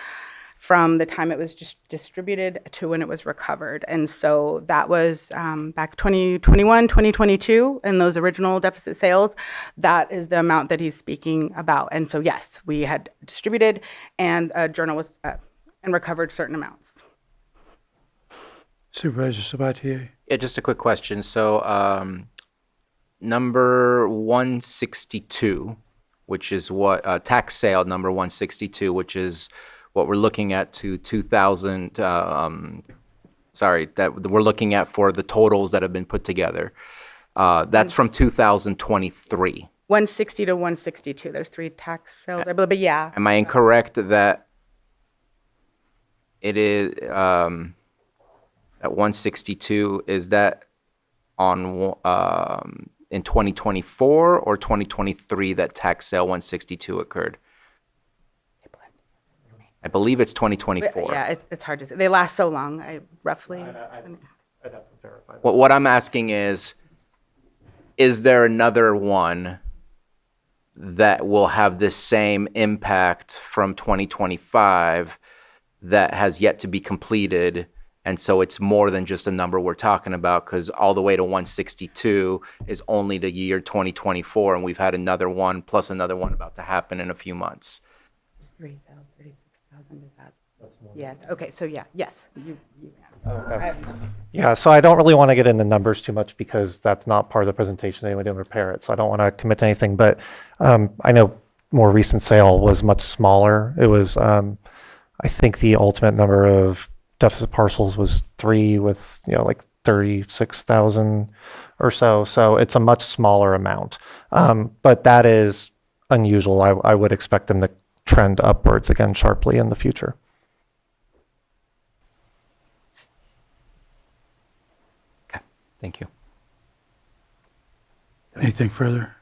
from the time it was just distributed to when it was recovered. And so that was back 2021, 2022, and those original deficit sales, that is the amount that he's speaking about. And so, yes, we had distributed and a journal was, and recovered certain amounts. Supervisor Sabatier. Yeah, just a quick question. So, number 162, which is what, tax sale number 162, which is what we're looking at to 2000, that we're looking at for the totals that have been put together. That's from 2023. 160 to 162. There's 3 tax sales, I believe, but yeah. Am I incorrect that it is, at 162, is that on, in 2024 or 2023 that tax sale 162 occurred? I believe it's 2024. Yeah, it's hard to say. They last so long, roughly. I'd have to verify. What I'm asking is there another one that will have this same impact from 2025 that has yet to be completed? And so it's more than just a number we're talking about, because all the way to 162 is only the year 2024, and we've had another one plus another one about to happen in a few months. 36,000 is that? Yes, okay, so yeah, yes. Yeah, so I don't really want to get into numbers too much because that's not part of the presentation. Anyway, didn't prepare it, so I don't want to commit to anything. But I know more recent sale was much smaller. It was, I think the ultimate number of deficit parcels was 3 with, like 36,000 or so. So it's a much smaller amount. But that is unusual. I would expect them to trend upwards again sharply in the future. Okay, thank you. Anything further?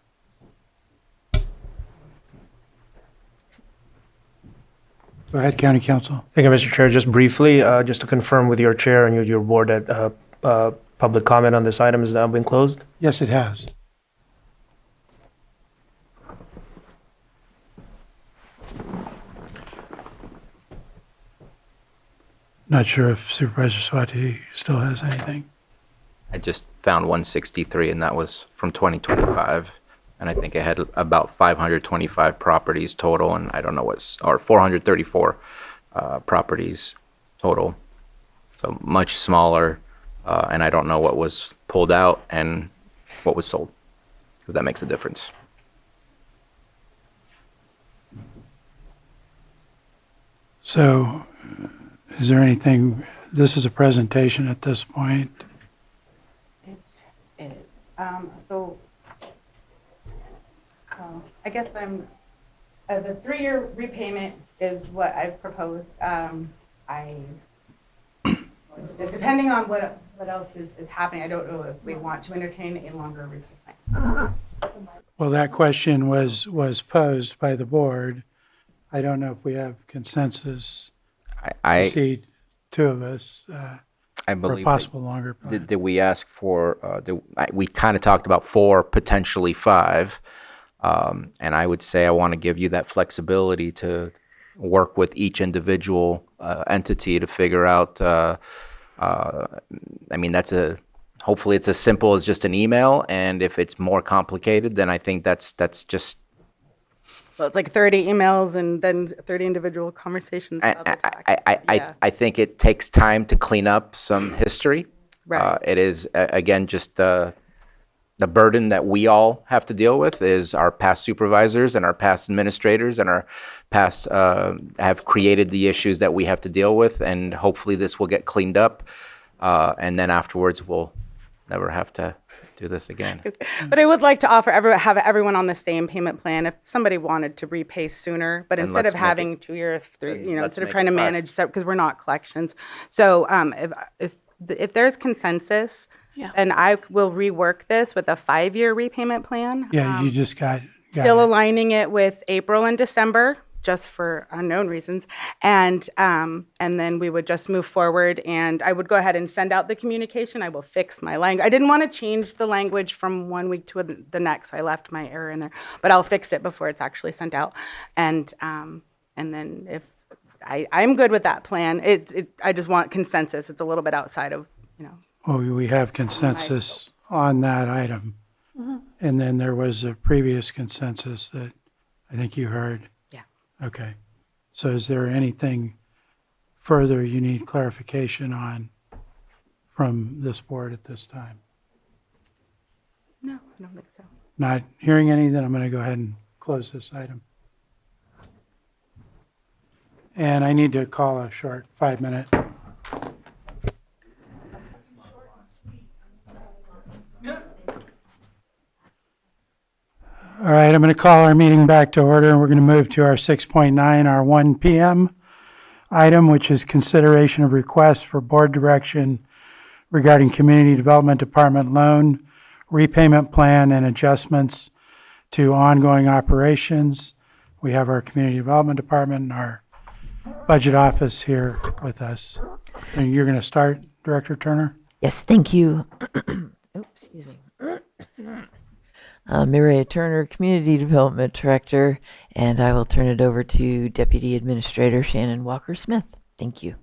Go ahead, County Council. Thank you, Mr. Chair. Just briefly, just to confirm with your chair and your board that public comment on this item has now been closed. Yes, it has. Not sure if Supervisor Swati still has anything. I just found 163, and that was from 2025. And I think it had about 525 properties total, and I don't know or 434 properties total. So much smaller, and I don't know what was pulled out and what was sold, because that makes a difference. So, is there anything, this is a presentation at this point. I guess the 3-year repayment is what I've proposed. Depending on what else is happening, I don't know if we want to entertain a longer repayment. Well, that question was posed by the board. I don't know if we have consensus. I see 2 of us. I for believe a possible longer plan. Did we ask for? We kind of talked about 4, potentially 5, and I would say I want to give you that flexibility to work with each individual entity to figure out. I mean, hopefully it's as simple as just an email, and if it's more complicated, then I think that's just. Well, it's like 30 emails and then 30 individual conversations. I think it takes time to clean up some history. Right. It is, again, just the burden that we all have to deal with is our past supervisors and our past administrators and our past have created the issues that we have to deal with, and hopefully this will get cleaned up, and then afterwards we'll never have to do this again. But I would like to offer have everyone on the same payment plan if somebody wanted to repay sooner, but Then instead of let's make having it- 2 years, then three, let's instead of make trying it to 5. manage, because we're not collections. So if there's consensus, then I will rework this with a 5-year repayment plan. Yeah, you just got Still it. aligning it with April and December, just for unknown reasons. And then we would just move forward, and I would go ahead and send out the communication. I will fix my language. I didn't want to change the language from one week to the next, so I left my error in there. But I'll fix it before it's actually sent out. And then if I'm good with that plan, I just want consensus. It's a little bit outside of, Well, we have consensus on that item. And then there was a previous consensus that I think you heard. Yeah. Okay. So is there anything further you need clarification on from this board at this time? No, I don't think so. Not hearing any, then I'm going to go ahead and close this item. And I need to call a short 5-minute. All right, I'm going to call our meeting back to order, and we're going to move to our 6.9, our 1 p.m. item, which is consideration of requests for board direction regarding Community Development Department loan, repayment plan, and adjustments to ongoing operations. We have our Community Development Department and our Budget Office here with us. And you're going to start, Director Turner? Yes, thank you. Oops, excuse me. Mireya Turner, Community Development Director, and I will turn it over to Deputy Administrator Shannon Walker-Smith. Thank you.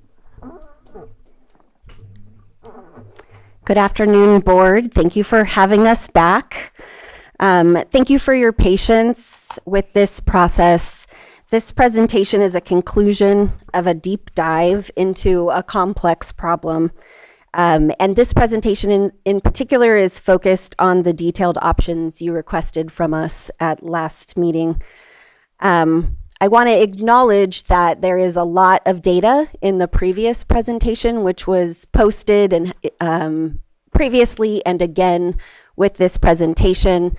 Good afternoon, Board. Thank you for having us back. Thank you for your patience with this process. This presentation is a conclusion of a deep dive into a complex problem. And this presentation in particular is focused on the detailed options you requested from us at last meeting. I want to acknowledge that there is a lot of data in the previous presentation, which was posted and previously and again with this presentation.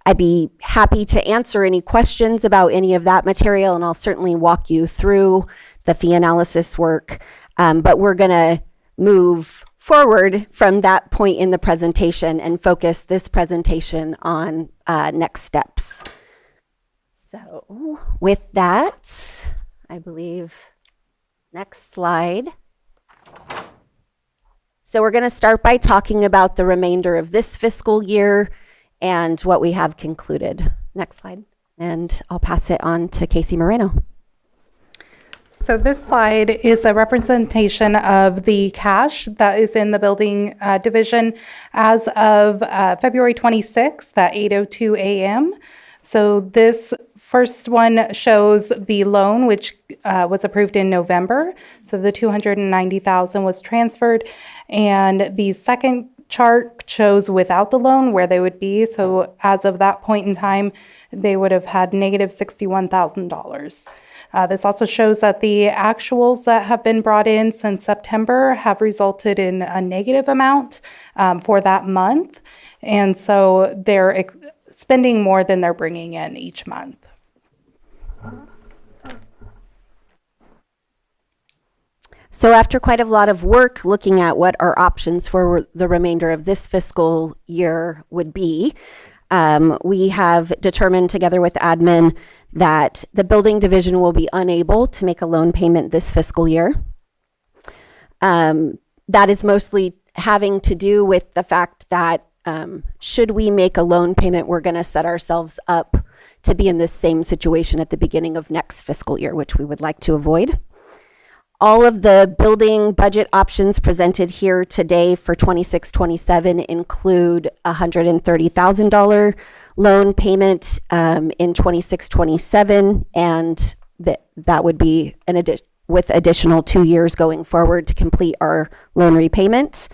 I'd be happy to answer any questions about any of that material, and I'll certainly walk you through the fee analysis work. But we're going to move forward from that point in the presentation and focus this presentation on next steps. So with that, I believe, next slide. So we're going to start by talking about the remainder of this fiscal year and what we have concluded. Next slide. And I'll pass it on to Casey Moreno. So this slide is a representation of the cash that is in the building division as of February 26th at 8:02 a.m. So this first one shows the loan, which was approved in November. So the $290,000 was transferred. And the second chart shows without the loan where they would be. So as of that point in time, they would have had negative $61,000. This also shows that the actuals that have been brought in since September have resulted in a negative amount for that month. And so they're spending more than they're bringing in each month. So after quite a lot of work looking at what our options for the remainder of this fiscal year would be, we have determined together with admin that the building division will be unable to make a loan payment this fiscal year. That is mostly having to do with the fact that should we make a loan payment, we're going to set ourselves up to be in this same situation at the beginning of next fiscal year, which we would like to avoid. All of the building budget options presented here today for 26-27 include a $130,000 loan payment in 26-27, and that would be with additional 2 years going forward to complete our loan repayment.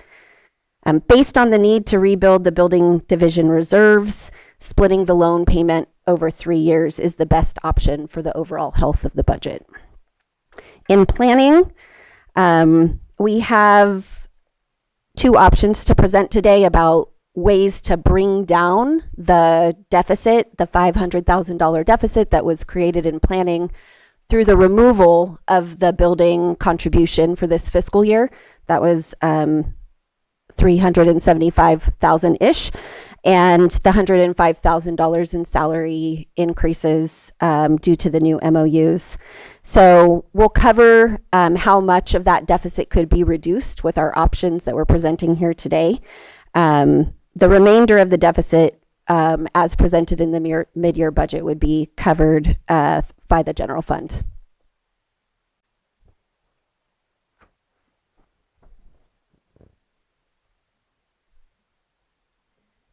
Based on the need to rebuild the building division reserves, splitting the loan payment over 3 years is the best option for the overall health of the budget. In planning, we have two options to present today about ways to bring down the deficit, the $500,000 deficit that was created in planning through the removal of the building contribution for this fiscal year. That was 375,000-ish, and the $105,000 in salary increases due to the new MOUs. So we'll cover how much of that deficit could be reduced with our options that we're presenting here today. The remainder of the deficit, as presented in the mid-year budget, would be covered by the general fund.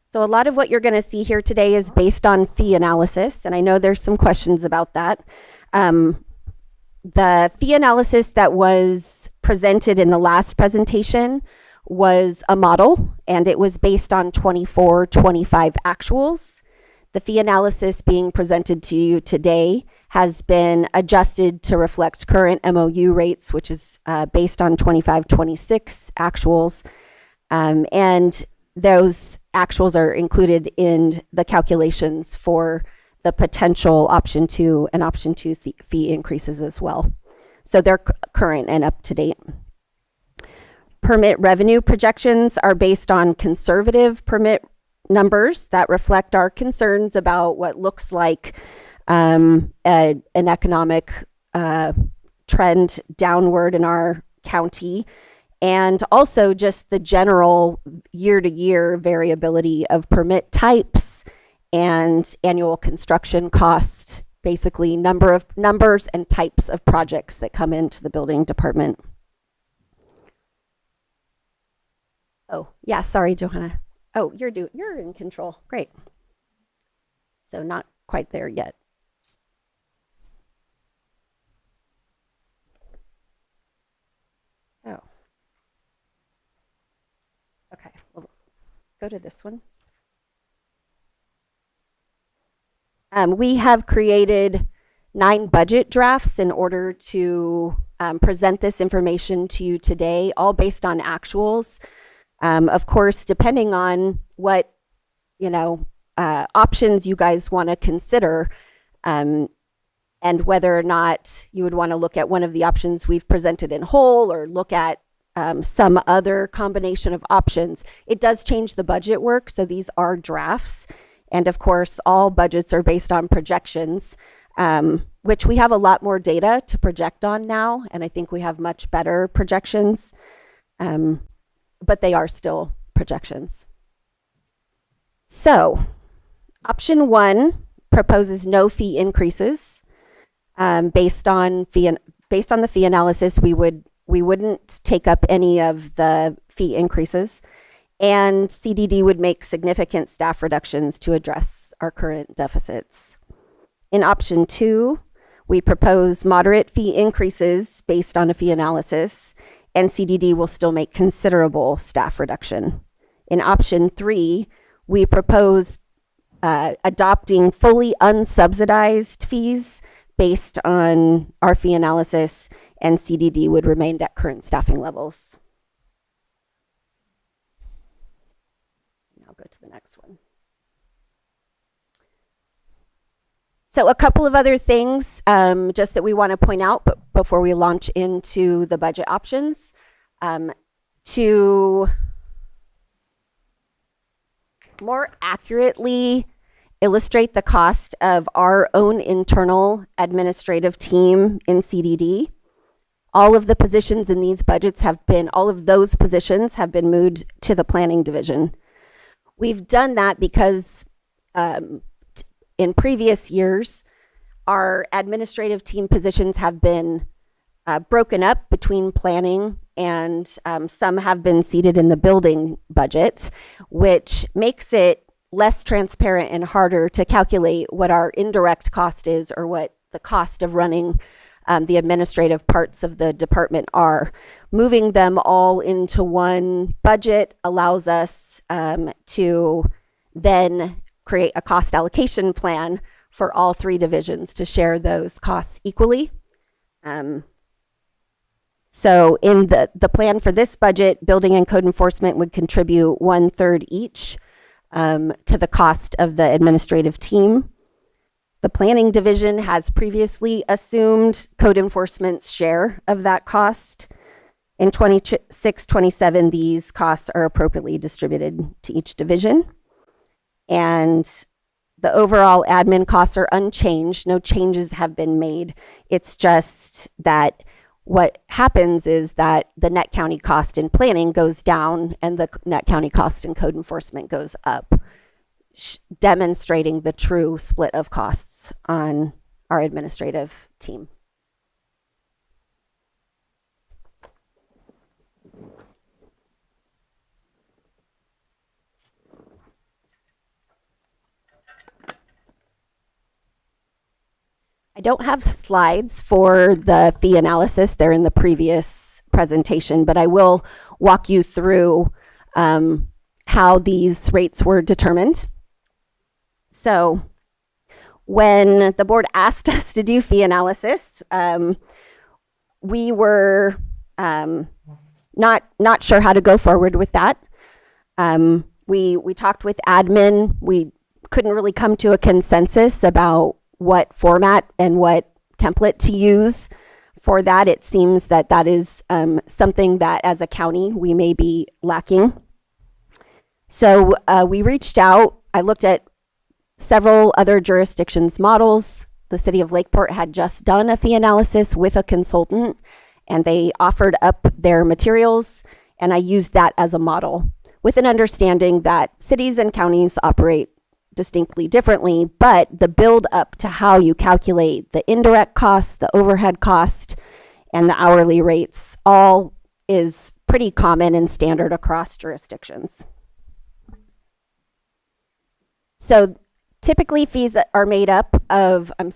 So a lot of what you're going to see here today is based on fee analysis, and I know there's some questions about that. The fee analysis that was presented in the last presentation was a model, and it was based on 24-25 actuals. The fee analysis being presented to you today has been adjusted to reflect current MOU rates, which is based on 25-26 actuals, and those actuals are included in the calculations for the potential option 2 and option 2 fee increases as well. So they're current and up to date. Permit revenue projections are based on conservative permit numbers that reflect our concerns about what looks like an economic trend downward in our county, and also just the general year-to-year variability of permit types and annual construction costs, basically numbers and types of projects that come into the building department. Oh, yeah, sorry, Johanna. Oh, you're in control. Great. So not quite there yet. Oh. Okay, we'll go to this one. We have created 9 budget drafts in order to present this information to you today, all based on actuals. Of course, depending on what, options you guys want to consider, and whether or not you would want to look at one of the options we've presented in whole or look at some other combination of options. It does change the budget work, so these are drafts. And of course, all budgets are based on projections, which we have a lot more data to project on now, and I think we have much better projections, but they are still projections. So, option 1 proposes no fee increases. Based on the fee analysis, we wouldn't take up any of the fee increases, and CDD would make significant staff reductions to address our current deficits. In option 2, we propose moderate fee increases based on a fee analysis, and CDD will still make considerable staff reduction. In option 3, we propose adopting fully unsubsidized fees based on our fee analysis, and CDD would remain at current staffing levels. I'll go to the next one. So a couple of other things just that we want to point out before we launch into the budget options. To more accurately illustrate the cost of our own internal administrative team in CDD, all of the positions in these budgets all of those positions have been moved to the planning division. We've done that because in previous years, our administrative team positions have been broken up between planning, and some have been seated in the building budget, which makes it less transparent and harder to calculate what our indirect cost is or what the cost of running the administrative parts of the department are. Moving them all into one budget allows us to then create a cost allocation plan for all 3 divisions to share those costs equally. So in the plan for this budget, building and code enforcement would contribute 1/3 each. to the cost of the administrative team. The planning division has previously assumed code enforcement's share of that cost. In 26-27, these costs are appropriately distributed to each division. And the overall admin costs are unchanged. No changes have been made. It's just that what happens is that the net county cost in planning goes down and the net county cost in code enforcement goes up, demonstrating the true split of costs on our administrative team. I don't have slides for the fee analysis. They're in the previous presentation, but I will walk you through how these rates were determined. So when the board asked us to do fee analysis, we were not sure how to go forward with that. We talked with admin. We couldn't really come to a consensus about what format and what template to use for that. It seems that that is something that as a county we may be lacking. So we reached out. I looked at several other jurisdictions' models. The city of Lakeport had just done a fee analysis with a consultant, and they offered up their materials, and I used that as a model with an understanding that cities and counties operate distinctly differently, but the build up to how you calculate the indirect costs, the overhead cost, and the hourly rates all is pretty common and standard across jurisdictions. So typically fees are made up of, I'm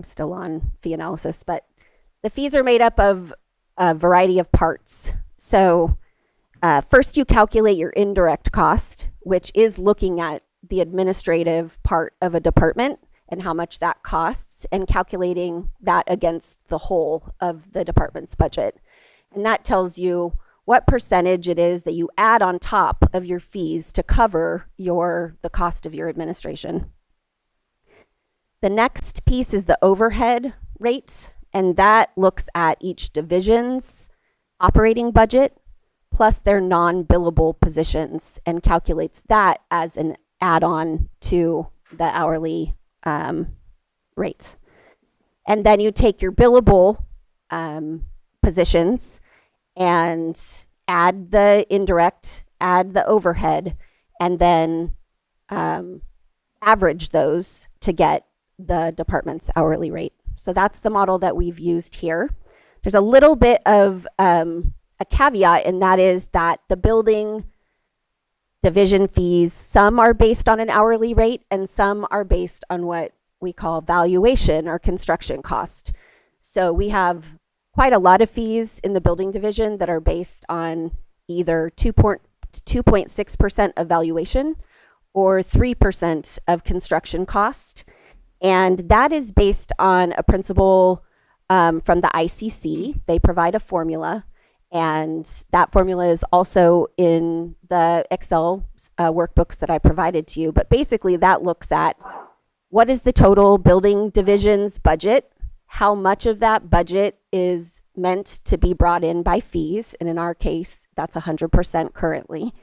still on fee analysis, but the fees are made up of a variety of parts. So first you calculate your indirect cost, which is looking at the administrative part of a department and how much that costs and calculating that against the whole of the department's budget. And that tells you what percentage it is that you add on top of your fees to cover the cost of your administration. The next piece is the overhead rate, and that looks at each division's operating budget plus their non-billable positions and calculates that as an add-on to the hourly rates. And then you take your billable positions and add the indirect, add the overhead, and then average those to get the department's hourly rate. So that's the model that we've used here. There's a little bit of a caveat, and that is that the building division fees, some are based on an hourly rate and some are based on what we call valuation or construction cost. So we have quite a lot of fees in the building division that are based on either 2.6% of valuation or 3% of construction cost. And that is based on a principle from the ICC. They provide a formula, and that formula is also in the Excel workbooks that I provided to you. But basically that looks at what is the total building division's budget, how much of that budget is meant to be brought in by fees, and in our case, that's 100% currently.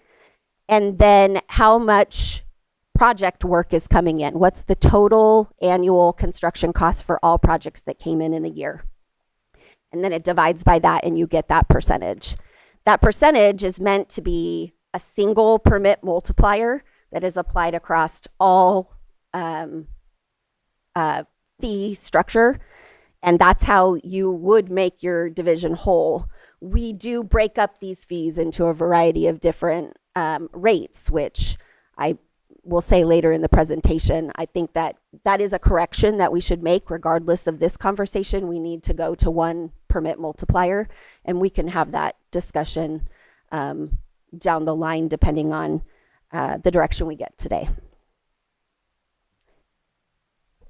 And then how much project work is coming in. What's the total annual construction cost for all projects that came in a year? And then it divides by that and you get that percentage. That percentage is meant to be a single permit multiplier that is applied across all fee structure. And that's how you would make your division whole. We do break up these fees into a variety of different rates, which I will say later in the presentation. I think that that is a correction that we should make regardless of this conversation. We need to go to one permit multiplier, and we can have that discussion down the line depending on the direction we get today.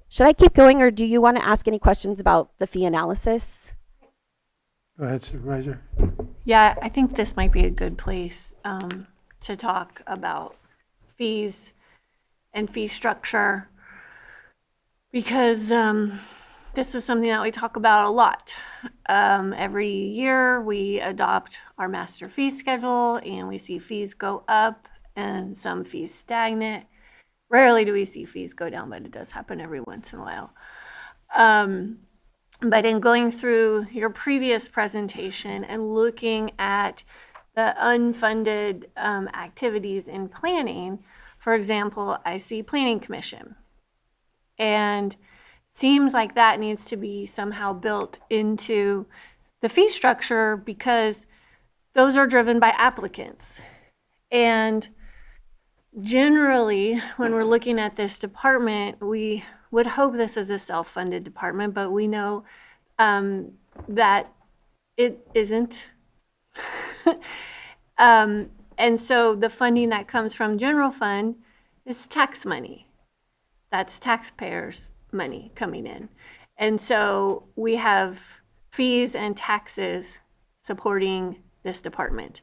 Should I keep going, or do you want to ask any questions about the fee analysis? Go ahead, Supervisor. Yeah, I think this might be a good place to talk about fees. and fee structure, because this is something that we talk about a lot. Every year we adopt our master fee schedule and we see fees go up and some fees stagnant. Rarely do we see fees go down, but it does happen every once in a while. But in going through your previous presentation and looking at the unfunded activities in planning, for example, I see Planning Commission. And seems like that needs to be somehow built into the fee structure because those are driven by applicants. And generally, when we're looking at this department, we would hope this is a self-funded department, but we know that it isn't. And so the funding that comes from general fund is tax money. That's taxpayers' money coming in. And so we have fees and taxes supporting this department.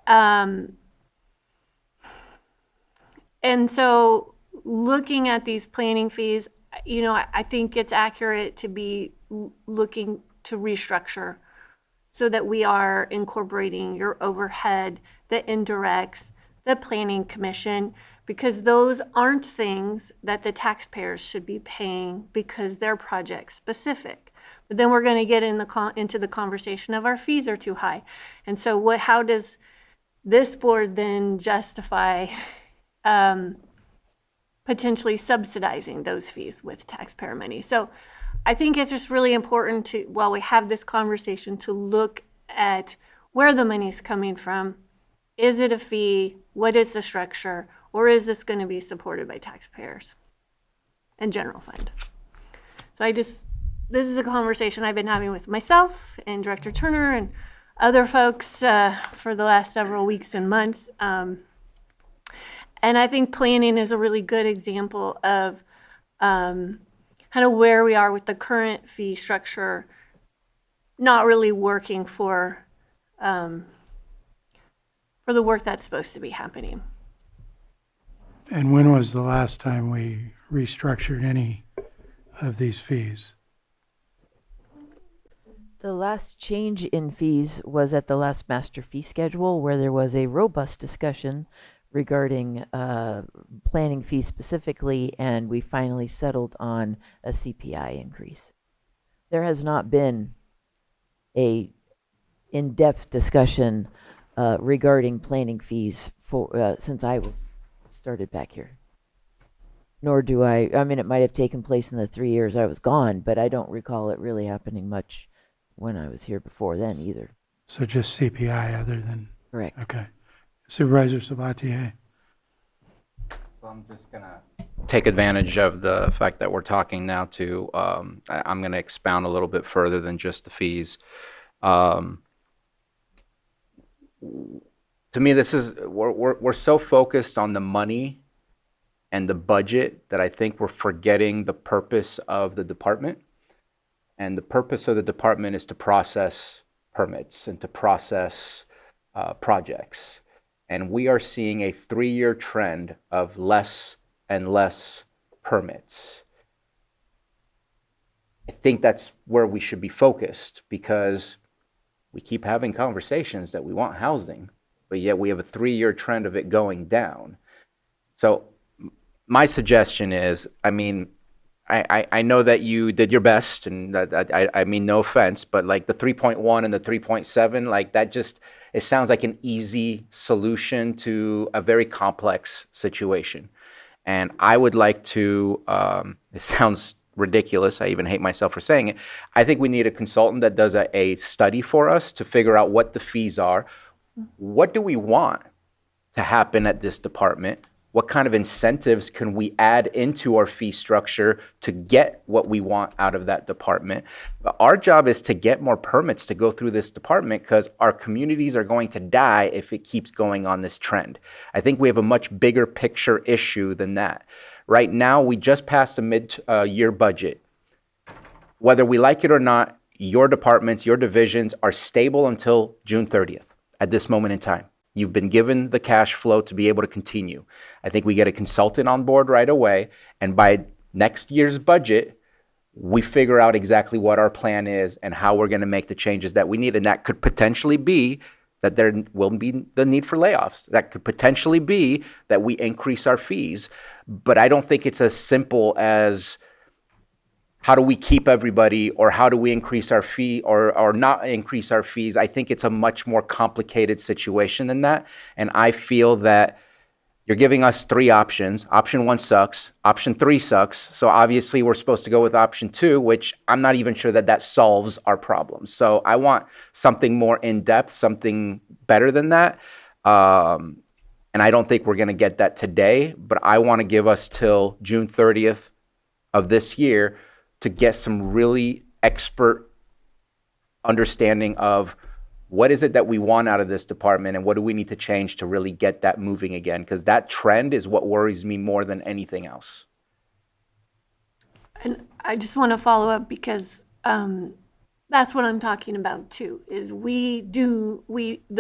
And so looking at these planning fees, you know, I think it's accurate to be looking to restructure so that we are incorporating your overhead, the indirects, the Planning Commission, because those aren't things that the taxpayers should be paying because they're project specific. But then we're going to get into the conversation of our fees are too high. And so how does this board then justify potentially subsidizing those fees with taxpayer money? So I think it's just really important to, while we have this conversation, to look at where the money's coming from. Is it a fee? What is the structure? Or is this going to be supported by taxpayers and general fund? So this is a conversation I've been having with myself and Director Turner and other folks for the last several weeks and months. And I think planning is a really good example of kind of where we are with the current fee structure, not really working for the work that's supposed to be happening. And when was the last time we restructured any of these fees? The last change in fees was at the last master fee schedule, where there was a robust discussion regarding planning fees specifically, and we finally settled on a CPI increase. There has not been a in-depth discussion regarding planning fees for since I was started back here. Nor do I mean, it might have taken place in the 3 years I was gone, but I don't recall it really happening much when I was here before then either. So just CPI other than? Correct. Okay. Supervisor Sabatier. So I'm just going to take advantage of the fact that we're talking now to, I'm going to expound a little bit further than just the fees. To me, this is, we're so focused on the money and the budget that I think we're forgetting the purpose of the department. And the purpose of the department is to process permits and to process projects. And we are seeing a 3-year trend of less and less permits. I think that's where we should be focused, because we keep having conversations that we want housing, but yet we have a 3-year trend of it going down. So my suggestion is, I mean, I know that you did your best, and I mean, no offense, but like the 3.1 and the 3.7, like that just, it sounds like an easy solution to a very complex situation. And I would like to, it sounds ridiculous, I even hate myself for saying it, I think we need a consultant that does a study for us to figure out what the fees are. What do we want to happen at this department? What kind of incentives can we add into our fee structure to get what we want out of that department? But our job is to get more permits to go through this department, because our communities are going to die if it keeps going on this trend. I think we have a much bigger picture issue than that. Right now, we just passed a mid-year budget. Whether we like it or not, your departments, your divisions are stable until June 30th at this moment in time. You've been given the cash flow to be able to continue. I think we get a consultant on board right away, and by next year's budget, we figure out exactly what our plan is and how we're going to make the changes that we need. And that could potentially be that there will be the need for layoffs. That could potentially be that we increase our fees. But I don't think it's as simple as how do we keep everybody, or how do we increase our fee or not increase our fees. I think it's a much more complicated situation than that. And I feel that you're giving us three options. Option 1 sucks. Option 3 sucks. So obviously we're supposed to go with option 2, which I'm not even sure that that solves our problem. So I want something more in-depth, something better than that. And I don't think we're going to get that today, but I want to give us till June 30th of this year to get some really expert understanding of what is it that we want out of this department and what do we need to change to really get that moving again? Because that trend is what worries me more than anything else. And I just want to follow up because that's what I'm talking about too, is the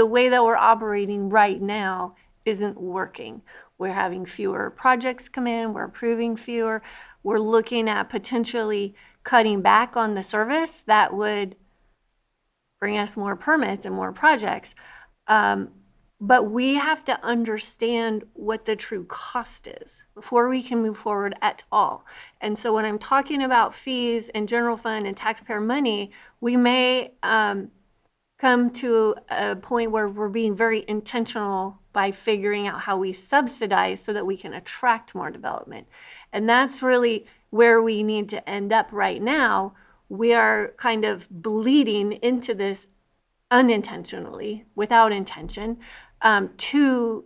way that we're operating right now isn't working. We're having fewer projects come in, we're approving fewer, we're looking at potentially cutting back on the service that would bring us more permits and more projects. But we have to understand what the true cost is before we can move forward at all. And so when I'm talking about fees and general fund and taxpayer money, we may come to a point where we're being very intentional by figuring out how we subsidize so that we can attract more development. And that's really where we need to end up right now. We are kind of bleeding into this unintentionally, without intention, to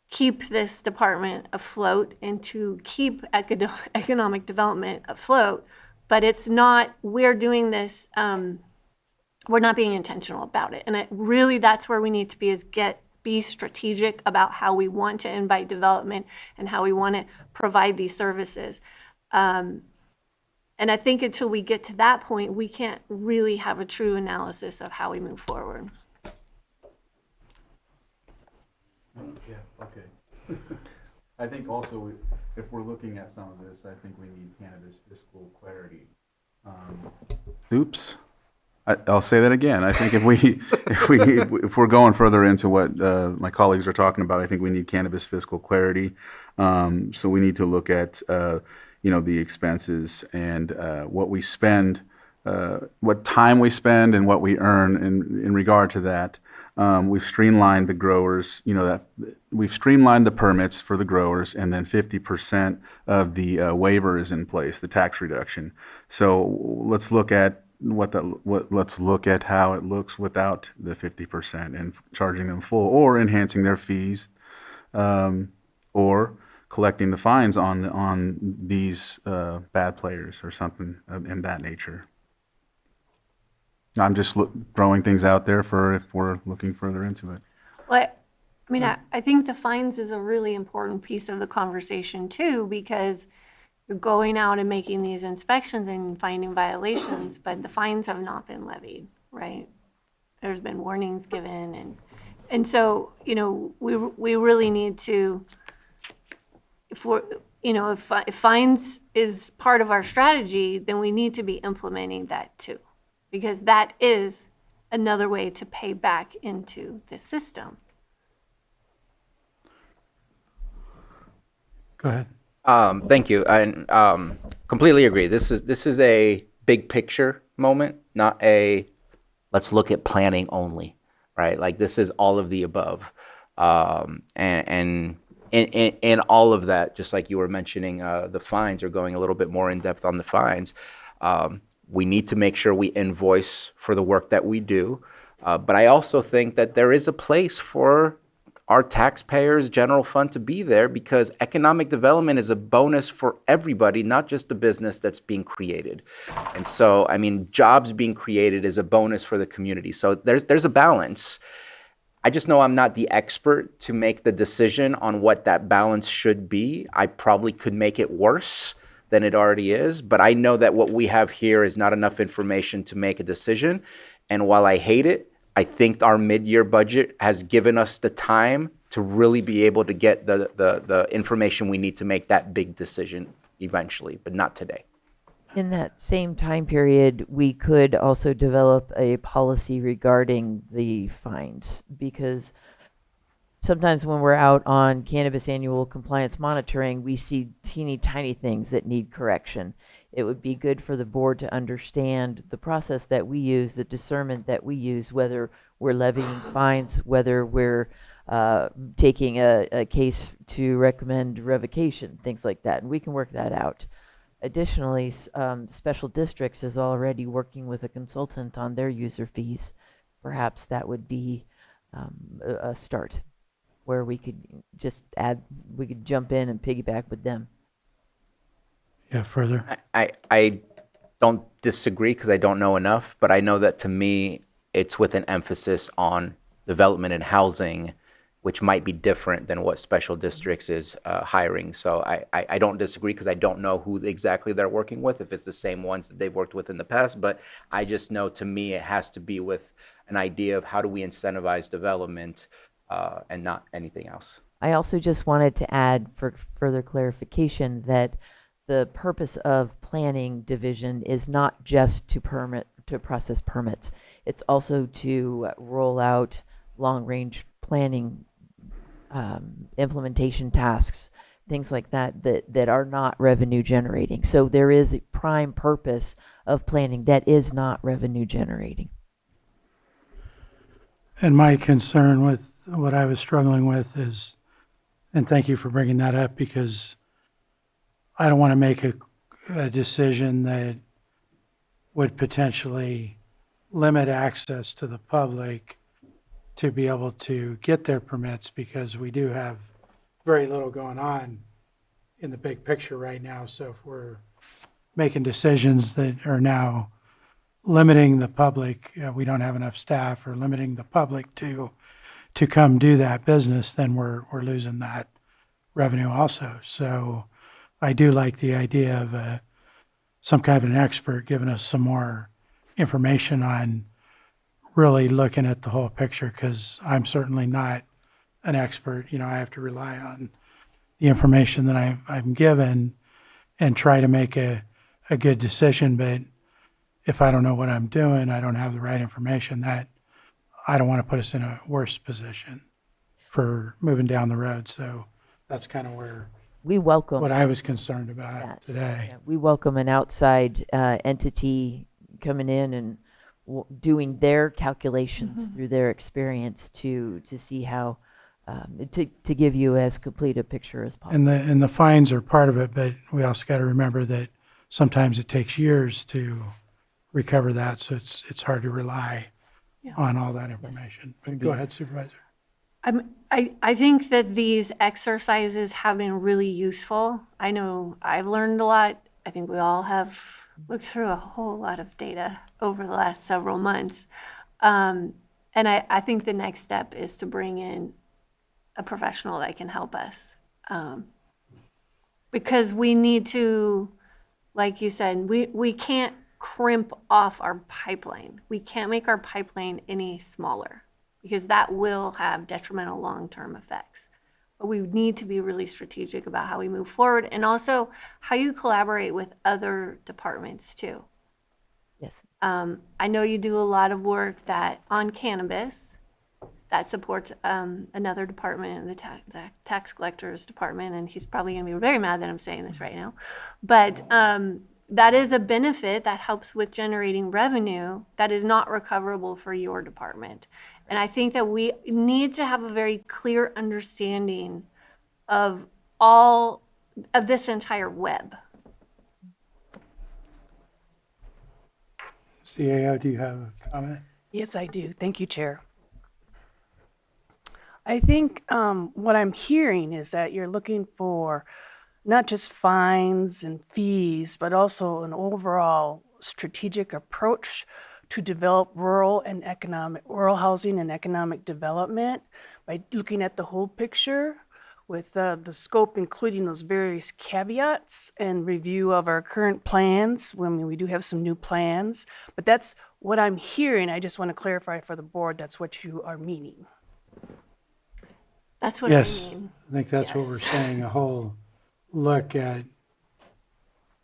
keep this department afloat and to keep economic development afloat. But it's not, we're doing this, we're not being intentional about it. And really that's where we need to be, is be strategic about how we want to invite development and how we want to provide these services. And I think until we get to that point, we can't really have a true analysis of how we move forward. Yeah, okay. I think also, if we're looking at some of this, I think we need cannabis fiscal clarity. Oops. I'll say that again. I think if we're going further into what my colleagues are talking about, I think we need cannabis fiscal clarity. So we need to look at the expenses and what we spend, what time we spend, and what we earn in regard to that. We've streamlined the growers. That we've streamlined the permits for the growers, and then 50% of the waiver is in place, the tax reduction. So let's look at let's look at how it looks without the 50% and charging them full, or enhancing their fees, or collecting the fines on these bad players or something in that nature. I'm just throwing things out there for if we're looking further into it. Well, I mean, I think the fines is a really important piece of the conversation too, because you're going out and making these inspections and finding violations, but the fines have not been levied, right? There's been warnings given, and so we really need to, if fines is part of our strategy, then we need to be implementing that too, because that is another way to pay back into the system. Go ahead. Thank you. I completely agree. This is a big picture moment, not a let's look at planning only, right? Like this is all of the above. And in all of that, just like you were mentioning, the fines are going a little bit more in depth on the fines. We need to make sure we invoice for the work that we do. But I also think that there is a place for our taxpayers' general fund to be there, because economic development is a bonus for everybody, not just the business that's being created. And so, I mean, jobs being created is a bonus for the community. So there's a balance. I just know I'm not the expert to make the decision on what that balance should be. I probably could make it worse than it already is, but I know that what we have here is not enough information to make a decision. And while I hate it, I think our mid-year budget has given us the time to really be able to get the information we need to make that big decision eventually, but not today. In that same time period, we could also develop a policy regarding the fines, because sometimes when we're out on cannabis annual compliance monitoring, we see teeny tiny things that need correction. It would be good for the board to understand the process that we use, the discernment that we use, whether we're levying fines, whether we're taking a case to recommend revocation, things like that, and we can work that out. Additionally, Special Districts is already working with a consultant on their user fees. Perhaps that would be a start where we could just we could jump in and piggyback with them. Yeah, further. I don't disagree because I don't know enough, but I know that to me, it's with an emphasis on development and housing, which might be different than what Special Districts is hiring. So I don't disagree because I don't know who exactly they're working with, if it's the same ones that they've worked with in the past, but I just know to me it has to be with an idea of how do we incentivize development and not anything else. I also just wanted to add for further clarification that the purpose of planning division is not just to process permits. It's also to roll out long-range planning implementation tasks, things like that are not revenue generating. So there is a prime purpose of planning that is not revenue generating. And my concern with what I was struggling with is, and thank you for bringing that up, because I don't want to make a decision that would potentially limit access to the public to be able to get their permits, because we do have very little going on in the big picture right now. So if we're making decisions that are now limiting the public, we don't have enough staff, or limiting the public to come do that business, then we're losing that revenue also. So I do like the idea of some kind of an expert giving us some more information on really looking at the whole picture, because I'm certainly not an expert. You know, I have to rely on the information that I'm given and try to make a good decision. But if I don't know what I'm doing, I don't have the right information, that I don't want to put us in a worse position for moving down the road. So that's kind of where we welcome what I was concerned about today. Yeah, we welcome an outside entity coming in and doing their calculations through their experience to see how to give you as complete a picture as possible. And the fines are part of it, but we also got to remember that sometimes it takes years to recover that, so it's hard to rely on all that information. But go ahead, Supervisor. I think that these exercises have been really useful. I know I've learned a lot. I think we all have looked through a whole lot of data over the last several months. And I think the next step is to bring in a professional that can help us. Because we need to, like you said, we can't crimp off our pipeline. We can't make our pipeline any smaller, because that will have detrimental long-term effects. But we need to be really strategic about how we move forward, and also how you collaborate with other departments too. Yes. I know you do a lot of work on cannabis that supports another department, the tax collector's department, and he's probably going to be very mad that I'm saying this right now. But that is a benefit that helps with generating revenue that is not recoverable for your department. And I think that we need to have a very clear understanding of all of this entire web. CAO, do you have a comment? Yes, I do. Thank you, Chair. I think what I'm hearing is that you're looking for not just fines and fees, but also an overall strategic approach to develop rural housing and economic development by looking at the whole picture, with the scope including those various caveats and review of our current plans. I mean, we do have some new plans, but that's what I'm hearing. I just want to clarify for the board, that's what you are meaning. That's what Yes, I mean. I think that's what Yes. we're saying, a whole look at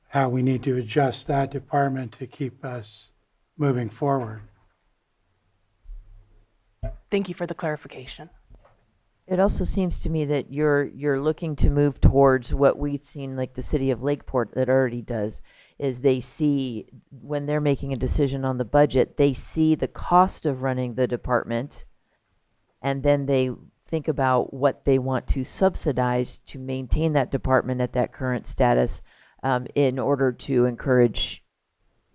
how we need to adjust that department to keep us moving forward. Thank you for the clarification. It also seems to me that you're looking to move towards what we've seen, like the city of Lakeport that already does, is they see, when they're making a decision on the budget, they see the cost of running the department, and then they think about what they want to subsidize to maintain that department at that current status, in order to encourage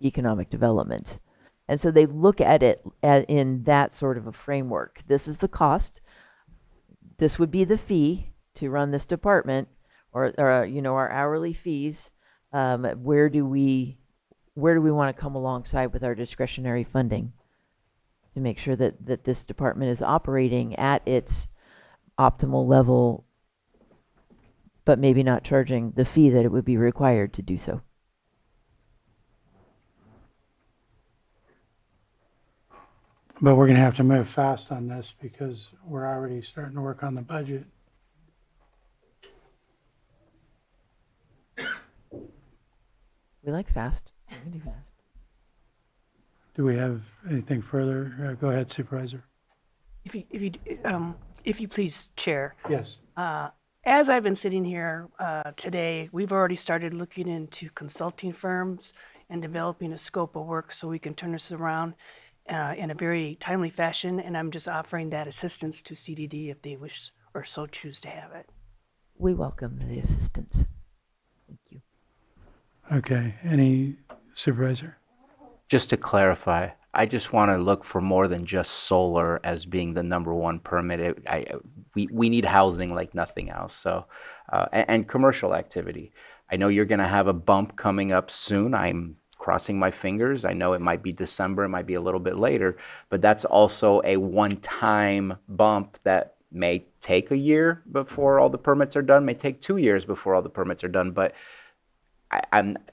economic development. And so they look at it in that sort of a framework. This is the cost. This would be the fee to run this department, or our hourly fees. Where do we want to come alongside with our discretionary funding to make sure that this department is operating at its optimal level, but maybe not charging the fee that it would be required to do so. But we're going to have to move fast on this because we're already starting to work on the budget. We like fast. We can do fast. Do we have anything further? Go ahead, Supervisor. If you please, Chair. Yes. As I've been sitting here today, we've already started looking into consulting firms and developing a scope of work so we can turn this around in a very timely fashion, and I'm just offering that assistance to CDD if they wish or so choose to have it. We welcome the assistance. Thank you. Okay. Any Supervisor? Just to clarify, I just want to look for more than just solar as being the number one permit. We need housing like nothing else. So, and commercial activity. I know you're going to have a bump coming up soon. I'm crossing my fingers. I know it might be December, it might be a little bit later, but that's also a one-time bump that may take a year before all the permits are done, may take 2 years before all the permits are done. But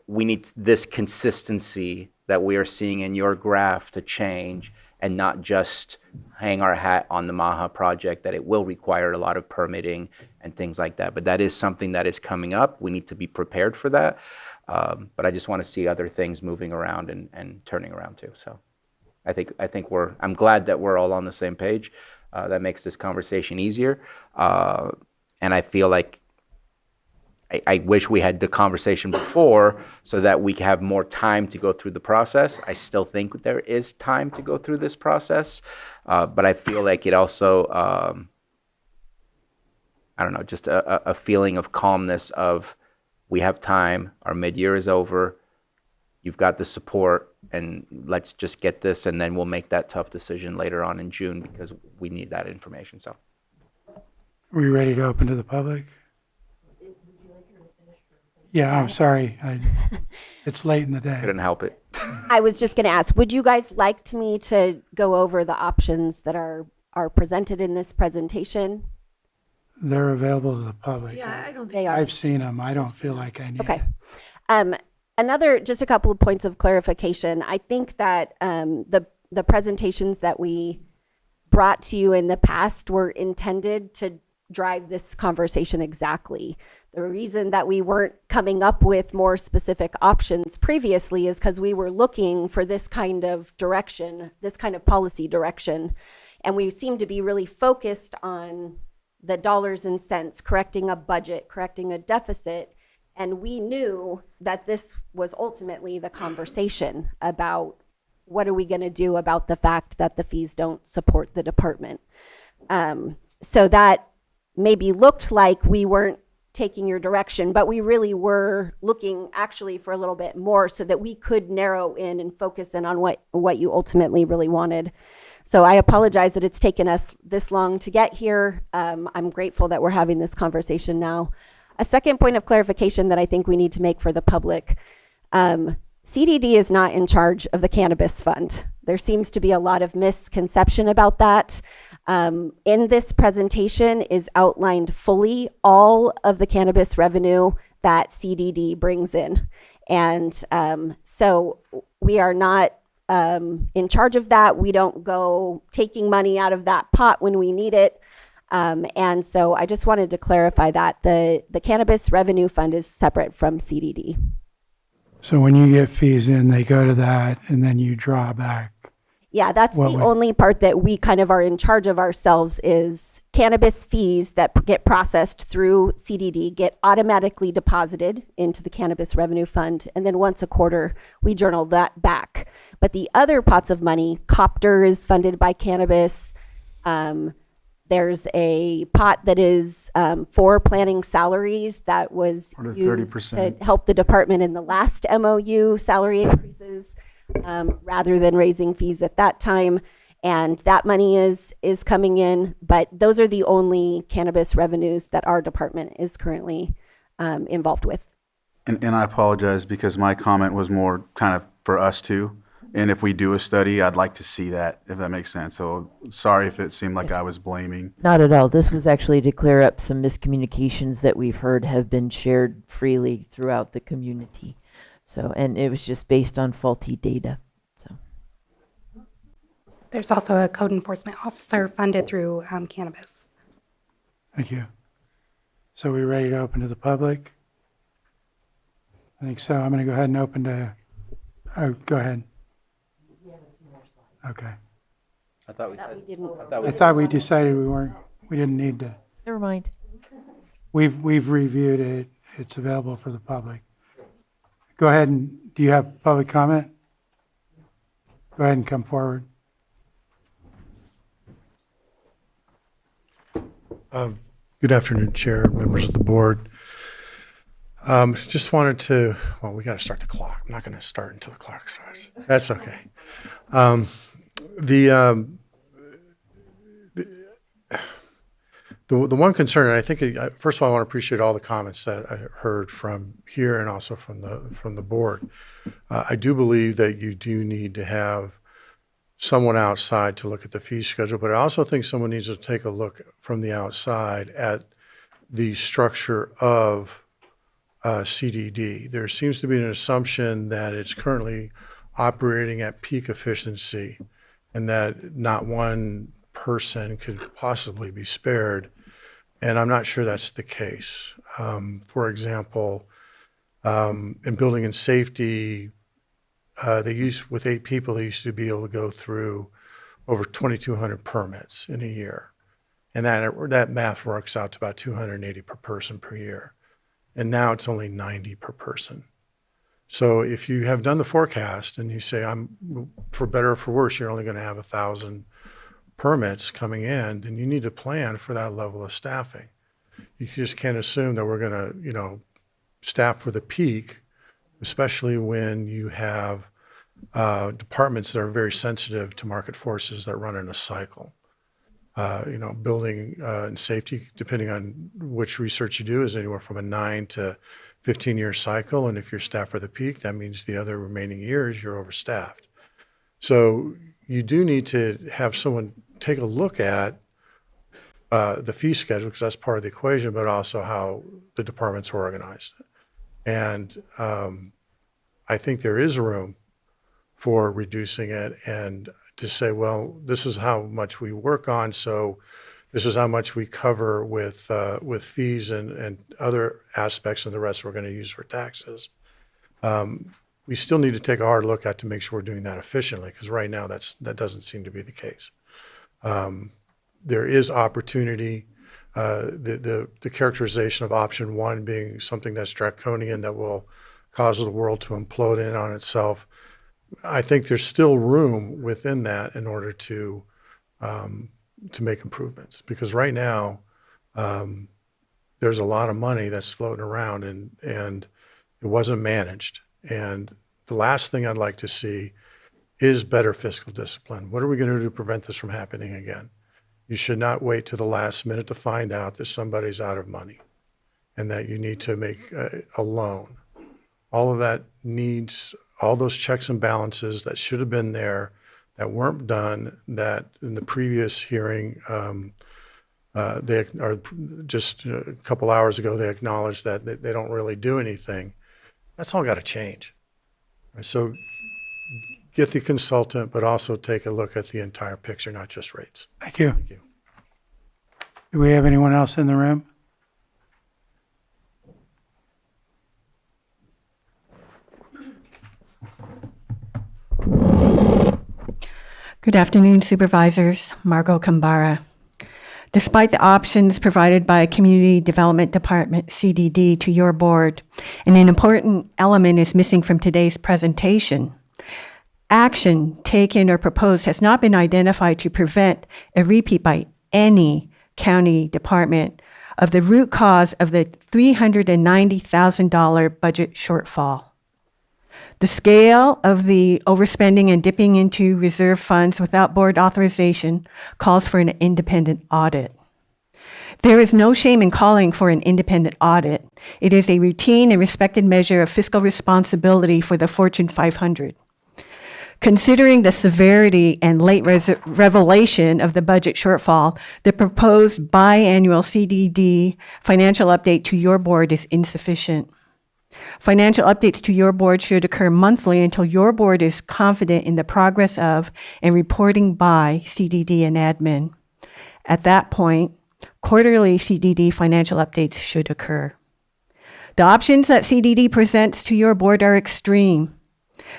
we need this consistency that we are seeing in your graph to change, and not just hang our hat on the Maha project, that it will require a lot of permitting and things like that. But that is something that is coming up. We need to be prepared for that. But I just want to see other things moving around and turning around too. So I think I'm glad that we're all on the same page. That makes this conversation easier. And I feel like I wish we had the conversation before so that we have more time to go through the process. I still think there is time to go through this process. But I feel like it also, I don't know, just a feeling of calmness of, we have time, our mid-year is over, you've got the support, and let's just get this, and then we'll make that tough decision later on in June because we need that information. So, Are we ready to open to the public? Yeah, I'm sorry. It's late in the day. couldn't help it. I was just going to ask, would you guys like me to go over the options that are presented in this presentation? They're available to the public. Yeah, I don't They are. I've seen them. I don't feel like I need Okay. it. Just a couple of points of clarification. I think that the presentations that we brought to you in the past were intended to drive this conversation exactly. The reason that we weren't coming up with more specific options previously is because we were looking for this kind of direction, this kind of policy direction. And we seem to be really focused on the dollars and cents, correcting a budget, correcting a deficit. And we knew that this was ultimately the conversation about what are we going to do about the fact that the fees don't support the department. So that maybe looked like we weren't taking your direction, but we really were looking actually for a little bit more so that we could narrow in and focus in on what you ultimately really wanted. So I apologize that it's taken us this long to get here. I'm grateful that we're having this conversation now. A second point of clarification that I think we need to make for the public. CDD is not in charge of the cannabis fund. There seems to be a lot of misconception about that. In this presentation is outlined fully all of the cannabis revenue that CDD brings in. And so we are not in charge of that. We don't go taking money out of that pot when we need it. And so I just wanted to clarify that the Cannabis Revenue Fund is separate from CDD. So when you get fees in, they go to that and then you draw back. Yeah, that's What the would- only part that we kind of are in charge of ourselves is cannabis fees that get processed through CDD get automatically deposited into the Cannabis Revenue Fund. And then once a quarter, we journal that back. But the other pots of money, Copter is funded by cannabis. There's a pot that is for planning salaries that was Or to used 30%. to help the department in the last MOU salary increases rather than raising fees at that time. And that money is coming in, but those are the only cannabis revenues that our department is currently involved with. And I apologize because my comment was more kind of for us too. And if we do a study, I'd like to see that, if that makes sense. So sorry if it seemed like I was blaming. Not at all. This was actually to clear up some miscommunications that we've heard have been shared freely throughout the community. So, and it was just based on faulty data. So, There's also a code enforcement officer funded through cannabis. Thank you. So we ready to open to the public? I think so. I'm going to go ahead and open to, oh, go ahead. Okay. I thought we said. I thought we decided we didn't need to. never mind. We've reviewed it. It's available for the public. Go ahead and, do you have public comment? Go ahead and come forward. Good afternoon, Chair, members of the board. Just wanted to, well, we got to start the clock. I'm not going to start until the clock starts. That's okay. The one concern, and I think, first of all, I want to appreciate all the comments that I heard from here and also from the board. I do believe that you do need to have someone outside to look at the fee schedule, but I also think someone needs to take a look from the outside at the structure of CDD. There seems to be an assumption that it's currently operating at peak efficiency and that not one person could possibly be spared. And I'm not sure that's the case. For example, in building and safety, with 8 people, they used to be able to go through over 2,200 permits in a year. And that math works out to about 280 per person per year. And now it's only 90 per person. So if you have done the forecast and you say, for better or for worse, you're only going to have 1,000 permits coming in, then you need to plan for that level of staffing. You just can't assume that we're going to, staff for the peak, especially when you have departments that are very sensitive to market forces that run in a cycle. Building and safety, depending on which research you do, is anywhere from a 9 to 15-year cycle. And if you're staffed for the peak, that means the other remaining years you're overstaffed. So you do need to have someone take a look at the fee schedule, because that's part of the equation, but also how the department's organized. And I think there is room for reducing it and to say, well, this is how much we work on, so this is how much we cover with fees and other aspects, and the rest we're going to use for taxes. We still need to take a hard look at to make sure we're doing that efficiently, because right now that doesn't seem to be the case. There is opportunity. The characterization of option 1 being something that's draconian that will cause the world to implode in on itself. I think there's still room within that in order to make improvements, because right now there's a lot of money that's floating around and it wasn't managed. And the last thing I'd like to see is better fiscal discipline. What are we going to do to prevent this from happening again? You should not wait to the last minute to find out that somebody's out of money and that you need to make a loan. All of that needs all those checks and balances that should have been there that weren't done, that in the previous hearing, they are just a couple hours ago, they acknowledged that they don't really do anything. That's all got to change. So get the consultant, but also take a look at the entire picture, not just rates. Thank you. Thank you. Do we have anyone else in the room? Good afternoon, Supervisors. Margot Kambara. Despite the options provided by Community Development Department, CDD, to your board, an important element is missing from today's presentation. Action taken or proposed has not been identified to prevent a repeat by any county department of the root cause of the $390,000 budget shortfall. The scale of the overspending and dipping into reserve funds without board authorization calls for an independent audit. There is no shame in calling for an independent audit. It is a routine and respected measure of fiscal responsibility for the Fortune 500. Considering the severity and late revelation of the budget shortfall, the proposed biannual CDD financial update to your board is insufficient. Financial updates to your board should occur monthly until your board is confident in the progress of and reporting by CDD and admin. At that point, quarterly CDD financial updates should occur. The options that CDD presents to your board are extreme.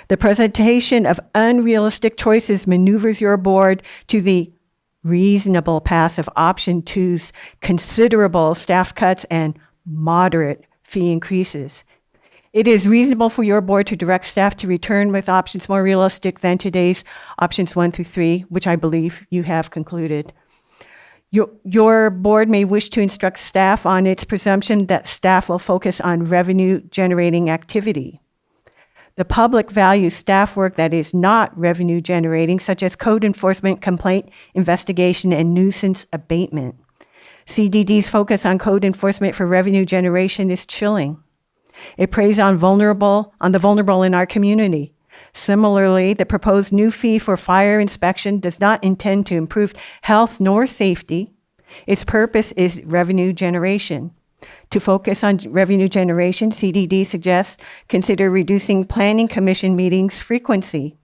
The presentation of unrealistic choices maneuvers your board to the reasonable passive option Tues considerable staff cuts and moderate fee increases. It is reasonable for your board to direct staff to return with options more realistic than today's options 1 through 3, which I believe you have concluded. Your board may wish to instruct staff on its presumption that staff will focus on revenue generating activity. The public values staff work that is not revenue generating, such as code enforcement, complaint investigation, and nuisance abatement. CDD's focus on code enforcement for revenue generation is chilling. It preys on the vulnerable in our community. Similarly, the proposed new fee for fire inspection does not intend to improve health nor safety. Its purpose is revenue generation. To focus on revenue generation, CDD suggests consider reducing Planning Commission meetings frequency.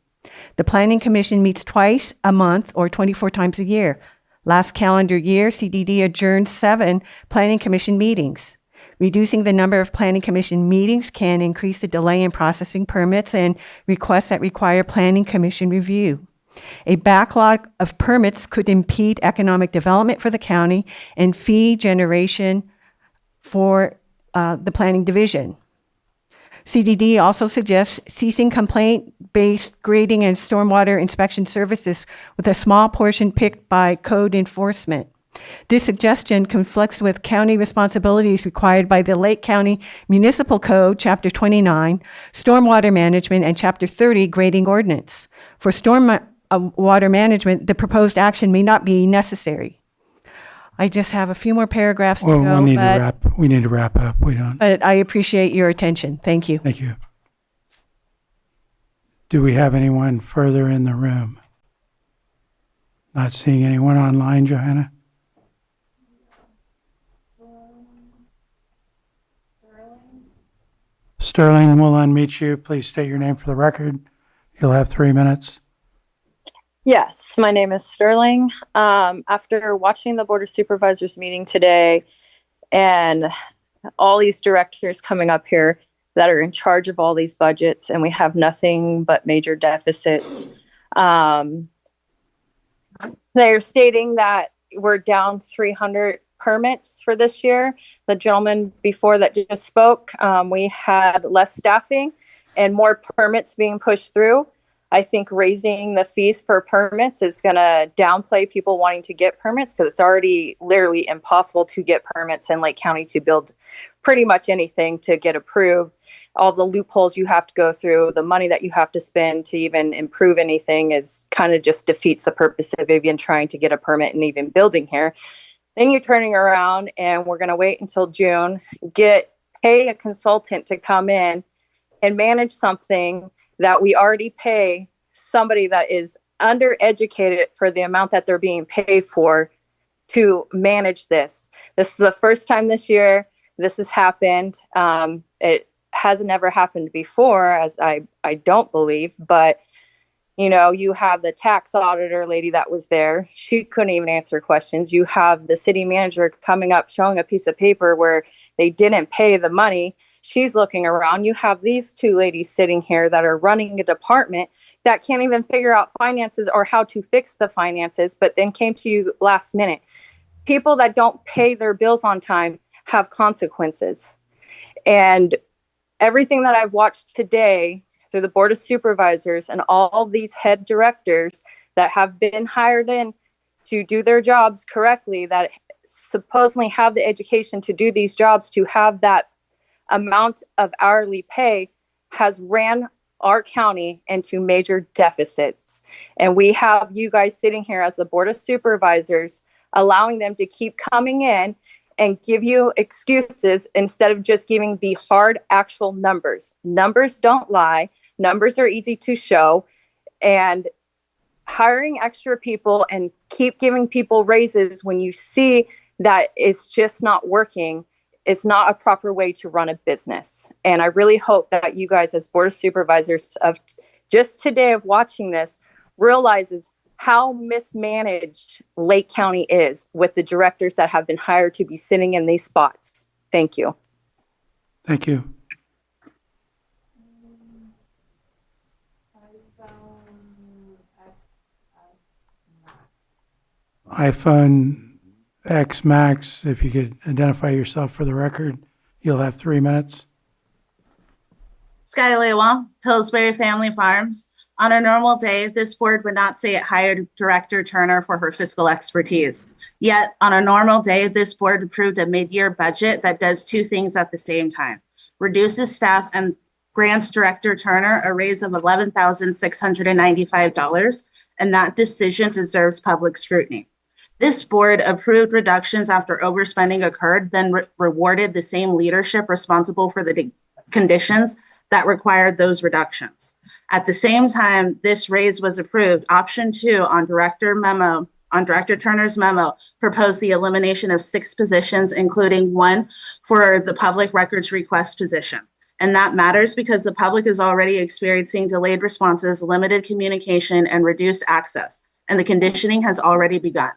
The Planning Commission meets twice a month or 24 times a year. Last calendar year, CDD adjourned 7 Planning Commission meetings. Reducing the number of Planning Commission meetings can increase the delay in processing permits and requests that require Planning Commission review. A backlog of permits could impede economic development for the county and fee generation for the Planning Division. CDD also suggests ceasing complaint-based grading and stormwater inspection services with a small portion picked by code enforcement. This suggestion conflicts with county responsibilities required by the Lake County Municipal Code, Chapter 29, Stormwater Management, and Chapter 30, Grading Ordinance. For stormwater management, the proposed action may not be necessary. I just have a few more paragraphs to Well, go, we need to wrap up. We don't. but I appreciate your attention. Thank you. Thank you. Do we have anyone further in the room? Not seeing anyone online, Johanna? Sterling, we'll unmute you. Please state your name for the record. You'll have 3 minutes. Yes, my name is Sterling. After watching the Board of Supervisors meeting today and all these directors coming up here that are in charge of all these budgets, and we have nothing but major deficits, they're stating that we're down 300 permits for this year. The gentleman before that just spoke, we had less staffing and more permits being pushed through. I think raising the fees for permits is going to downplay people wanting to get permits because it's already literally impossible to get permits in Lake County to build pretty much anything to get approved. All the loopholes you have to go through, the money that you have to spend to even improve anything is kind of just defeats the purpose of even trying to get a permit and even building here. Then you're turning around and we're going to wait until June, pay a consultant to come in and manage something that we already pay somebody that is undereducated for the amount that they're being paid for to manage this. This is the first time this year this has happened. It hasn't ever happened before, as I don't believe, but you know, you have the tax auditor lady that was there. She couldn't even answer questions. You have the city manager coming up, showing a piece of paper where they didn't pay the money. She's looking around. You have these two ladies sitting here that are running a department that can't even figure out finances or how to fix the finances, but then came to you last minute. People that don't pay their bills on time have consequences. And everything that I've watched today through the Board of Supervisors and all these head directors that have been hired in to do their jobs correctly, that supposedly have the education to do these jobs, to have that amount of hourly pay, has ran our county into major deficits. And we have you guys sitting here as the Board of Supervisors, allowing them to keep coming in and give you excuses instead of just giving the hard actual numbers. Numbers don't lie. Numbers are easy to show. And hiring extra people and keep giving people raises when you see that it's just not working is not a proper way to run a business. And I really hope that you guys as Board of Supervisors of just today of watching this realizes how mismanaged Lake County is with the directors that have been hired to be sitting in these spots. Thank you. Thank you. iPhone X Max, if you could identify yourself for the record, you'll have 3 minutes. Sky Lewa, Pillsbury Family Farms. On a normal day, this board would not say it hired Director Turner for her fiscal expertise. Yet, on a normal day, this board approved a mid-year budget that does two things at the same time: reduces staff and grants Director Turner a raise of $11,695, and that decision deserves public scrutiny. This board approved reductions after overspending occurred, then rewarded the same leadership responsible for the conditions that required those reductions. At the same time this raise was approved, option 2 on Director Turner's memo proposed the elimination of 6 positions, including 1 for the public records request position. And that matters because the public is already experiencing delayed responses, limited communication, and reduced access, and the conditioning has already begun.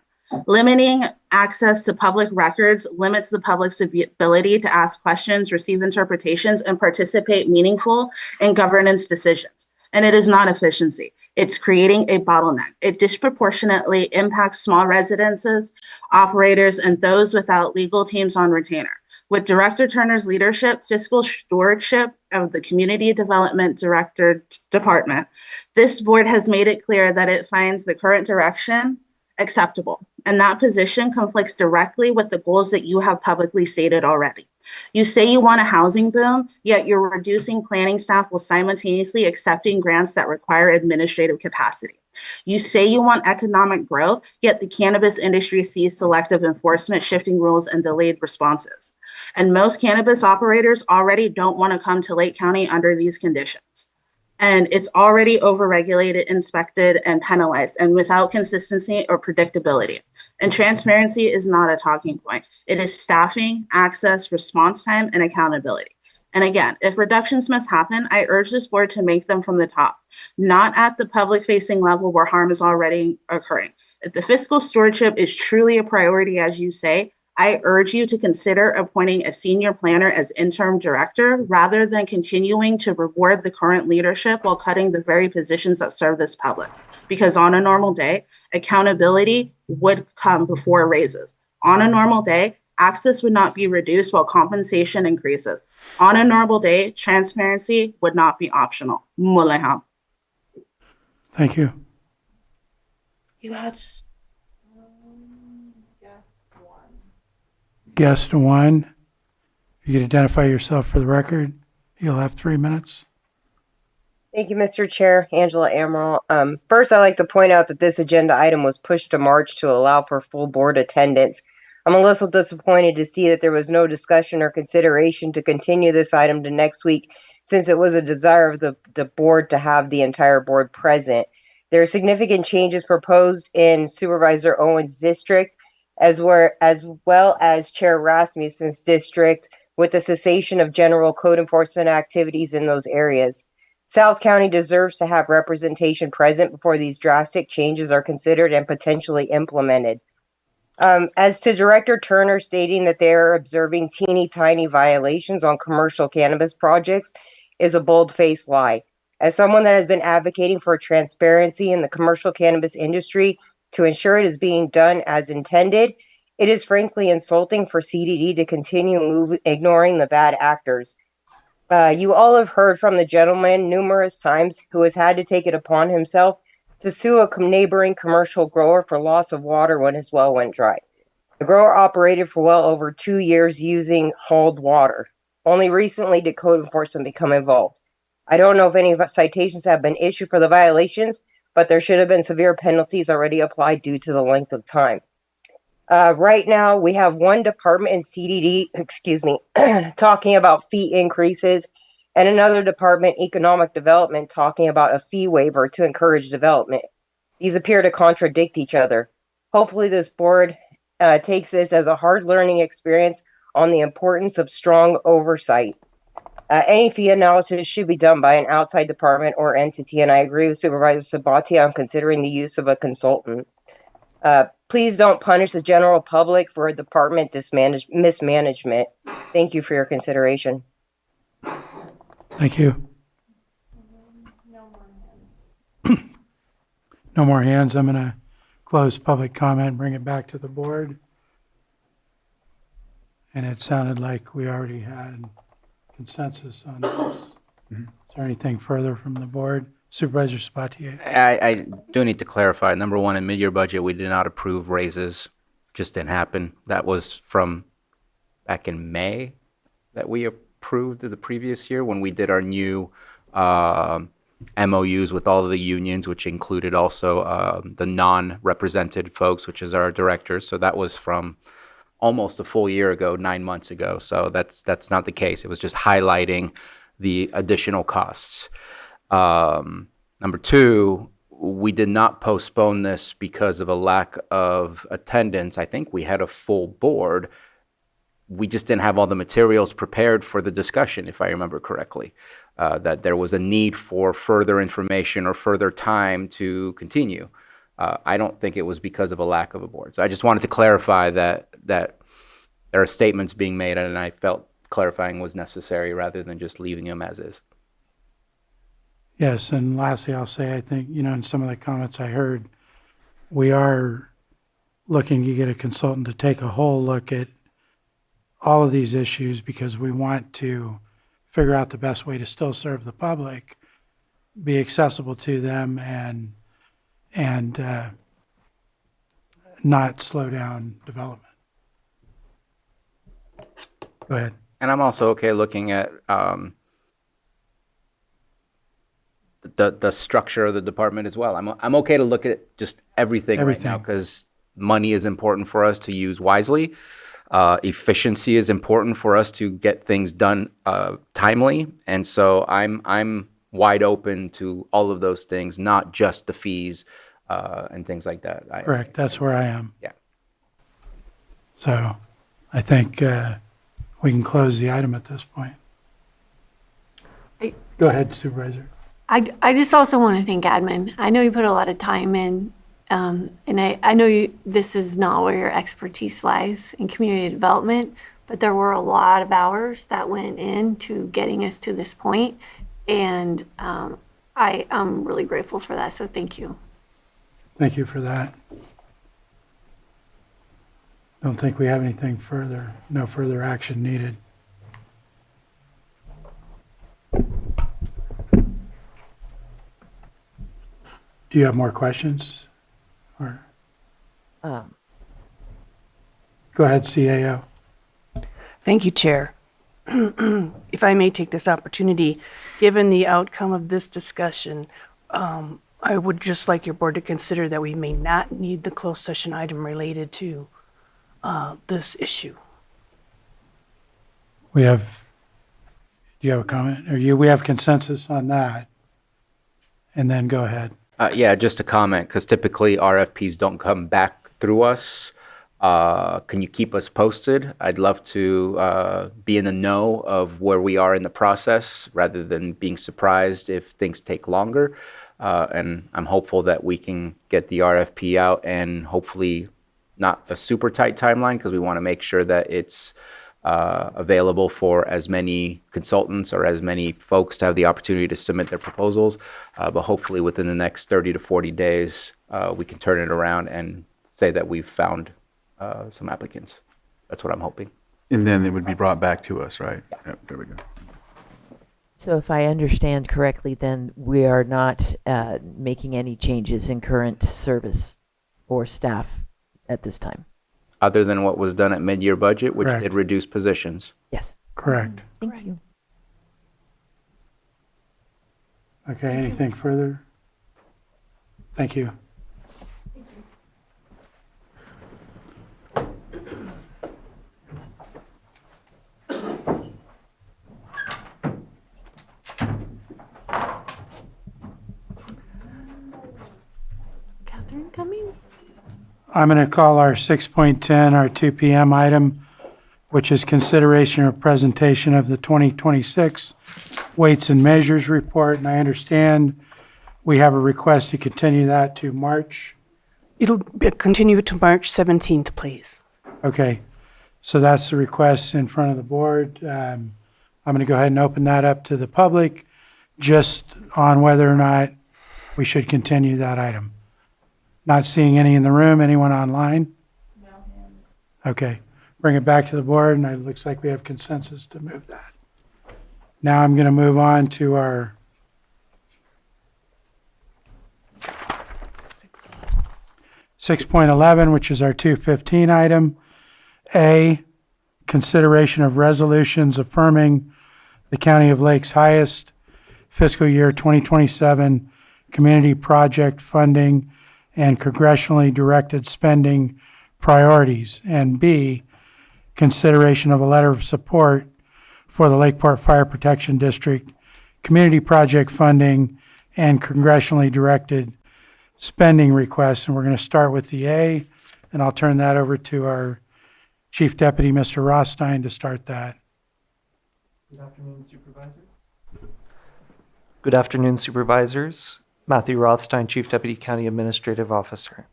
Limiting access to public records limits the public's ability to ask questions, receive interpretations, and participate meaningful in governance decisions. And it is not efficiency. It's creating a bottleneck. It disproportionately impacts small residences, operators, and those without legal teams on retainer. With Director Turner's leadership, fiscal stewardship of the Community Development Director Department, this board has made it clear that it finds the current direction acceptable. And that position conflicts directly with the goals that you have publicly stated already. You say you want a housing boom, yet you're reducing planning staff while simultaneously accepting grants that require administrative capacity. You say you want economic growth, yet the cannabis industry sees selective enforcement, shifting rules, and delayed responses. And most cannabis operators already don't want to come to Lake County under these conditions. And it's already overregulated, inspected, and penalized, and without consistency or predictability. And transparency is not a talking point. It is staffing, access, response time, and accountability. And again, if reductions must happen, I urge this board to make them from the top, not at the public-facing level where harm is already occurring. If the fiscal stewardship is truly a priority, as you say, I urge you to consider appointing a senior planner as interim director rather than continuing to reward the current leadership while cutting the very positions that serve this public. Because on a normal day, accountability would come before raises. On a normal day, access would not be reduced while compensation increases. On a normal day, transparency would not be optional. Muleham. Thank you. You had Guest 1, if you could identify yourself for the record, you'll have 3 minutes. Thank you, Mr. Chair. Angela Amaral. First, I'd like to point out that this agenda item was pushed to March to allow for full board attendance. I'm a little disappointed to see that there was no discussion or consideration to continue this item to next week, since it was a desire of the board to have the entire board present. There are significant changes proposed in Supervisor Owen's district, as well as Chair Rasmussen's district, with the cessation of general code enforcement activities in those areas. South County deserves to have representation present before these drastic changes are considered and potentially implemented. As to Director Turner stating that they are observing teeny tiny violations on commercial cannabis projects is a bold-faced lie. As someone that has been advocating for transparency in the commercial cannabis industry to ensure it is being done as intended, it is frankly insulting for CDD to continue ignoring the bad actors. You all have heard from the gentleman numerous times who has had to take it upon himself to sue a neighboring commercial grower for loss of water when his well went dry. The grower operated for well over 2 years using hauled water. Only recently did code enforcement become involved. I don't know if any citations have been issued for the violations, but there should have been severe penalties already applied due to the length of time. Right now, we have one department in CDD, talking about fee increases, and another department, economic development, talking about a fee waiver to encourage development. These appear to contradict each other. Hopefully, this board takes this as a hard learning experience on the importance of strong oversight. Any fee analysis should be done by an outside department or entity, and I agree with Supervisor Sabatier on considering the use of a consultant. Please don't punish the general public for department mismanagement. Thank you for your consideration. Thank you. No more hands. I'm going to close public comment and bring it back to the board. And it sounded like we already had consensus on this. Is there anything further from the board? Supervisor Sabatier. I do need to clarify. Number one, in mid-year budget, we did not approve raises. Just didn't happen. That was from back in May that we approved the previous year when we did our new MOUs with all of the unions, which included also the non-represented folks, which is our directors. So that was from almost a full year ago, 9 months ago. So that's not the case. It was just highlighting the additional costs. Number two, we did not postpone this because of a lack of attendance. I think we had a full board. We just didn't have all the materials prepared for the discussion, if I remember correctly, that there was a need for further information or further time to continue. I don't think it was because of a lack of a board. So I just wanted to clarify that there are statements being made, and I felt clarifying was necessary rather than just leaving them as is. Yes, and lastly, I'll say, I think, in some of the comments I heard, we are looking to get a consultant to take a whole look at all of these issues because we want to figure out the best way to still serve the public, be accessible to them, and not slow down development. Go ahead. And I'm also okay looking at the structure of the department as well. I'm okay to look at just everything right now because money is important for us to use wisely. Efficiency is important for us to get things done timely, and so I'm wide open to all of those things, not just the fees and things like that. Correct. That's where I am. Yeah. So I think we can close the item at this point. Go ahead, Supervisor. I just also want to thank admin. I know you put a lot of time in, and I know this is not where your expertise lies in community development, but there were a lot of hours that went into getting us to this point, and I am really grateful for that, so thank you. Thank you for that. Don't think we have anything further. No further action needed. Do you have more questions? Or go ahead, CAO. Thank you, Chair. If I may take this opportunity, given the outcome of this discussion, I would just like your board to consider that we may not need the closed session item related to this issue. Do you have a comment? We have consensus on that. And then go ahead. Yeah, just a comment, because typically RFPs don't come back through us. Can you keep us posted? I'd love to be in the know of where we are in the process rather than being surprised if things take longer. And I'm hopeful that we can get the RFP out and hopefully not a super tight timeline, because we want to make sure that it's available for as many consultants or as many folks to have the opportunity to submit their proposals. But hopefully within the next 30 to 40 days, we can turn it around and say that we've found some applicants. That's what I'm hoping. And then it would be brought back to us, right? Yep, there we go. So if I understand correctly, then we are not making any changes in current service or staff at this time. Other than what was done at mid-year budget, which Correct. did reduce positions. Yes. Correct. Thank you. Okay, anything further? Thank you. Catherine coming? I'm going to call our 6.10, our 2 PM item, which is consideration or presentation of the 2026 Weights and Measures Report. And I understand we have a request to continue that to March. It'll continue to March 17th, please. Okay, so that's the request in front of the board. I'm going to go ahead and open that up to the public, just on whether or not we should continue that item. Not seeing any in the room. Anyone online? No hands. Okay, bring it back to the board, and it looks like we have consensus to move that. Now I'm going to move on to our .11, which is our 215 item. A, consideration of resolutions affirming the County of Lake's highest fiscal year 2027 community project funding and congressionally directed spending priorities. And B, consideration of a letter of support for the Lakeport Fire Protection District community project funding and congressionally directed spending requests. And we're going to start with the A, and I'll turn that over to our Chief Deputy, Mr. Rothstein, to start that. Good afternoon, Supervisors. Good afternoon, Supervisors. Matthew Rothstein, Chief Deputy County Administrative Officer.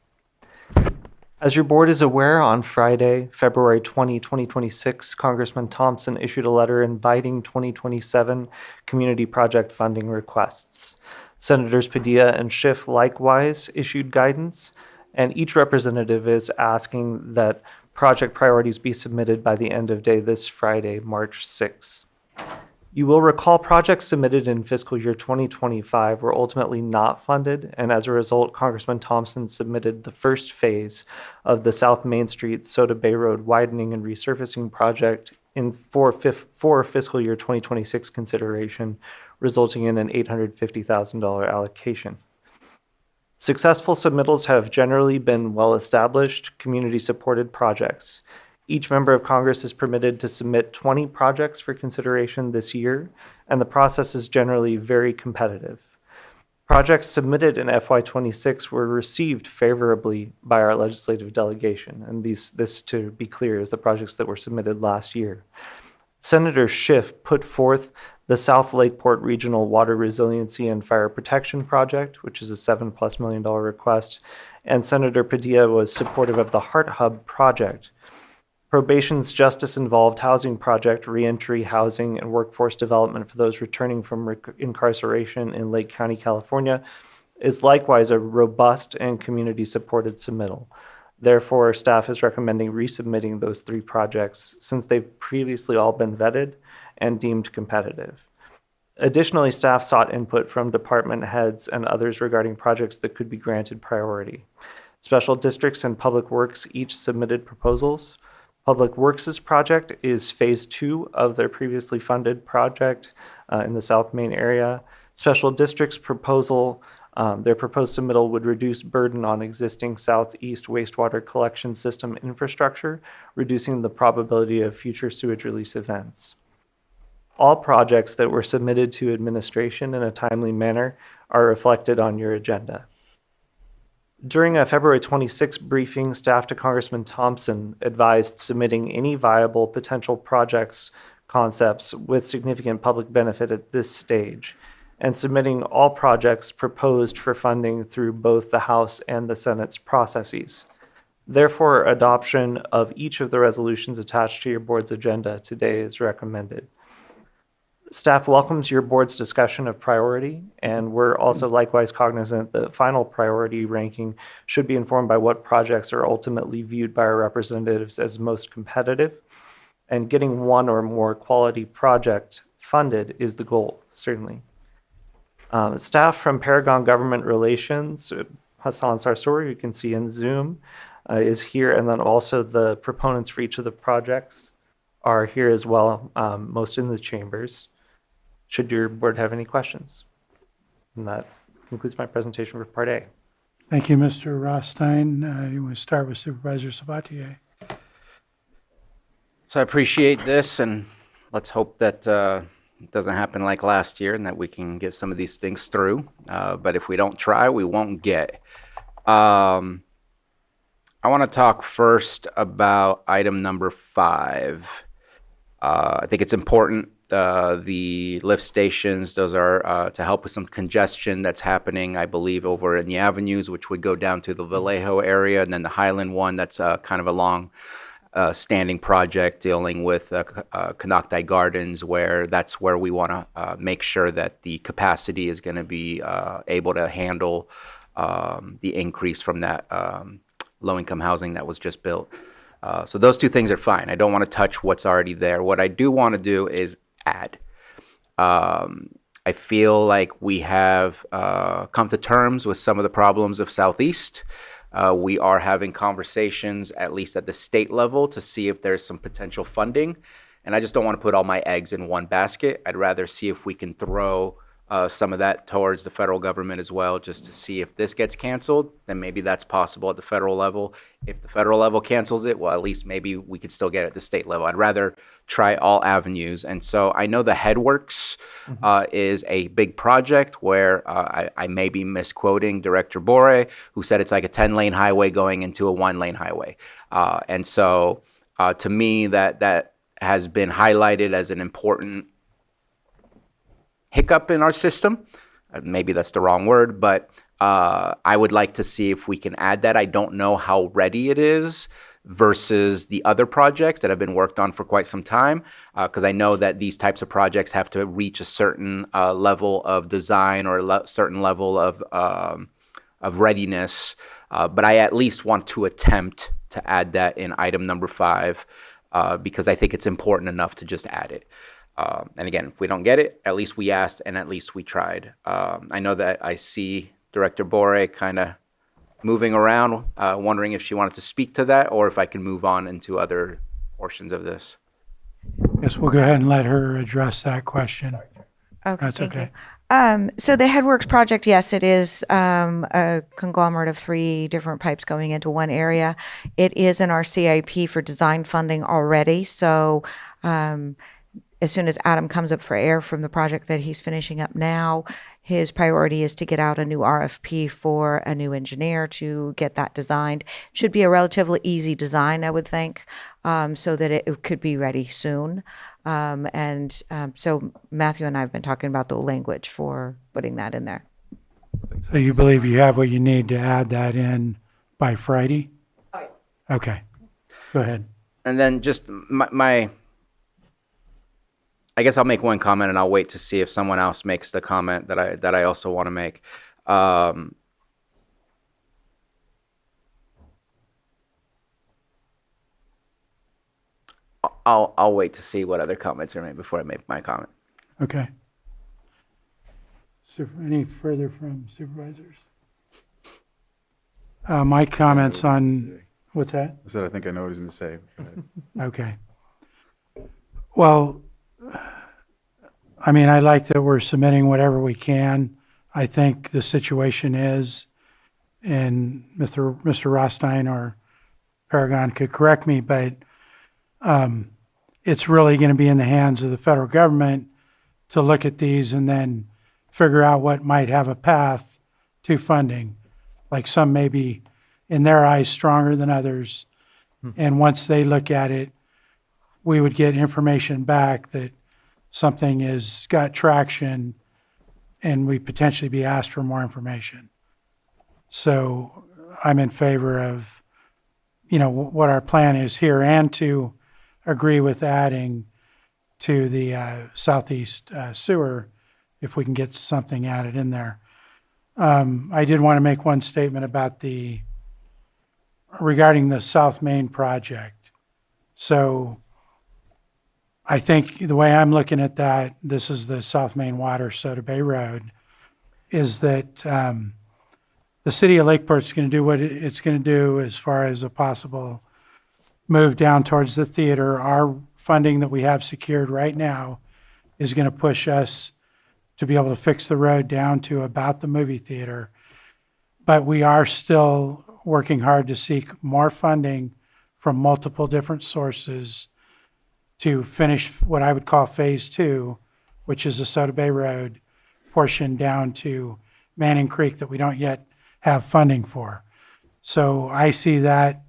As your board is aware, on Friday, February 20, 2026, Congressman Thompson issued a letter inviting 2027 community project funding requests. Senators Padilla and Schiff likewise issued guidance, and each representative is asking that project priorities be submitted by the end of day this Friday, March 6. You will recall projects submitted in fiscal year 2025 were ultimately not funded, and as a result, Congressman Thompson submitted the first phase of the South Main Street Soda Bay Road widening and resurfacing project for fiscal year 2026 consideration, resulting in an $850,000 allocation. Successful submittals have generally been well-established, community-supported projects. Each member of Congress is permitted to submit 20 projects for consideration this year, and the process is generally very competitive. Projects submitted in FY26 were received favorably by our legislative delegation, and this, to be clear, is the projects that were submitted last year. Senator Schiff put forth the South Lakeport Regional Water Resiliency and Fire Protection Project, which is a $7+ million request, and Senator Padilla was supportive of the Heart Hub project. Probation's justice-involved housing project, reentry housing and workforce development for those returning from incarceration in Lake County, California, is likewise a robust and community-supported submittal. Therefore, staff is recommending resubmitting those 3 projects since they've previously all been vetted and deemed competitive. Additionally, staff sought input from department heads and others regarding projects that could be granted priority. Special districts and Public Works each submitted proposals. Public Works' project is phase 2 of their previously funded project in the South Main area. Special District's proposal, their proposed submittal would reduce burden on existing southeast wastewater collection system infrastructure, reducing the probability of future sewage release events. All projects that were submitted to administration in a timely manner are reflected on your agenda. During a February 26 briefing, staff to Congressman Thompson advised submitting any viable potential projects concepts with significant public benefit at this stage, and submitting all projects proposed for funding through both the House and the Senate's processes. Therefore, adoption of each of the resolutions attached to your board's agenda today is recommended. Staff welcomes your board's discussion of priority, and we're also likewise cognizant that final priority ranking should be informed by what projects are ultimately viewed by our representatives as most competitive, and getting one or more quality project funded is the goal, certainly. Staff from Paragon Government Relations, Hassan Sarsour, you can see in Zoom, is here, and then also the proponents for each of the projects are here as well, most in the chambers. Should your board have any questions? And that concludes my presentation for Part A. Thank you, Mr. Rothstein. You want to start with Supervisor Sabatier? So I appreciate this, and let's hope that it doesn't happen like last year and that we can get some of these things through. But if we don't try, we won't get. I want to talk first about item number 5. I think it's important. The lift stations, those are to help with some congestion that's happening, I believe, over in the avenues, which would go down to the Vallejo area, and then the Highland one, that's kind of a long standing project dealing with Canocti Gardens, where that's where we want to make sure that the capacity is going to be able to handle the increase from that low-income housing that was just built. So those two things are fine. I don't want to touch what's already there. What I do want to do is add. I feel like we have come to terms with some of the problems of Southeast. We are having conversations, at least at the state level, to see if there's some potential funding. And I just don't want to put all my eggs in one basket. I'd rather see if we can throw some of that towards the federal government as well, just to see if this gets canceled, then maybe that's possible at the federal level. If the federal level cancels it, well, at least maybe we could still get it at the state level. I'd rather try all avenues. And so I know the Headworks is a big project where I may be misquoting Director Bore, who said it's like a 10-lane highway going into a 1-lane highway. And so to me, that has been highlighted as an important hiccup in our system. Maybe that's the wrong word, but I would like to see if we can add that. I don't know how ready it is versus the other projects that have been worked on for quite some time, because I know that these types of projects have to reach a certain level of design or a certain level of readiness. But I at least want to attempt to add that in item number 5, because I think it's important enough to just add it. And again, if we don't get it, at least we asked and at least we tried. I know that I see Director Bore kind of moving around, wondering if she wanted to speak to that or if I can move on into other portions of this. Yes, we'll go ahead and let her address that question. Okay, That's thank okay. you. So the Headworks project, yes, it is a conglomerate of 3 different pipes going into one area. It is in our CIP for design funding already. So as soon as Adam comes up for air from the project that he's finishing up now, his priority is to get out a new RFP for a new engineer to get that designed. Should be a relatively easy design, I would think, so that it could be ready soon. So Matthew and I have been talking about the language for putting that in there. So you believe you have what you need to add that in by Friday? Okay, go ahead. And then just I guess I'll make one comment and I'll wait to see if someone else makes the comment that I also want to make. I'll wait to see what other comments are made before I make my comment. Okay. Any further from supervisors? My comments on, what's that? I said, I think I know what he's going to say. Go ahead. Okay. Well, I mean, I like that we're submitting whatever we can. I think the situation is, and Mr. Rothstein or Paragon could correct me, but it's really going to be in the hands of the federal government to look at these and then figure out what might have a path to funding. like some may be, in their eyes, stronger than others. And once they look at it, we would get information back that something has got traction and we potentially be asked for more information. So I'm in favor of, what our plan is here and to agree with adding to the southeast sewer if we can get something added in there. I did want to make one statement about regarding the South Main project. So I think the way I'm looking at that, this is the South Main Water, Soda Bay Road, is that the city of Lakeport's going to do what it's going to do as far as a possible move down towards the theater. Our funding that we have secured right now is going to push us to be able to fix the road down to about the movie theater. But we are still working hard to seek more funding from multiple different sources to finish what I would call phase 2, which is the Soda Bay Road portion down to Manning Creek that we don't yet have funding for. So I see that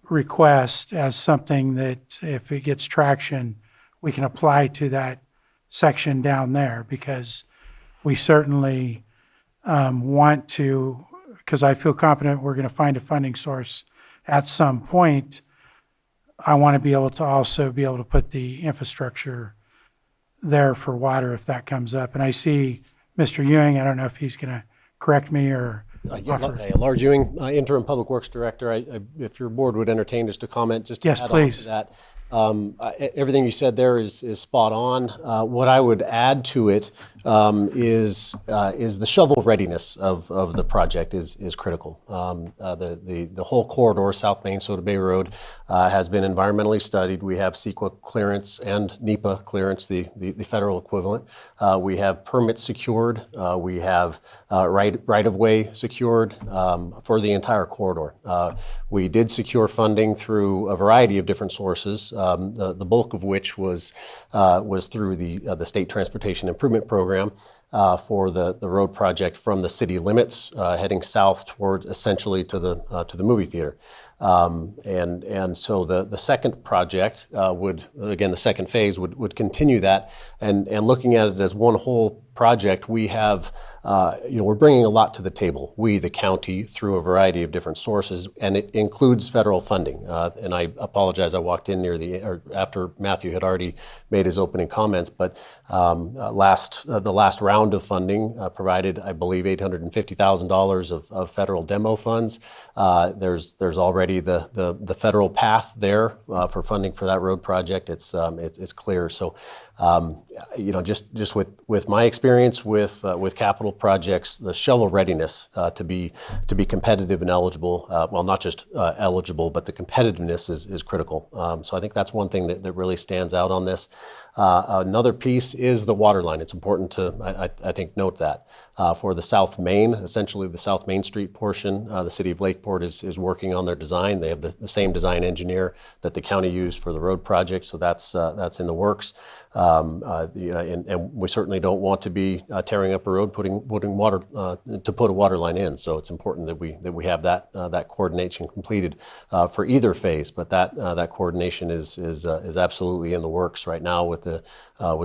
request as something that if it gets traction, we can apply to that section down there, because we certainly want to, because I feel confident we're going to find a funding source at some point. I want to be able to also be able to put the infrastructure there for water if that comes up. And I see Mr. Ewing, I don't know if he's going to correct me or offer. Lars Ewing, Interim Public Works Director. If your board would entertain just a comment, just to Yes, add please. on to that. Everything you said there is spot on. What I would add to it is the shovel readiness of the project is critical. The whole corridor, South Main, Soda Bay Road, has been environmentally studied. We have CEQA clearance and NEPA clearance, the federal equivalent. We have permits secured. We have right-of-way secured for the entire corridor. We did secure funding through a variety of different sources, the bulk of which was through the State Transportation Improvement Program for the road project from the city limits heading south toward essentially to the movie theater. And so the second project the second phase would continue that, and looking at it as one whole project, we have, we're bringing a lot to the table. We, the county, through a variety of different sources, and it includes federal funding. And I apologize, I walked in after Matthew had already made his opening comments, but the last round of funding provided, I believe, $850,000 of federal demo funds. There's already the federal path there for funding for that road project. It's clear. So, just with my experience with capital projects, the shovel readiness to be competitive and eligible, well, not just eligible, but the competitiveness is critical. So I think that's one thing that really stands out on this. Another piece is the water line. It's important to, I think, note that. For the South Main, essentially the South Main Street portion, the city of Lakeport is working on their design. They have the same design engineer that the county used for the road project, so that's in the works. And we certainly don't want to be tearing up a road, putting water to put a water line in. So it's important that we have that coordination completed for either phase. But that coordination is absolutely in the works right now with the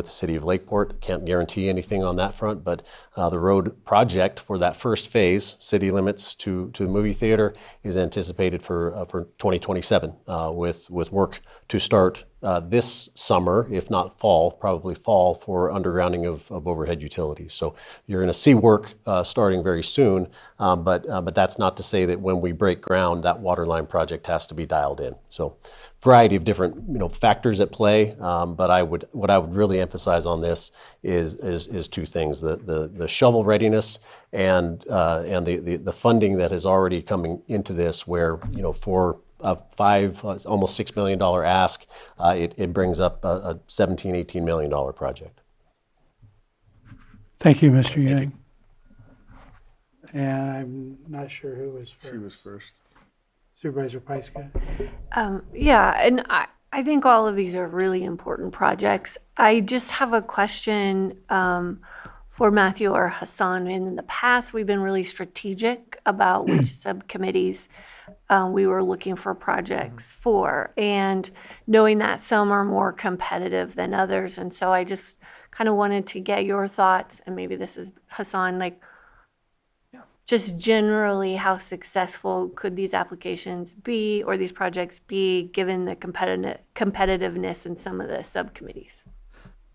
city of Lakeport. Can't guarantee anything on that front, but the road project for that first phase, city limits to the movie theater, is anticipated for 2027 with work to start this summer, if not fall, probably fall, for undergrounding of overhead utilities. So you're going to see work starting very soon, but that's not to say that when we break ground, that water line project has to be dialed in. So variety of different factors at play, but what I would really emphasize on this is two things: the shovel readiness and the funding that is already coming into this, where for almost $6 million ask, it brings up a $17-18 million project. Thank you, Mr. Ewing. And I'm not sure who was first. She was first. Supervisor Pyska. Yeah, and I think all of these are really important projects. I just have a question for Matthew or Hassan. And in the past, we've been really strategic about which subcommittees we were looking for projects for, and knowing that some are more competitive than others. And so I just kind of wanted to get your thoughts, and maybe this is Hassan, like just generally how successful could these applications be or these projects be given the competitiveness in some of the subcommittees?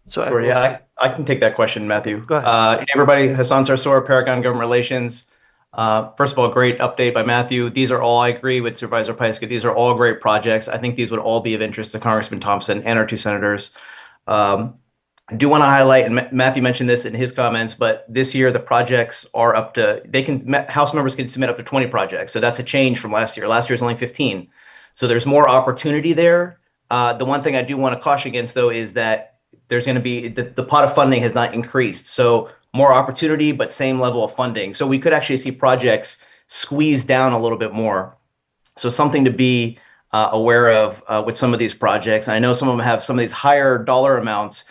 So Sure, yeah, I can take that question, Matthew. Go ahead. Hey, everybody, Hassan Sarsour, Paragon Government Relations. First of all, great update by Matthew. These are all, I agree with Supervisor Pyska, these are all great projects. I think these would all be of interest to Congressman Thompson and our two senators. I do want to highlight, and Matthew mentioned this in his comments, but this year the projects are up to, House members can submit up to 20 projects. So that's a change from last year. Last year was only 15. So there's more opportunity there. The one thing I do want to caution against, though, is that there's going to be, the pot of funding has not increased. So more opportunity, but same level of funding. So we could actually see projects squeezed down a little bit more. So something to be aware of with some of these projects. And I know some of them have some of these higher dollar amounts.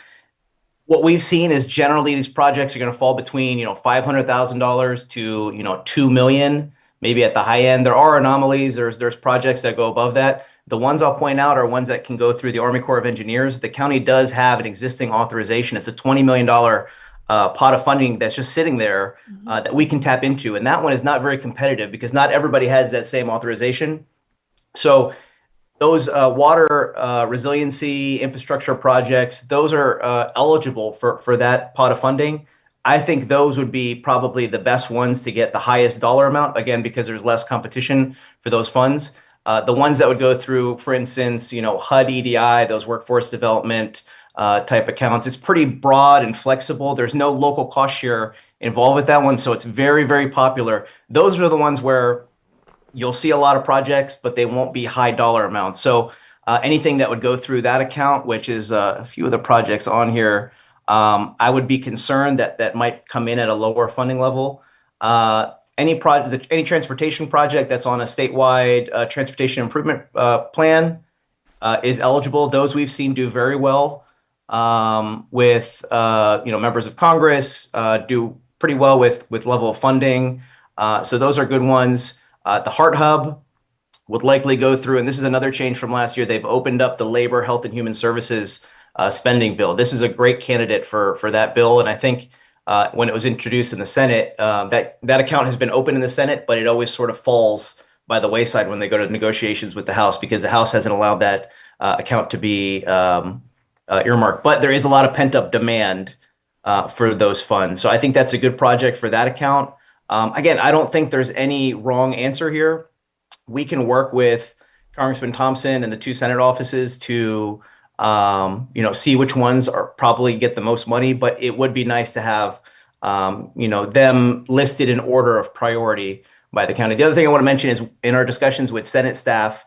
What we've seen is generally these projects are going to fall between, $500,000 to, $2 million, maybe at the high end. There are anomalies. There's projects that go above that. The ones I'll point out are ones that can go through the Army Corps of Engineers. The county does have an existing authorization. It's a $20 million pot of funding that's just sitting there that we can tap into. And that one is not very competitive because not everybody has that same authorization. So those water resiliency infrastructure projects, those are eligible for that pot of funding. I think those would be probably the best ones to get the highest dollar amount, again, because there's less competition for those funds. The ones that would go through, for instance, HUD EDI, those workforce development type accounts, it's pretty broad and flexible. There's no local cost share involved with that one, so it's very, very popular. Those are the ones where you'll see a lot of projects, but they won't be high dollar amounts. So anything that would go through that account, which is a few of the projects on here, I would be concerned that might come in at a lower funding level. Any transportation project that's on a statewide transportation improvement plan is eligible. Those we've seen do very well with members of Congress, do pretty well with level of funding. So those are good ones. The Heart Hub would likely go through, and this is another change from last year. They've opened up the Labor, Health, and Human Services spending bill. This is a great candidate for that bill, and I think when it was introduced in the Senate, that account has been open in the Senate, but it always sort of falls by the wayside when they go to negotiations with the House because the House hasn't allowed that account to be earmarked. But there is a lot of pent-up demand for those funds. So I think that's a good project for that account. Again, I don't think there's any wrong answer here. We can work with Congressman Thompson and the two Senate offices to, see which ones are probably get the most money. But it would be nice to have, them listed in order of priority by the county. The other thing I want to mention is in our discussions with Senate staff,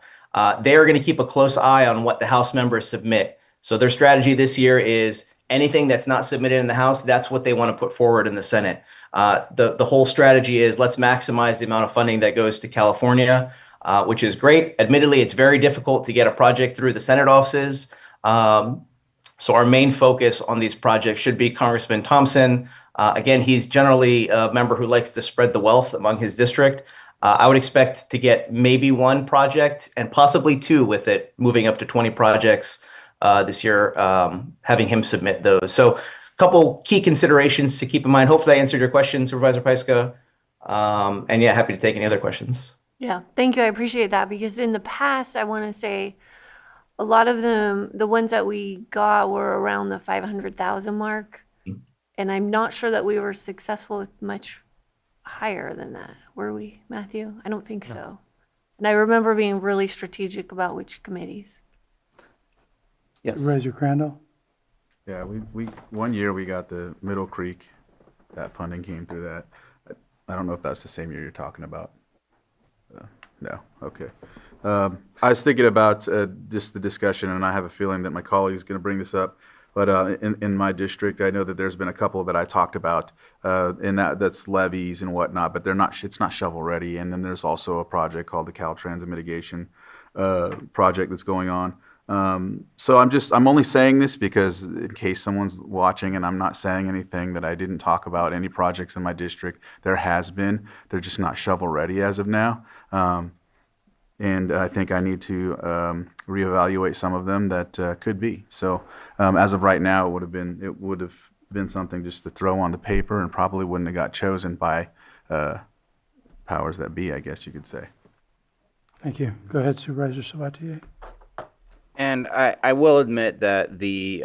they are going to keep a close eye on what the House members submit. So their strategy this year is anything that's not submitted in the House, that's what they want to put forward in the Senate. The whole strategy is let's maximize the amount of funding that goes to California, which is great. Admittedly, it's very difficult to get a project through the Senate offices. So our main focus on these projects should be Congressman Thompson. Again, he's generally a member who likes to spread the wealth among his district. I would expect to get maybe one project and possibly two with it, moving up to 20 projects this year, having him submit those. So couple key considerations to keep in mind. Hopefully I answered your question, Supervisor Pyska. And yeah, happy to take any other questions. Yeah, thank you. I appreciate that because in the past, I want to say a lot of them, the ones that we got were around the 500,000 mark. And I'm not sure that we were successful with much higher than that. Were we, Matthew? I don't think so. And I remember being really strategic about which committees. Yes. Supervisor Crandall? Yeah, we one year we got the Middle Creek, that funding came through that. I don't know if that's the same year you're talking about. No, okay. I was thinking about just the discussion, and I have a feeling that my colleague is going to bring this up. But in my district, I know that there's been a couple that I talked about, and that's levees and whatnot, but they're not. It's not shovel ready. And then there's also a project called the Caltrans Mitigation project that's going on. So I'm only saying this because in case someone's watching and I'm not saying anything that I didn't talk about any projects in my district. There has been, they're just not shovel ready as of now. And I think I need to reevaluate some of them that could be. So as of right now, it would have been something just to throw on the paper and probably wouldn't have got chosen by powers that be, I guess you could say. Thank you. Go ahead, Supervisor Sabatier. And I will admit that the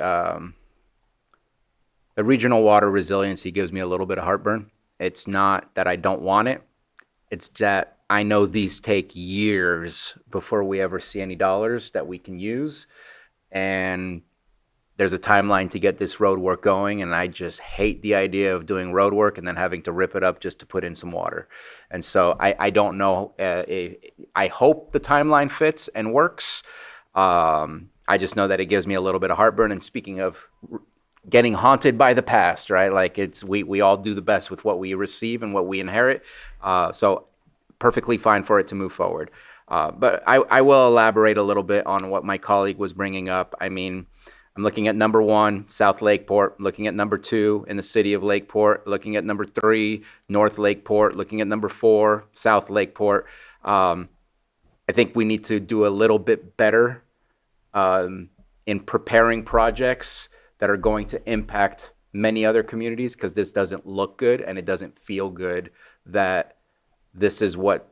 regional water resiliency gives me a little bit of heartburn. It's not that I don't want it. It's that I know these take years before we ever see any dollars that we can use. And there's a timeline to get this road work going. And I just hate the idea of doing road work and then having to rip it up just to put in some water. And so I don't know. I hope the timeline fits and works. I just know that it gives me a little bit of heartburn. And speaking of getting haunted by the past, right? Like we all do the best with what we receive and what we inherit. So perfectly fine for it to move forward. But I will elaborate a little bit on what my colleague was bringing up. I mean, I'm looking at number 1, South Lakeport, looking at number 2 in the city of Lakeport, looking at number 3, North Lakeport, looking at number 4, South Lakeport. I think we need to do a little bit better in preparing projects that are going to impact many other communities, because this doesn't look good and it doesn't feel good that this is what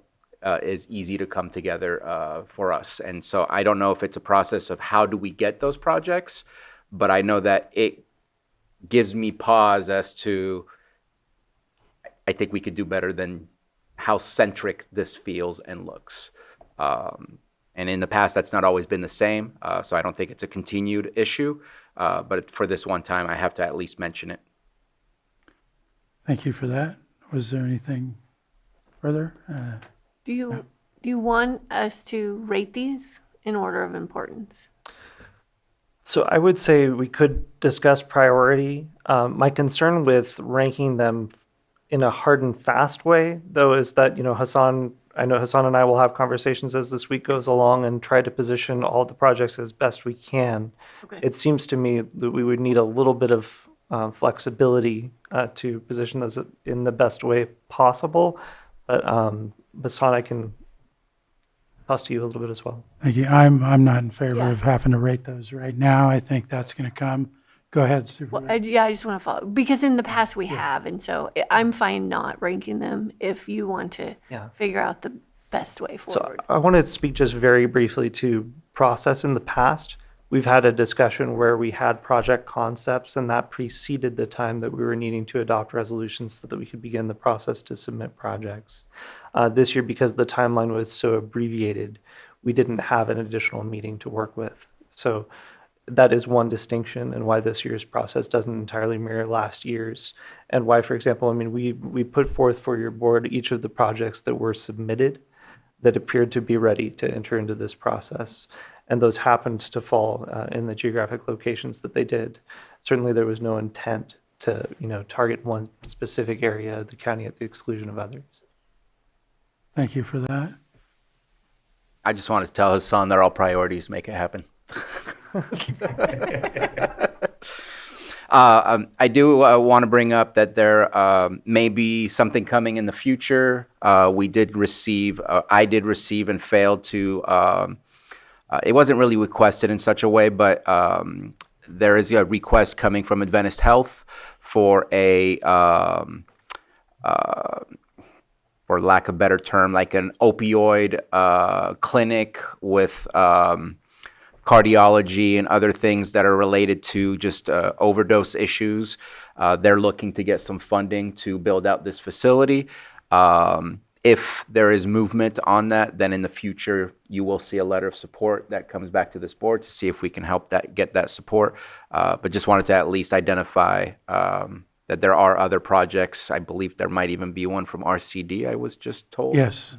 is easy to come together for us. And so I don't know if it's a process of how do we get those projects, but I know that it gives me pause as to, I think we could do better than how centric this feels and looks. And in the past, that's not always been the same. So I don't think it's a continued issue. But for this one time, I have to at least mention it. Thank you for that. Was there anything further? Do you want us to rate these in order of importance? So I would say we could discuss priority. My concern with ranking them in a hard and fast way, though, is that, I know Hassan and I will have conversations as this week goes along and try to position all the projects as best we can. Okay. It seems to me that we would need a little bit of flexibility to position those in the best way possible. But Hassan, I can toss to you a little bit as well. Thank you. I'm not in favor Yeah. of having to rate those right now. I think that's going to come. Go ahead, Supervisor. Well, I just want to follow, because in the past we have, and so I'm fine not ranking them if you want to figure out the best way forward. So I want to speak just very briefly to process in the past. We've had a discussion where we had project concepts, and that preceded the time that we were needing to adopt resolutions so that we could begin the process to submit projects. This year, because the timeline was so abbreviated, we didn't have an additional meeting to work with. So that is one distinction, and why this year's process doesn't entirely mirror last year's. And why, for example, I mean, we put forth for your board each of the projects that were submitted that appeared to be ready to enter into this process. And those happened to fall in the geographic locations that they did. Certainly there was no intent to, target one specific area of the county at the exclusion of others. Thank you for that. I just wanted to tell Hassan that all priorities make it happen. I do want to bring up that there may be something coming in the future. I did receive and failed to, it wasn't really requested in such a way, but there is a request coming from Adventist Health for for lack of a better term, like an opioid clinic with cardiology and other things that are related to just overdose issues. They're looking to get some funding to build out this facility. If there is movement on that, then in the future, you will see a letter of support that comes back to this board to see if we can help get that support. But just wanted to at least identify that there are other projects. I believe there might even be one from RCD, I was just told. Yes.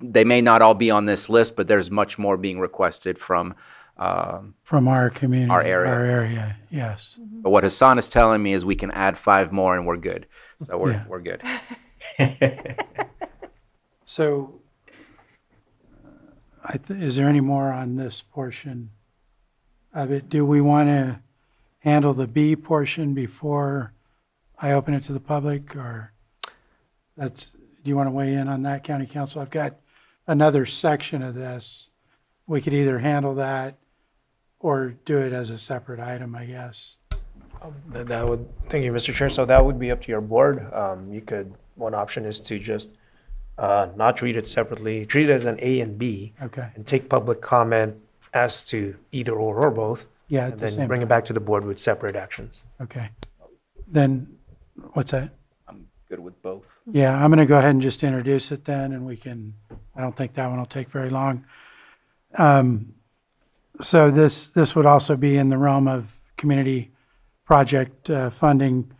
They may not all be on this list, but there's much more being requested from our community, our area. Yes. But what Hassan is telling me is we can add 5 more and we're good. So we're good. So Is there any more on this portion of it? Do we want to handle the B portion before I open it to the public, or do you want to weigh in on that, County Council? I've got another section of this. We could either handle that or do it as a separate item, I guess. Thank you, Mr. Chair. So that would be up to your board. One option is to just not treat it separately, treat it as an A and B. Okay. And take public comment as to either or both. Yeah. And then bring it back to the board with separate actions. Okay. Then, what's that? I'm good with both. Yeah, I'm going to go ahead and just introduce it then, and I don't think that one will take very long. So this would also be in the realm of community project funding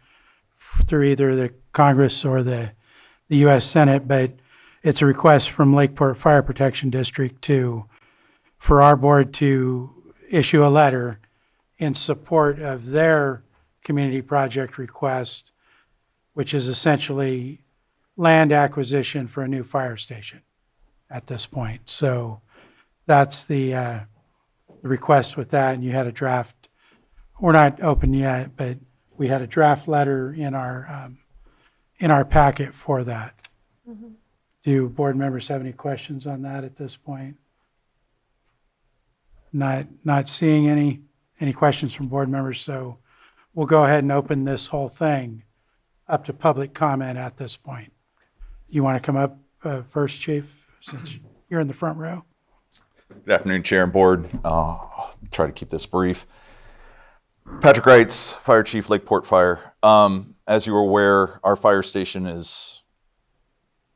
through either the Congress or the U.S. Senate, but it's a request from Lakeport Fire Protection District for our board to issue a letter in support of their community project request, which is essentially land acquisition for a new fire station at this point. So that's the request with that, and you had a draft. We're not open yet, but we had a draft letter in our packet for that. Mm-hmm. Do board members have any questions on that at this point? Not seeing any questions from board members, so we'll go ahead and open this whole thing up to public comment at this point. You want to come up first, Chief, since you're in the front row? Good afternoon, Chair and Board. Try to keep this brief. Patrick Wrights, Fire Chief, Lakeport Fire. As you are aware, our fire station is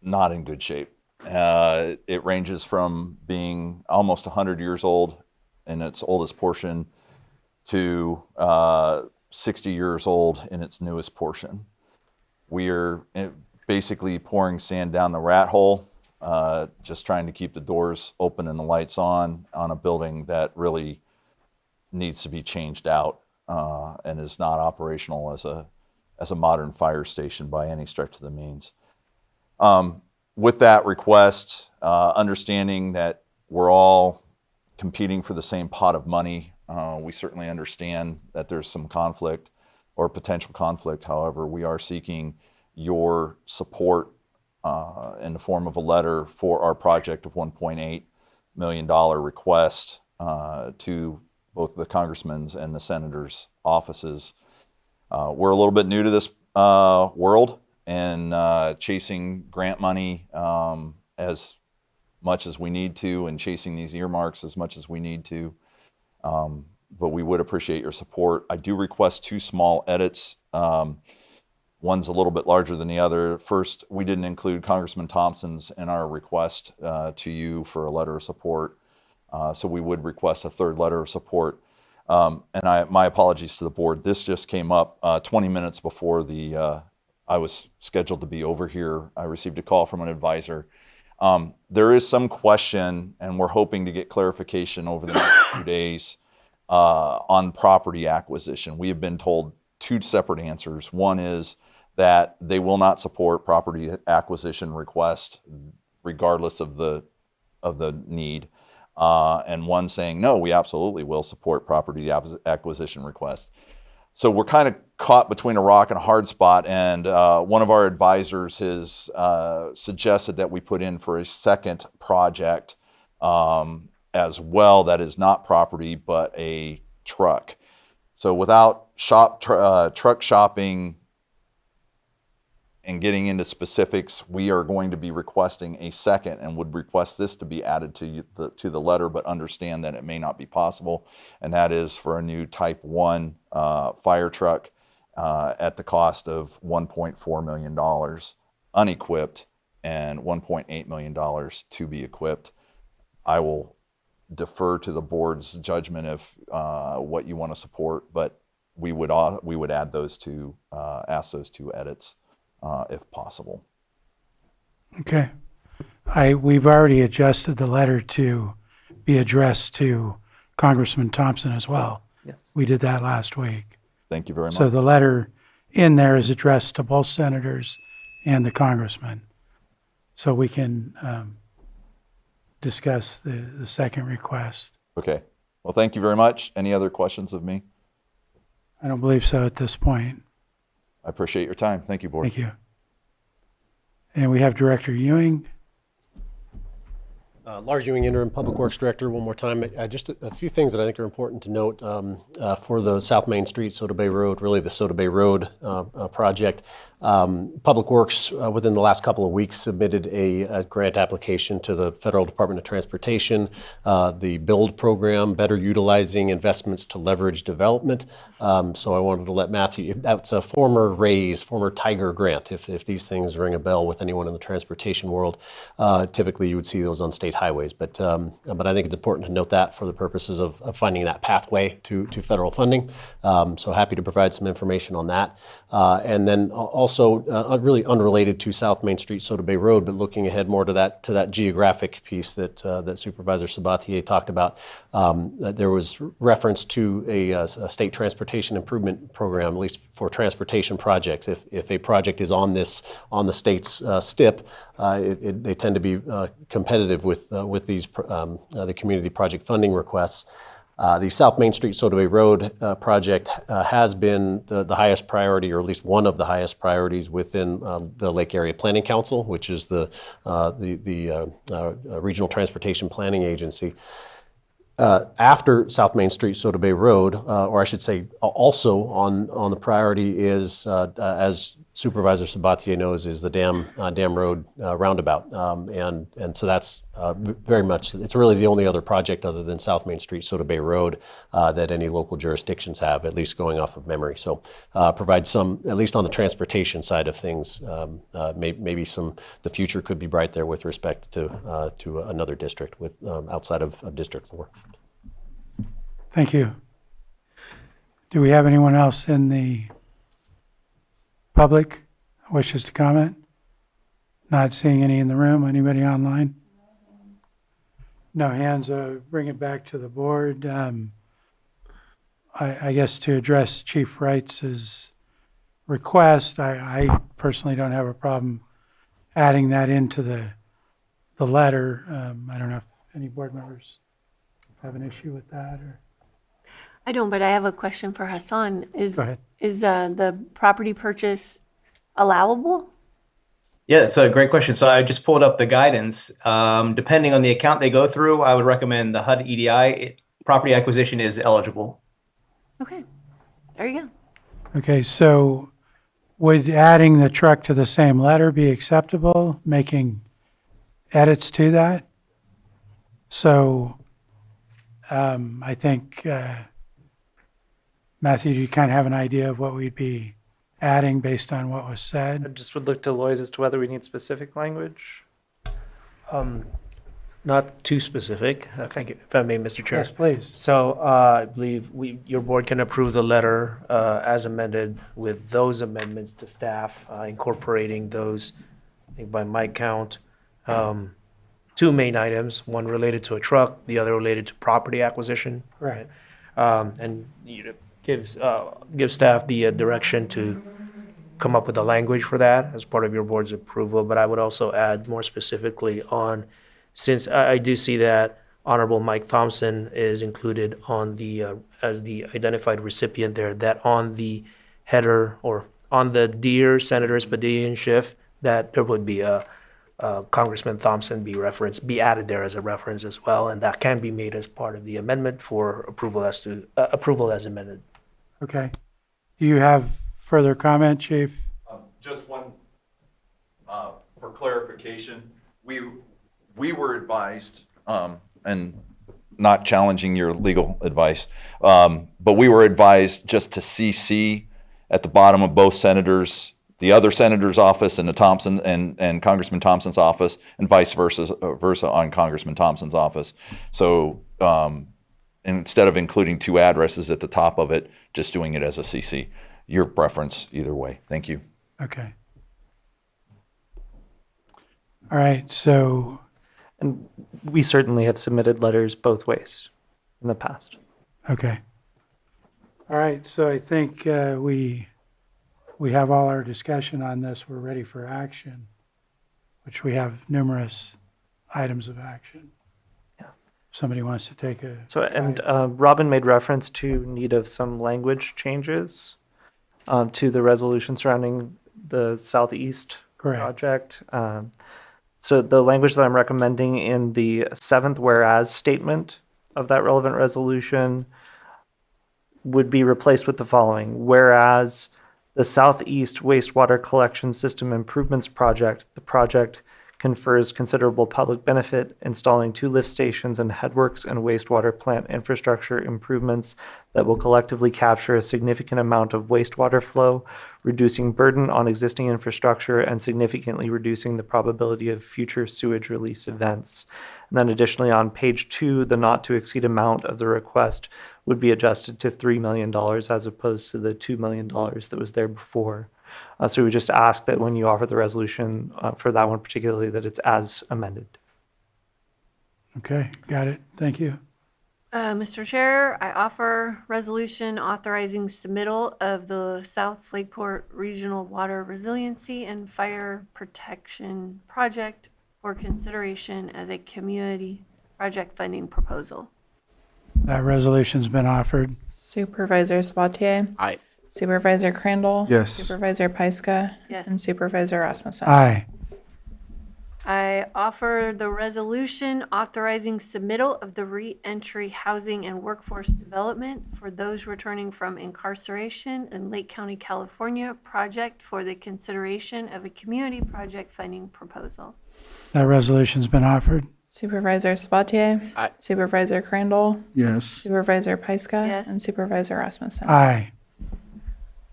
not in good shape. It ranges from being almost 100 years old in its oldest portion to 60 years old in its newest portion. We are basically pouring sand down the rat hole, just trying to keep the doors open and the lights on a building that really needs to be changed out and is not operational as a modern fire station by any stretch of the means. With that request, understanding that we're all competing for the same pot of money, we certainly understand that there's some conflict or potential conflict. However, we are seeking your support in the form of a letter for our project of $1.8 million request to both the congressman's and the senator's offices. We're a little bit new to this world and chasing grant money as much as we need to and chasing these earmarks as much as we need to. But we would appreciate your support. I do request 2 small edits. One's a little bit larger than the other. First, we didn't include Congressman Thompson's in our request to you for a letter of support. So we would request a 3rd letter of support. And my apologies to the board. This just came up 20 minutes before I was scheduled to be over here. I received a call from an advisor. There is some question, and we're hoping to get clarification over the next few days on property acquisition. We have been told 2 separate answers. One is that they will not support property acquisition request regardless of the need. And one saying, no, we absolutely will support property acquisition request. So we're kind of caught between a rock and a hard spot, and one of our advisors has suggested that we put in for a second project as well that is not property but a truck. So without truck shopping and getting into specifics, we are going to be requesting a second and would request this to be added to the letter, but understand that it may not be possible. And that is for a new Type 1 fire truck at the cost of $1.4 million unequipped and $1.8 million to be equipped. I will defer to the board's judgment of what you want to support, but we would add those 2, ask those 2 edits if possible. Okay. We've already adjusted the letter to be addressed to Congressman Thompson as well. Yes. We did that last week. Thank you very much. So the letter in there is addressed to both senators and the congressman. So we can discuss the second request. Okay. Well, thank you very much. Any other questions of me? I don't believe so at this point. I appreciate your time. Thank you, Board. Thank you. And we have Director Ewing. Lars Ewing, Interim Public Works Director, one more time. Just a few things that I think are important to note for the South Main Street, Soda Bay Road, really the Soda Bay Road project. Public Works, within the last couple of weeks, submitted a grant application to the Federal Department of Transportation, the BUILD program, better utilizing investments to leverage development. So I wanted to let Matthew, that's a former RAISE, former Tiger grant, if these things ring a bell with anyone in the transportation world. Typically, you would see those on state highways, but I think it's important to note that for the purposes of finding that pathway to federal funding. So happy to provide some information on that. And then also, really unrelated to South Main Street, Soda Bay Road, but looking ahead more to that geographic piece that Supervisor Sabatier talked about. That there was reference to a state transportation improvement program, at least for transportation projects. If a project is on the state's STIP, they tend to be competitive with these the community project funding requests. The South Main Street Soda Bay Road project has been the highest priority, or at least one of the highest priorities within the Lake Area Planning Council, which is the regional transportation planning agency. After South Main Street Soda Bay Road, or I should say also on the priority is, as Supervisor Sabatier knows, is the Dam Road roundabout. And so that's very much, it's really the only other project other than South Main Street Soda Bay Road that any local jurisdictions have, at least going off of memory. So provide some, at least on the transportation side of things, maybe the future could be bright there with respect to another district with outside of District 4. Thank you. Do we have anyone else in the public wishes to comment? Not seeing any in the room. Anybody online? No hands. Bring it back to the board. I guess to address Chief Wright's request, I personally don't have a problem adding that into the letter. I don't know if any board members have an issue with that or. I don't, but I have a question for Hassan. Go ahead. Is the property purchase allowable? Yeah, it's a great question. So I just pulled up the guidance. Depending on the account they go through, I would recommend the HUD EDI. Property acquisition is eligible. Okay, there you go. Okay, so would adding the truck to the same letter be acceptable, making edits to that? So I think, Matthew, do you kind of have an idea of what we'd be adding based on what was said? I just would look to Lloyd as to whether we need specific language. Not too specific, if I may, Mr. Chair. Yes, please. So I believe your board can approve the letter as amended with those amendments to staff, incorporating those, I think by my count, two main items, one related to a truck, the other related to property acquisition. Right. And gives staff the direction to come up with the language for that as part of your board's approval. But I would also add more specifically on, since I do see that Honorable Mike Thompson is included on as the identified recipient there, that on the header or on the Dear Senators Padilla and Schiff, that there would be a Congressman Thompson be added there as a reference as well, and that can be made as part of the amendment for approval as amended. Okay. Do you have further comment, Chief? Just one, for clarification, we were advised, and not challenging your legal advice, but we were advised just to CC at the bottom of both senators, the other senator's office and the Thompson and Congressman Thompson's office, and vice versa on Congressman Thompson's office. So instead of including two addresses at the top of it, just doing it as a CC. Your preference either way. Thank you. Okay. All right, so. And we certainly have submitted letters both ways in the past. Okay. All right, so I think we have all our discussion on this. We're ready for action, which we have numerous items of action. somebody wants to take a. So, and Robin made reference to need of some language changes to the resolution surrounding the Southeast Correct. project. So the language that I'm recommending in the seventh whereas statement of that relevant resolution would be replaced with the following. Whereas the Southeast Wastewater Collection System Improvements Project, the project confers considerable public benefit, installing 2 lift stations and headworks and wastewater plant infrastructure improvements that will collectively capture a significant amount of wastewater flow, reducing burden on existing infrastructure and significantly reducing the probability of future sewage release events. And then additionally on page 2, the not to exceed amount of the request would be adjusted to $3 million as opposed to the $2 million that was there before. So we just ask that when you offer the resolution for that one particularly, that it's as amended. Okay, got it. Thank you. Mr. Chair, I offer resolution authorizing submittal of the South Lakeport Regional Water Resiliency and Fire Protection Project for consideration as a community project funding proposal. That resolution's been offered. Supervisor Sabatier? Aye. Supervisor Crandall? Yes. Supervisor Pyska? Yes. And Supervisor Rasmussen? Aye. I offer the resolution authorizing submittal of the Reentry Housing and Workforce Development for those returning from incarceration in Lake County, California project for the consideration of a community project funding proposal. That resolution's been offered. Supervisor Sabatier? Aye. Supervisor Crandall? Yes. Supervisor Pyska? Yes. And Supervisor Rasmussen? Aye.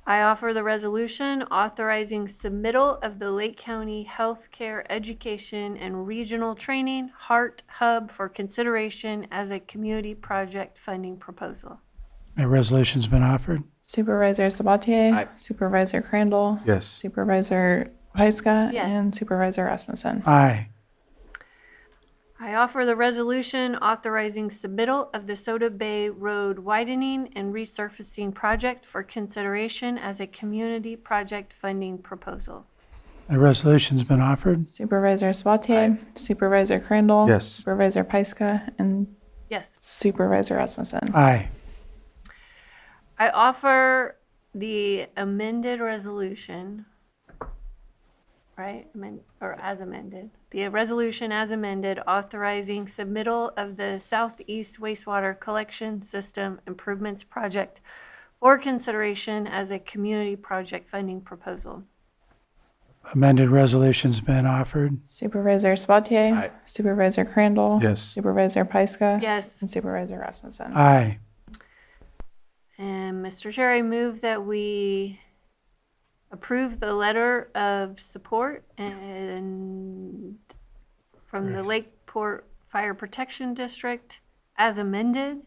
I offer the resolution authorizing submittal of the Lake County Healthcare Education and Regional Training Heart Hub for consideration as a community project funding proposal. That resolution's been offered. Supervisor Sabatier? Aye. Supervisor Crandall? Yes. Supervisor Pyska? Yes. And Supervisor Rasmussen? Aye. I offer the resolution authorizing submittal of the Soda Bay Road widening and resurfacing project for consideration as a community project funding proposal. That resolution's been offered. Supervisor Sabatier? Supervisor Crandall? Yes. Supervisor Pyska? And Yes. Supervisor Rasmussen? Aye. I offer the amended resolution, right? Or as amended. The resolution as amended authorizing submittal of the Southeast Wastewater Collection System Improvements Project for consideration as a community project funding proposal. Amended resolution's been offered. Supervisor Sabatier? Aye. Supervisor Crandall? Yes. Supervisor Pyska? Yes. And Supervisor Rasmussen? Aye. And Mr. Chair, I move that we approve the letter of support and from the Lakeport Fire Protection District as amended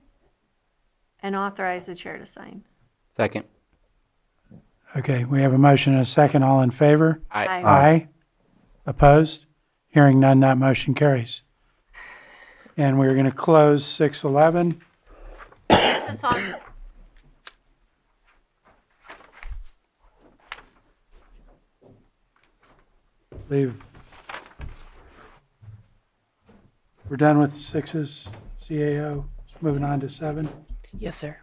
and authorize the chair to sign. Second. Okay, we have a motion and a second. All in favor? Aye. Aye. Opposed? Hearing none, that motion carries. And we're going to close 6:11. This is awesome. Leave. We're done with 6s, CAO. Moving on to 7. Yes, sir.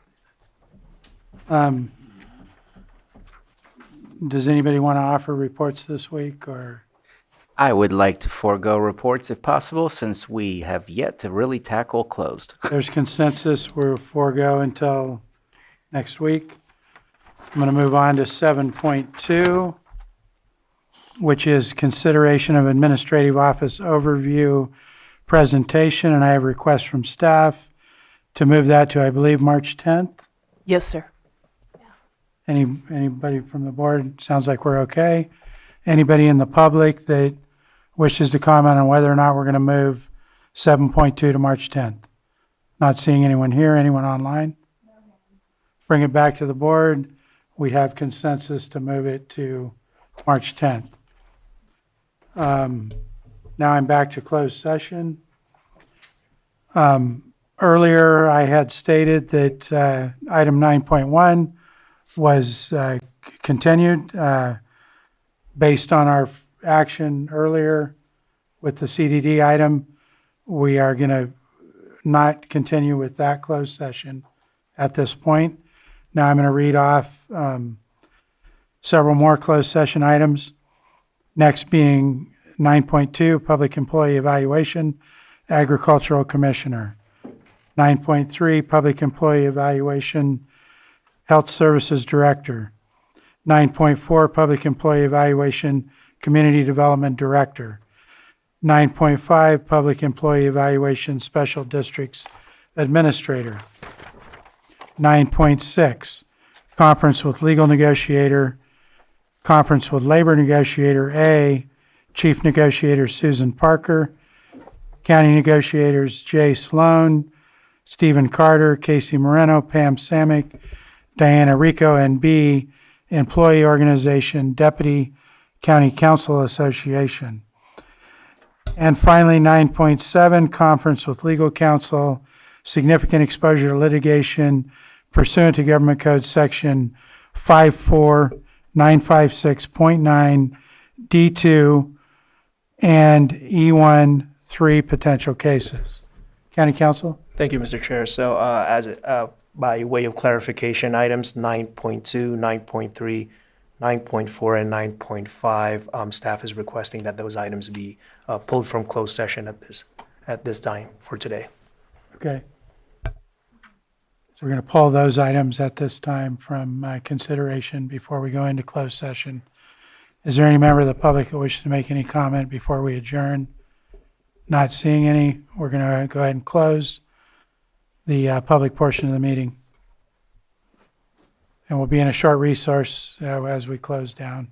Does anybody want to offer reports this week, or? I would like to forego reports if possible, since we have yet to really tackle closed. There's consensus, we'll forego until next week. I'm going to move on to 7.2, which is consideration of administrative office overview presentation, and I have a request from staff to move that to, I believe, March 10th. Yes, sir. Anybody from the board? Sounds like we're okay. Anybody in the public that wishes to comment on whether or not we're going to move 7.2 to March 10th? Not seeing anyone here. Anyone online? Bring it back to the board. We have consensus to move it to March 10th. Now I'm back to closed session. Earlier, I had stated that item 9.1 was continued based on our action earlier with the CDD item. We are going to not continue with that closed session at this point. Now I'm going to read off several more closed session items. Next being 9.2, Public Employee Evaluation, Agricultural Commissioner. 9.3, Public Employee Evaluation, Health Services Director. 9.4, Public Employee Evaluation, Community Development Director. 9.5, Public Employee Evaluation, Special Districts Administrator. 9.6, Conference with Legal Negotiator, Conference with Labor Negotiator A, Chief Negotiator Susan Parker, County Negotiators Jay Sloan, Stephen Carter, Casey Moreno, Pam Samick, Diana Rico, and B, Employee Organization, Deputy County Council Association. And finally, 9.7, Conference with Legal Counsel, Significant Exposure to Litigation pursuant to Government Code Section 54956.9 D2 and E1 3 potential cases. County Council? Thank you, Mr. Chair. So by way of clarification, items 9.2, 9.3, 9.4, and 9.5, staff is requesting that those items be pulled from closed session at this time for today. Okay. So we're going to pull those items at this time from consideration before we go into closed session. Is there any member of the public that wishes to make any comment before we adjourn? Not seeing any, we're going to go ahead and close the public portion of the meeting. And we'll be in a short resource as we close down.